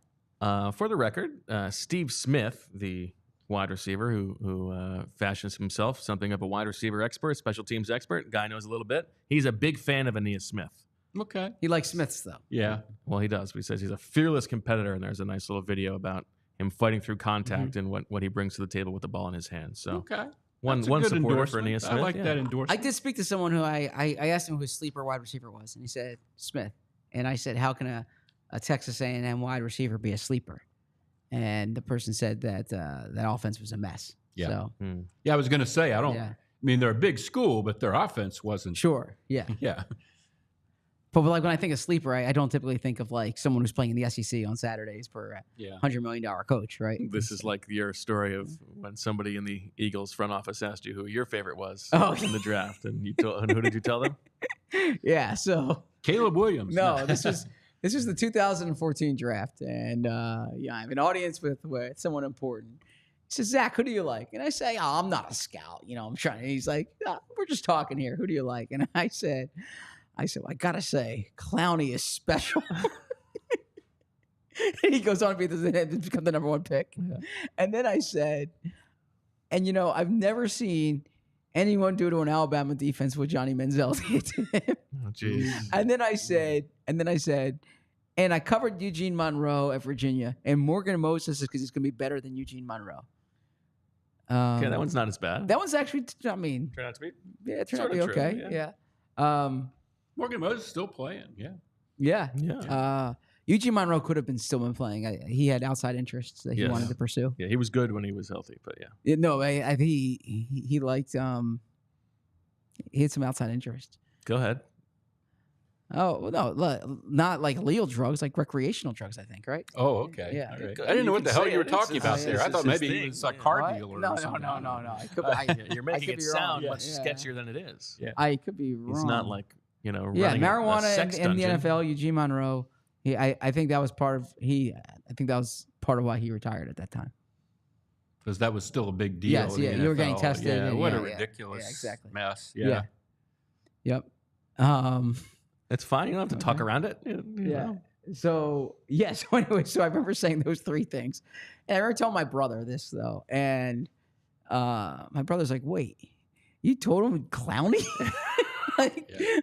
Speaker 1: For the record, Steve Smith, the wide receiver who fashions himself something of a wide receiver expert, special teams expert, guy knows a little bit. He's a big fan of Ania Smith.
Speaker 3: Okay.
Speaker 2: He likes Smiths though.
Speaker 3: Yeah.
Speaker 1: Well, he does. He says he's a fearless competitor, and there's a nice little video about him fighting through contact and what he brings to the table with the ball in his hand. So
Speaker 3: Okay.
Speaker 1: one
Speaker 3: That's a good
Speaker 1: supporter for
Speaker 3: endorsement.
Speaker 1: Ania Smith.
Speaker 3: I like
Speaker 1: yeah.
Speaker 3: that endorsement.
Speaker 2: I did speak to someone who I asked him who his sleeper wide receiver was, and he said Smith. And I said, how can a Texas A&M wide receiver be a sleeper? And the person said that that offense was a mess.
Speaker 3: Yeah.
Speaker 2: So
Speaker 3: Yeah, I was going to say, I
Speaker 2: yeah,
Speaker 3: mean, they're a big school, but their offense wasn't.
Speaker 2: sure. Yeah.
Speaker 3: Yeah.
Speaker 2: But like when I think of sleeper, I don't typically think of like someone who's playing in the SEC on Saturdays for a $100 million coach, right?
Speaker 1: This is like your story of when somebody in the Eagles front office asked you who your favorite was in the draft, and you told, and who did you tell them?
Speaker 2: Yeah, so
Speaker 3: Caleb Williams.
Speaker 2: no, this is the 2014 draft, and I have an audience with someone important. He says, Zach, who do you like? And I say, oh, I'm not a scout. I'm trying. And he's like, we're just talking here. Who do you like? And I said, well, I gotta say, Clowney is special. And he goes on to become the number one pick. Yeah. And then I said, and I've never seen anyone do to an Alabama defense what Johnny Manziel did to him.
Speaker 1: Oh, jeez.
Speaker 2: And then I said, and I covered Eugene Monroe at Virginia, and Morgan Moses is because he's gonna be better than Eugene Monroe.
Speaker 1: Okay, that one's not as bad.
Speaker 2: That one's actually,
Speaker 1: Turned out to be.
Speaker 2: Yeah, it turned out to be okay.
Speaker 1: True,
Speaker 2: yeah.
Speaker 3: Morgan Moses is still playing.
Speaker 2: Yeah.
Speaker 1: Yeah.
Speaker 2: Eugene Monroe could have still been playing. He had outside interests that he wanted to pursue.
Speaker 1: Yeah, he was good when he was healthy, but yeah.
Speaker 2: No, I think he liked he had some outside interest.
Speaker 1: Go ahead.
Speaker 2: Oh no, not like illegal drugs, like recreational drugs. I think, right?
Speaker 3: Oh, okay.
Speaker 2: Yeah.
Speaker 3: All right. I didn't know what the hell you were talking about there. I thought maybe he was a car dealer or something.
Speaker 2: No.
Speaker 1: You're making it sound much sketchier than it is.
Speaker 2: Yeah. I could be wrong.
Speaker 1: It's not like
Speaker 2: marijuana
Speaker 1: sex
Speaker 2: in the
Speaker 1: dungeon.
Speaker 2: NFL. Eugene Monroe. I think that was part of why he retired at that time.
Speaker 3: Because that was still a big deal.
Speaker 2: Yes,
Speaker 3: in the
Speaker 2: you were
Speaker 3: NFL.
Speaker 2: getting tested.
Speaker 3: Yeah, what a
Speaker 2: yeah,
Speaker 3: ridiculous
Speaker 2: exactly.
Speaker 3: mess.
Speaker 2: Yeah. Yep.
Speaker 1: It's fine. You don't have to talk around it. You know.
Speaker 2: So anyway, I remember saying those three things, and I remember telling my brother this though, and my brother's like, "Wait, you told him Clowney?"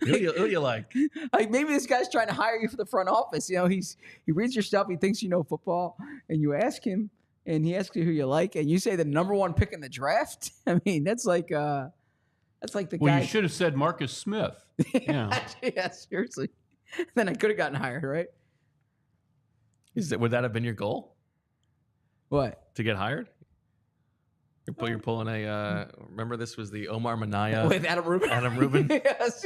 Speaker 1: Who you like?
Speaker 2: Like maybe this guy's trying to hire you for the front office. He reads your stuff. He thinks you know football, and you ask him, and he asks you who you like, and you say the number one pick in the draft. I mean, that's like the guy.
Speaker 3: Well, you should have said Marcus Smith. Yeah.
Speaker 2: Yeah, seriously. Then I could have gotten hired, right?
Speaker 1: Would that have been your goal?
Speaker 2: What?
Speaker 1: To get hired? You're pulling a. Remember, this was the Omar Minaya
Speaker 2: with Adam Rubin.
Speaker 1: Adam Rubin.
Speaker 2: Yes.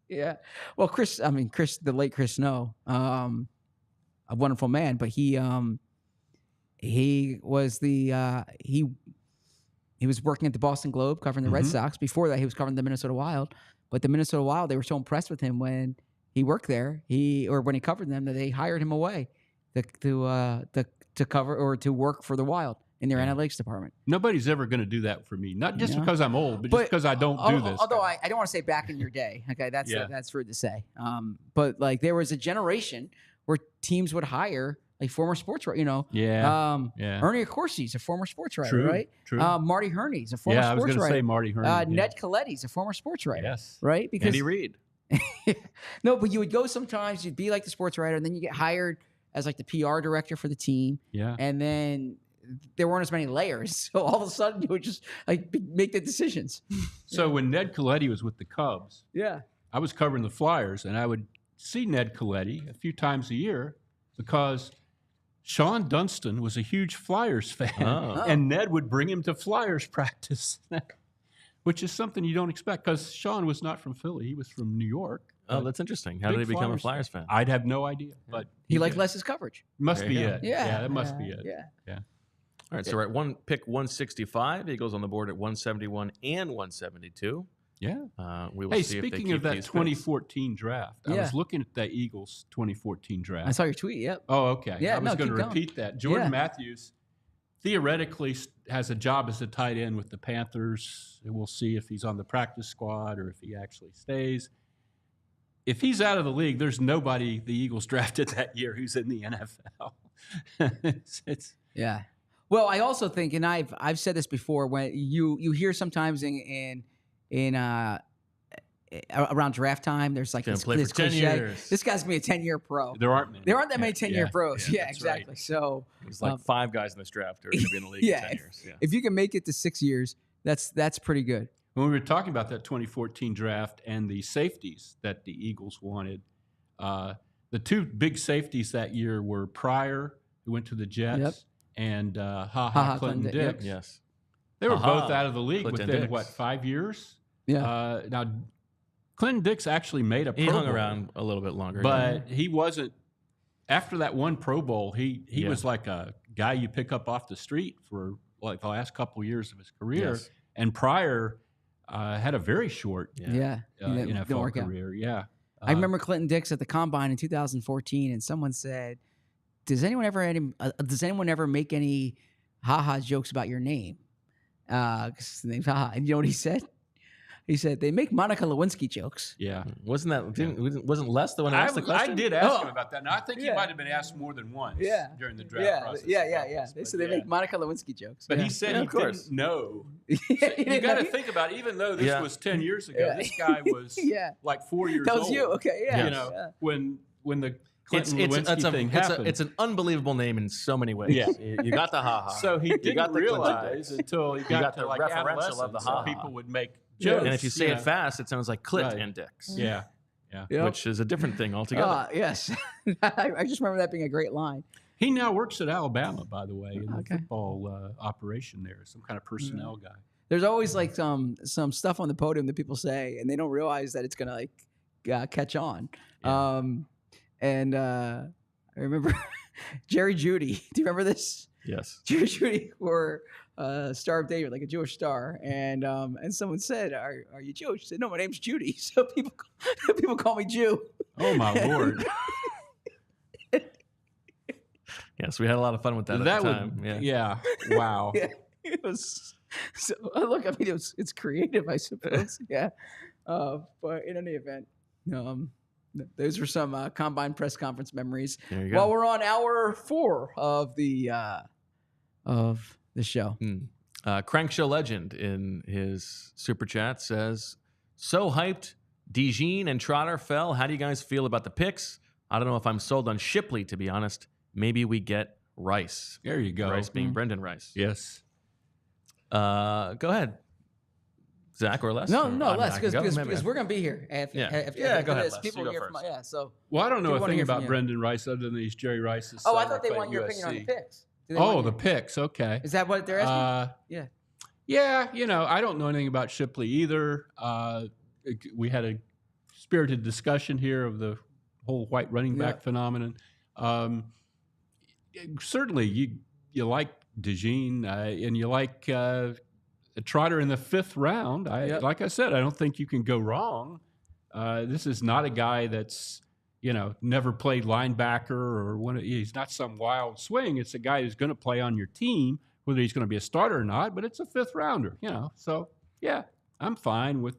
Speaker 2: Yeah. Well, Chris, the late Chris Snow, a wonderful man, but he was he was working at the Boston Globe covering the Red Sox. Before that, he was covering the Minnesota Wild. But the Minnesota Wild, they were so impressed with him when he worked there, when he covered them, that they hired him away to cover or to work for the Wild in their analytics department.
Speaker 3: Nobody's ever going to do that for me. Not just because I'm old, but just because I don't do this.
Speaker 2: Although I don't want to say back in your day. Okay, that's rude to say. But like there was a generation where teams would hire like former sports writer, Ernie Accorsi's a former sports writer, right?
Speaker 3: True.
Speaker 2: Marty Herney's a former sports writer.
Speaker 3: I was going to say Marty Herney.
Speaker 2: Ned Coletti's a former sports writer.
Speaker 3: Yes.
Speaker 2: Right? Because
Speaker 1: Andy Reid.
Speaker 2: No, but you would go sometimes, you'd be like the sports writer, and then you get hired as like the PR director for the team.
Speaker 3: Yeah.
Speaker 2: And then there weren't as many layers. So all of a sudden you would just like make the decisions.
Speaker 3: So when Ned Coletti was with the Cubs, I was covering the Flyers, and I would see Ned Coletti a few times a year because Sean Dunston was a huge Flyers fan, and Ned would bring him to Flyers practice, which is something you don't expect because Sean was not from Philly. He was from New York.
Speaker 1: Oh, that's interesting. How did he become a Flyers fan?
Speaker 3: I'd have no idea, but
Speaker 2: he liked Les's coverage.
Speaker 3: Must be it.
Speaker 2: Yeah,
Speaker 3: that must be it.
Speaker 2: Yeah.
Speaker 1: All right, so we're at pick 165. Eagles on the board at 171 and 172.
Speaker 3: Yeah.
Speaker 1: We will see if they
Speaker 3: speaking
Speaker 1: keep
Speaker 3: of that
Speaker 1: these
Speaker 3: 2014 draft, I was looking at the Eagles 2014 draft.
Speaker 2: I saw your tweet, yep.
Speaker 3: Oh, okay.
Speaker 2: Yeah,
Speaker 3: I was going to repeat that. Jordan Matthews theoretically has a job as a tight end with the Panthers. And we'll see if he's on the practice squad or if he actually stays. If he's out of the league, there's nobody the Eagles drafted that year who's in the NFL.
Speaker 2: Yeah. Well, I also think, and I've said this before, when you hear sometimes in around draft time, there's like this
Speaker 1: play for 10
Speaker 2: cliche.
Speaker 1: years.
Speaker 2: This guy's gonna be a 10-year pro.
Speaker 3: There aren't many.
Speaker 2: There aren't that many 10-year pros. Yeah,
Speaker 1: that's
Speaker 2: exactly.
Speaker 1: right.
Speaker 2: So
Speaker 1: there's like 5 guys in this draft who are going to be in the league in 10 years. Yeah.
Speaker 2: If you can make it to 6 years, that's pretty good.
Speaker 3: When we were talking about that 2014 draft and the safeties that the Eagles wanted, the 2 big safeties that year were Pryor, who went to the Jets, and Clinton Dix.
Speaker 2: Yep.
Speaker 1: Yes.
Speaker 3: They were both out of the league
Speaker 1: Clinton
Speaker 3: within,
Speaker 1: Dix.
Speaker 3: 5 years?
Speaker 2: Yeah.
Speaker 3: Now, Clinton Dix actually made a
Speaker 1: He
Speaker 3: Pro
Speaker 1: hung
Speaker 3: Bowl,
Speaker 1: around a little bit longer.
Speaker 3: but he wasn't. After that one Pro Bowl, he was like a guy you pick up off the street for like the last couple of years of his career,
Speaker 1: Yes.
Speaker 3: and prior had a very short
Speaker 2: Didn't
Speaker 3: NFL
Speaker 2: work out.
Speaker 3: career. Yeah,
Speaker 2: I remember Clinton Dix at the Combine in 2014, and someone said, does anyone ever make any ha-ha jokes about your name? 'Cause his name's ha-ha. And you know what he said? He said, they make Monica Lewinsky jokes.
Speaker 3: Yeah,
Speaker 1: wasn't Les the one who asked the question?
Speaker 3: I did ask him about that. And I think he might have been asked more than once during the draft process.
Speaker 2: They said they make Monica Lewinsky jokes.
Speaker 3: But he said he didn't know. So you got to think about it, even though this was 10 years ago, this guy was like 4 years old.
Speaker 2: That was you, okay, yeah.
Speaker 3: You know, when the Clinton Lewinsky thing happened.
Speaker 1: It's an unbelievable name in so many ways.
Speaker 3: Yeah.
Speaker 1: You got the ha-ha.
Speaker 3: So he didn't
Speaker 1: got the
Speaker 3: realize until he got to
Speaker 1: the
Speaker 3: like
Speaker 1: referential
Speaker 3: adolescence
Speaker 1: of the
Speaker 3: that
Speaker 1: ha-ha.
Speaker 3: people would make jokes.
Speaker 1: And if you say it fast, it sounds like Clit and Dix.
Speaker 3: Yeah.
Speaker 1: Which is a different thing altogether.
Speaker 2: Yes. I just remember that being a great line.
Speaker 3: He now works at Alabama, by the way, in the football operation there, some kind of personnel guy.
Speaker 2: There's always like some stuff on the podium that people say, and they don't realize that it's gonna like catch on.
Speaker 1: Yeah.
Speaker 2: I remember Jerry Judy. Do you remember this?
Speaker 1: Yes.
Speaker 2: Jerry Judy wore Star of David, like a Jewish star, and someone said, "Are you Jewish?" He said, "No, my name's Judy." So people call me Jew.
Speaker 3: Oh my Lord!
Speaker 1: Yes, we had a lot of fun with that at the time.
Speaker 3: Yeah. Wow.
Speaker 2: Yeah, it was. So look, I mean, it's creative, I suppose. Yeah, but in any event, those were some Combine press conference memories.
Speaker 1: There you go.
Speaker 2: Well, we're on hour 4 of the show.
Speaker 1: Crank Show Legend in his super chat says, "So hyped. DeJean and Trotter fell. How do you guys feel about the picks? I don't know if I'm sold on Shipley, to be honest. Maybe we get Rice."
Speaker 3: There you go.
Speaker 1: Rice being Brendan Rice.
Speaker 3: Yes.
Speaker 1: Go ahead, Zach or Les.
Speaker 2: No,
Speaker 1: or
Speaker 2: Les, because
Speaker 1: Maybe.
Speaker 2: we're gonna be here. After
Speaker 1: Go ahead,
Speaker 2: this.
Speaker 1: Les.
Speaker 2: People
Speaker 1: You go
Speaker 2: hear from
Speaker 1: first.
Speaker 2: so.
Speaker 3: Well, I don't know
Speaker 2: People
Speaker 3: a
Speaker 2: wanna
Speaker 3: thing
Speaker 2: hear from
Speaker 3: about
Speaker 2: you.
Speaker 3: Brendan Rice other than he's Jerry Rice's
Speaker 2: Oh, I
Speaker 3: son
Speaker 2: thought they
Speaker 3: playing
Speaker 2: want your opinion on the
Speaker 3: USC.
Speaker 2: picks. Do they
Speaker 3: Oh,
Speaker 2: want
Speaker 3: the
Speaker 2: your-
Speaker 3: picks. Okay.
Speaker 2: Is that what they're asking?
Speaker 3: Yeah. Yeah, I don't know anything about Shipley either. We had a spirited discussion here of the whole white running back phenomenon. Certainly, you like DeJean and you like Trotter in the 5th round. Like I said, I don't think you can go wrong. This is not a guy that's never played linebacker or he's not some wild swing. It's a guy who's going to play on your team, whether he's going to be a starter or not. But it's a 5th rounder, So yeah, I'm fine with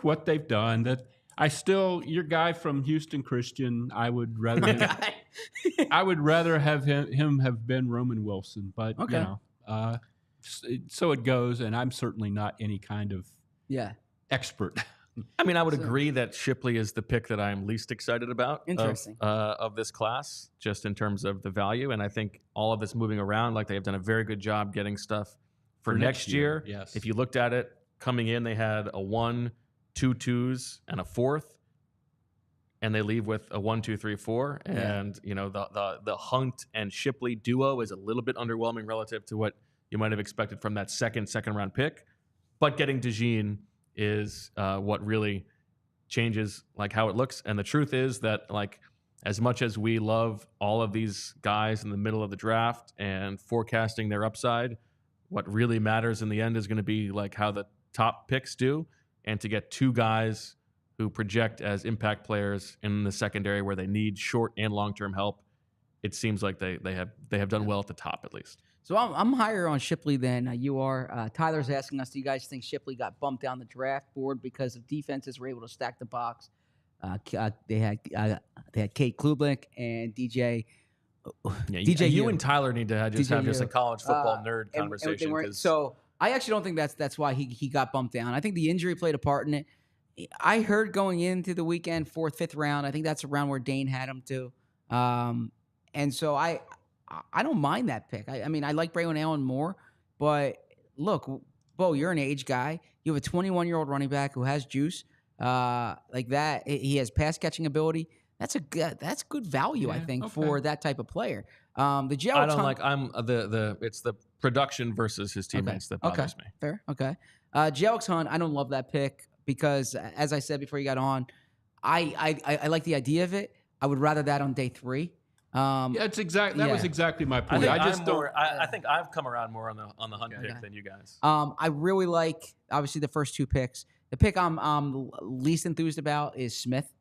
Speaker 3: what they've done. That your guy from Houston Christian. I would rather have him have been Roman Wilson, but so it goes, and I'm certainly not any kind of expert.
Speaker 1: I mean, I would agree that Shipley is the pick that I'm least excited about
Speaker 2: Interesting.
Speaker 1: of this class, just in terms of the value. And I think all of this moving around, like they have done a very good job getting stuff for next year.
Speaker 3: Yes.
Speaker 1: If you looked at it coming in, they had a 1, 2 2s, and a 4th. And they leave with a 1, 2, 3, 4. And, the Hunt and Shipley duo is a little bit underwhelming relative to what you might have expected from that second round pick. But getting DeJean is what really changes like how it looks. And the truth is that as much as we love all of these guys in the middle of the draft and forecasting their upside, what really matters in the end is going to be like how the top picks do. And to get 2 guys who project as impact players in the secondary where they need short and long-term help, it seems like they have done well at the top at least.
Speaker 2: So I'm higher on Shipley than you are. Tyler's asking us, do you guys think Shipley got bumped down the draft board because of defenses were able to stack the box? They had Kate Klubnik and DJ. DJ,
Speaker 1: you and Tyler need to have just a college football nerd
Speaker 2: and
Speaker 1: conversation.
Speaker 2: So I actually don't think that's why he got bumped down. I think the injury played a part in it. I heard going into the weekend, 4th, 5th round. I think that's around where Dane had him too. And so I don't mind that pick. I mean, I like Braylon Allen more, but look, Bo, you're an age guy. You have a 21-year-old running back who has juice like that. He has pass catching ability. That's good value, I think, for that type of player. The Jalyx
Speaker 1: I don't
Speaker 2: Hunt,
Speaker 1: like. It's the production versus his teammates that bothers me.
Speaker 2: Fair. Okay. Jalyx Hunt, I don't love that pick. because, as I said before you got on, I like the idea of it. I would rather that on day 3.
Speaker 3: Yeah, it's that was exactly my
Speaker 1: I
Speaker 3: point.
Speaker 1: think
Speaker 3: I just don't.
Speaker 1: I think I've come around more on the Hunt pick than you guys.
Speaker 2: I really like, obviously, the first 2 picks. The pick I'm least enthused about is Smith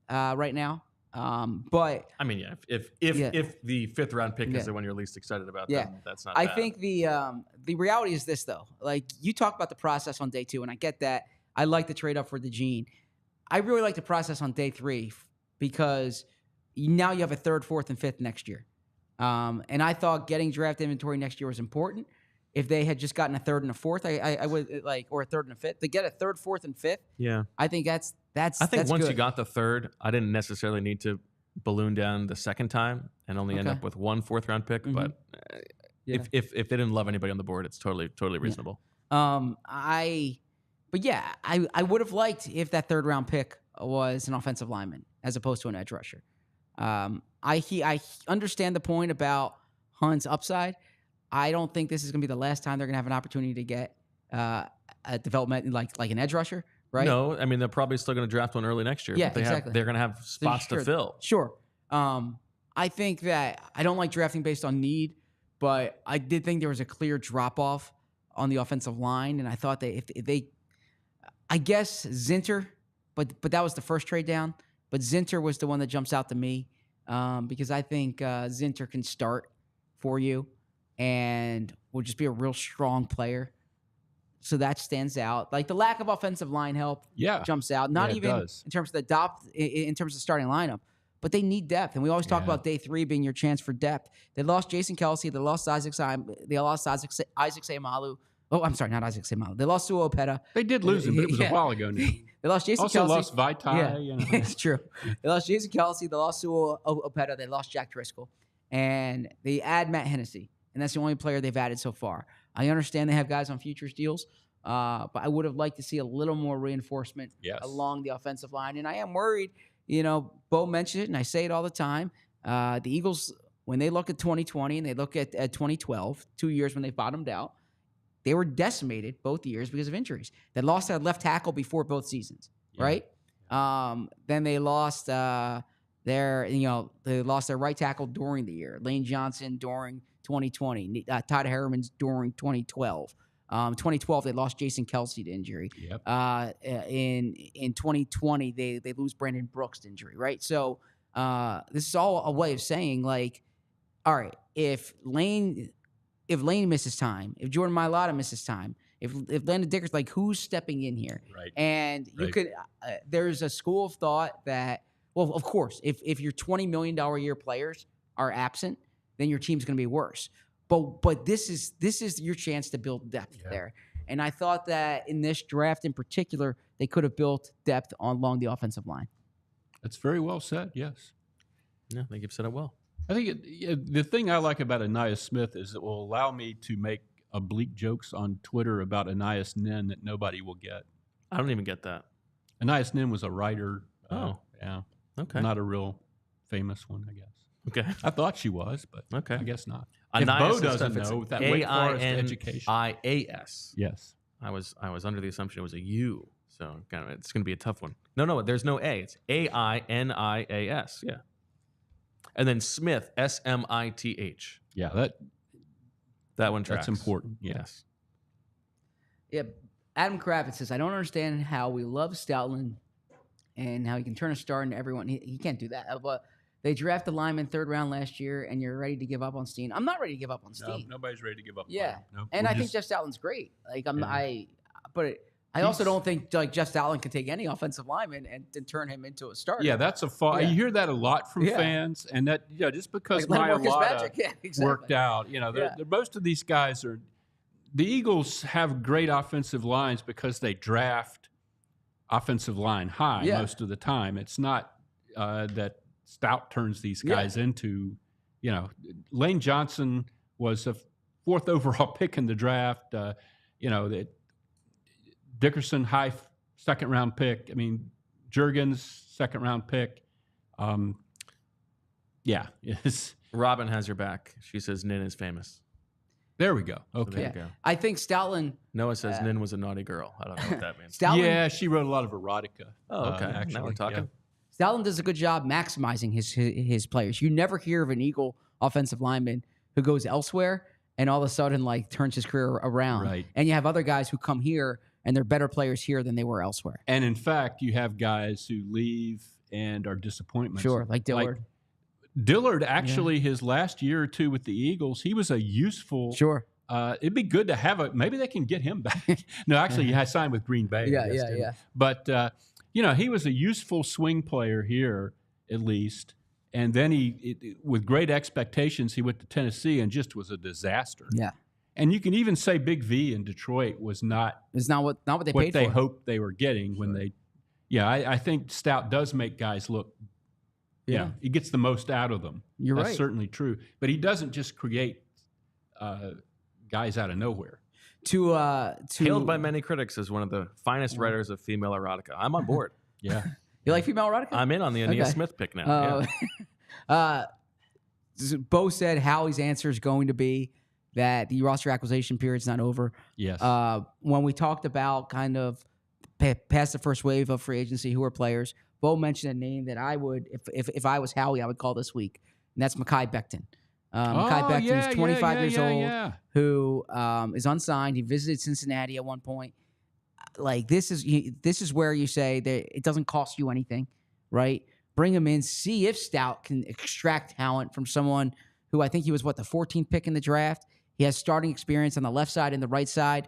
Speaker 2: right now. But
Speaker 1: I mean, if the 5th round pick is the one you're least excited about, then that's not bad.
Speaker 2: I think the reality is this, though. Like, you talk about the process on day 2, and I get that. I like the trade up for DeJean. I really like the process on day 3 because now you have a 3rd, 4th, and 5th next year. And I thought getting draft inventory next year was important. If they had just gotten a 3rd and a 4th, I would like, or a 3rd and a 5th. To get a 3rd, 4th, and 5th,
Speaker 1: yeah,
Speaker 2: I think that's.
Speaker 1: I think once
Speaker 2: good.
Speaker 1: you got the 3rd, I didn't necessarily need to balloon down the 2nd time and only end up with 1 4th round pick. But if they didn't love anybody on the board, it's totally reasonable.
Speaker 2: I would have liked if that 3rd round pick was an offensive lineman as opposed to an edge rusher. I understand the point about Hunt's upside. I don't think this is going to be the last time they're going to have an opportunity to get a development like an edge rusher, right?
Speaker 1: No, I mean they're probably still going to draft one early next year.
Speaker 2: Yeah,
Speaker 1: but
Speaker 2: exactly.
Speaker 1: They're going to have spots to fill.
Speaker 2: Sure. I think that I don't like drafting based on need, but I did think there was a clear drop off on the offensive line, and I thought that if they, I guess Zinter, but that was the first trade down. But Zinter was the one that jumps out to me because I think Zinter can start for you and will just be a real strong player. So that stands out. Like the lack of offensive line help jumps out. Not even in terms of in terms of starting lineup, but they need depth. And we always talk about day 3 being your chance for depth. They lost Jason Kelsey. They lost Isaac Seumalo. Oh, I'm sorry, not Isaac Seumalo. They lost Sua Opeta.
Speaker 3: They did lose him, but it was a while ago now.
Speaker 2: They lost Jason
Speaker 3: also
Speaker 2: Kelsey.
Speaker 3: Lost Vitae.
Speaker 2: Yeah,
Speaker 3: You know.
Speaker 2: it's true. They lost Jason Kelsey. They lost Sua Opeta. They lost Jack Driscoll. And they add Matt Hennessy. And that's the only player they've added so far. I understand they have guys on futures deals, but I would have liked to see a little more reinforcement along the offensive line. And I am worried, Bo mentioned it, and I say it all the time. The Eagles, when they look at 2020 and they look at 2012, 2 years when they bottomed out, they were decimated both years because of injuries. They lost their left tackle before both seasons, right? Then they lost they lost their right tackle during the year. Lane Johnson during 2020. Todd Harriman's during 2012. 2012 they lost Jason Kelsey to injury. In 2020 they lose Brandon Brooks to injury, right? So this is all a way of saying, like, all right, if Lane misses time, if Jordan Mailata misses time, if Landon Dickerson, like, who's stepping in here?
Speaker 3: Right.
Speaker 2: And you could there's a school of thought that, well, of course, if your $20 million a year players are absent, then your team's going to be worse. But this is your chance to build depth there. And I thought that in this draft in particular, they could have built depth along the offensive line.
Speaker 3: That's very well said, yes.
Speaker 1: Yeah, I think you've said it well.
Speaker 3: I think the thing I like about Ania Smith is it will allow me to make oblique jokes on Twitter about Anias Nin that nobody will get.
Speaker 1: I don't even get that.
Speaker 3: Anias Nin was a writer. Yeah.
Speaker 1: Okay.
Speaker 3: Not a real famous one, I guess.
Speaker 1: Okay.
Speaker 3: I thought she was, but I guess not. If
Speaker 1: Anias
Speaker 3: Bo doesn't know, that Wake Forest education.
Speaker 1: AINIAS.
Speaker 3: Yes.
Speaker 1: I was under the assumption it was a U, so it's going to be a tough one. No, there's no A. It's AINIAS. Yeah. And then Smith, SMITH.
Speaker 3: Yeah,
Speaker 1: that one tracks.
Speaker 3: That's important. Yes.
Speaker 2: Yeah. Adam Kravitz says, I don't understand how we love Stoutland and how he can turn a star into everyone. He can't do that. But they drafted lineman 3rd round last year, and you're ready to give up on Steen. I'm not ready to give up on Steen.
Speaker 3: No, nobody's ready to give up.
Speaker 2: Yeah.
Speaker 3: No,
Speaker 2: and I think Jeff Stoutland's great. Like I also don't think like Jeff Stoutland can take any offensive lineman and turn him into a starter.
Speaker 3: Yeah, that's a fun. You hear that a lot from fans, and that just because Mailata worked out, most of these guys are. The Eagles have great offensive lines because they draft offensive line high most of the time. It's not that Stout turns these guys into, Lane Johnson was a 4th overall pick in the draft. That Dickerson, high 2nd round pick. I mean, Juergens, 2nd round pick. Yes.
Speaker 1: Robin has your back. She says Nin is famous.
Speaker 3: There we go.
Speaker 1: So
Speaker 3: Okay.
Speaker 1: there you go.
Speaker 2: I think Stoutland.
Speaker 1: Noah says Nin was a naughty girl. I don't know what that means.
Speaker 2: Stoutland,
Speaker 3: Yeah, she wrote a lot of erotica.
Speaker 1: Oh, okay.
Speaker 3: Actually,
Speaker 1: Now we're talking.
Speaker 2: Stoutland does a good job maximizing his players. You never hear of an Eagle offensive lineman who goes elsewhere and all of a sudden like turns his career around.
Speaker 3: Right.
Speaker 2: And you have other guys who come here and they're better players here than they were elsewhere.
Speaker 3: And in fact, you have guys who leave and are disappointments.
Speaker 2: Sure, like Dillard.
Speaker 3: Dillard, actually, his last year or two with the Eagles, he was a useful.
Speaker 2: Sure.
Speaker 3: It'd be good to have maybe they can get him back. No, actually, he has signed with Green Bay.
Speaker 2: Yeah,
Speaker 3: I guess,
Speaker 2: yeah,
Speaker 3: didn't he?
Speaker 2: yeah.
Speaker 3: But, he was a useful swing player here, at least. And then with great expectations, he went to Tennessee and just was a disaster.
Speaker 2: Yeah.
Speaker 3: And you can even say Big V in Detroit was not
Speaker 2: It's not what they paid for.
Speaker 3: hoped they were getting when they. Yeah, I think Stout does make guys look. Yeah, he gets the most out of them.
Speaker 2: You're
Speaker 3: That's
Speaker 2: right.
Speaker 3: certainly true. But he doesn't just create guys out of nowhere.
Speaker 1: Hailed by many critics as one of the finest writers of female erotica. I'm on board.
Speaker 3: Yeah.
Speaker 2: You like female erotica?
Speaker 1: I'm in on the Ania
Speaker 2: Okay.
Speaker 1: Smith pick now.
Speaker 2: Bo said Howie's answer is going to be that the roster acquisition period's not over.
Speaker 3: Yes.
Speaker 2: When we talked about kind of past the first wave of free agency, who are players, Bo mentioned a name that I would, if I was Howie, I would call this week, and that's Mekhi Becton. Mekhi Becton is 25 years old, who is unsigned. He visited Cincinnati at one point. Like this is where you say that it doesn't cost you anything, right? Bring him in, see if Stout can extract talent from someone who I think he was the 14th pick in the draft. He has starting experience on the left side and the right side.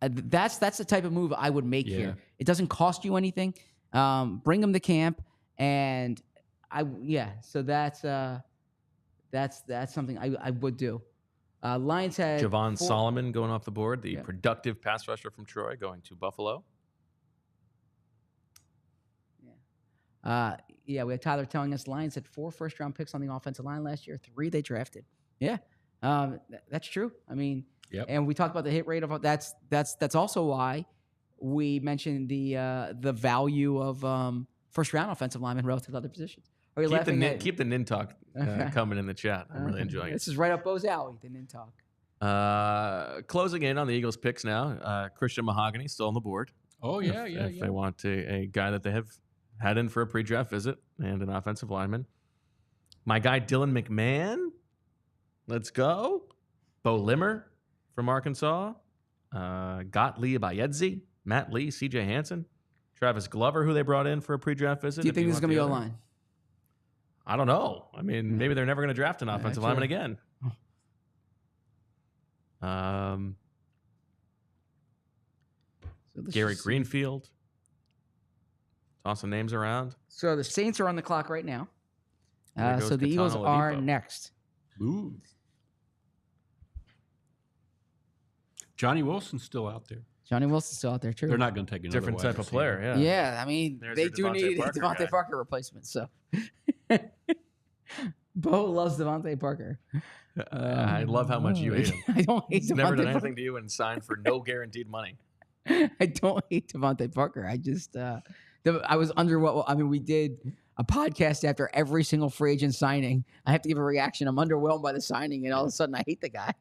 Speaker 2: That's the type of move I would make here. It doesn't cost you anything. Bring him to camp, and So that's something I would do. Lions had
Speaker 1: Javon Solomon going off the board, the productive pass rusher from Troy, going to Buffalo.
Speaker 2: We had Tyler telling us Lions had 4 first-round picks on the offensive line last year, 3 they drafted. Yeah, that's true. I mean, and we talked about the hit rate of that's also why we mentioned the value of first-round offensive linemen relative to other positions. Are you laughing at?
Speaker 1: Keep the Nin talk coming in the chat. I'm really enjoying it.
Speaker 2: This is right up Bo's alley, the Nin talk.
Speaker 1: Closing in on the Eagles' picks now. Christian Mahogany still on the board.
Speaker 3: Oh,
Speaker 1: If they want a guy that they have had in for a pre-draft visit and an offensive lineman. My guy Dylan McMahon. Let's go. Bo Limmer from Arkansas. Gottlieb Ayedzi. Matt Lee, C.J. Hansen. Travis Glover, who they brought in for a pre-draft visit.
Speaker 2: Do you think this is going to be O-line?
Speaker 1: I don't know. I mean, maybe they're never going to draft an offensive lineman again. Gary Greenfield. Toss some names around.
Speaker 2: So the Saints are on the clock right now. So the
Speaker 1: Katana
Speaker 2: Eagles are
Speaker 1: Oladipo.
Speaker 2: next.
Speaker 3: Ooh. Johnny Wilson's still out there.
Speaker 2: Johnny Wilson's still out there, true.
Speaker 3: They're not going to take another
Speaker 1: Different
Speaker 3: wide
Speaker 1: type of
Speaker 3: receiver.
Speaker 1: player, yeah.
Speaker 2: Yeah, I mean,
Speaker 1: There's
Speaker 2: they
Speaker 1: your
Speaker 2: do
Speaker 1: Devontae
Speaker 2: need a
Speaker 1: Parker
Speaker 2: Devontae
Speaker 1: guy.
Speaker 2: Parker replacement. So, Bo loves Devontae Parker.
Speaker 1: I love how much you hate him.
Speaker 2: I don't hate
Speaker 1: He's never
Speaker 2: Devontae
Speaker 1: done
Speaker 2: Parker.
Speaker 1: anything to you and signed for no guaranteed money.
Speaker 2: I don't hate Devontae Parker. I just, I was we did a podcast after every single free agent signing. I have to give a reaction. I'm underwhelmed by the signing, and all of a sudden I hate the guy.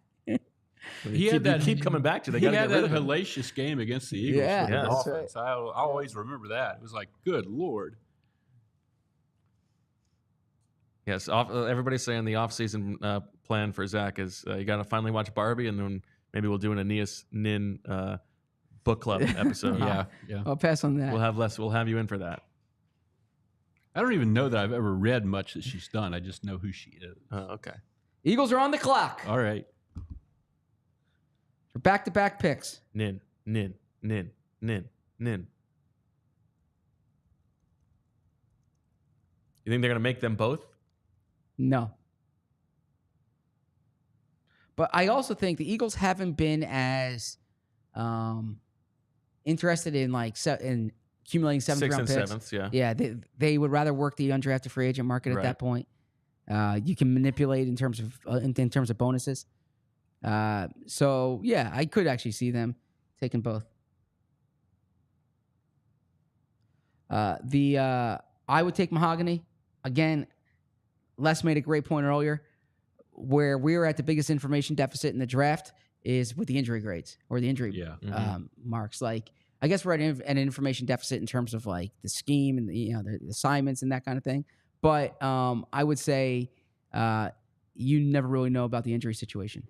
Speaker 3: He
Speaker 1: keep coming back to. They
Speaker 3: He
Speaker 1: got to
Speaker 3: had
Speaker 1: get rid
Speaker 3: that
Speaker 1: of him.
Speaker 3: hellacious game against the Eagles.
Speaker 2: Yeah,
Speaker 3: for the
Speaker 1: that's
Speaker 3: offense. I always remember that. It was like, good Lord.
Speaker 1: Yes, everybody's saying the off-season plan for Zach is you got to finally watch Barbie, and then maybe we'll do an Aeneas Nin book club episode.
Speaker 3: Yeah.
Speaker 2: I'll pass on that.
Speaker 1: We'll have you in for that.
Speaker 3: I don't even know that I've ever read much that she's done. I just know who she is.
Speaker 1: Okay.
Speaker 2: Eagles are on the clock
Speaker 3: All right.
Speaker 2: for back-to-back picks.
Speaker 1: Nin. You think they're going to make them both?
Speaker 2: No. But I also think the Eagles haven't been as interested in in accumulating seventh-round
Speaker 1: Sixth and
Speaker 2: picks.
Speaker 1: sevenths, yeah.
Speaker 2: Yeah, they would rather work the undrafted free agent market at
Speaker 1: Right.
Speaker 2: that point. You can manipulate in terms of bonuses. So yeah, I could actually see them taking both. I would take Mahogany again. Les made a great point earlier, where we were at the biggest information deficit in the draft. is with the injury grades or the injury marks. Like, I guess we're at an information deficit in terms of like the scheme and the assignments and that kind of thing. But I would say you never really know about the injury situation.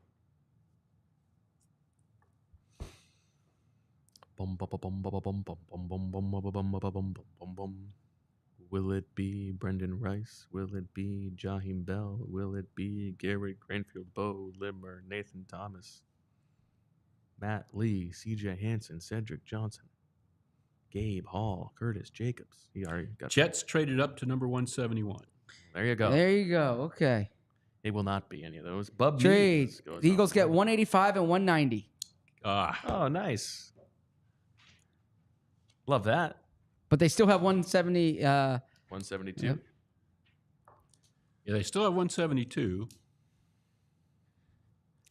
Speaker 1: Will it be Brendan Rice? Will it be Jaheim Bell? Will it be Garrett Granfield, Bo Limmer, Nathan Thomas, Matt Lee, CJ Hansen, Cedric Johnson, Gabe Hall, Curtis Jacobs? He already got
Speaker 3: Jets traded up to number 171.
Speaker 1: There you go.
Speaker 2: There you go. Okay.
Speaker 1: It will not be any of those. Bub
Speaker 2: Trade.
Speaker 1: Means goes
Speaker 2: The Eagles
Speaker 1: on.
Speaker 2: get 185 and 190.
Speaker 1: Oh, nice. Love that.
Speaker 2: But they still have 170.
Speaker 1: 172.
Speaker 2: Yep.
Speaker 3: Yeah, they still have 172.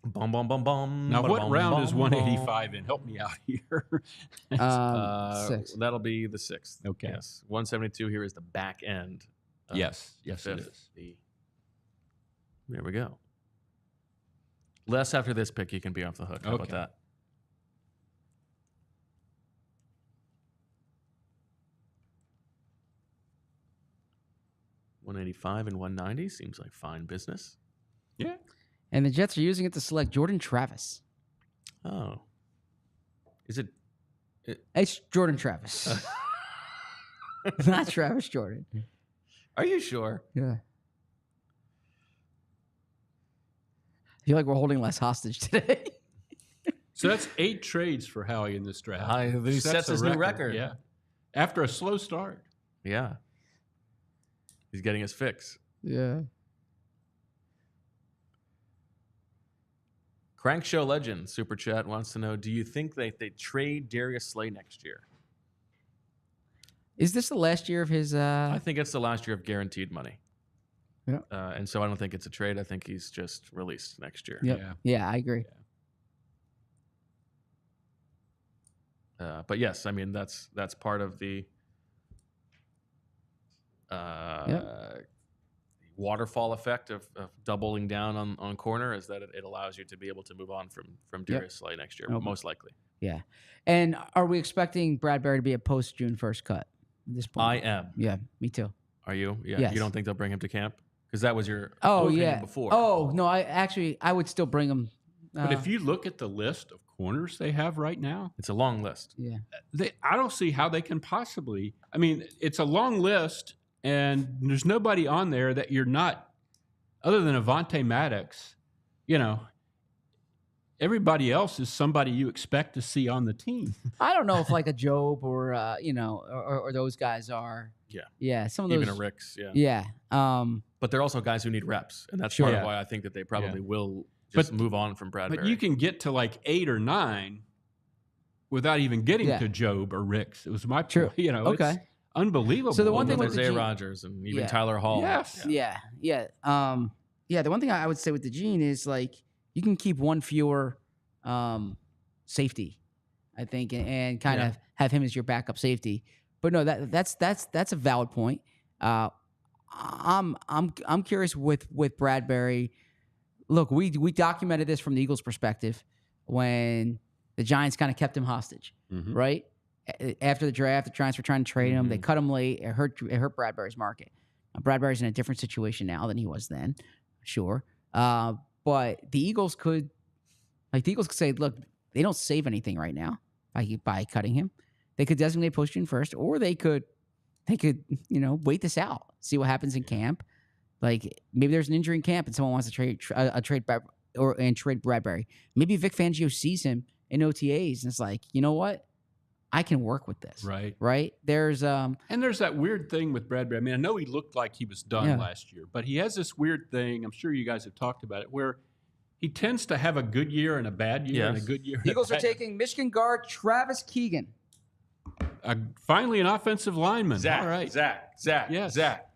Speaker 1: Bum, bum, bum, bum.
Speaker 3: Now, what
Speaker 1: bum,
Speaker 3: round
Speaker 1: bum,
Speaker 3: is 185 in? Help me out here.
Speaker 2: Six.
Speaker 1: That'll be the 6th.
Speaker 3: Okay.
Speaker 1: Yes. 172 here is the back end.
Speaker 3: Yes, it
Speaker 1: fifth.
Speaker 3: is.
Speaker 1: There we go. Les, after this pick, you can be off the hook. How about
Speaker 3: Okay.
Speaker 1: that? $185 and $190 seems like fine business.
Speaker 3: Yeah.
Speaker 2: And the Jets are using it to select Jordan Travis.
Speaker 1: Oh. Is it?
Speaker 2: It's Jordan Travis. Not Travis Jordan.
Speaker 1: Are you sure?
Speaker 2: Yeah. I feel like we're holding less hostage today.
Speaker 3: So that's 8 trades for Howie in this draft.
Speaker 1: He sets
Speaker 3: a
Speaker 1: his new record.
Speaker 3: Yeah. After a slow start.
Speaker 1: Yeah. He's getting his fix.
Speaker 2: Yeah.
Speaker 1: Crank Show Legend, Super Chat, wants to know, do you think they trade Darius Slay next year?
Speaker 2: Is this the last year of his...
Speaker 1: I think it's the last year of guaranteed money.
Speaker 2: Yeah.
Speaker 1: And so I don't think it's a trade. I think he's just released next year.
Speaker 2: Yep.
Speaker 3: Yeah.
Speaker 2: Yeah, I agree.
Speaker 1: But yes, I mean, that's part of the waterfall effect of doubling down on corner, is that it allows you to be able to move on from Darius Slay next year,
Speaker 2: Okay.
Speaker 1: most likely.
Speaker 2: Yeah. And are we expecting Bradbury to be a post-June 1st cut at this point?
Speaker 1: I am.
Speaker 2: Yeah, me too.
Speaker 1: Are you? Yeah.
Speaker 2: Yes.
Speaker 1: You don't think they'll bring him to camp? Because that was your
Speaker 2: Oh,
Speaker 1: opinion
Speaker 2: yeah.
Speaker 1: before.
Speaker 2: Oh, no, I would still bring him.
Speaker 3: But if you look at the list of corners they have right now,
Speaker 1: It's a long list.
Speaker 2: Yeah.
Speaker 3: I don't see how they can possibly. I mean, it's a long list, and there's nobody on there that you're not, other than Avonte Maddox, everybody else is somebody you expect to see on the team.
Speaker 2: I don't know if like a Job or, or those guys are.
Speaker 1: Yeah.
Speaker 2: Yeah. Some of those.
Speaker 1: Even a Ricks, yeah.
Speaker 2: Yeah.
Speaker 1: But they're also guys who need reps, and that's
Speaker 2: Sure.
Speaker 1: part of
Speaker 3: Yeah.
Speaker 1: why I think that they probably
Speaker 3: Yeah.
Speaker 1: will just
Speaker 3: But-
Speaker 1: move on from Bradbury.
Speaker 3: But you can get to like 8 or 9 without even getting
Speaker 2: Yeah.
Speaker 3: to Job or Ricks. It was my
Speaker 2: True.
Speaker 3: point.
Speaker 2: Okay.
Speaker 3: It's unbelievable.
Speaker 2: So the one
Speaker 1: And
Speaker 2: thing
Speaker 1: then
Speaker 2: with
Speaker 1: Isaiah
Speaker 2: DeJean-
Speaker 1: Rodgers and even
Speaker 2: Yeah.
Speaker 1: Tyler Hall.
Speaker 3: Yes.
Speaker 2: Yeah. Yeah. The one thing I would say with DeJean is like you can keep one fewer safety, I think, and kind of have him as your backup safety. But no, that's a valid point. I'm curious with Bradbury. Look, we documented this from the Eagles' perspective when the Giants kind of kept him hostage,
Speaker 3: Mhm.
Speaker 2: right? After the draft, the Giants were trying to trade him. They
Speaker 1: Mhm.
Speaker 2: cut him late. It hurt Bradbury's market. Bradbury's in a different situation now than he was then, sure. But the Eagles could say, look, they don't save anything right now by cutting him. They could designate post-June 1st, or they could wait this out, see what happens in camp. Like maybe there's an injury in camp and someone wants to trade Bradbury. Maybe Vic Fangio sees him in OTAs and it's like, you know what? I can work with this.
Speaker 3: Right.
Speaker 2: There's
Speaker 3: And there's that weird thing with Bradbury. I mean, I know he looked like he was done
Speaker 2: Yeah.
Speaker 3: last year, but he has this weird thing. I'm sure you guys have talked about it, where he tends to have a good year and a bad year and a
Speaker 1: Yes.
Speaker 3: good year. and
Speaker 2: the
Speaker 3: a
Speaker 2: Eagles are
Speaker 3: bad-
Speaker 2: taking Michigan guard Travis Keegan.
Speaker 3: Finally an offensive lineman.
Speaker 1: Zach,
Speaker 3: All right.
Speaker 1: Zach,
Speaker 3: Yes.
Speaker 1: Zach.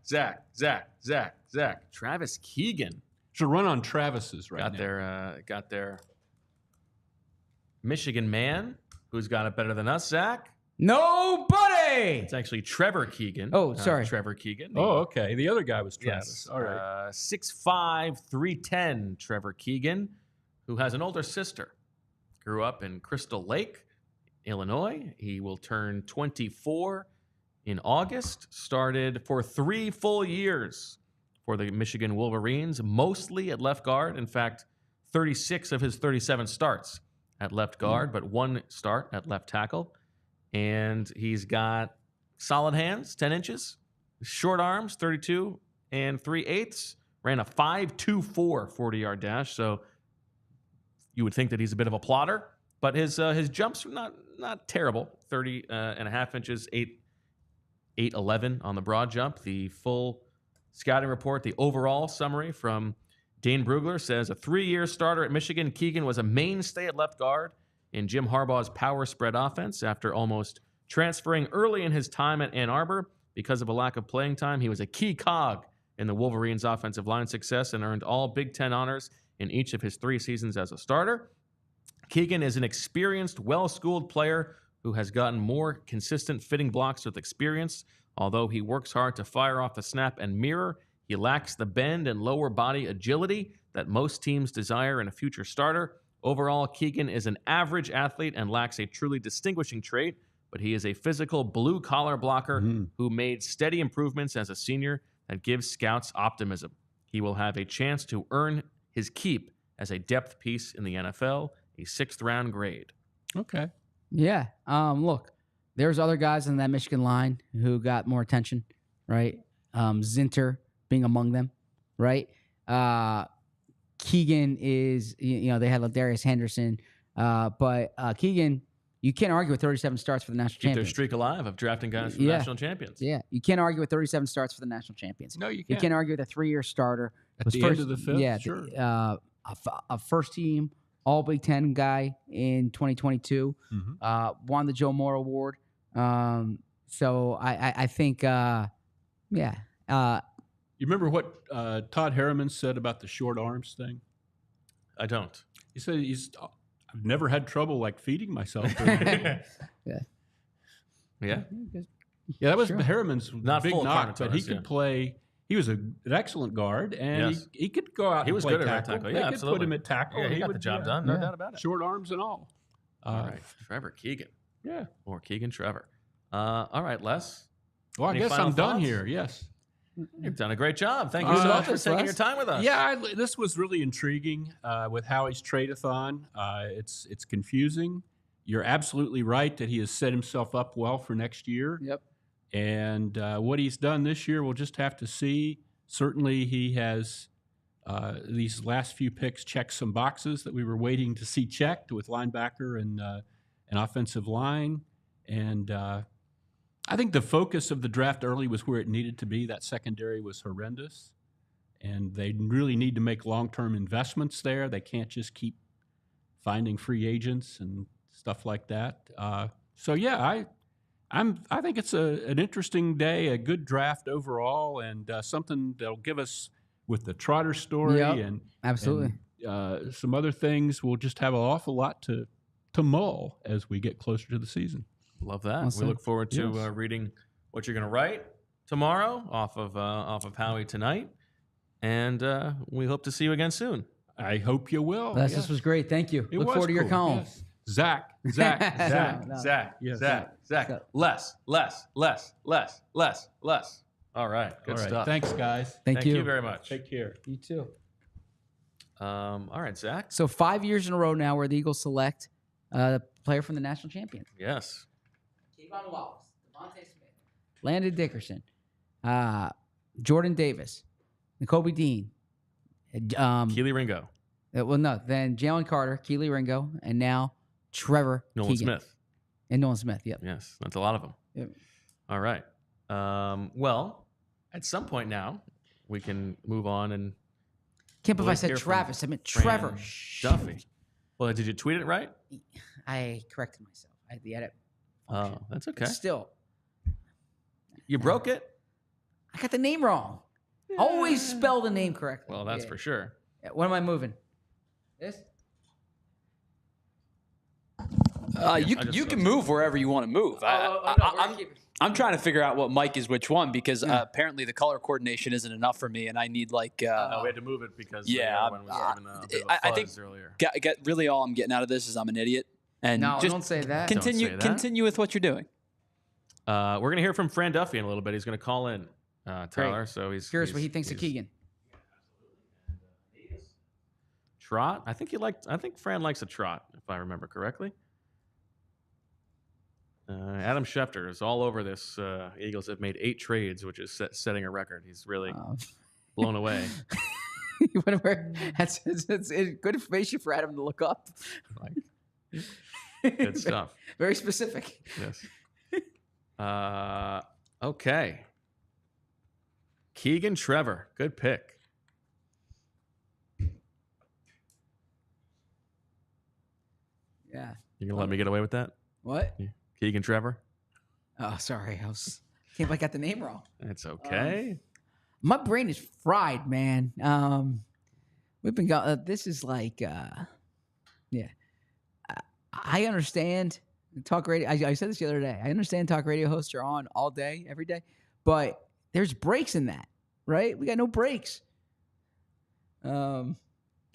Speaker 1: Travis Keegan
Speaker 3: It's a run on Travis's right now.
Speaker 1: got their Michigan man, who's got it better than us, Zach.
Speaker 2: Nobody.
Speaker 1: It's actually Trevor Keegan.
Speaker 2: Oh, sorry.
Speaker 1: Trevor Keegan.
Speaker 3: Oh, okay. The other guy was
Speaker 1: Yes.
Speaker 3: Travis. All right.
Speaker 1: 6'5", 310, Trevor Keegan, who has an older sister grew up in Crystal Lake, Illinois. He will turn 24 in August. Started for 3 full years for the Michigan Wolverines, mostly at left guard. In fact, 36 of his 37 starts at left guard, but 1 start at left tackle. And he's got solid hands, 10 inches, short arms, 32 and 3/8. Ran a 5.24 40-yard dash. So you would think that he's a bit of a plotter, but his jumps are not terrible. 30.5 inches, 8.11 on the broad jump. The full scouting report, the overall summary from Dane Brugler says a 3-year starter at Michigan, Keegan was a mainstay at left guard in Jim Harbaugh's power spread offense. After almost transferring early in his time at Ann Arbor because of a lack of playing time, he was a key cog in the Wolverines' offensive line success and earned all Big Ten honors in each of his 3 seasons as a starter. Keegan is an experienced, well-schooled player who has gotten more consistent fitting blocks with experience. Although he works hard to fire off the snap and mirror, he lacks the bend and lower body agility that most teams desire in a future starter. Overall, Keegan is an average athlete and lacks a truly distinguishing trait, but he is a physical blue-collar blocker who made steady improvements as a senior that gives scouts optimism. He will have a chance to earn his keep as a depth piece in the NFL, a 6th-round grade.
Speaker 3: Okay.
Speaker 2: Yeah. Look, there's other guys in that Michigan line who got more attention, right? Zinter being among them, right? Keegan is, they had Darius Henderson, but Keegan, you can't argue with 37 starts for the national
Speaker 1: Keep their
Speaker 2: champions.
Speaker 1: streak alive of drafting guys for national champions.
Speaker 2: Yeah, you can't argue with 37 starts for the national champions.
Speaker 3: No, you can't.
Speaker 2: You can't argue with a 3-year starter.
Speaker 3: At the end of the 5th,
Speaker 2: yeah,
Speaker 3: sure.
Speaker 2: A first-team All Big Ten guy in 2022, won the Joe Moore Award. So I think,
Speaker 3: You remember what Todd Harriman said about the short arms thing?
Speaker 1: I don't.
Speaker 3: He said I've never had trouble feeding myself.
Speaker 1: Yeah.
Speaker 3: Yeah, that was Harriman's
Speaker 1: Not
Speaker 3: big
Speaker 1: full
Speaker 3: knock, but he
Speaker 1: carnotaurus,
Speaker 3: could play. He was an excellent guard, and
Speaker 1: Yes.
Speaker 3: he could go out
Speaker 1: He
Speaker 3: and
Speaker 1: was
Speaker 3: play
Speaker 1: good at right
Speaker 3: tackle.
Speaker 1: tackle.
Speaker 3: They
Speaker 1: Yeah,
Speaker 3: could
Speaker 1: absolutely.
Speaker 3: put him at tackle.
Speaker 1: Yeah, he got
Speaker 3: would
Speaker 1: the job
Speaker 3: do
Speaker 1: done. No doubt about it.
Speaker 3: Short arms and all.
Speaker 1: All right. Trevor Keegan.
Speaker 3: Yeah.
Speaker 1: Or Keegan Trevor. All right, Les.
Speaker 3: Well, I
Speaker 1: Any
Speaker 3: guess
Speaker 1: final
Speaker 3: I'm done
Speaker 1: thoughts?
Speaker 3: here. Yes.
Speaker 1: You've done a great job. Thank you so much for taking your time with us.
Speaker 3: Yeah, this was really intriguing with Howie's trade-a-thon. It's confusing. You're absolutely right that he has set himself up well for next year.
Speaker 2: Yep.
Speaker 3: And what he's done this year, we'll just have to see. Certainly, he has these last few picks checked some boxes that we were waiting to see checked with linebacker and an offensive line. And I think the focus of the draft early was where it needed to be. That secondary was horrendous. And they really need to make long-term investments there. They can't just keep finding free agents and stuff like that. I think it's an interesting day, a good draft overall, and something that'll give us with the Trotter story and
Speaker 2: absolutely
Speaker 3: and, some other things. We'll just have an awful lot to mull as we get closer to the season.
Speaker 1: Love that.
Speaker 2: Awesome.
Speaker 1: We look forward to reading what you're going to write tomorrow off of Howie tonight, and we hope to see you again soon.
Speaker 3: I hope you will.
Speaker 2: Les, this was great. Thank you.
Speaker 3: It
Speaker 2: Look
Speaker 3: was
Speaker 2: forward to your
Speaker 3: cool,
Speaker 2: column.
Speaker 3: yes. Zach. Zach.
Speaker 1: Less. All right. Good
Speaker 3: All right.
Speaker 1: stuff.
Speaker 3: Thanks, guys.
Speaker 2: Thank you.
Speaker 1: you very much.
Speaker 3: Take care.
Speaker 2: You too.
Speaker 1: All right, Zach.
Speaker 2: So 5 years in a row now where the Eagles select a player from the national champions.
Speaker 1: Yes.
Speaker 2: Kevon Wallace, Devontae Smith, Landon Dickerson, Jordan Davis, Nakobe Dean,
Speaker 1: Keely Ringo.
Speaker 2: Then Jalen Carter, Keely Ringo, and now Trevor
Speaker 1: Nolan
Speaker 2: Keegan.
Speaker 1: Smith.
Speaker 2: And Nolan Smith, yep.
Speaker 1: Yes, that's a lot of them.
Speaker 2: Yep.
Speaker 1: All right. Well, at some point now, we can move on and
Speaker 2: Can't believe I
Speaker 1: We'll
Speaker 2: said
Speaker 1: hear from
Speaker 2: Travis. I meant
Speaker 1: Fran
Speaker 2: Trevor.
Speaker 1: Duffy. Well, did you tweet it right?
Speaker 2: I corrected myself. I had the edit.
Speaker 1: Oh, that's okay.
Speaker 2: But still,
Speaker 1: You broke it?
Speaker 2: I got the name wrong. Always spell the name correctly.
Speaker 1: Well, that's
Speaker 2: Yeah.
Speaker 1: for sure.
Speaker 2: Yeah, what am I moving? This?
Speaker 6: You can move wherever you want to move. I'm trying to figure out what mic is which one because apparently the color coordination isn't enough for me, and I need like.
Speaker 1: No, we had to move it because the other one was having a bit of a fuzz
Speaker 6: I think
Speaker 1: earlier.
Speaker 6: Really all I'm getting out of this is I'm an idiot. And
Speaker 2: No,
Speaker 6: just
Speaker 2: don't say that.
Speaker 6: Continue,
Speaker 1: Don't say that.
Speaker 6: continue with what you're doing.
Speaker 1: We're gonna hear from Fran Duffy in a little bit. He's gonna call in, Tyler.
Speaker 2: Great.
Speaker 1: So he's
Speaker 2: Curious what he thinks of
Speaker 1: he's-
Speaker 2: Keegan.
Speaker 1: Trot. I think Fran likes a trot, if I remember correctly. Adam Schefter is all over this. Eagles have made 8 trades, which is setting a record. He's really blown away.
Speaker 2: That's good information for Adam to look up.
Speaker 1: Good stuff.
Speaker 2: Very specific.
Speaker 1: Yes. Okay. Keegan Trevor. Good pick.
Speaker 2: Yeah.
Speaker 1: You gonna let me get away with that?
Speaker 2: What?
Speaker 1: Yeah. Keegan Trevor?
Speaker 2: Oh, sorry. Can't believe I got the name wrong.
Speaker 1: It's okay.
Speaker 2: My brain is fried, man. We've been going. This is like, I understand talk radio. I said this the other day. I understand talk radio hosts are on all day, every day, but there's breaks in that, right? We got no breaks. You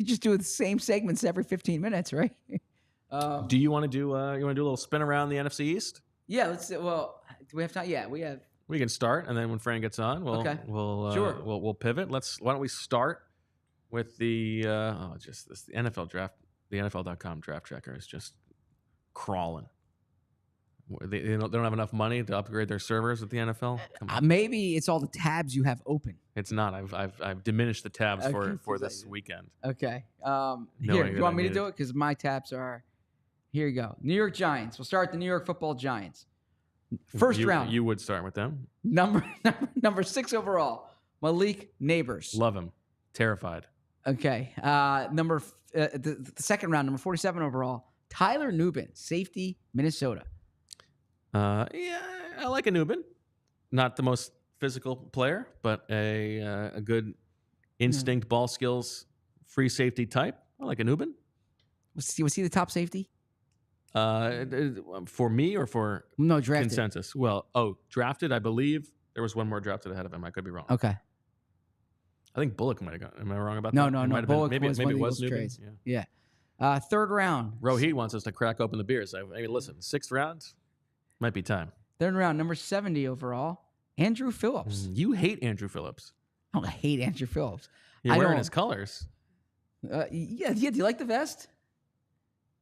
Speaker 2: just do the same segments every 15 minutes, right?
Speaker 1: Do you want to do? You want to do a little spin around the NFC East?
Speaker 2: Yeah. Let's. Well, do we have time? Yeah, we have.
Speaker 1: We can start, and then when Fran gets on,
Speaker 2: Sure.
Speaker 1: we'll pivot. Why don't we start with the the NFL draft? The NFL.com draft checker is just crawling. They don't have enough money to upgrade their servers at the NFL. Come on.
Speaker 2: Maybe it's all the tabs you have open.
Speaker 1: It's not. I've diminished the tabs for this weekend.
Speaker 2: Okay.
Speaker 1: Knowing
Speaker 2: Here,
Speaker 1: that
Speaker 2: you want
Speaker 1: I
Speaker 2: me to
Speaker 1: need
Speaker 2: do
Speaker 1: it.
Speaker 2: it? Because my tabs are. Here you go. New York Giants. We'll start with the New York Football Giants. First round.
Speaker 1: You would start with them.
Speaker 2: Number 6 overall. Malik Neighbors.
Speaker 1: Love him. Terrified.
Speaker 2: Okay. The second round, number 47 overall. Tyler Nubin, safety, Minnesota.
Speaker 1: Yeah, I like a Nubin. Not the most physical player, but a good instinct, ball skills, free safety type. I like a Nubin.
Speaker 2: Was he the top safety?
Speaker 1: For me or for
Speaker 2: No, drafted.
Speaker 1: consensus? Well, drafted. I believe there was one more drafted ahead of him. I could be wrong.
Speaker 2: Okay.
Speaker 1: I think Bullock might have gone. Am I wrong about
Speaker 2: No,
Speaker 1: that?
Speaker 2: no,
Speaker 1: It
Speaker 2: no.
Speaker 1: might have been-
Speaker 2: Bullock
Speaker 1: maybe
Speaker 2: was
Speaker 1: maybe
Speaker 2: one
Speaker 1: it
Speaker 2: of the
Speaker 1: was
Speaker 2: Eagles'
Speaker 1: Nubin.
Speaker 2: trades.
Speaker 1: Yeah.
Speaker 2: Yeah. Third round.
Speaker 1: Rohit wants us to crack open the beers. I mean, listen, 6th round might be time.
Speaker 2: Third round, number 70 overall. Andrew Phillips.
Speaker 1: You hate Andrew Phillips.
Speaker 2: I don't hate Andrew Phillips.
Speaker 1: You're
Speaker 2: I
Speaker 1: wearing
Speaker 2: don't-
Speaker 1: his colors.
Speaker 2: Yeah. Do you like the vest?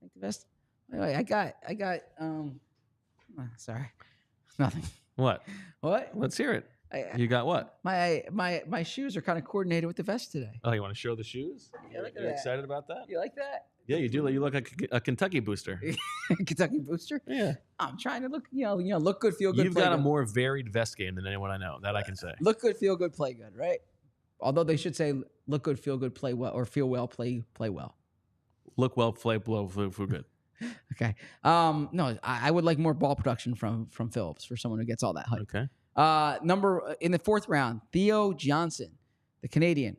Speaker 2: Like the vest? Anyway, I got. Sorry, nothing.
Speaker 1: What?
Speaker 2: What?
Speaker 1: Let's hear it. You got what?
Speaker 2: My shoes are kind of coordinated with the vest today.
Speaker 1: Oh, you want to show the shoes?
Speaker 2: Yeah, look at
Speaker 1: You're
Speaker 2: that.
Speaker 1: excited about that?
Speaker 2: You like that?
Speaker 1: Yeah, you do. You look like a Kentucky booster.
Speaker 2: Kentucky Booster.
Speaker 1: Yeah.
Speaker 2: I'm trying to look. Look good, feel good.
Speaker 1: You've
Speaker 2: play
Speaker 1: got a
Speaker 2: good.
Speaker 1: more varied vest game than anyone I know. That I can say.
Speaker 2: Look good, feel good, play good. Right? Although they should say look good, feel good, play well, or feel well, play well.
Speaker 1: Look well, play blow, food good.
Speaker 2: Okay. No, I would like more ball production from Phillips for someone who gets all that hype.
Speaker 1: Okay.
Speaker 2: Number in the 4th round, Theo Johnson, the Canadian.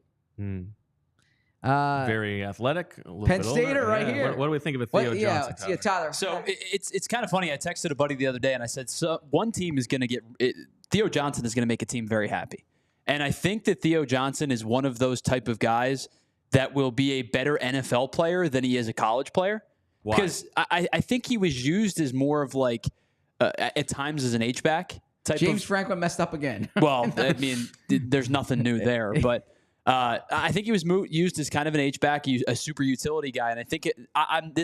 Speaker 1: Very athletic. A little
Speaker 2: Penn
Speaker 1: bit older.
Speaker 2: Stater right
Speaker 1: Yeah.
Speaker 2: here.
Speaker 1: What do we think of a Theo Johnson?
Speaker 2: Yeah, Tyler.
Speaker 6: So it's kind of funny. I texted a buddy the other day and I said, so one team is going to get Theo Johnson is going to make a team very happy. And I think that Theo Johnson is one of those type of guys that will be a better NFL player than he is a college player.
Speaker 1: Why?
Speaker 6: Because I think he was used as more of like at times as an H-back type
Speaker 2: James
Speaker 6: of.
Speaker 2: Franklin messed up again.
Speaker 6: Well, I mean, there's nothing new there, but I think he was used as kind of an H-back, a super utility guy, and I think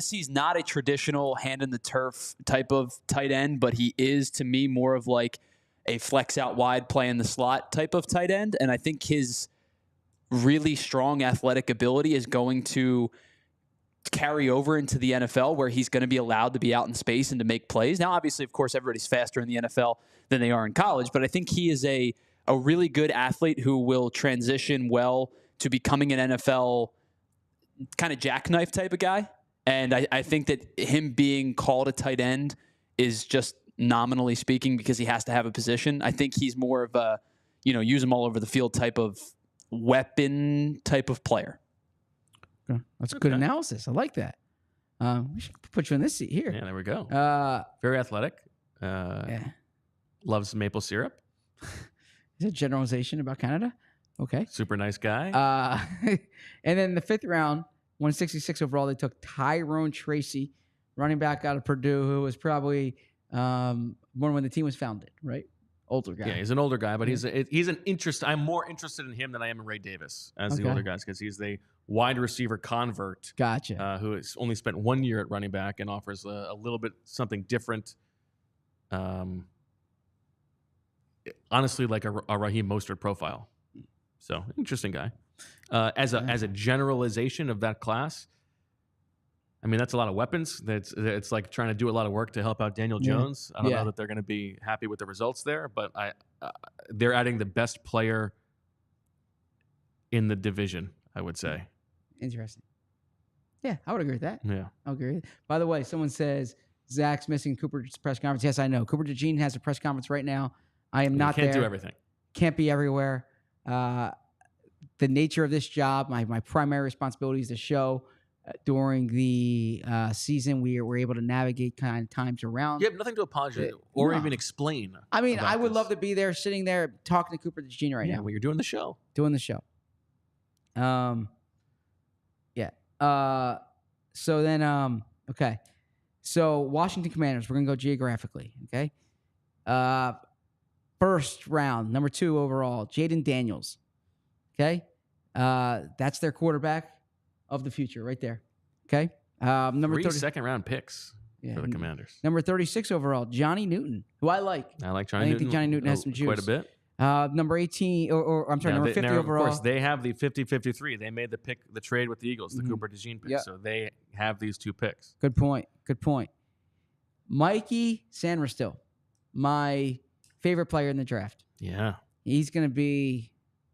Speaker 6: he's not a traditional hand in the turf type of tight end, but he is to me more of like a flex out wide, play in the slot type of tight end, and I think his really strong athletic ability is going to carry over into the NFL where he's going to be allowed to be out in space and to make plays. Now, obviously, of course, everybody's faster in the NFL than they are in college, but I think he is a really good athlete who will transition well to becoming an NFL kind of jackknife type of guy. And I think that him being called a tight end is just nominally speaking because he has to have a position. I think he's more of a, use him all over the field type of weapon type of player.
Speaker 2: That's good analysis. I like that. We should put you in this seat here.
Speaker 1: Yeah, there we go.
Speaker 2: Uh,
Speaker 1: Very athletic.
Speaker 2: yeah.
Speaker 1: Loves maple syrup.
Speaker 2: Is it a generalization about Canada? Okay.
Speaker 1: Super nice guy.
Speaker 2: And then the 5th round, 166 overall, they took Tyrone Tracy, running back out of Purdue, who was probably born when the team was founded, right? Older guy.
Speaker 1: Yeah, he's an older guy, but he's an interest. I'm more interested in him than I am in Ray Davis as the older guys because he's the wide receiver convert.
Speaker 2: Gotcha.
Speaker 1: Who has only spent 1 year at running back and offers a little bit something different. Honestly, like a Raheem Mostert profile. So interesting guy. As a generalization of that class, I mean that's a lot of weapons. It's like trying to do a lot of work to help out Daniel Jones. I don't know that they're going to be happy with the results there, but they're adding the best player in the division, I would say.
Speaker 2: Interesting. Yeah, I would agree with that.
Speaker 1: Yeah,
Speaker 2: I would agree with that. By the way, someone says Zach's missing Cooper's press conference. Yes, I know. Cooper DeJean has a press conference right now. I am not there.
Speaker 1: Can't do everything.
Speaker 2: Can't be everywhere. The nature of this job, my primary responsibility is to show during the season we're able to navigate kind of times around.
Speaker 1: You have nothing to apologize or even explain.
Speaker 2: I mean, I would love to be there, sitting there talking to Cooper DeJean right now.
Speaker 1: Well, you're doing the show.
Speaker 2: Doing the show. So then, okay. So Washington Commanders, we're going to go geographically, okay? First round, number 2 overall, Jaden Daniels, okay? That's their quarterback of the future right there, okay? Number
Speaker 1: 3 second-round picks for the Commanders.
Speaker 2: Number 36 overall, Johnny Newton, who I like.
Speaker 1: I like Johnny Newton.
Speaker 2: I think Johnny Newton has some juice.
Speaker 1: Quite a bit.
Speaker 2: Number 18, or I'm sorry, number 50 overall.
Speaker 1: Of course, they have the 50-53. They made the trade with the Eagles, the Cooper DeJean pick. Yep. So they have these 2 picks.
Speaker 2: Good point. Mikey Sanderstill, my favorite player in the draft.
Speaker 1: Yeah.
Speaker 2: He's going to be,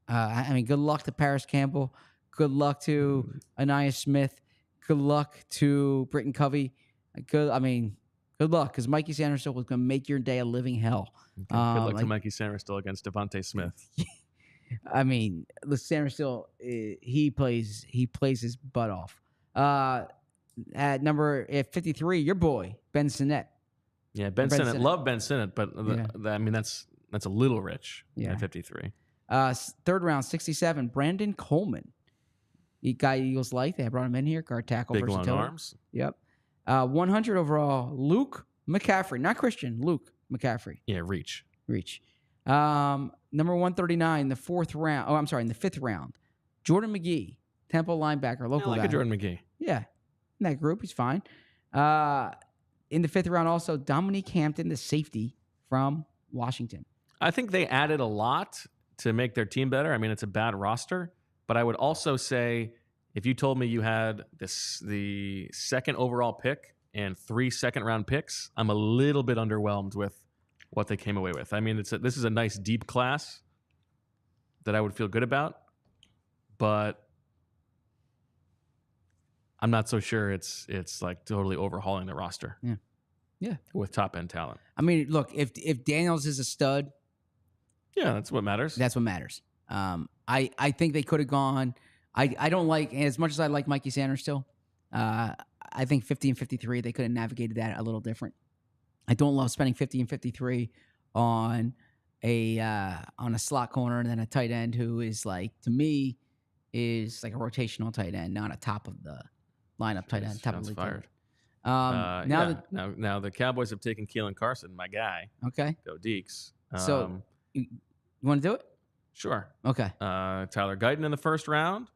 Speaker 2: good luck to Paris Campbell. Good luck to Ania Smith. Good luck to Britton Covey. Good luck, because Mikey Sanderstill was going to make your day a living hell.
Speaker 1: Okay. Good luck to Mikey Sanderstill against Devontae Smith.
Speaker 2: I mean, Sanderstill, he plays his butt off. At number 53, your boy Ben Sinnott.
Speaker 1: Yeah, Ben Sinnott. Love Ben Sinnott, but I mean that's a little rich at 53.
Speaker 2: 3rd round, 67, Brandon Coleman. Guy Eagles like. They brought him in here, guard tackle,
Speaker 1: big
Speaker 2: versatility.
Speaker 1: long arms.
Speaker 2: Yep. 100 overall, Luke McCaffrey, not Christian, Luke McCaffrey.
Speaker 1: Yeah, reach.
Speaker 2: Number 139, the 4th round. Oh, I'm sorry, in the 5th round, Jordan McGee, Temple linebacker, local guy.
Speaker 1: I like a Jordan McGee.
Speaker 2: Yeah, in that group, he's fine. In the 5th round, also Dominique Hampton, the safety from Washington.
Speaker 1: I think they added a lot to make their team better. I mean, it's a bad roster, but I would also say if you told me you had the 2nd overall pick and 3 second-round picks, I'm a little bit underwhelmed with what they came away with. I mean, this is a nice deep class that I would feel good about, but I'm not so sure it's like totally overhauling the roster.
Speaker 2: Yeah,
Speaker 1: with top-end talent.
Speaker 2: I mean, look, if Daniels is a stud,
Speaker 1: yeah, that's what matters.
Speaker 2: That's what matters. I think they could have gone. I don't like, as much as I like Mikey Sanders still, I think 50 and 53, they could have navigated that a little different. I don't love spending 50 and 53 on a slot corner and then a tight end who is like, to me, is like a rotational tight end, not a top of the lineup tight end. Top of the league fired.
Speaker 1: Now the Cowboys have taken Keelan Carson, my guy.
Speaker 2: Okay.
Speaker 1: Go Deeks.
Speaker 2: So you want to do it?
Speaker 1: Sure.
Speaker 2: Okay.
Speaker 1: Tyler Guyton in the 1st round.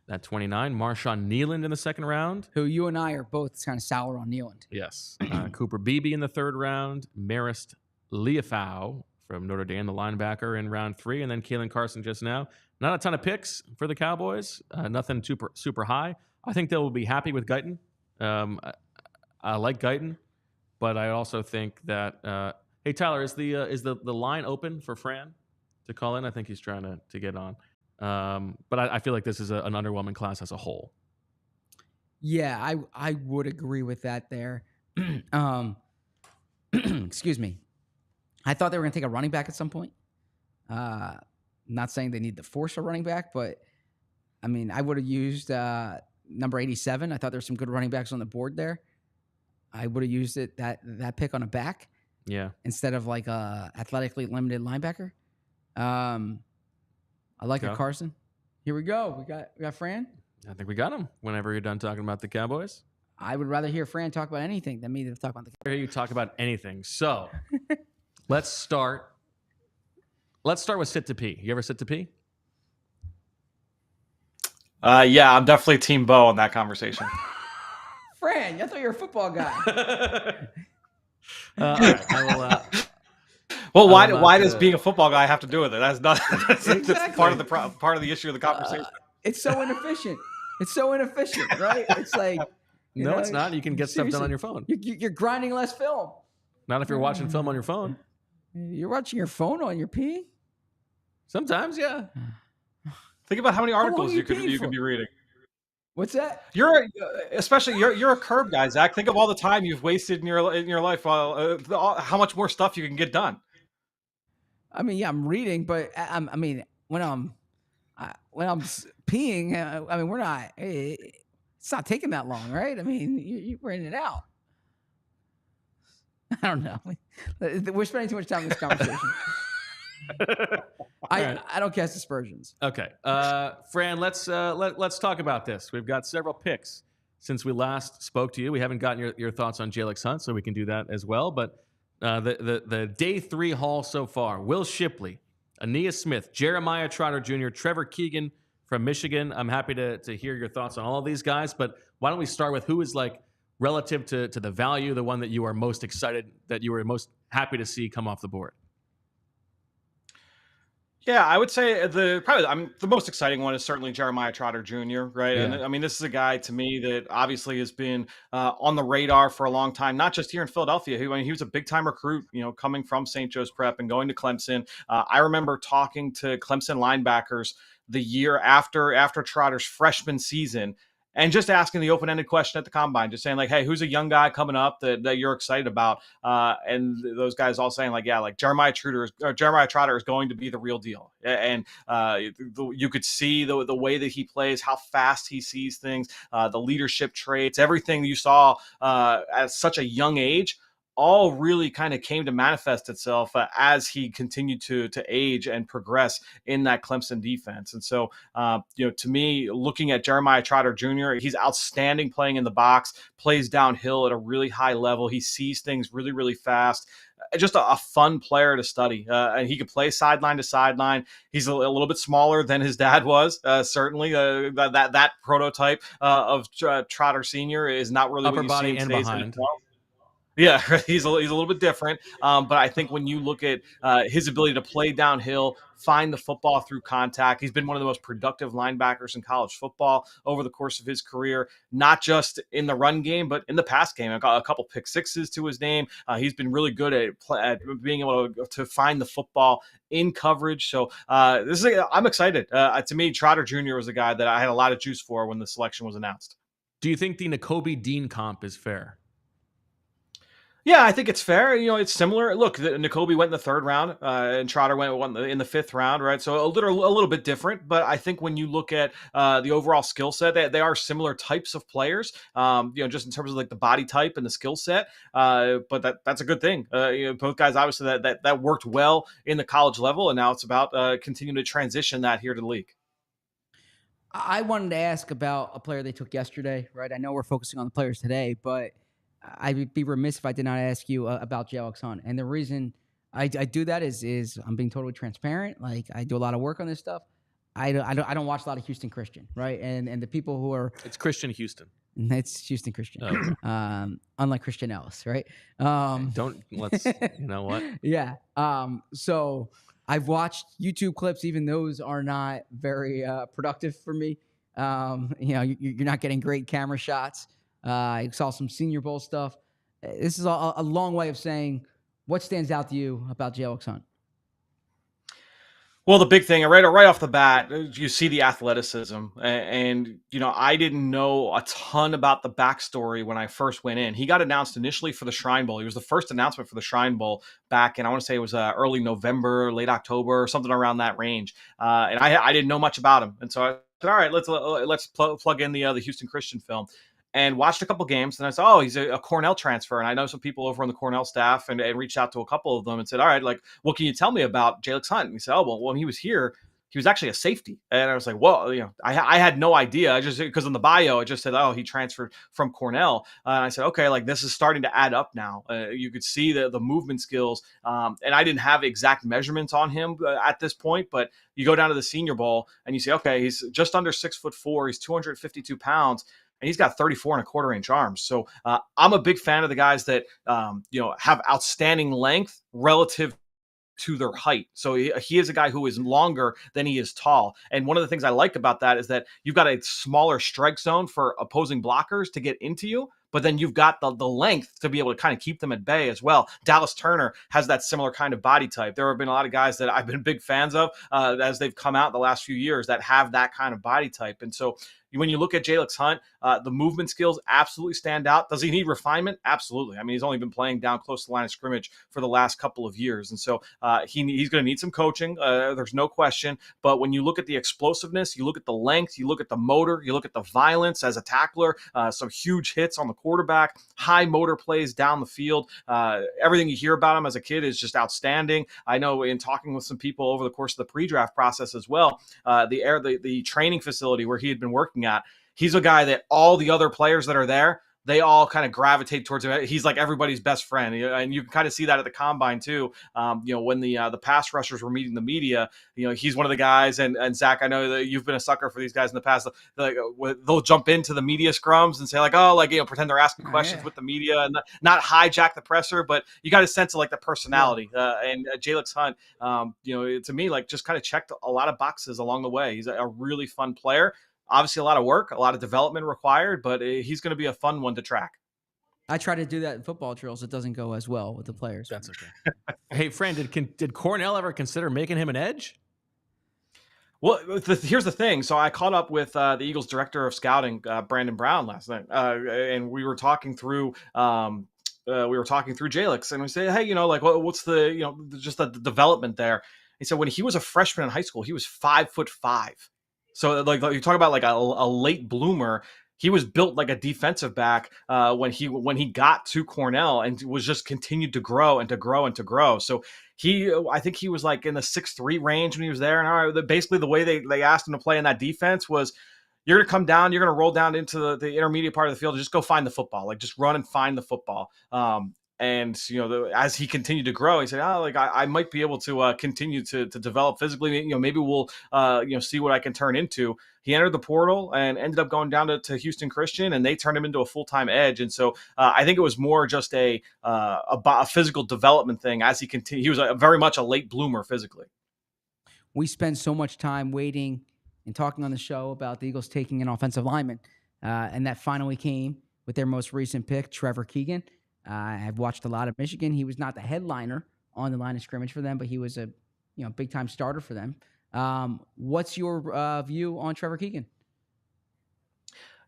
Speaker 1: At 29, Marshawn Nealand in the 2nd round.
Speaker 2: Who you and I are both kind of sour on Nealand.
Speaker 1: Yes. Cooper Beebe in the 3rd round. Marist Liufau from Notre Dame, the linebacker, in round 3. And then Keelan Carson just now. Not a ton of picks for the Cowboys. Nothing super high. I think they'll be happy with Guyton. I like Guyton, but I also think that hey Tyler, is the line open for Fran to call in? I think he's trying to get on. But I feel like this is an underwhelming class as a whole.
Speaker 2: Yeah, I would agree with that there. Excuse me. I thought they were going to take a running back at some point. Not saying they need to force a running back, but I mean, I would have used number 87. I thought there were some good running backs on the board there. I would have used that pick on a back.
Speaker 1: Yeah.
Speaker 2: Instead of like a athletically limited linebacker. I like a Carson. Here we go. We got Fran.
Speaker 1: I think we got him. Whenever you're done talking about the Cowboys,
Speaker 2: I would rather hear Fran talk about anything than me to talk about the Cowboys.
Speaker 1: I hear you talk about anything. So let's start. Let's start with sit to pee. You ever sit to pee?
Speaker 7: Yeah, I'm definitely Team Bo in that conversation.
Speaker 2: Fran, I thought you were a football guy.
Speaker 1: All right, I will.
Speaker 7: Well, why does being a football guy have to do with it? That's not
Speaker 2: Exactly.
Speaker 7: that's part of the issue of the conversation.
Speaker 2: It's so inefficient. It's so inefficient, right? It's like
Speaker 1: No, it's not. You can get stuff done on your phone.
Speaker 2: You're grinding less film.
Speaker 1: Not if you're watching film on your phone.
Speaker 2: You're watching your phone on your pee?
Speaker 1: Sometimes, yeah.
Speaker 7: Think about how many articles
Speaker 2: you
Speaker 7: you could
Speaker 2: peeing for?
Speaker 7: be reading.
Speaker 2: What's that?
Speaker 7: You're a curb guy, Zach. Think of all the time you've wasted in your life. How much more stuff you can get done.
Speaker 2: I mean, yeah, I'm reading, but when I'm peeing, I mean, we're not. It's not taking that long, right? I mean, we're in and out. I don't know. We're spending too much time in this conversation. I don't cast aspersions.
Speaker 1: Okay, Fran, let's talk about this. We've got several picks since we last spoke to you. We haven't gotten your thoughts on Jalyx Hunt, so we can do that as well. But the day 3 haul so far: Will Shipley, Ania Smith, Jeremiah Trotter Jr., Trevor Keegan from Michigan. I'm happy to hear your thoughts on all of these guys, but why don't we start with who is like relative to the value, the one that you are most excited, that you were most happy to see come off the board?
Speaker 7: Yeah, I would say the most exciting one is certainly Jeremiah Trotter Jr., right?
Speaker 1: Yeah.
Speaker 7: And I mean, this is a guy to me that obviously has been on the radar for a long time, not just here in Philadelphia. He was a big time recruit, coming from St. Joe's Prep and going to Clemson. I remember talking to Clemson linebackers the year after Trotter's freshman season, and just asking the open-ended question at the combine, just saying like, hey, who's a young guy coming up that you're excited about? And those guys all saying like, yeah, like Jeremiah Trotter is going to be the real deal. And you could see the way that he plays, how fast he sees things, the leadership traits, everything you saw at such a young age, all really kind of came to manifest itself as he continued to age and progress in that Clemson defense. And so, to me, looking at Jeremiah Trotter Jr., he's outstanding playing in the box, plays downhill at a really high level. He sees things really, really fast. Just a fun player to study. And he could play sideline to sideline. He's a little bit smaller than his dad was, certainly. That prototype of Trotter Sr. is not really
Speaker 1: Upper
Speaker 7: what you
Speaker 1: body
Speaker 7: see in
Speaker 1: and
Speaker 7: today's
Speaker 1: behind.
Speaker 7: NFL. Yeah, he's a little bit different, but I think when you look at his ability to play downhill, find the football through contact, he's been one of the most productive linebackers in college football over the course of his career, not just in the run game, but in the pass game. I got a couple pick sixes to his name. He's been really good at being able to find the football in coverage. So I'm excited. To me, Trotter Jr. was a guy that I had a lot of juice for when the selection was announced.
Speaker 1: Do you think the Nakobe Dean comp is fair?
Speaker 7: Yeah, I think it's fair. It's similar. Look, Nakobe went in the 3rd round, and Trotter went in the 5th round, right? So a little bit different. But I think when you look at the overall skill set, they are similar types of players. Just in terms of like the body type and the skill set. But that's a good thing. Both guys obviously that worked well in the college level, and now it's about continuing to transition that here to the league.
Speaker 2: I wanted to ask about a player they took yesterday, right? I know we're focusing on the players today, but I'd be remiss if I did not ask you about Jalyx Hunt. And the reason I do that is I'm being totally transparent. Like, I do a lot of work on this stuff. I don't watch a lot of Houston Christian, right? And the people who are
Speaker 1: It's Christian Houston.
Speaker 2: It's Houston Christian, unlike Christian Ellis, right?
Speaker 1: Let's you know what?
Speaker 2: Yeah. So I've watched YouTube clips. Even those are not very productive for me. You're not getting great camera shots. I saw some Senior Bowl stuff. This is a long way of saying what stands out to you about Jalyx Hunt.
Speaker 7: Well, the big thing, right off the bat, you see the athleticism. And I didn't know a ton about the backstory when I first went in. He got announced initially for the Shrine Bowl. He was the first announcement for the Shrine Bowl back in, I want to say it was early November, late October, something around that range. And I didn't know much about him. And so I all right, let's plug in the Houston Christian film, and watched a couple games. And I said, oh, he's a Cornell transfer. And I know some people over on the Cornell staff, and reached out to a couple of them and said, all right, like, what can you tell me about Jalyx Hunt? And he said, oh, well, when he was here, he was actually a safety. And I was like, well, I had no idea. I just, because in the bio, it just said, oh, he transferred from Cornell. And I said, okay, like, this is starting to add up now. You could see the movement skills. And I didn't have exact measurements on him at this point, but you go down to the Senior Bowl and you say, okay, he's just under 6'4". He's 252 pounds. And he's got 34.25-inch arms. So I'm a big fan of the guys that, have outstanding length relative to their height. So he is a guy who is longer than he is tall. And one of the things I like about that is that you've got a smaller strike zone for opposing blockers to get into you, but then you've got the length to be able to kind of keep them at bay as well. Dallas Turner has that similar kind of body type. There have been a lot of guys that I've been big fans of as they've come out the last few years that have that kind of body type. And so when you look at Jalyx Hunt, the movement skills absolutely stand out. Does he need refinement? Absolutely. I mean, he's only been playing down close to the line of scrimmage for the last couple of years. And so he's going to need some coaching. There's no question. But when you look at the explosiveness, you look at the length, you look at the motor, you look at the violence as a tackler, some huge hits on the quarterback, high motor plays down the field. Everything you hear about him as a kid is just outstanding. I know in talking with some people over the course of the pre-draft process as well, the training facility where he had been working at, he's a guy that all the other players that are there, they all kind of gravitate towards him. He's like everybody's best friend. And you can kind of see that at the combine too. When the pass rushers were meeting the media, he's one of the guys. And Zach, I know that you've been a sucker for these guys in the past. They'll jump into the media scrums and say like, oh, like, pretend they're asking questions with the media and not hijack the presser, but you got a sense of like the personality. And Jalyx Hunt, to me, like, just kind of checked a lot of boxes along the way. He's a really fun player. Obviously, a lot of work, a lot of development required, but he's going to be a fun one to track.
Speaker 2: I try to do that in football drills. It doesn't go as well with the players.
Speaker 1: That's okay. Hey, Fran, did Cornell ever consider making him an edge?
Speaker 7: Well, here's the thing. So I caught up with the Eagles director of scouting, Brandon Brown, last night, and we were talking through. Jalyx, and we say, hey, what's the just the development there? He said when he was a freshman in high school, he was 5'5". So like you talk about like a late bloomer, he was built like a defensive back when he got to Cornell and was just continued to grow and to grow and to grow. So I think he was like in the 6'3" range when he was there. And basically the way they asked him to play in that defense was, you're going to come down, you're going to roll down into the intermediate part of the field and just go find the football, like just run and find the football. And as he continued to grow, he said, I might be able to continue to develop physically. Maybe we'll see what I can turn into. He entered the portal and ended up going down to Houston Christian, and they turned him into a full-time edge. And so I think it was more just a physical development thing as he continued. He was very much a late bloomer physically.
Speaker 2: We spend so much time waiting and talking on the show about the Eagles taking an offensive lineman, and that finally came with their most recent pick, Trevor Keegan. I've watched a lot of Michigan. He was not the headliner on the line of scrimmage for them, but he was a big time starter for them. What's your view on Trevor Keegan?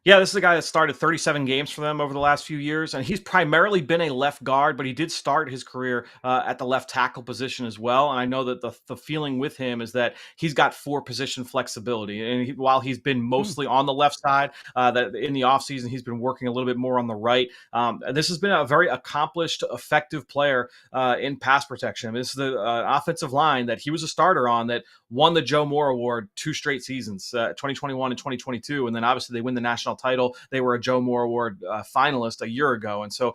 Speaker 7: Yeah, this is a guy that started 37 games for them over the last few years, and he's primarily been a left guard, but he did start his career at the left tackle position as well. And I know that the feeling with him is that he's got 4-position flexibility. And while he's been mostly on the left side, that in the offseason he's been working a little bit more on the right. This has been a very accomplished, effective player in pass protection. This is the offensive line that he was a starter on that won the Joe Moore Award 2 straight seasons, 2021 and 2022. And then obviously they win the national title. They were a Joe Moore Award finalist a year ago. And so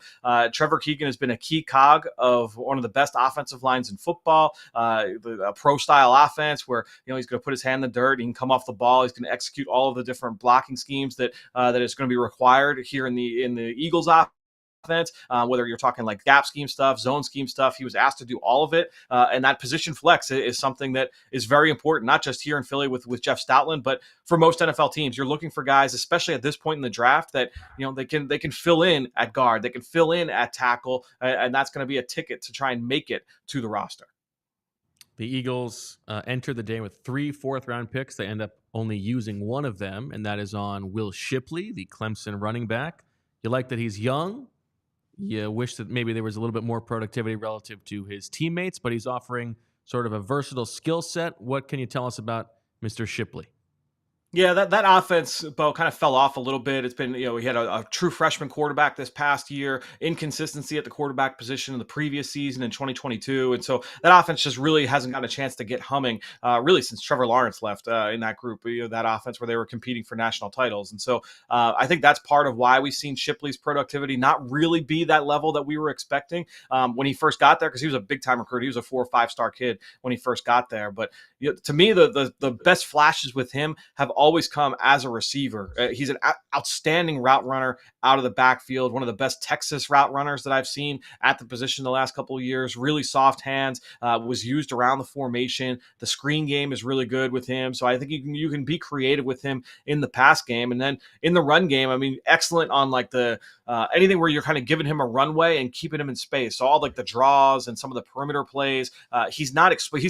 Speaker 7: Trevor Keegan has been a key cog of one of the best offensive lines in football, a pro-style offense where he's going to put his hand in the dirt. He can come off the ball. He's going to execute all of the different blocking schemes that is going to be required here in the Eagles offense. Whether you're talking like gap scheme stuff, zone scheme stuff, he was asked to do all of it. And that position flex is something that is very important, not just here in Philly with Jeff Stoutland, but for most NFL teams. You're looking for guys, especially at this point in the draft, that they can fill in at guard, they can fill in at tackle, and that's going to be a ticket to try and make it to the roster.
Speaker 1: The Eagles enter the day with 3 fourth-round picks. They end up only using one of them, and that is on Will Shipley, the Clemson running back. You like that he's young. You wish that maybe there was a little bit more productivity relative to his teammates, but he's offering sort of a versatile skill set. What can you tell us about Mr. Shipley?
Speaker 7: Yeah, that offense, Bo, kind of fell off a little bit. It's been, we had a true freshman quarterback this past year, inconsistency at the quarterback position in the previous season in 2022. And so that offense just really hasn't gotten a chance to get humming, really since Trevor Lawrence left in that group, that offense where they were competing for national titles. And so I think that's part of why we've seen Shipley's productivity not really be that level that we were expecting when he first got there, because he was a big-time recruit. He was a 4 or 5-star kid when he first got there. But to me, the best flashes with him have always come as a receiver. He's an outstanding route runner out of the backfield, one of the best Texas route runners that I've seen at the position the last couple of years. Really soft hands, was used around the formation. The screen game is really good with him. So I think you can be creative with him in the pass game. And then in the run game, I mean, excellent on like the anything where you're kind of giving him a runway and keeping him in space. So all like the draws and some of the perimeter plays. He's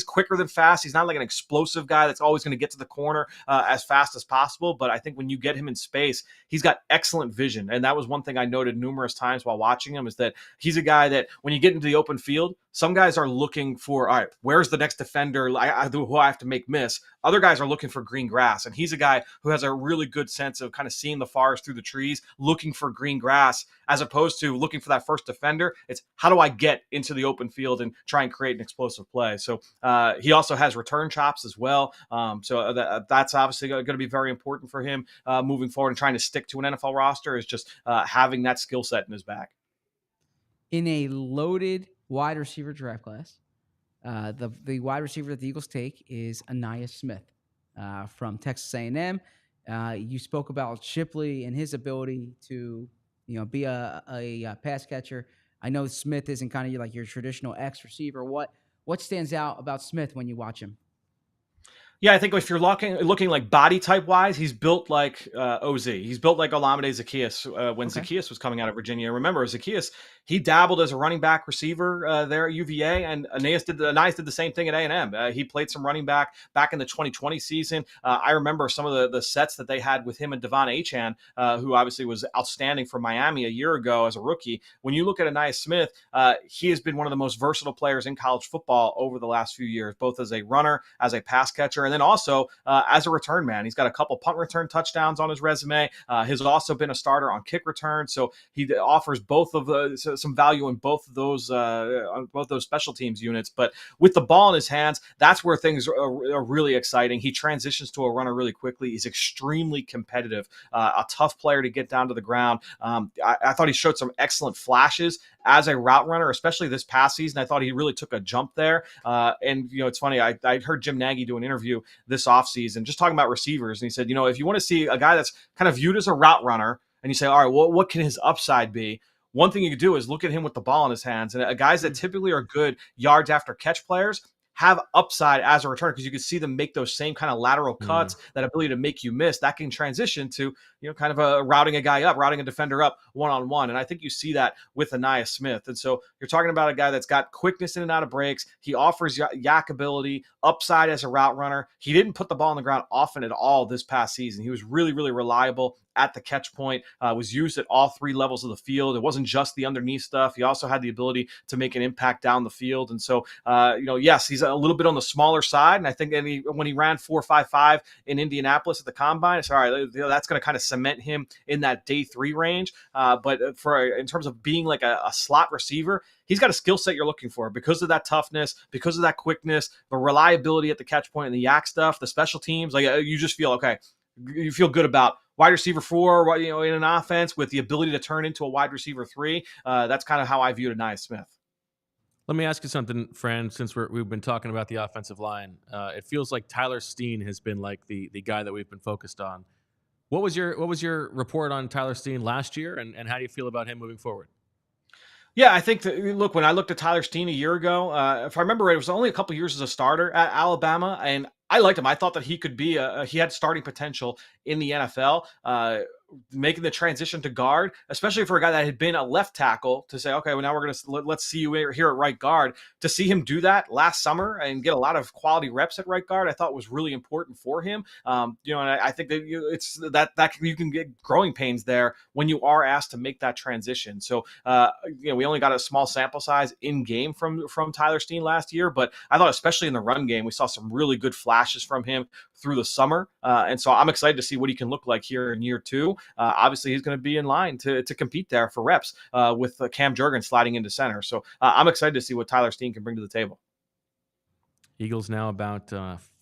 Speaker 7: quicker than fast. He's not like an explosive guy that's always going to get to the corner as fast as possible. But I think when you get him in space, he's got excellent vision. And that was one thing I noted numerous times while watching him, is that he's a guy that when you get into the open field, some guys are looking for, all right, where's the next defender who I have to make miss? Other guys are looking for green grass. And he's a guy who has a really good sense of kind of seeing the forest through the trees, looking for green grass, as opposed to looking for that first defender. It's how do I get into the open field and try and create an explosive play? So he also has return chops as well. So that's obviously going to be very important for him moving forward, and trying to stick to an NFL roster is just having that skill set in his back.
Speaker 2: In a loaded wide receiver draft class, the wide receiver that the Eagles take is Ania Smith from Texas A&M. You spoke about Shipley and his ability to, be a pass catcher. I know Smith isn't kind of like your traditional X receiver. What stands out about Smith when you watch him?
Speaker 7: Yeah, I think if you're looking like body type wise, he's built like OZ. He's built like Olamide Zaccheaus when Zaccheaus was coming out of Virginia. Remember, Zaccheaus, he dabbled as a running back receiver there at UVA, and Anias did the same thing at A&M. He played some running back in the 2020 season. I remember some of the sets that they had with him and Devon Achane, who obviously was outstanding for Miami a year ago as a rookie. When you look at Ania Smith, he has been one of the most versatile players in college football over the last few years, both as a runner, as a pass catcher, and then also as a return man. He's got a couple punt return touchdowns on his resume. Has also been a starter on kick return, so he offers both of some value in both of those special teams units. But with the ball in his hands, that's where things are really exciting. He transitions to a runner really quickly. He's extremely competitive, a tough player to get down to the ground. I thought he showed some excellent flashes as a route runner, especially this past season. I thought he really took a jump there. And it's funny, I heard Jim Nagy do an interview this offseason just talking about receivers. And he said, if you want to see a guy that's kind of viewed as a route runner, and you say, all right, well, what can his upside be? One thing you could do is look at him with the ball in his hands. And guys that typically are good yards after catch players have upside as a returner, because you can see them make those same kind of lateral cuts, that ability to make you miss. That can transition to, kind of routing a guy up, routing a defender up one-on-one. And I think you see that with Ania Smith. And so you're talking about a guy that's got quickness in and out of breaks. He offers yak ability, upside as a route runner. He didn't put the ball on the ground often at all this past season. He was really, really reliable at the catch point, was used at all three levels of the field. It wasn't just the underneath stuff. He also had the ability to make an impact down the field. And so, yes, he's a little bit on the smaller side. And I think when he ran 4.55 in Indianapolis at the combine, it's all right. That's going to kind of cement him in that day 3 range. But in terms of being like a slot receiver, he's got a skill set you're looking for because of that toughness, because of that quickness, the reliability at the catch point, and the yak stuff, the special teams. Like you just feel okay. You feel good about wide receiver 4, in an offense with the ability to turn into a wide receiver 3. That's kind of how I viewed Ania Smith.
Speaker 1: Let me ask you something, Fran, since we've been talking about the offensive line. It feels like Tyler Steen has been like the guy that we've been focused on. What was your report on Tyler Steen last year, and how do you feel about him moving forward?
Speaker 7: Yeah, I think look, when I looked at Tyler Steen a year ago, if I remember right, it was only a couple years as a starter at Alabama, and I liked him. I thought that he could be he had starting potential in the NFL. making the transition to guard, especially for a guy that had been a left tackle, to say, okay, well, now we're going to let's see you here at right guard. To see him do that last summer and get a lot of quality reps at right guard, I thought was really important for him. And I think that it's that you can get growing pains there when you are asked to make that transition. So, we only got a small sample size in game from Tyler Steen last year, but I thought especially in the run game, we saw some really good flashes from him through the summer. And so I'm excited to see what he can look like here in year 2. Obviously, he's going to be in line to compete there for reps with Cam Jurgens sliding into center. So I'm excited to see what Tyler Steen can bring to the table.
Speaker 1: Eagles now about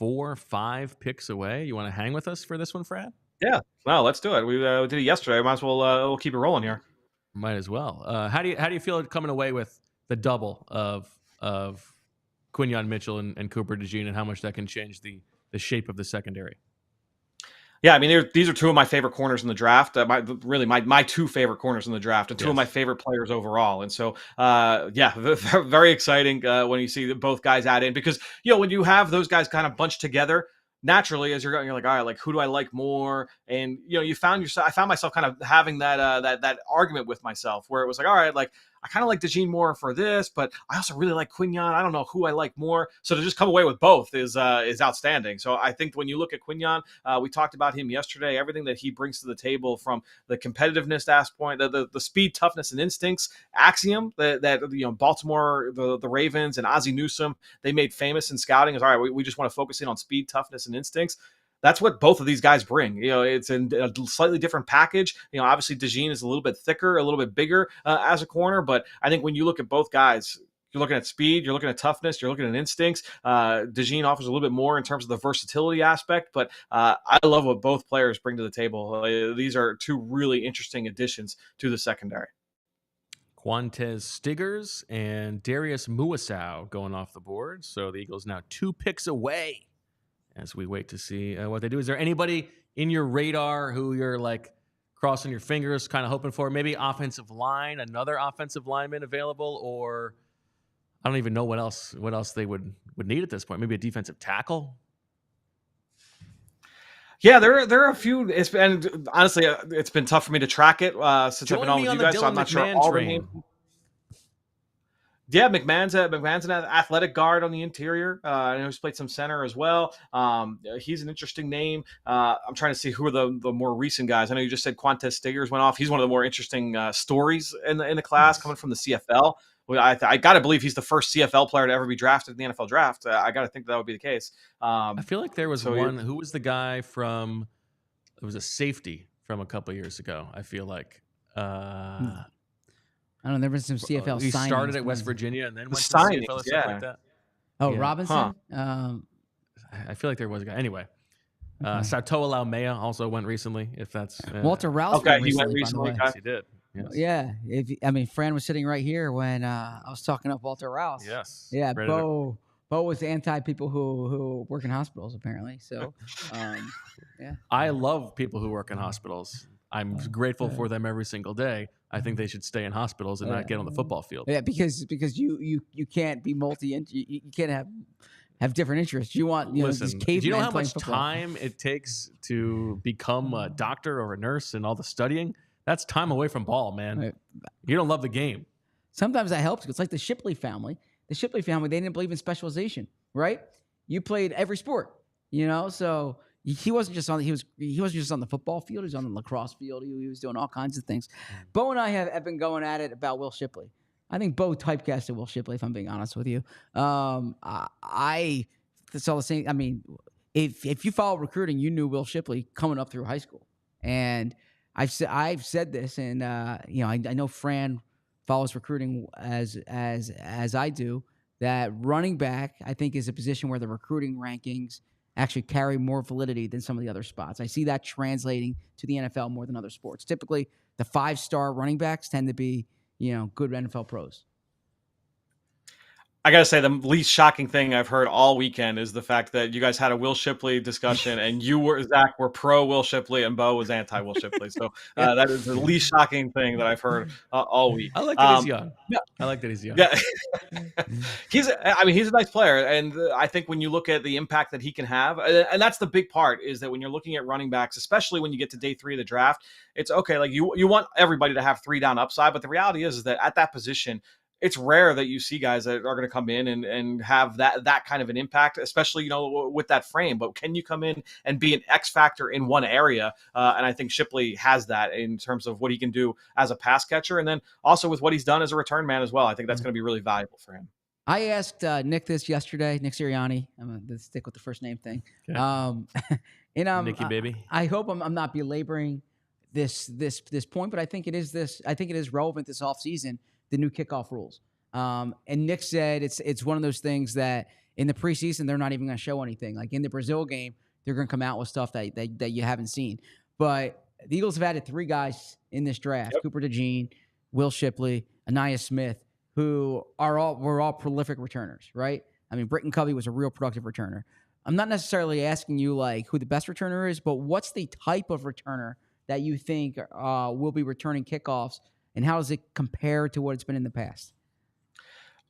Speaker 1: 4-5 picks away. You want to hang with us for this one, Fran?
Speaker 7: Yeah, well, let's do it. We did it yesterday. Might as well we'll keep it rolling here.
Speaker 1: Might as well. How do you feel coming away with the double of Quinyon Mitchell and Cooper DeJean, and how much that can change the shape of the secondary?
Speaker 7: Yeah, I mean, these are two of my favorite corners in the draft. My two favorite corners in the draft, and two of my favorite players overall. And so, very exciting when you see both guys add in, because when you have those guys kind of bunched together, naturally, as you're going, you're like, all right, like, who do I like more? And I found myself kind of having that argument with myself, where it was like, all right, like, I kind of like DeJean more for this, but I also really like Quinyon. I don't know who I like more. So to just come away with both is outstanding. So I think when you look at Quinyon, we talked about him yesterday, everything that he brings to the table, from the competitiveness standpoint, the speed, toughness, and instincts axiom that Baltimore, the Ravens, and Ozzie Newsome, they made famous in scouting is, all right, we just want to focus in on speed, toughness, and instincts. That's what both of these guys bring. It's in a slightly different package. Obviously DeJean is a little bit thicker, a little bit bigger as a corner, but I think when you look at both guys, you're looking at speed, you're looking at toughness, you're looking at instincts. DeJean offers a little bit more in terms of the versatility aspect, but I love what both players bring to the table. These are two really interesting additions to the secondary.
Speaker 1: Quantez Stiggers and Darius Muasau going off the board. So the Eagles now 2 picks away as we wait to see what they do. Is there anybody in your radar who you're like crossing your fingers, kind of hoping for? Maybe offensive line, another offensive lineman available, or I don't even know what else they would need at this point. Maybe a defensive tackle.
Speaker 7: Yeah, there are a few. It's been, honestly, it's been tough for me to track it since I've been on with you guys, so I'm not sure all the names. Yeah, McMahon's an athletic guard on the interior. I know he's played some center as well. He's an interesting name. I'm trying to see who are the more recent guys. I know you just said Quantez Stiggers went off. He's one of the more interesting stories in the class, coming from the CFL. I got to believe he's the first CFL player to ever be drafted in the NFL draft. I got to think that would be the case.
Speaker 1: I feel like there was one. Who was the guy from? It was a safety from a couple years ago. I feel like.
Speaker 2: I don't know. There was some CFL
Speaker 1: he
Speaker 2: signings.
Speaker 1: started at West Virginia and then went to CFL or something like that.
Speaker 2: Oh, yeah. Robinson?
Speaker 1: Huh. I feel like there was a guy. Anyway, Satoa Laumea also went recently, if that's...
Speaker 2: Walter Rouse
Speaker 7: he went recently.
Speaker 1: Yes, he did. Yes.
Speaker 2: Yeah. Fran was sitting right here when I was talking up Walter Rouse.
Speaker 1: Yes.
Speaker 2: Yeah, Bo was anti people who work in hospitals, apparently. So, yeah.
Speaker 1: I love people who work in hospitals. I'm grateful for them every single day. I think they should stay in hospitals and not get on the football field.
Speaker 2: Yeah, because you can't be you can't have different interests. You want
Speaker 1: Listen,
Speaker 2: these cavemen.
Speaker 1: Do you know how much
Speaker 2: football.
Speaker 1: time it takes to become a doctor or a nurse and all the studying? That's time away from ball, man.
Speaker 2: Right.
Speaker 1: You don't love the game.
Speaker 2: Sometimes that helps. It's like the Shipley family. The Shipley family, they didn't believe in specialization, right? You played every sport, so. He wasn't just on the football field. He was on the lacrosse field. He was doing all kinds of things. Bo and I have been going at it about Will Shipley. I think Bo typecasted Will Shipley, if I'm being honest with you. I saw the same. I mean, if you follow recruiting, you knew Will Shipley coming up through high school. And I've said this, and I know Fran follows recruiting as I do. That running back, I think, is a position where the recruiting rankings actually carry more validity than some of the other spots. I see that translating to the NFL more than other sports. Typically, the 5-star running backs tend to be, good NFL pros.
Speaker 7: I gotta say, the least shocking thing I've heard all weekend is the fact that you guys had a Will Shipley discussion, and Zach, were pro Will Shipley, and Bo was anti Will Shipley. So that is the least shocking thing that I've heard all week.
Speaker 1: I like that he's young.
Speaker 7: Yeah,
Speaker 1: I like that he's young.
Speaker 7: yeah. He's a nice player, and I think when you look at the impact that he can have, and that's the big part, is that when you're looking at running backs, especially when you get to day 3 of the draft, it's okay. Like you want everybody to have 3 down upside, but the reality is that at that position, it's rare that you see guys that are going to come in and have that kind of an impact, especially, with that frame. But can you come in and be an X factor in one area? And I think Shipley has that in terms of what he can do as a pass catcher. And then also with what he's done as a return man as well. I think that's going to be really valuable for him.
Speaker 2: I asked Nick this yesterday, Nick Sirianni. I'm going to stick with the first name thing.
Speaker 1: Okay. Nicky baby.
Speaker 2: I hope I'm not belaboring this point, but I think it is relevant this offseason. The new kickoff rules. And Nick said it's one of those things that in the preseason, they're not even going to show anything. Like in the Brazil game, they're going to come out with stuff that you haven't seen. But the Eagles have added 3 guys in this draft, Cooper DeJean, Will Shipley, Ania Smith, who were all prolific returners, right? I mean, Britton Covey was a real productive returner. I'm not necessarily asking you like who the best returner is, but what's the type of returner that you think will be returning kickoffs, and how does it compare to what it's been in the past?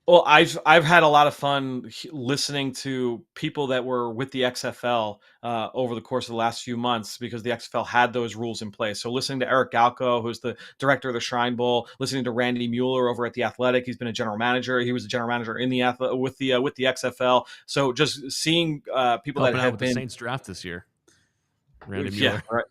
Speaker 7: Well, I've had a lot of fun listening to people that were with the XFL over the course of the last few months, because the XFL had those rules in place. So listening to Eric Galco, who's the director of the Shrine Bowl, listening to Randy Mueller over at the Athletic. He's been a general manager. He was a general manager in the with the XFL. So just seeing people
Speaker 1: helping
Speaker 7: that
Speaker 1: out
Speaker 7: have
Speaker 1: with
Speaker 7: been
Speaker 1: the Saints draft this year. Randy Mueller.
Speaker 7: Yeah, right.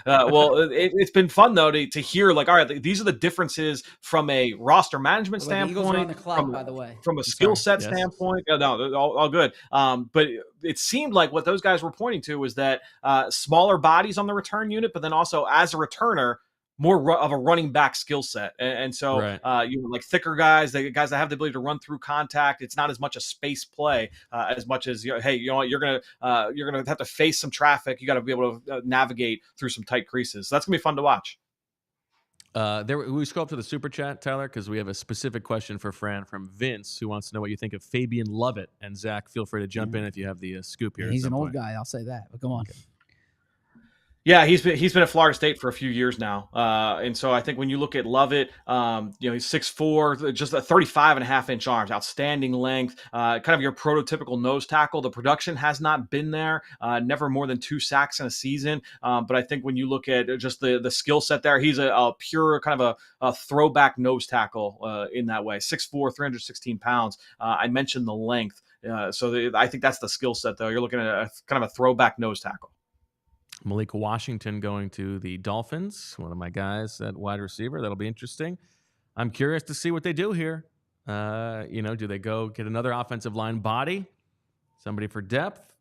Speaker 7: Well, it's been fun though to hear like, all right, these are the differences from a roster management standpoint,
Speaker 2: the Eagles are on the clock, by the way,
Speaker 7: from a skill set standpoint. No, all good. But it seemed like what those guys were pointing to was that smaller bodies on the return unit, but then also as a returner, more of a running back skill set. And so like thicker guys, the guys that have the ability to run through contact. It's not as much a space play as much as, hey, you're going to have to face some traffic. You got to be able to navigate through some tight creases. So that's going to be fun to watch.
Speaker 1: We scroll up to the super chat, Tyler, because we have a specific question for Fran from Vince, who wants to know what you think of Fabian Lovett. And Zach, feel free to jump in if you have the scoop here.
Speaker 2: He's an old guy, I'll say that. But go on. Okay.
Speaker 7: Yeah, he's been at Florida State for a few years now. And so I think when you look at Lovett, he's 6'4", just a 35.5-inch arms, outstanding length, kind of your prototypical nose tackle. The production has not been there, never more than 2 sacks in a season. But I think when you look at just the skill set there, he's a pure kind of a throwback nose tackle in that way. 6'4", 316 pounds. I mentioned the length. I think that's the skill set, though. You're looking at a kind of a throwback nose tackle.
Speaker 1: Malik Washington going to the Dolphins, one of my guys at wide receiver. That'll be interesting. I'm curious to see what they do here. Do they go get another offensive line body? Somebody for depth?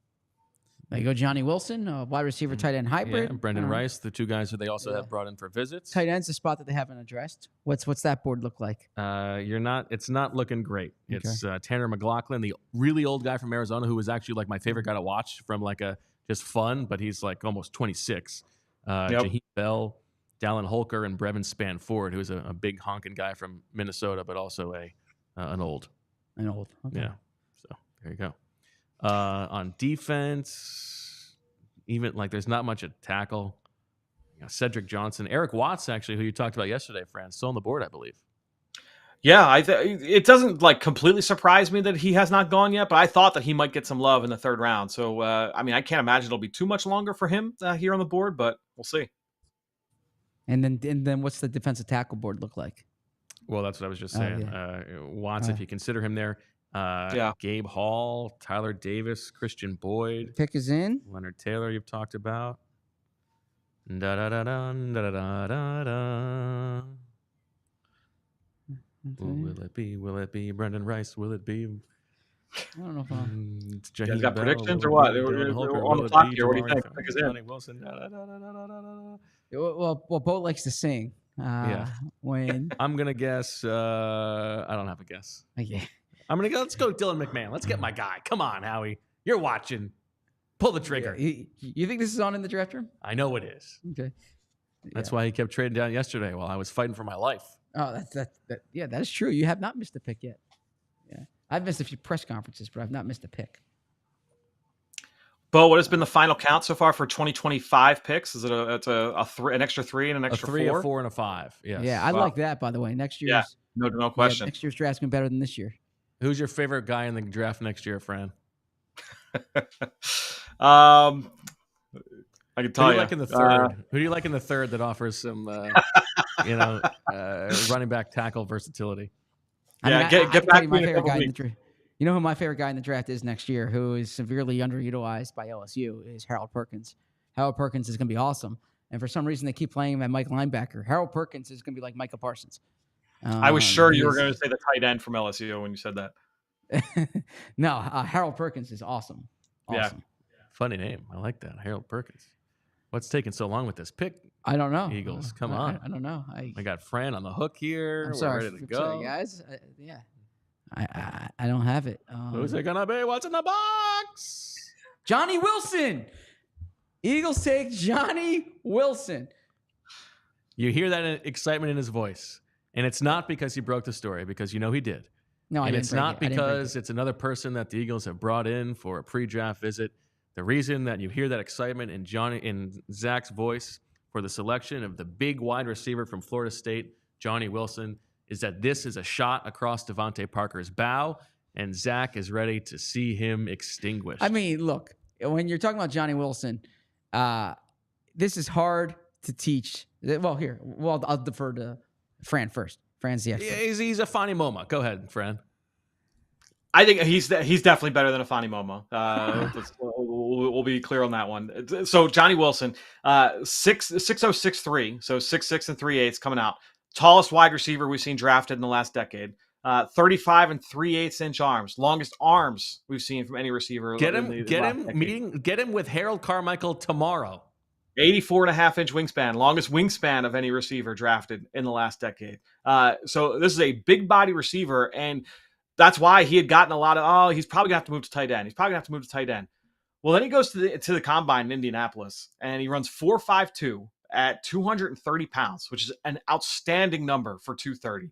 Speaker 2: They go Johnny Wilson, wide receiver, tight end hybrid.
Speaker 1: Yeah, Brendan Rice, the 2 guys who they also have brought in for visits.
Speaker 2: Tight end's a spot that they haven't addressed. What's that board look like?
Speaker 1: It's not looking great. It's Tanner McLaughlin, the really old guy from Arizona, who was actually like my favorite guy to watch from like a just fun, but he's like almost 26. Jaheim Bell, Dallin Holker, and Brevin Spanford, who's a big honking guy from Minnesota, but also an old.
Speaker 2: An old. Okay.
Speaker 1: Yeah. So there you go. On defense, even like there's not much at tackle. Cedric Johnson, Eric Watts, actually, who you talked about yesterday, Fran, still on the board, I believe.
Speaker 7: Yeah, it doesn't like completely surprise me that he has not gone yet, but I thought that he might get some love in the 3rd round. So, I can't imagine it'll be too much longer for him here on the board, but we'll see.
Speaker 2: And then what's the defensive tackle board look like?
Speaker 1: Well, that's what I was just saying. Watts, if you consider him there. Gabe Hall, Tyler Davis, Christian Boyd.
Speaker 2: Pick is in.
Speaker 1: Leonard Taylor, you've talked about. Da-da-da-da-da-da-da-da. Will it be Brendan Rice? Will it be?
Speaker 2: I don't know if I'm...
Speaker 7: You guys got predictions or what? We're on the clock here. What do you think?
Speaker 1: Johnny Wilson.
Speaker 2: Well, Bo likes to sing. When
Speaker 1: I'm gonna guess. I don't have a guess.
Speaker 2: Okay.
Speaker 1: I'm gonna go. Let's go, Dylan McMahon. Let's get my guy. Come on, Howie. You're watching. Pull the trigger.
Speaker 2: You think this is on in the draft room?
Speaker 1: I know it is.
Speaker 2: Okay.
Speaker 1: That's why he kept trading down yesterday while I was fighting for my life.
Speaker 2: Oh, that is true. You have not missed a pick yet. Yeah. I've missed a few press conferences, but I've not missed a pick.
Speaker 7: Bo, what has been the final count so far for 2025 picks? Is it an extra 3 and an
Speaker 1: A
Speaker 7: extra
Speaker 1: 3,
Speaker 7: 4?
Speaker 1: a 4, and a 5. Yes.
Speaker 2: Yeah, I like that, by the way. Next year's
Speaker 7: no question.
Speaker 2: next year's draft's been better than this year.
Speaker 1: Who's your favorite guy in the draft next year, Fran?
Speaker 7: I can
Speaker 1: Who
Speaker 7: tell
Speaker 1: do
Speaker 7: you.
Speaker 1: you like in the third? Who do you like in the third that offers some, running back tackle versatility?
Speaker 7: Get back to me in a couple
Speaker 2: guy in the
Speaker 7: weeks.
Speaker 2: draft. You know who my favorite guy in the draft is next year, who is severely underutilized by LSU, is Harold Perkins. Harold Perkins is going to be awesome. And for some reason, they keep playing him at Mike linebacker. Harold Perkins is going to be like Micah Parsons.
Speaker 7: I was sure you were going to say the tight end from LSU when you said that.
Speaker 2: No, Harold Perkins is awesome.
Speaker 7: Yeah.
Speaker 1: Funny name. I like that. Harold Perkins. What's taking so long with this pick?
Speaker 2: I don't know.
Speaker 1: Eagles, come on.
Speaker 2: I don't know.
Speaker 1: I got Fran on the hook here.
Speaker 2: I'm
Speaker 1: We're
Speaker 2: sorry,
Speaker 1: ready to go.
Speaker 2: guys. I don't have it.
Speaker 1: Who's it gonna be? What's in the box?
Speaker 2: Johnny Wilson. Eagles take Johnny Wilson.
Speaker 1: You hear that excitement in his voice, and it's not because he broke the story, because you know he did.
Speaker 2: No, I
Speaker 1: And
Speaker 2: didn't
Speaker 1: it's
Speaker 2: break
Speaker 1: not
Speaker 2: it. I didn't break
Speaker 1: because
Speaker 2: it.
Speaker 1: it's another person that the Eagles have brought in for a pre-draft visit. The reason that you hear that excitement in Zach's voice for the selection of the big wide receiver from Florida State, Johnny Wilson, is that this is a shot across Devontae Parker's bow, and Zach is ready to see him extinguished.
Speaker 2: I mean, look, when you're talking about Johnny Wilson, this is hard to teach. Well, I'll defer to Fran first. Fran's the expert.
Speaker 1: He's a funny moment. Go ahead, Fran.
Speaker 7: I think he's definitely better than Afani Momo. We'll be clear on that one. So Johnny Wilson, 6'0", so 6'6" and 3/8 coming out. Tallest wide receiver we've seen drafted in the last decade. 35 and 3/8 inch arms, longest arms we've seen from any receiver.
Speaker 1: Get him with Harold Carmichael tomorrow.
Speaker 7: 84.5-inch wingspan, longest wingspan of any receiver drafted in the last decade. So this is a big body receiver, and that's why he had gotten a lot of, he's probably going to have to move to tight end. Well, then he goes to the combine in Indianapolis, and he runs 4.52 at 230 pounds, which is an outstanding number for 230.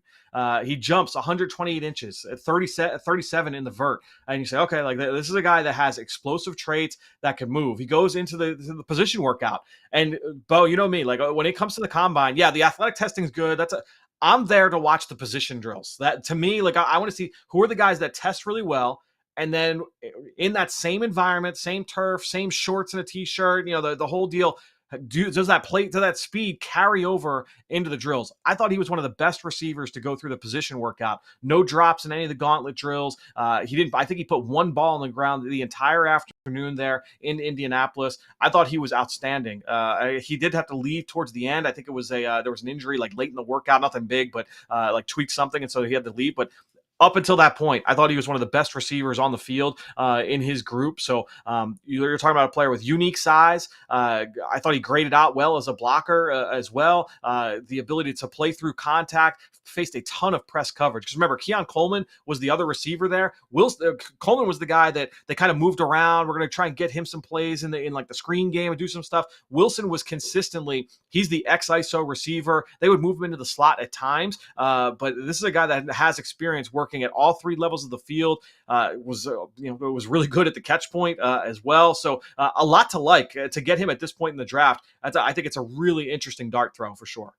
Speaker 7: He jumps 128 inches at 37 in the vert. And you say, okay, like this is a guy that has explosive traits that can move. He goes into the position workout. And Bo, you know me, like when it comes to the combine, yeah, the athletic testing is good. I'm there to watch the position drills. That to me, like I want to see who are the guys that test really well. And then in that same environment, same turf, same shorts and a t-shirt, the whole deal. Does that speed carry over into the drills? I thought he was one of the best receivers to go through the position workout. No drops in any of the gauntlet drills. I think he put one ball on the ground the entire afternoon there in Indianapolis. I thought he was outstanding. He did have to leave towards the end. I think it was there was an injury like late in the workout, nothing big, but like tweaked something, and so he had to leave. But up until that point, I thought he was one of the best receivers on the field in his group. So you're talking about a player with unique size. I thought he graded out well as a blocker as well. The ability to play through contact, faced a ton of press coverage. Because remember, Keon Coleman was the other receiver there. Coleman was the guy that they kind of moved around. We're going to try and get him some plays in like the screen game and do some stuff. Wilson was consistently, he's the X-ISO receiver. They would move him into the slot at times. But this is a guy that has experience working at all three levels of the field. Was really good at the catch point as well. So a lot to like to get him at this point in the draft. I think it's a really interesting dart throw for sure.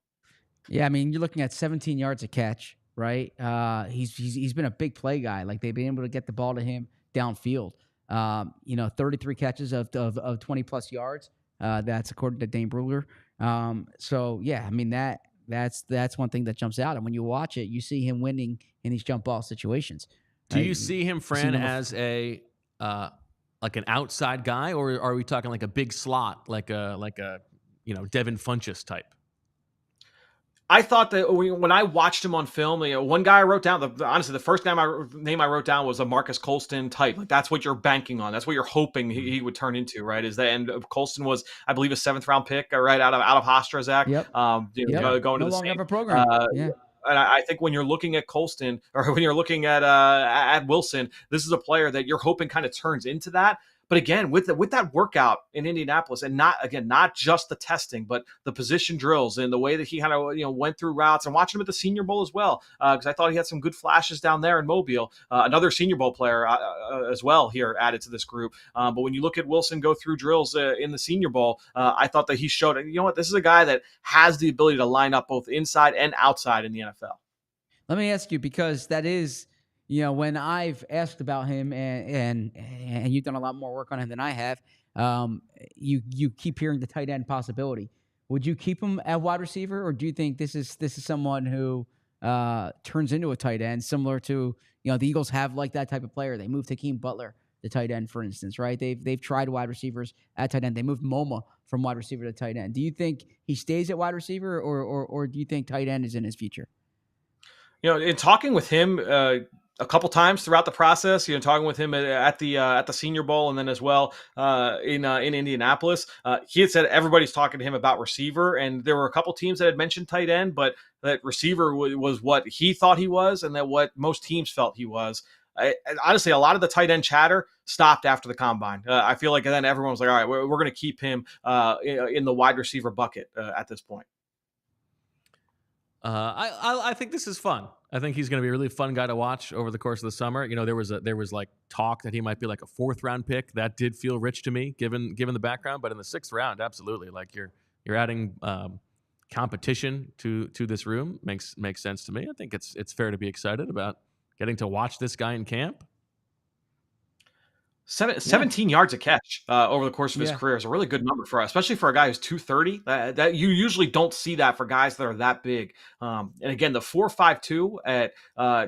Speaker 2: Yeah, I mean, you're looking at 17 yards a catch, right? He's been a big play guy. Like they've been able to get the ball to him downfield. 33 catches of 20 plus yards. That's according to Dane Brugler. So yeah, I mean that's one thing that jumps out. And when you watch it, you see him winning in these jump ball situations.
Speaker 1: Do you see him, Fran, as a like an outside guy, or are we talking like a big slot, like a Devin Funchess type?
Speaker 7: I thought that when I watched him on film, one guy I wrote down, honestly, the first name I wrote down was a Marcus Colston type. Like that's what you're banking on. That's what you're hoping he would turn into, right? And Colston was, I believe, a 7th round pick, right, out of Hofstra, Zach.
Speaker 2: Yep.
Speaker 7: Going to the same
Speaker 2: program.
Speaker 7: And I think when you're looking at Colston or when you're looking at Wilson, this is a player that you're hoping kind of turns into that. But again, with that workout in Indianapolis, and not just the testing, but the position drills and the way that he kind of went through routes, and watching him at the Senior Bowl as well, because I thought he had some good flashes down there in Mobile. Another Senior Bowl player as well here added to this group. But when you look at Wilson go through drills in the Senior Bowl, I thought that he showed, this is a guy that has the ability to line up both inside and outside in the NFL.
Speaker 2: Let me ask you, because that is, when I've asked about him and you've done a lot more work on him than I have, you keep hearing the tight end possibility. Would you keep him at wide receiver, or do you think this is someone who turns into a tight end, similar to the Eagles have like that type of player? They moved Hakeem Butler, the tight end, for instance, right? They've tried wide receivers at tight end. They moved MoMA from wide receiver to tight end. Do you think he stays at wide receiver, or do you think tight end is in his future?
Speaker 7: In talking with him a couple times throughout the process, talking with him at the Senior Bowl, and then as well in Indianapolis, he had said everybody's talking to him about receiver, and there were a couple teams that had mentioned tight end, but that receiver was what he thought he was, and that what most teams felt he was. Honestly, a lot of the tight end chatter stopped after the combine. I feel like then everyone was like, all right, we're going to keep him in the wide receiver bucket at this point.
Speaker 1: I think this is fun. I think he's going to be a really fun guy to watch over the course of the summer. There was like talk that he might be like a 4th round pick. That did feel rich to me, given the background. But in the 6th round, absolutely, like you're adding competition to this room makes sense to me. I think it's fair to be excited about getting to watch this guy in camp.
Speaker 7: 17 yards a catch over the course of his career is a really good number for us, especially for a guy who's 230. That you usually don't see that for guys that are that big. And again, the 4.52 at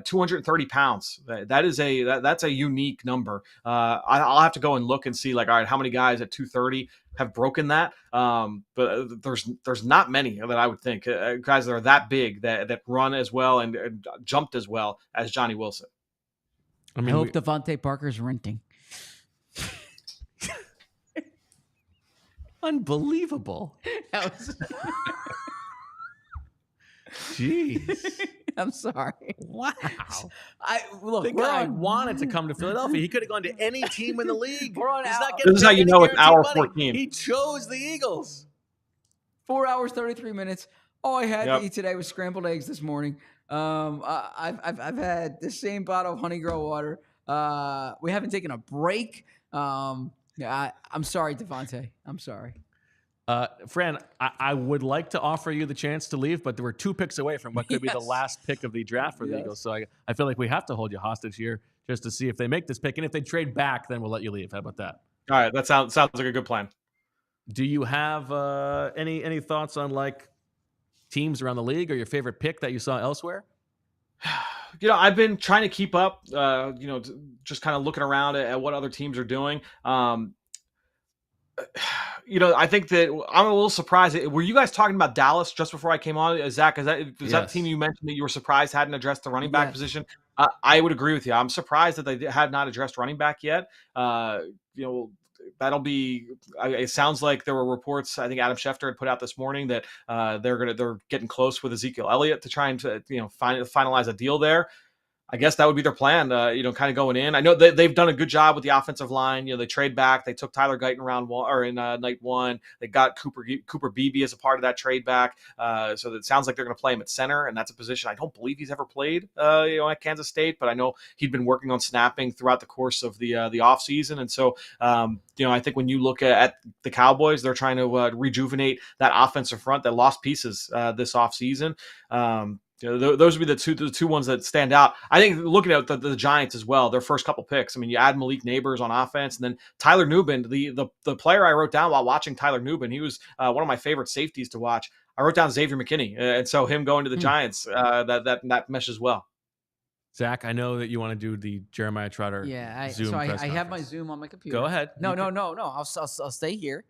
Speaker 7: 230 pounds, that's a unique number. I'll have to go and look and see, like, all right, how many guys at 230 have broken that? But there's not many that I would think guys that are that big that run as well and jumped as well as Johnny Wilson.
Speaker 2: I hope Devontae Parker's renting.
Speaker 1: Unbelievable. Jeez.
Speaker 2: I'm sorry.
Speaker 1: Wow.
Speaker 2: Look,
Speaker 1: the guy wanted to come to Philadelphia. He could have gone to any team in the league.
Speaker 7: This is how you know it's hour 14.
Speaker 1: He chose the Eagles.
Speaker 2: 4 hours, 33 minutes. All I had to eat today was scrambled eggs this morning. I've had the same bottle of honey girl water. We haven't taken a break. I'm sorry, Devontae. I'm sorry.
Speaker 1: Fran, I would like to offer you the chance to leave, but there were 2 picks away from what could be the last pick of the draft for the Eagles. So I feel like we have to hold you hostage here just to see if they make this pick. And if they trade back, then we'll let you leave. How about that?
Speaker 7: All right. That sounds like a good plan.
Speaker 1: Do you have any thoughts on like teams around the league, or your favorite pick that you saw elsewhere?
Speaker 7: I've been trying to keep up, just kind of looking around at what other teams are doing. I think that I'm a little surprised. Were you guys talking about Dallas just before I came on? Zach, is that the team you mentioned that you were surprised hadn't addressed the running back position? I would agree with you. I'm surprised that they had not addressed running back yet. That'll be. It sounds like there were reports. I think Adam Schefter had put out this morning that they're getting close with Ezekiel Elliott to try and finalize a deal there. I guess that would be their plan, kind of going in. I know they've done a good job with the offensive line. They trade back. They took Tyler Guyton in night 1. They got Cooper Beebe as a part of that trade back. So it sounds like they're going to play him at center, and that's a position I don't believe he's ever played, at Kansas State. But I know he'd been working on snapping throughout the course of the offseason. And so, I think when you look at the Cowboys, they're trying to rejuvenate that offensive front that lost pieces this offseason. Those would be the two ones that stand out. I think looking at the Giants as well, their first couple picks. I mean, you add Malik Neighbors on offense, and then Tyler Nubin, the player I wrote down while watching Tyler Nubin, he was one of my favorite safeties to watch. I wrote down Xavier McKinney, and so him going to the Giants, that meshes well.
Speaker 1: Zach, I know that you want to do the Jeremiah Trotter.
Speaker 2: Zoom I have my Zoom on my computer.
Speaker 1: Go ahead.
Speaker 2: No. I'll stay here,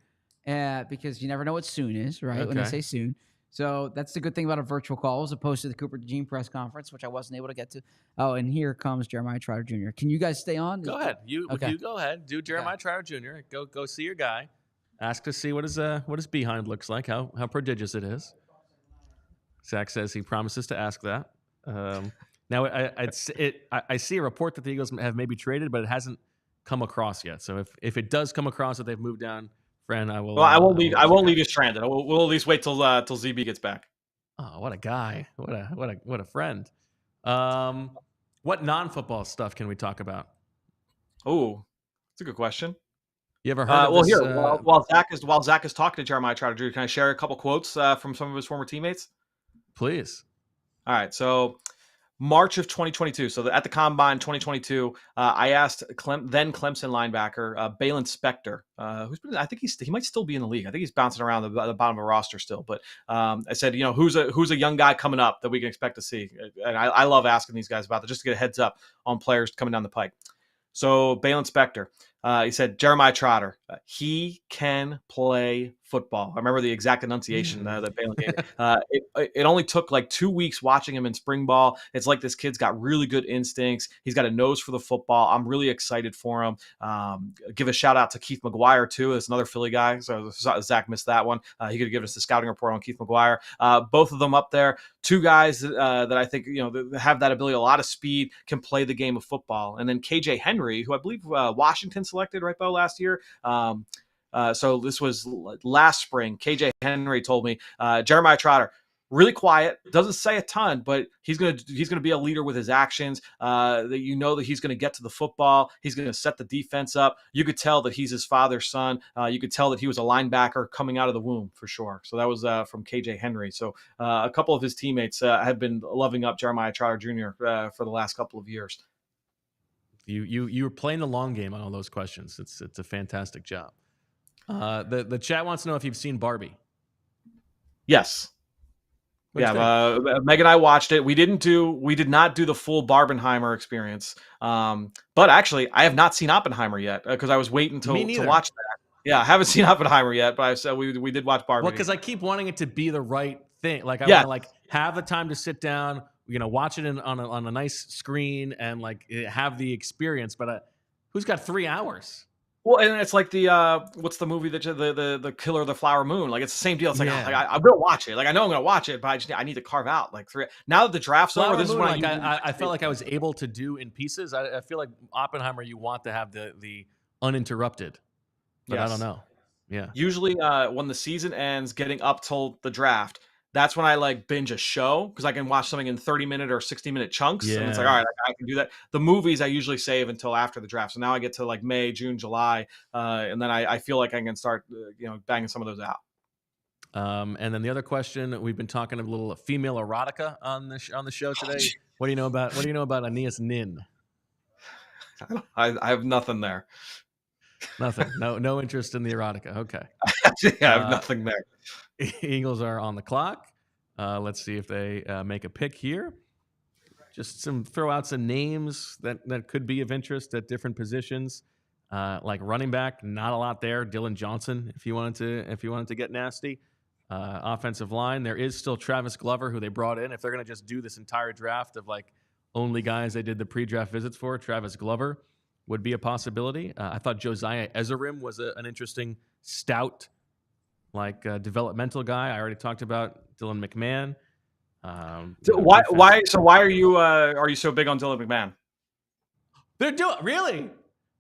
Speaker 2: because you never know what soon is, right? Okay. When they say soon. So that's the good thing about a virtual call as opposed to the Cooper DeJean press conference, which I wasn't able to get to. Oh, and here comes Jeremiah Trotter Jr. Can you guys stay on?
Speaker 1: Go ahead. You go ahead. Do Jeremiah Trotter Jr. Go see your guy. Ask to see what his behind looks like, how prodigious it is. Zach says he promises to ask that. Now I see a report that the Eagles have maybe traded, but it hasn't come across yet. So if it does come across that they've moved down, Fran, I will.
Speaker 7: Well, I won't
Speaker 1: will
Speaker 7: leave. I won't leave you stranded. We'll at least wait till ZB gets back.
Speaker 1: Oh, what a guy! What a friend. What non-football stuff can we talk about?
Speaker 7: Oh, that's a good question.
Speaker 1: You ever heard of this?
Speaker 7: Here, while Zach is talking to Jeremiah Trotter Jr., can I share a couple quotes from some of his former teammates?
Speaker 1: Please.
Speaker 7: All right, so March of 2022. So at the Combine 2022, I asked then Clemson linebacker Balin Spector, I think he might still be in the league. I think he's bouncing around the bottom of the roster still. But I said, who's a young guy coming up that we can expect to see? And I love asking these guys about that just to get a heads up on players coming down the pike. So Balin Spector, he said, Jeremiah Trotter, he can play football. I remember the exact enunciation that Balin gave. It only took like 2 weeks watching him in spring ball. It's like this kid's got really good instincts. He's got a nose for the football. I'm really excited for him. Give a shout out to Keith McGuire too. That's another Philly guy. So Zach missed that one. He could have given us the scouting report on Keith McGuire. Both of them up there. Two guys that I think that have that ability, a lot of speed, can play the game of football. And then KJ Henry, who I believe Washington selected, right, Bo, last year. So this was last spring. KJ Henry told me Jeremiah Trotter, really quiet, doesn't say a ton, but he's gonna be a leader with his actions. That that he's gonna get to the football. He's gonna set the defense up. You could tell that he's his father's son. You could tell that he was a linebacker coming out of the womb for sure. So that was from KJ Henry. So a couple of his teammates have been loving up Jeremiah Trotter Jr. For the last couple of years.
Speaker 1: You were playing the long game on all those questions. It's a fantastic job. The chat wants to know if you've seen Barbie.
Speaker 7: Yes. Meg and I watched it. We did not do the full Barbenheimer experience. But actually, I have not seen Oppenheimer yet because I was waiting to watch that. Yeah, I haven't seen Oppenheimer yet, but I said we did watch Barbie.
Speaker 1: Well, because I keep wanting it to be the right thing. Like I want to have the time to sit down, watch it on a nice screen and have the experience. But who's got 3 hours?
Speaker 7: Well, and it's like the what's the movie that the Killer of the Flower Moon? Like it's the same deal. It's like I will watch it. Like I know I'm gonna watch it, but I need to carve out like 3. Now that the draft's over, this
Speaker 1: Moon,
Speaker 7: is when
Speaker 1: I felt like I was able to do in pieces. I feel like Oppenheimer, you want to have the uninterrupted, but I don't know. Yeah.
Speaker 7: Usually, when the season ends, getting up till the draft, that's when I binge a show because I can watch something in 30-minute or 60-minute chunks. Yeah. And it's like, all right, I can do that. The movies I usually save until after the draft. So now I get to May, June, July. And then I feel like I can start, banging some of those out.
Speaker 1: And then the other question, we've been talking a little female erotica on the show today. What do you know about Ania's Nin?
Speaker 7: I have nothing there.
Speaker 1: Nothing. No interest in the erotica. Okay.
Speaker 7: I have nothing there.
Speaker 1: Eagles are on the clock. Let's see if they make a pick here. Just throw out some names that could be of interest at different positions. Like running back, not a lot there. Dylan Johnson, if you wanted to get nasty. Offensive line, there is still Travis Glover, who they brought in. If they're going to just do this entire draft of only guys they did the pre-draft visits for, Travis Glover would be a possibility. I thought Josiah Ezerim was an interesting stout, developmental guy. I already talked about Dylan McMahon.
Speaker 7: Why are you so big on Dylan McMahon?
Speaker 1: Really?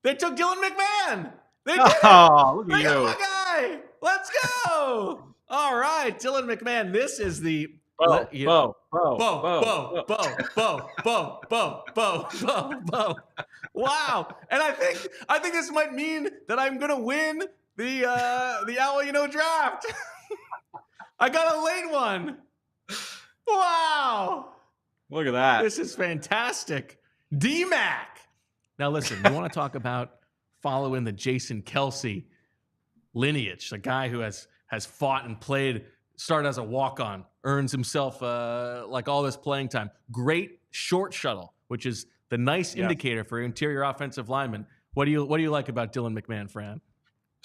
Speaker 1: They took Dylan McMahon. They
Speaker 7: did look at
Speaker 1: you. Got my guy. Let's go. All right, Dylan McMahon. This is the Bo. Wow. And I think this might mean that I'm gonna win the Owl draft. I got a late one. Wow.
Speaker 7: Look at that.
Speaker 1: This is fantastic. D-Mac. Now listen, you want to talk about following the Jason Kelsey lineage, the guy who has fought and played, started as a walk-on, earns himself all this playing time. Great short shuttle, which is the nice indicator for interior offensive linemen. What do you like about Dylan McMahon, Fran?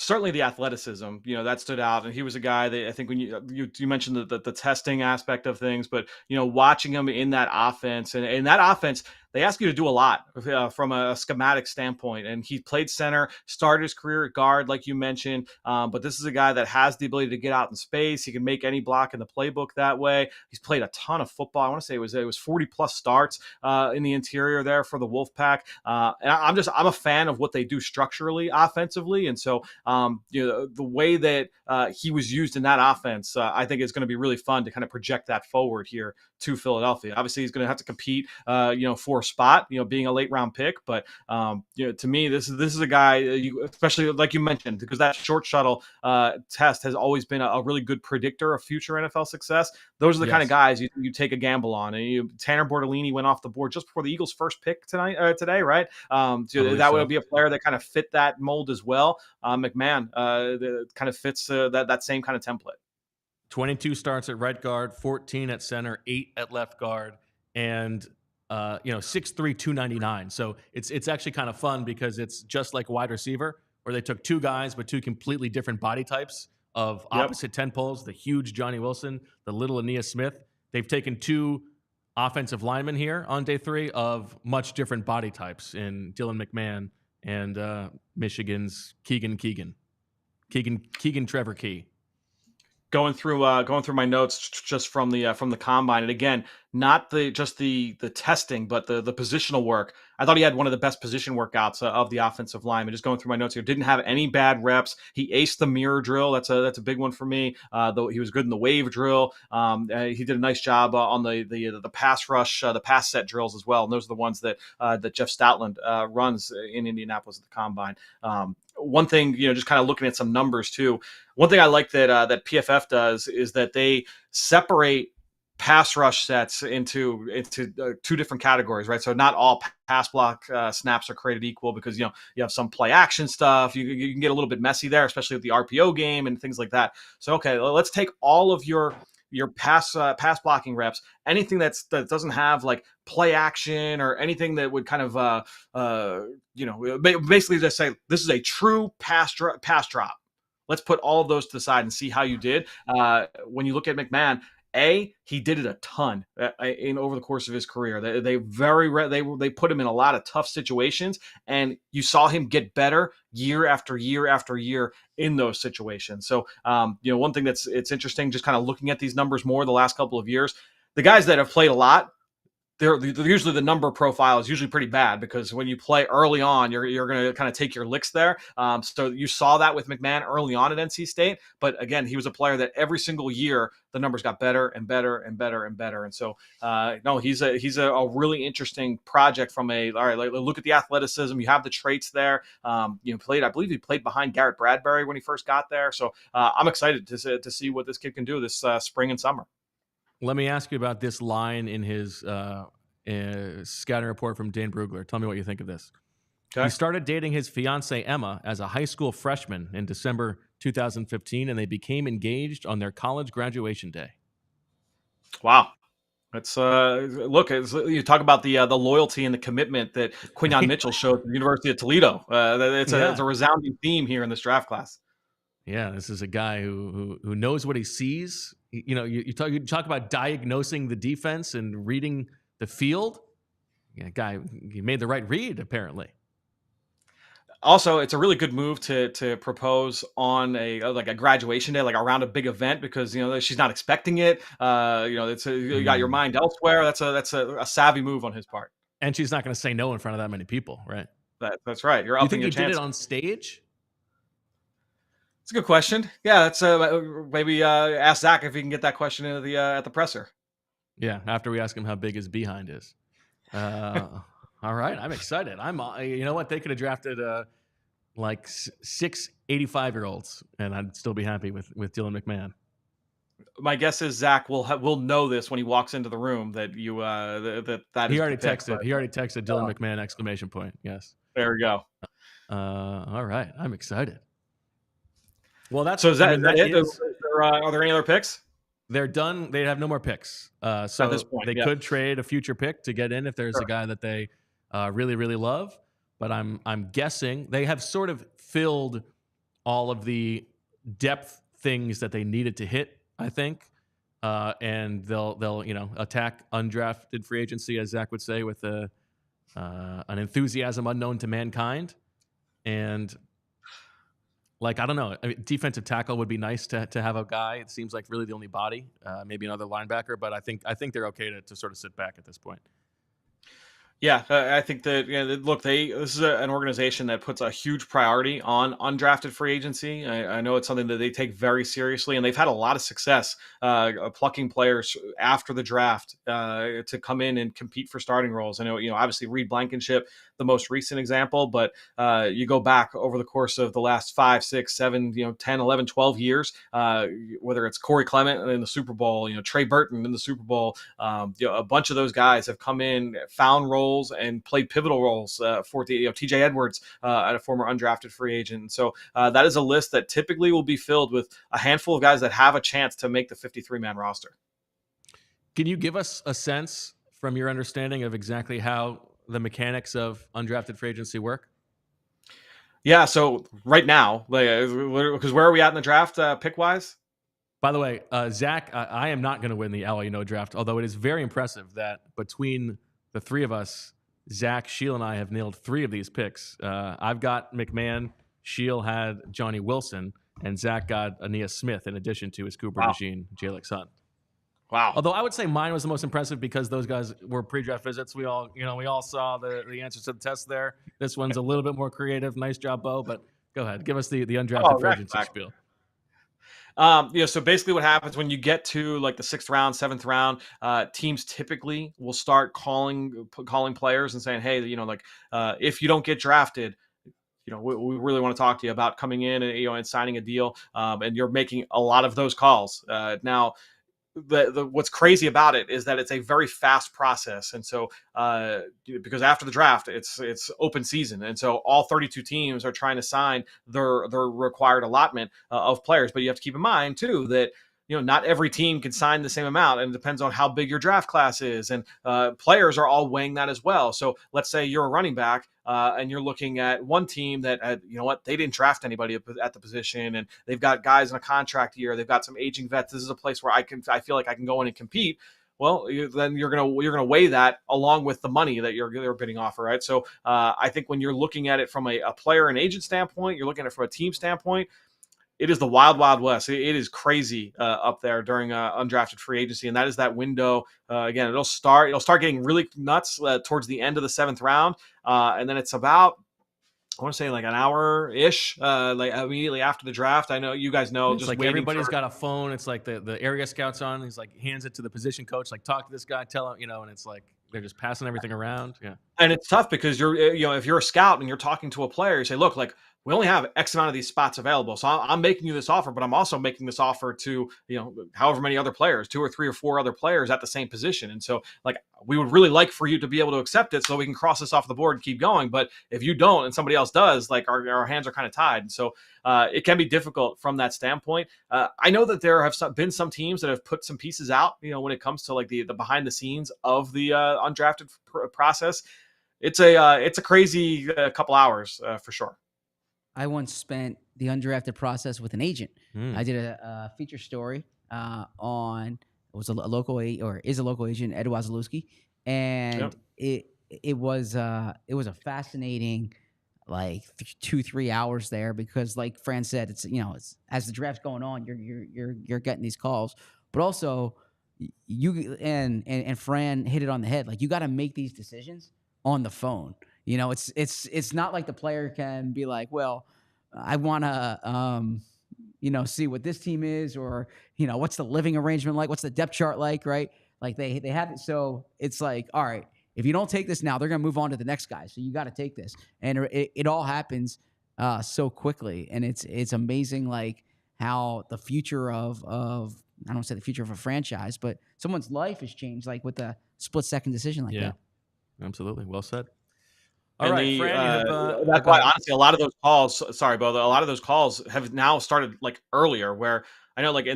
Speaker 7: Certainly the athleticism, that stood out. And he was a guy that I think when you mentioned the testing aspect of things, but, watching him in that offense and that offense, they ask you to do a lot from a schematic standpoint. And he played center, started his career at guard, like you mentioned. But this is a guy that has the ability to get out in space. He can make any block in the playbook that way. He's played a ton of football. I want to say it was 40 plus starts in the interior there for the Wolfpack. And I'm a fan of what they do structurally, offensively. And so, the way that he was used in that offense, I think it's going to be really fun to kind of project that forward here to Philadelphia. Obviously, he's going to have to compete, for a spot, being a late round pick. But to me, this is a guy, especially like you mentioned, because that short shuttle test has always been a really good predictor of future NFL success. Those are the kind of guys you take a gamble on. And Tanner Bortolini went off the board just before the Eagles' first pick today, right? That would be a player that kind of fit that mold as well. McMahon kind of fits that same kind of template.
Speaker 1: 22 starts at right guard, 14 at center, 8 at left guard, and 6'3", 299. So it's actually kind of fun because it's just like wide receiver, where they took two guys but two completely different body types of opposite 10 poles, the huge Johnny Wilson, the little Ania Smith. They've taken two offensive linemen here on day 3 of much different body types in Dylan McMahon and Michigan's Keegan Trevor Key.
Speaker 7: Going through my notes just from the combine, and again, not just the testing, but the positional work. I thought he had one of the best position workouts of the offensive line. And just going through my notes here, didn't have any bad reps. He aced the mirror drill. That's a big one for me. Though he was good in the wave drill. He did a nice job on the pass rush, the pass set drills as well. And those are the ones that Jeff Stoutland runs in Indianapolis at the combine. One thing, just kind of looking at some numbers too. One thing I like that PFF does is that they separate pass rush sets into two different categories, right? So not all pass block snaps are created equal, because you have some play action stuff. You can get a little bit messy there, especially with the RPO game and things like that. So okay, let's take all of your pass blocking reps, anything that doesn't have like play action or anything that would kind of basically just say this is a true pass drop. Let's put all of those to the side and see how you did. When you look at McMahon, he did it a ton over the course of his career. They put him in a lot of tough situations, and you saw him get better year after year after year in those situations. So, one thing it's interesting, just kind of looking at these numbers more the last couple of years, the guys that have played a lot, they're usually the number profile is usually pretty bad, because when you play early on, you're going to kind of take your licks there. So you saw that with McMahon early on at NC State, but again, he was a player that every single year the numbers got better and better and better and better. And so, he's a really interesting project from look at the athleticism. You have the traits there. I believe he played behind Garrett Bradbury when he first got there. So I'm excited to see what this kid can do this spring and summer.
Speaker 1: Let me ask you about this line in his scouting report from Dan Brugler. Tell me what you think of this. Okay. He started dating his fiancée, Emma, as a high school freshman in December 2015, and they became engaged on their college graduation day.
Speaker 7: Wow. It's you talk about the loyalty and the commitment that Quinyon Mitchell showed at the University of Toledo. It's a resounding theme here in this draft class.
Speaker 1: Yeah, this is a guy who knows what he sees. You talk about diagnosing the defense and reading the field. Yeah, guy, he made the right read apparently.
Speaker 7: Also, it's a really good move to propose on a graduation day, like around a big event, because she's not expecting it. You got your mind elsewhere. That's a savvy move on his part.
Speaker 1: And she's not going to say no in front of that many people, right?
Speaker 7: That's right. You're upping your chances.
Speaker 1: You think he did it on stage?
Speaker 7: It's a good question. Yeah, that's maybe ask Zach if he can get that question at the presser.
Speaker 1: Yeah, after we ask him how big his behind is. All right, I'm excited. You know what? They could have drafted like 6 85-year-olds, and I'd still be happy with Dylan McMahon.
Speaker 7: My guess is Zach will know this when he walks into the room that you that
Speaker 1: he already texted. He already texted Dylan McMahon exclamation point. Yes.
Speaker 7: There we go.
Speaker 1: All right, I'm excited. Well, that's
Speaker 7: so. Is that it? Are there any other picks?
Speaker 1: They're done. They have no more picks. So
Speaker 7: at this point,
Speaker 1: they could trade a future pick to get in if there's a guy that they really, really love. But I'm guessing they have sort of filled all of the depth things that they needed to hit, I think. And they'll attack undrafted free agency, as Zach would say, with an enthusiasm unknown to mankind, and like I don't know, defensive tackle would be nice to have a guy. It seems like really the only body, maybe another linebacker, but I think they're okay to sort of sit back at this point.
Speaker 7: Yeah, I think that look, this is an organization that puts a huge priority on undrafted free agency. I know it's something that they take very seriously, and they've had a lot of success plucking players after the draft to come in and compete for starting roles. I know, obviously Reed Blankenship, the most recent example, but you go back over the course of the last 5, 6, 7, 10, 11, 12 years, whether it's Corey Clement in the Super Bowl, Trey Burton in the Super Bowl, a bunch of those guys have come in, found roles, and played pivotal roles for the TJ Edwards, a former undrafted free agent. And so that is a list that typically will be filled with a handful of guys that have a chance to make the 53-man roster.
Speaker 1: Can you give us a sense from your understanding of exactly how the mechanics of undrafted free agency work?
Speaker 7: Yeah, so right now, because where are we at in the draft pick-wise?
Speaker 1: By the way, Zach, I am not going to win the LA draft, although it is very impressive that between the three of us, Zach, Sheil, and I have nailed 3 of these picks. I've got McMahon, Sheil had Johnny Wilson, and Zach got Ania Smith in addition to his Cooper DeJean, Jalyx Hunt.
Speaker 7: Wow.
Speaker 1: Although I would say mine was the most impressive because those guys were pre-draft visits. We all saw the answers to the test there. This one's a little bit more creative. Nice job, Bo. But go ahead, give us the undrafted free agency spiel.
Speaker 7: So basically what happens when you get to like the 6th round, 7th round, teams typically will start calling players and saying, hey, if you don't get drafted, we really want to talk to you about coming in and, and signing a deal. And you're making a lot of those calls. Now, what's crazy about it is that it's a very fast process, and so because after the draft it's open season, and so all 32 teams are trying to sign their required allotment of players. But you have to keep in mind too that not every team can sign the same amount, and it depends on how big your draft class is, and players are all weighing that as well. So let's say you're a running back and you're looking at one team that they didn't draft anybody at the position, and they've got guys in a contract year, they've got some aging vets. This is a place where I feel like I can go in and compete. Well, then you're gonna weigh that along with the money that you're bidding off, right? So I think when you're looking at it from a player and agent standpoint, you're looking at it from a team standpoint. It is the wild, wild west. It is crazy up there during undrafted free agency, and that is that window. Again, it'll start getting really nuts towards the end of the 7th round, and then it's about, I want to say, like an hour-ish, like immediately after the draft. I know you guys know.
Speaker 1: It's just like everybody's got a phone. It's like the area scout's on. He's like hands it to the position coach, like talk to this guy, tell him, and it's like they're just passing everything around. Yeah,
Speaker 7: and it's tough because if you're a scout and you're talking to a player, you say, look, like, we only have X amount of these spots available. So I'm making you this offer, but I'm also making this offer to, however many other players, 2 or 3 or 4 other players at the same position. And so, like, we would really like for you to be able to accept it so we can cross this off the board and keep going. But if you don't and somebody else does, like, our hands are kind of tied. And so it can be difficult from that standpoint. I know that there have been some teams that have put some pieces out, when it comes to like the behind the scenes of the undrafted process. It's a crazy couple hours for sure.
Speaker 2: I once spent the undrafted process with an agent. I did a feature story on, it was a local agent, Ed Wazalewski, and it was a fascinating like 2-3 hours there, because like Fran said, it's as the draft's going on, you're getting these calls, but also you and Fran hit it on the head. Like, you got to make these decisions on the phone. It's not like the player can be like, well, I want to, see what this team is, or, what's the living arrangement like? What's the depth chart like, right? Like they have it. So it's like, all right, if you don't take this now, they're going to move on to the next guy. So you got to take this. And it all happens so quickly. And it's amazing, like, how the future of I don't say the future of a franchise, but someone's life has changed, like with a split-second decision like that.
Speaker 1: Absolutely. Well said.
Speaker 7: All right, Fran, that's why, honestly, a lot of those calls, sorry, Bo, a lot of those calls have now started like earlier, where I know, like,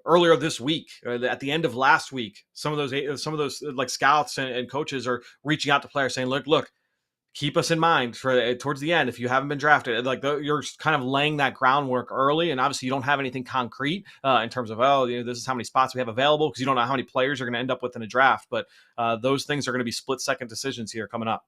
Speaker 7: earlier this week, or at the end of last week, some of those like scouts and coaches are reaching out to players saying, look, keep us in mind for towards the end if you haven't been drafted. Like, you're kind of laying that groundwork early, and obviously you don't have anything concrete in terms of, this is how many spots we have available, because you don't know how many players you're going to end up with in a draft. But those things are going to be split-second decisions here coming up.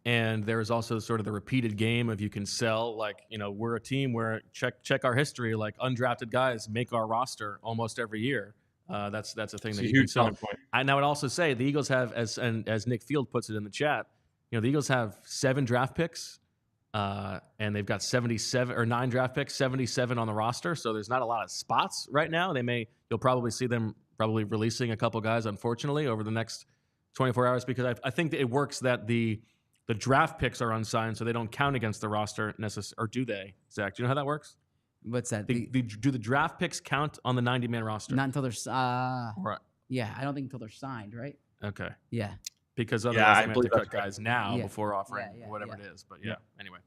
Speaker 1: And there is also sort of the repeated game of you can sell, like, we're a team where check our history, like undrafted guys make our roster almost every year. That's a thing that you can sell. And I would also say the Eagles have, as Nick Field puts it in the chat, the Eagles have 7 draft picks, and they've got 77 or 9 draft picks, 77 on the roster. So there's not a lot of spots right now. You'll probably see them probably releasing a couple guys, unfortunately, over the next 24 hours, because I think that it works that the draft picks are unsigned, so they don't count against the roster or do they, Zach? Do you know how that works?
Speaker 2: What's that?
Speaker 1: Do the draft picks count on the 90-man roster?
Speaker 2: Not until they're
Speaker 1: Right.
Speaker 2: Yeah, I don't think until they're signed, right?
Speaker 1: Okay.
Speaker 2: Yeah.
Speaker 1: Because otherwise they have to cut guys now
Speaker 2: Yeah.
Speaker 1: before offering
Speaker 2: Yeah,
Speaker 1: whatever it is. But anyway.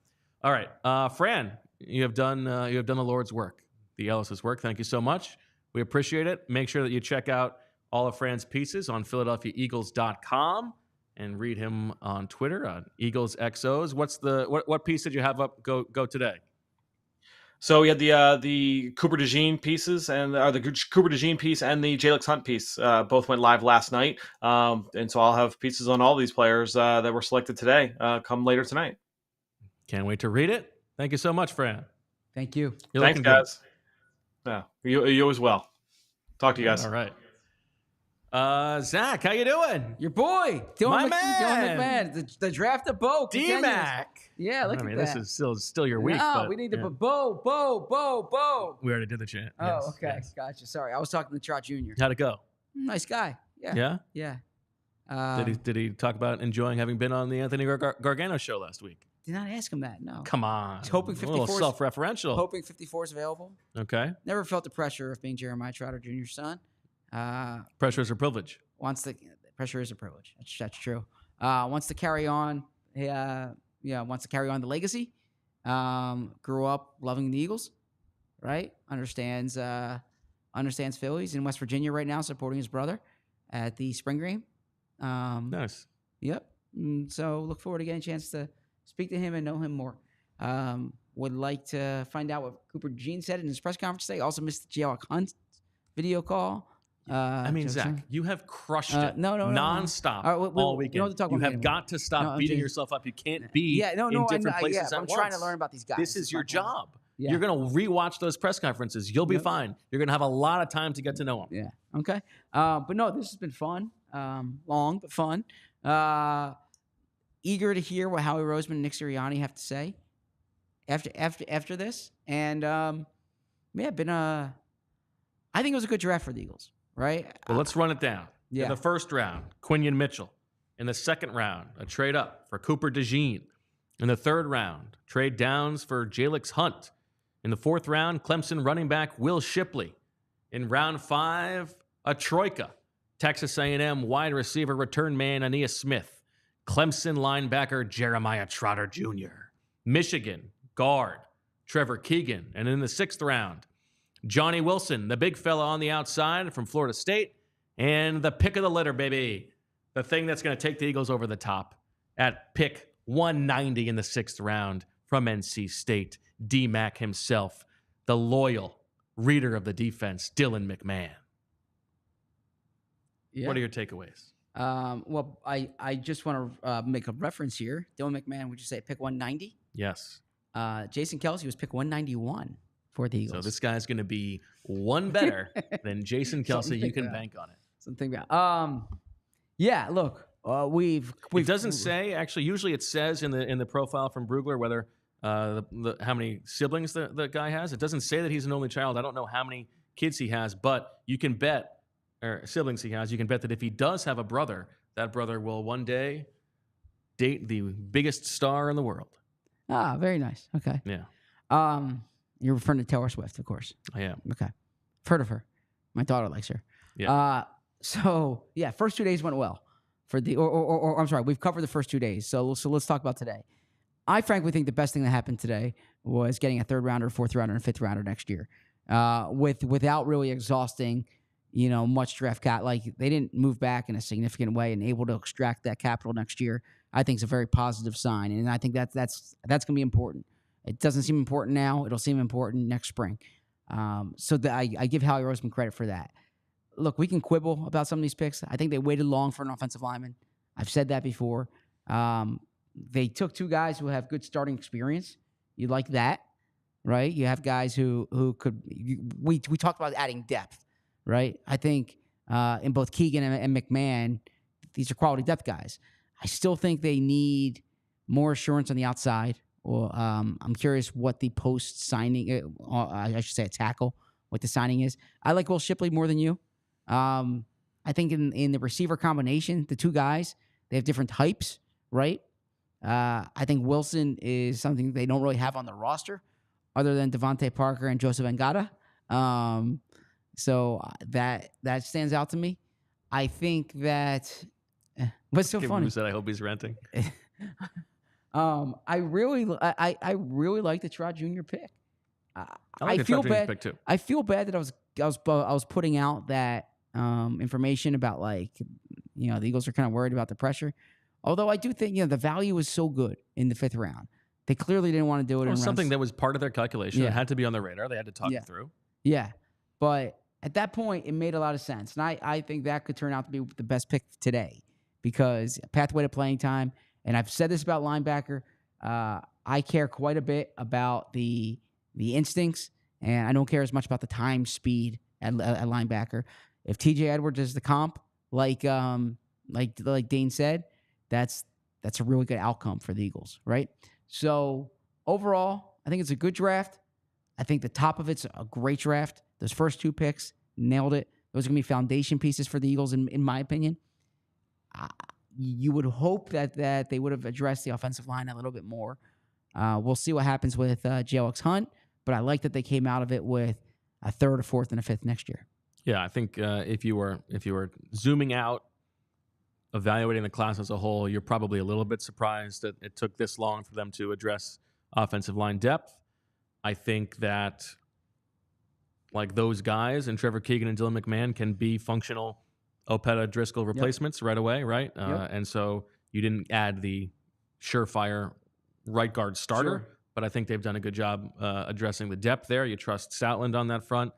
Speaker 1: All right. Fran, you have done the Lord's work, the Ellis's work. Thank you so much. We appreciate it. Make sure that you check out all of Fran's pieces on PhiladelphiaEagles.com. And read him on Twitter on EaglesXOs. What piece did you have up go today?
Speaker 7: So we had the Cooper DeJean pieces and the Cooper DeJean piece and the Jalyx Hunt piece. Both went live last night, and so I'll have pieces on all these players that were selected today come later tonight.
Speaker 1: Can't wait to read it. Thank you so much, Fran.
Speaker 2: Thank you.
Speaker 7: Thanks, guys. Yeah, you as well. Talk to you guys.
Speaker 1: All right. Zach, how you doing?
Speaker 2: Your boy,
Speaker 1: My
Speaker 2: Dylan
Speaker 1: man.
Speaker 2: McMahon, the draft of Bo.
Speaker 1: D-Mac.
Speaker 2: Yeah, look at that.
Speaker 1: This is still your week.
Speaker 2: No,
Speaker 1: but,
Speaker 2: we need to put Bo.
Speaker 1: We already did the chant.
Speaker 2: Oh,
Speaker 1: Yes,
Speaker 2: okay.
Speaker 1: yes.
Speaker 2: Gotcha. Sorry. I was talking to Trotter Jr.
Speaker 1: How'd it go?
Speaker 2: Nice guy. Yeah.
Speaker 1: Yeah? Did he talk about enjoying having been on the Anthony Gargano show last week?
Speaker 2: Did not ask him that, no.
Speaker 1: Come on.
Speaker 2: He's hoping
Speaker 1: A little
Speaker 2: 54 's
Speaker 1: self-referential.
Speaker 2: Hoping 54 is available.
Speaker 1: Okay.
Speaker 2: Never felt the pressure of being Jeremiah Trotter Jr.'s son.
Speaker 1: Pressure is a privilege.
Speaker 2: Pressure is a privilege. That's true. Wants to carry on. Wants to carry on the legacy. Grew up loving the Eagles, right? Understands Phillies in West Virginia right now, supporting his brother at the spring game.
Speaker 1: Nice.
Speaker 2: Yep. So look forward to getting a chance to speak to him and know him more. Would like to find out what Cooper DeJean said in his press conference today. Also missed the Jalyx Hunt video call.
Speaker 1: Zach, you have crushed it nonstop all weekend.
Speaker 2: You know what to talk about
Speaker 1: you have got to stop beating yourself up. You can't be in different places at
Speaker 2: I'm
Speaker 1: once.
Speaker 2: trying to learn about these guys.
Speaker 1: This is your job.
Speaker 2: Yeah.
Speaker 1: You're going to rewatch those press conferences. You'll be fine. You're going to have a lot of time to get to know them.
Speaker 2: Yeah. Okay. But no, this has been fun. Long, but fun. Eager to hear what Howie Roseman and Nick Sirianni have to say after this. And I think it was a good draft for the Eagles. Right?
Speaker 1: Well, let's run it down.
Speaker 2: Yeah.
Speaker 1: In the first round, Quinyon Mitchell. In the second round, a trade up for Cooper DeJean. In the third round, trade downs for Jalyx Hunt. In the fourth round, Clemson running back Will Shipley. In round 5, a troika. Texas A&M wide receiver return man Ania Smith. Clemson linebacker Jeremiah Trotter Jr. Michigan guard Trevor Keegan. And in the 6th round, Johnny Wilson, the big fella on the outside from Florida State, and the pick of the litter, baby. The thing that's going to take the Eagles over the top at pick 190 in the 6th round from NC State, D-Mac himself, the loyal reader of the defense, Dylan McMahon.
Speaker 2: Yeah.
Speaker 1: What are your takeaways?
Speaker 2: Well, I just want to make a reference here. Dylan McMahon, would you say pick 190?
Speaker 1: Yes.
Speaker 2: Jason Kelce was pick 191. For the Eagles.
Speaker 1: So this guy's going to be one better than Jason Kelce. You can bank on it.
Speaker 2: Something about. Yeah. Look, we've.
Speaker 1: It doesn't say actually. Usually, it says in the profile from Brugler whether how many siblings the guy has. It doesn't say that he's an only child. I don't know how many kids he has, but you can bet or siblings he has. You can bet that if he does have a brother, that brother will one day date the biggest star in the world.
Speaker 2: Ah, very nice. Okay.
Speaker 1: Yeah.
Speaker 2: You're referring to Taylor Swift, of course.
Speaker 1: I am.
Speaker 2: Okay. I've heard of her. My daughter likes her.
Speaker 1: Yeah.
Speaker 2: First 2 days went well for the, or I'm sorry, we've covered the first 2 days. So let's talk about today. I frankly think the best thing that happened today was getting a 3rd rounder, 4th rounder, and 5th rounder next year, without really exhausting, much draft cap. Like they didn't move back in a significant way and able to extract that capital next year. I think is a very positive sign, and I think that's going to be important. It doesn't seem important now. It'll seem important next spring. I give Howie Roseman credit for that. Look, we can quibble about some of these picks. I think they waited long for an offensive lineman. I've said that before. they took two guys who have good starting experience. You like that, right? You have guys who could. We talked about adding depth, right? I think in both Keegan and McMahon, these are quality depth guys. I still think they need more assurance on the outside. Or I'm curious what the post signing, I should say a tackle, what the signing is. I like Will Shipley more than you. I think in the receiver combination, the two guys, they have different types, right? I think Wilson is something they don't really have on the roster other than Devontae Parker and Joseph Ngata. So that stands out to me. I think that what's so funny?
Speaker 1: Who said I hope he's renting?
Speaker 2: I really like the Trotter Jr. pick.
Speaker 1: I
Speaker 2: feel bad.
Speaker 1: Pick too.
Speaker 2: I feel bad that I was putting out that information about the Eagles are kind of worried about the pressure. Although I do think the value was so good in the 5th round, they clearly didn't want to do it.
Speaker 1: Well, something that was part of their calculation.
Speaker 2: Yeah.
Speaker 1: It had to be on their radar. They had to talk it through.
Speaker 2: Yeah, but at that point, it made a lot of sense, and I think that could turn out to be the best pick today because pathway to playing time. And I've said this about linebacker. I care quite a bit about the instincts, and I don't care as much about the time speed at linebacker. If TJ Edwards is the comp, like Dane said, that's a really good outcome for the Eagles, right? So overall, I think it's a good draft. I think the top of it's a great draft. Those first 2 picks nailed it. Those are gonna be foundation pieces for the Eagles, in my opinion. You would hope that they would have addressed the offensive line a little bit more. We'll see what happens with JLX Hunt, but I like that they came out of it with a 3rd, a 4th, and a 5th next year.
Speaker 1: Yeah, I think if you were zooming out, evaluating the class as a whole, you're probably a little bit surprised that it took this long for them to address offensive line depth. I think that those guys and Trevor Keegan and Dylan McMahon can be functional Opeta Driscoll replacements right away, right? And so you didn't add the surefire right guard starter, but I think they've done a good job addressing the depth there. You trust Stoutland on that front.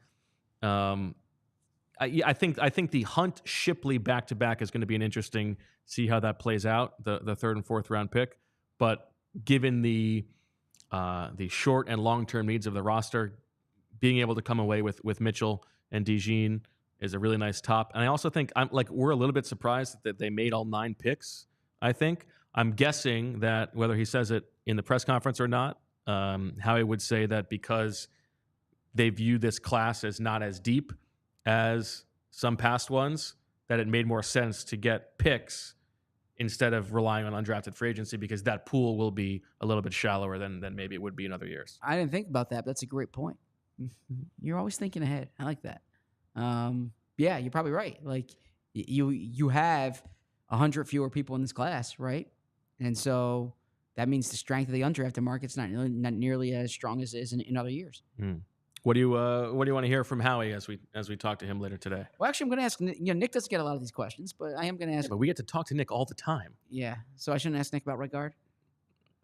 Speaker 1: I think the Hunt Shipley back-to-back is going to be an interesting, see how that plays out, the 3rd and 4th round pick. But given the short and long-term needs of the roster, being able to come away with Mitchell and DeJean is a really nice top. And I also think we're a little bit surprised that they made all 9 picks. I'm guessing that whether he says it in the press conference or not, Howie would say that because they view this class as not as deep as some past ones, that it made more sense to get picks instead of relying on undrafted free agency because that pool will be a little bit shallower than maybe it would be in other years.
Speaker 2: I didn't think about that, but that's a great point. You're always thinking ahead. I like that. Yeah, you're probably right. You have 100 fewer people in this class, right? And so that means the strength of the undrafted market's not nearly as strong as it is in other years.
Speaker 1: What do you want to hear from Howie as we talk to him later today?
Speaker 2: Well, actually, I'm going to ask. Nick doesn't get a lot of these questions, but I am going to ask.
Speaker 1: But we get to talk to Nick all the time.
Speaker 2: Yeah, so I shouldn't ask Nick about right guard.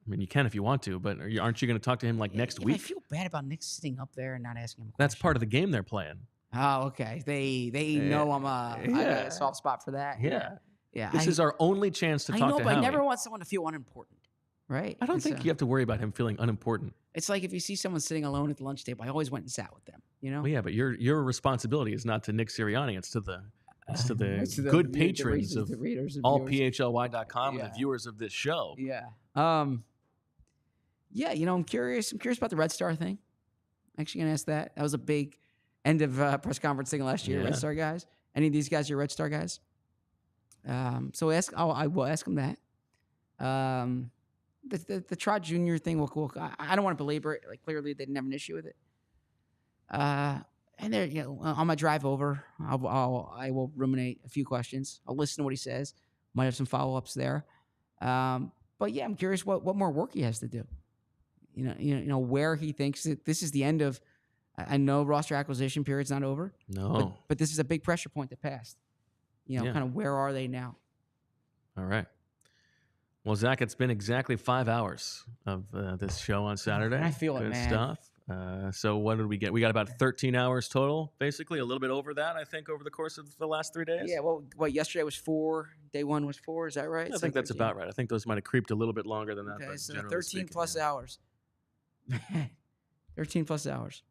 Speaker 1: I mean, you can if you want to, but aren't you going to talk to him next week?
Speaker 2: I feel bad about Nick sitting up there and not asking him a question.
Speaker 1: That's part of the game they're playing.
Speaker 2: Oh, okay. They know I got a soft spot for that.
Speaker 1: Yeah.
Speaker 2: Yeah.
Speaker 1: This is our only chance to talk to Howie.
Speaker 2: But I never want someone to feel unimportant, right?
Speaker 1: I don't think you have to worry about him feeling unimportant.
Speaker 2: It's like if you see someone sitting alone at the lunch table, I always went and sat with them,
Speaker 1: Well, yeah, but your responsibility is not to Nick Sirianni. It's to the good patrons of allphly.com and the viewers of this show.
Speaker 2: Yeah. Yeah, I'm curious. I'm curious about the Red Star thing. Actually going to ask that. That was a big end of press conference thing last year. Yeah. Red Star guys. Any of these guys are Red Star guys? So I will ask them that. The Trotter Jr. thing. I don't want to belabor it. Clearly they didn't have an issue with it. And there, on my drive over, I will ruminate a few questions. I'll listen to what he says. Might have some follow-ups there. But yeah, I'm curious what more work he has to do. Where he thinks that this is the end of. I know roster acquisition period's not over.
Speaker 1: No,
Speaker 2: but this is a big pressure point that passed. Kind of where are they now?
Speaker 1: All right. Well, Zach, it's been exactly 5 hours of this show on Saturday.
Speaker 2: I feel it,
Speaker 1: Good
Speaker 2: man.
Speaker 1: stuff. So what did we get? We got about 13 hours total, basically a little bit over that, I think, over the course of the last 3 days.
Speaker 2: Yeah, well, yesterday was 4. Day 1 was 4. Is that right?
Speaker 1: I think that's about right. I think those might have creeped a little bit longer than that.
Speaker 2: Okay,
Speaker 1: but
Speaker 2: so
Speaker 1: generally
Speaker 2: 13
Speaker 1: speaking,
Speaker 2: plus
Speaker 1: yeah.
Speaker 2: hours. 13 plus hours.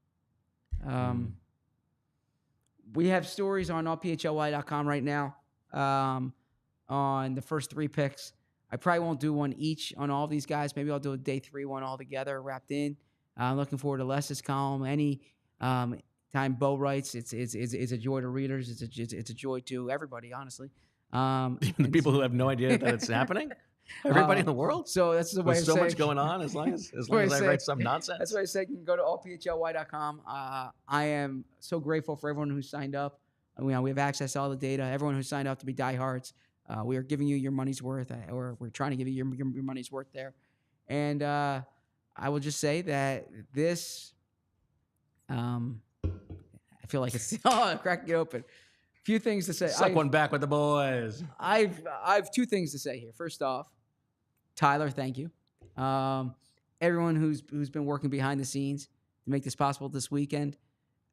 Speaker 2: We have stories on allphly.com right now on the first 3 picks. I probably won't do one each on all these guys. Maybe I'll do a day 3 one all together, wrapped in. I'm looking forward to Les's column. Any time Bo writes, it's a joy to readers. It's a joy to everybody, honestly.
Speaker 1: The people who have no idea that it's happening. Everybody in the world.
Speaker 2: So that's the way.
Speaker 1: There's so much going on. As long as I write some nonsense.
Speaker 2: That's why I said you can go to allphly.com. I am so grateful for everyone who signed up. We have access to all the data. Everyone who signed up to be diehards. We are giving you your money's worth, or we're trying to give you your money's worth there. And I will just say that this, I feel like it's cracking it open. Few things to say.
Speaker 1: Suck one back with the boys.
Speaker 2: I have 2 things to say here. First off, Tyler, thank you. Everyone who's been working behind the scenes to make this possible this weekend.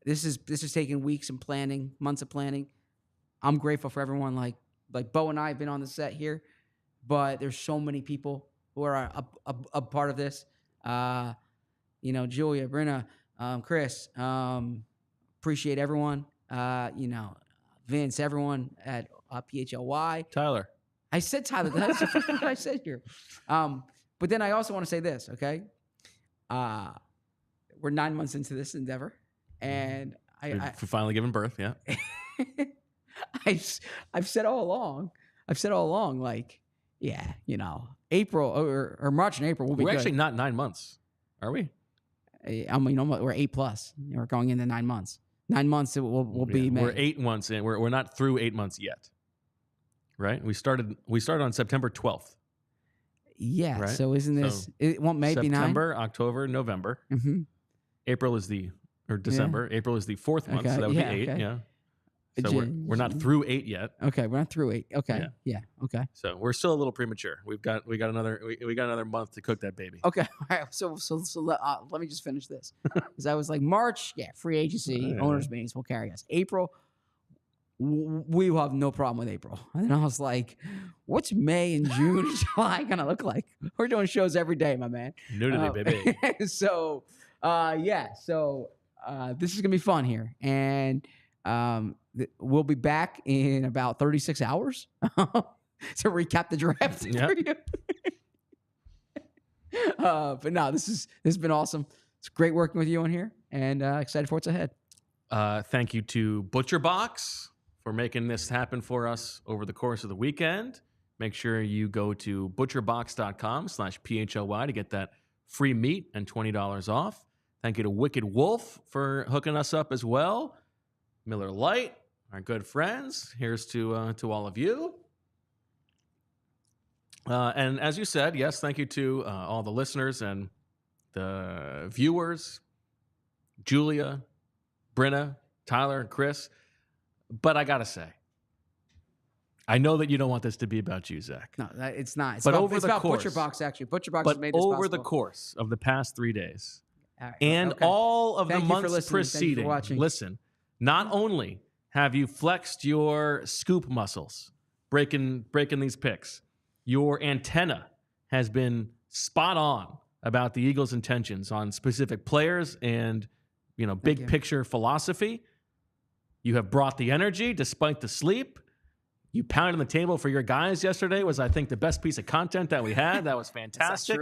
Speaker 2: This is taking weeks and planning, months of planning. I'm grateful for everyone. Like Bo and I have been on the set here, but there's so many people who are a part of this. Julia, Brenna, Chris. Appreciate everyone. Vince, everyone at PHLY.
Speaker 1: Tyler.
Speaker 2: I said Tyler. That's the first thing I said here. But then I also want to say this, okay? We're 9 months into this endeavor, and
Speaker 1: We've finally given birth, yeah.
Speaker 2: I've said all along, like, yeah, April or March and April will be
Speaker 1: We're
Speaker 2: good.
Speaker 1: actually not 9 months, are we?
Speaker 2: We're 8 plus. We're going into 9 months. 9 months it will be May.
Speaker 1: We're 8 months in. We're not through 8 months yet. Right? We started on September 12th.
Speaker 2: Yeah.
Speaker 1: Right?
Speaker 2: So isn't this it won't maybe
Speaker 1: September, October, November.
Speaker 2: Mm-hmm.
Speaker 1: April is December. April is the 4th month,
Speaker 2: Okay,
Speaker 1: so that would
Speaker 2: yeah,
Speaker 1: be 8,
Speaker 2: okay.
Speaker 1: yeah. So we're not through 8 yet.
Speaker 2: Okay, we're not through 8. Okay. Yeah. Okay.
Speaker 1: So we're still a little premature. We got another month to cook that baby.
Speaker 2: Okay. All right. So let me just finish this. Because I was like, March, free agency, owners meetings will carry us. April, we will have no problem with April. And I was like, what's May and June and July going to look like? We're doing shows every day, my man.
Speaker 1: Nudity, baby.
Speaker 2: So, this is going to be fun here. And we'll be back in about 36 hours to recap the draft for you. But no, this has been awesome. It's great working with you on here, and excited for what's ahead.
Speaker 1: Thank you to ButcherBox for making this happen for us over the course of the weekend. Make sure you go to butcherbox.com/PHLY to get that free meat and $20 off. Thank you to Wicked Wolf for hooking us up as well. Miller Lite, our good friends. Here's to all of you. And as you said, yes, thank you to all the listeners and the viewers, Julia, Brenna, Tyler, and Chris. But I got to say, I know that you don't want this to be about you, Zach.
Speaker 2: No, it's not. It's
Speaker 1: but
Speaker 2: about,
Speaker 1: over
Speaker 2: it's
Speaker 1: the
Speaker 2: about
Speaker 1: course,
Speaker 2: ButcherBox, actually. ButcherBox
Speaker 1: but
Speaker 2: has made this
Speaker 1: over
Speaker 2: possible.
Speaker 1: the course of the past 3 days
Speaker 2: All right,
Speaker 1: and
Speaker 2: okay.
Speaker 1: all of
Speaker 2: Thank
Speaker 1: the
Speaker 2: you for
Speaker 1: months
Speaker 2: listening. Thank you for
Speaker 1: preceding,
Speaker 2: watching.
Speaker 1: listen, not only have you flexed your scoop muscles, breaking these picks, your antenna has been spot on about the Eagles' intentions on specific players and, big picture philosophy. You have brought the energy despite the sleep. You pounded on the table for your guys yesterday was, I think, the best piece of content that we had. That was fantastic.
Speaker 2: Is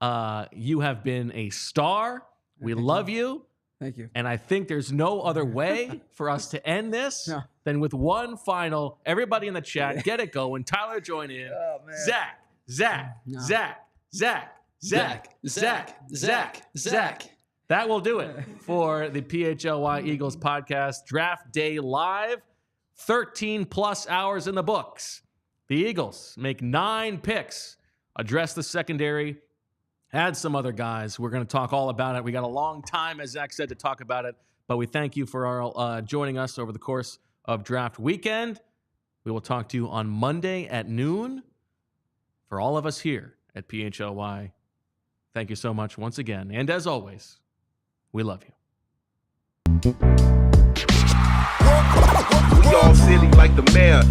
Speaker 2: that true?
Speaker 1: You have been a star. We love you.
Speaker 2: Thank you.
Speaker 1: And I think there's no other way for us to end this than with one final, everybody in the chat, get it going. Tyler, join in.
Speaker 2: Oh, man.
Speaker 1: Zach. That will do it for the PHLY Eagles podcast. Draft Day Live, 13 plus hours in the books. The Eagles make 9 picks, address the secondary, add some other guys. We're going to talk all about it. We got a long time, as Zach said, to talk about it, but we thank you for joining us over the course of draft weekend. We will talk to you on Monday at noon. For all of us here at PHLY, thank you so much once again. And as always, We love you.
Speaker 8: We all city like the mayor.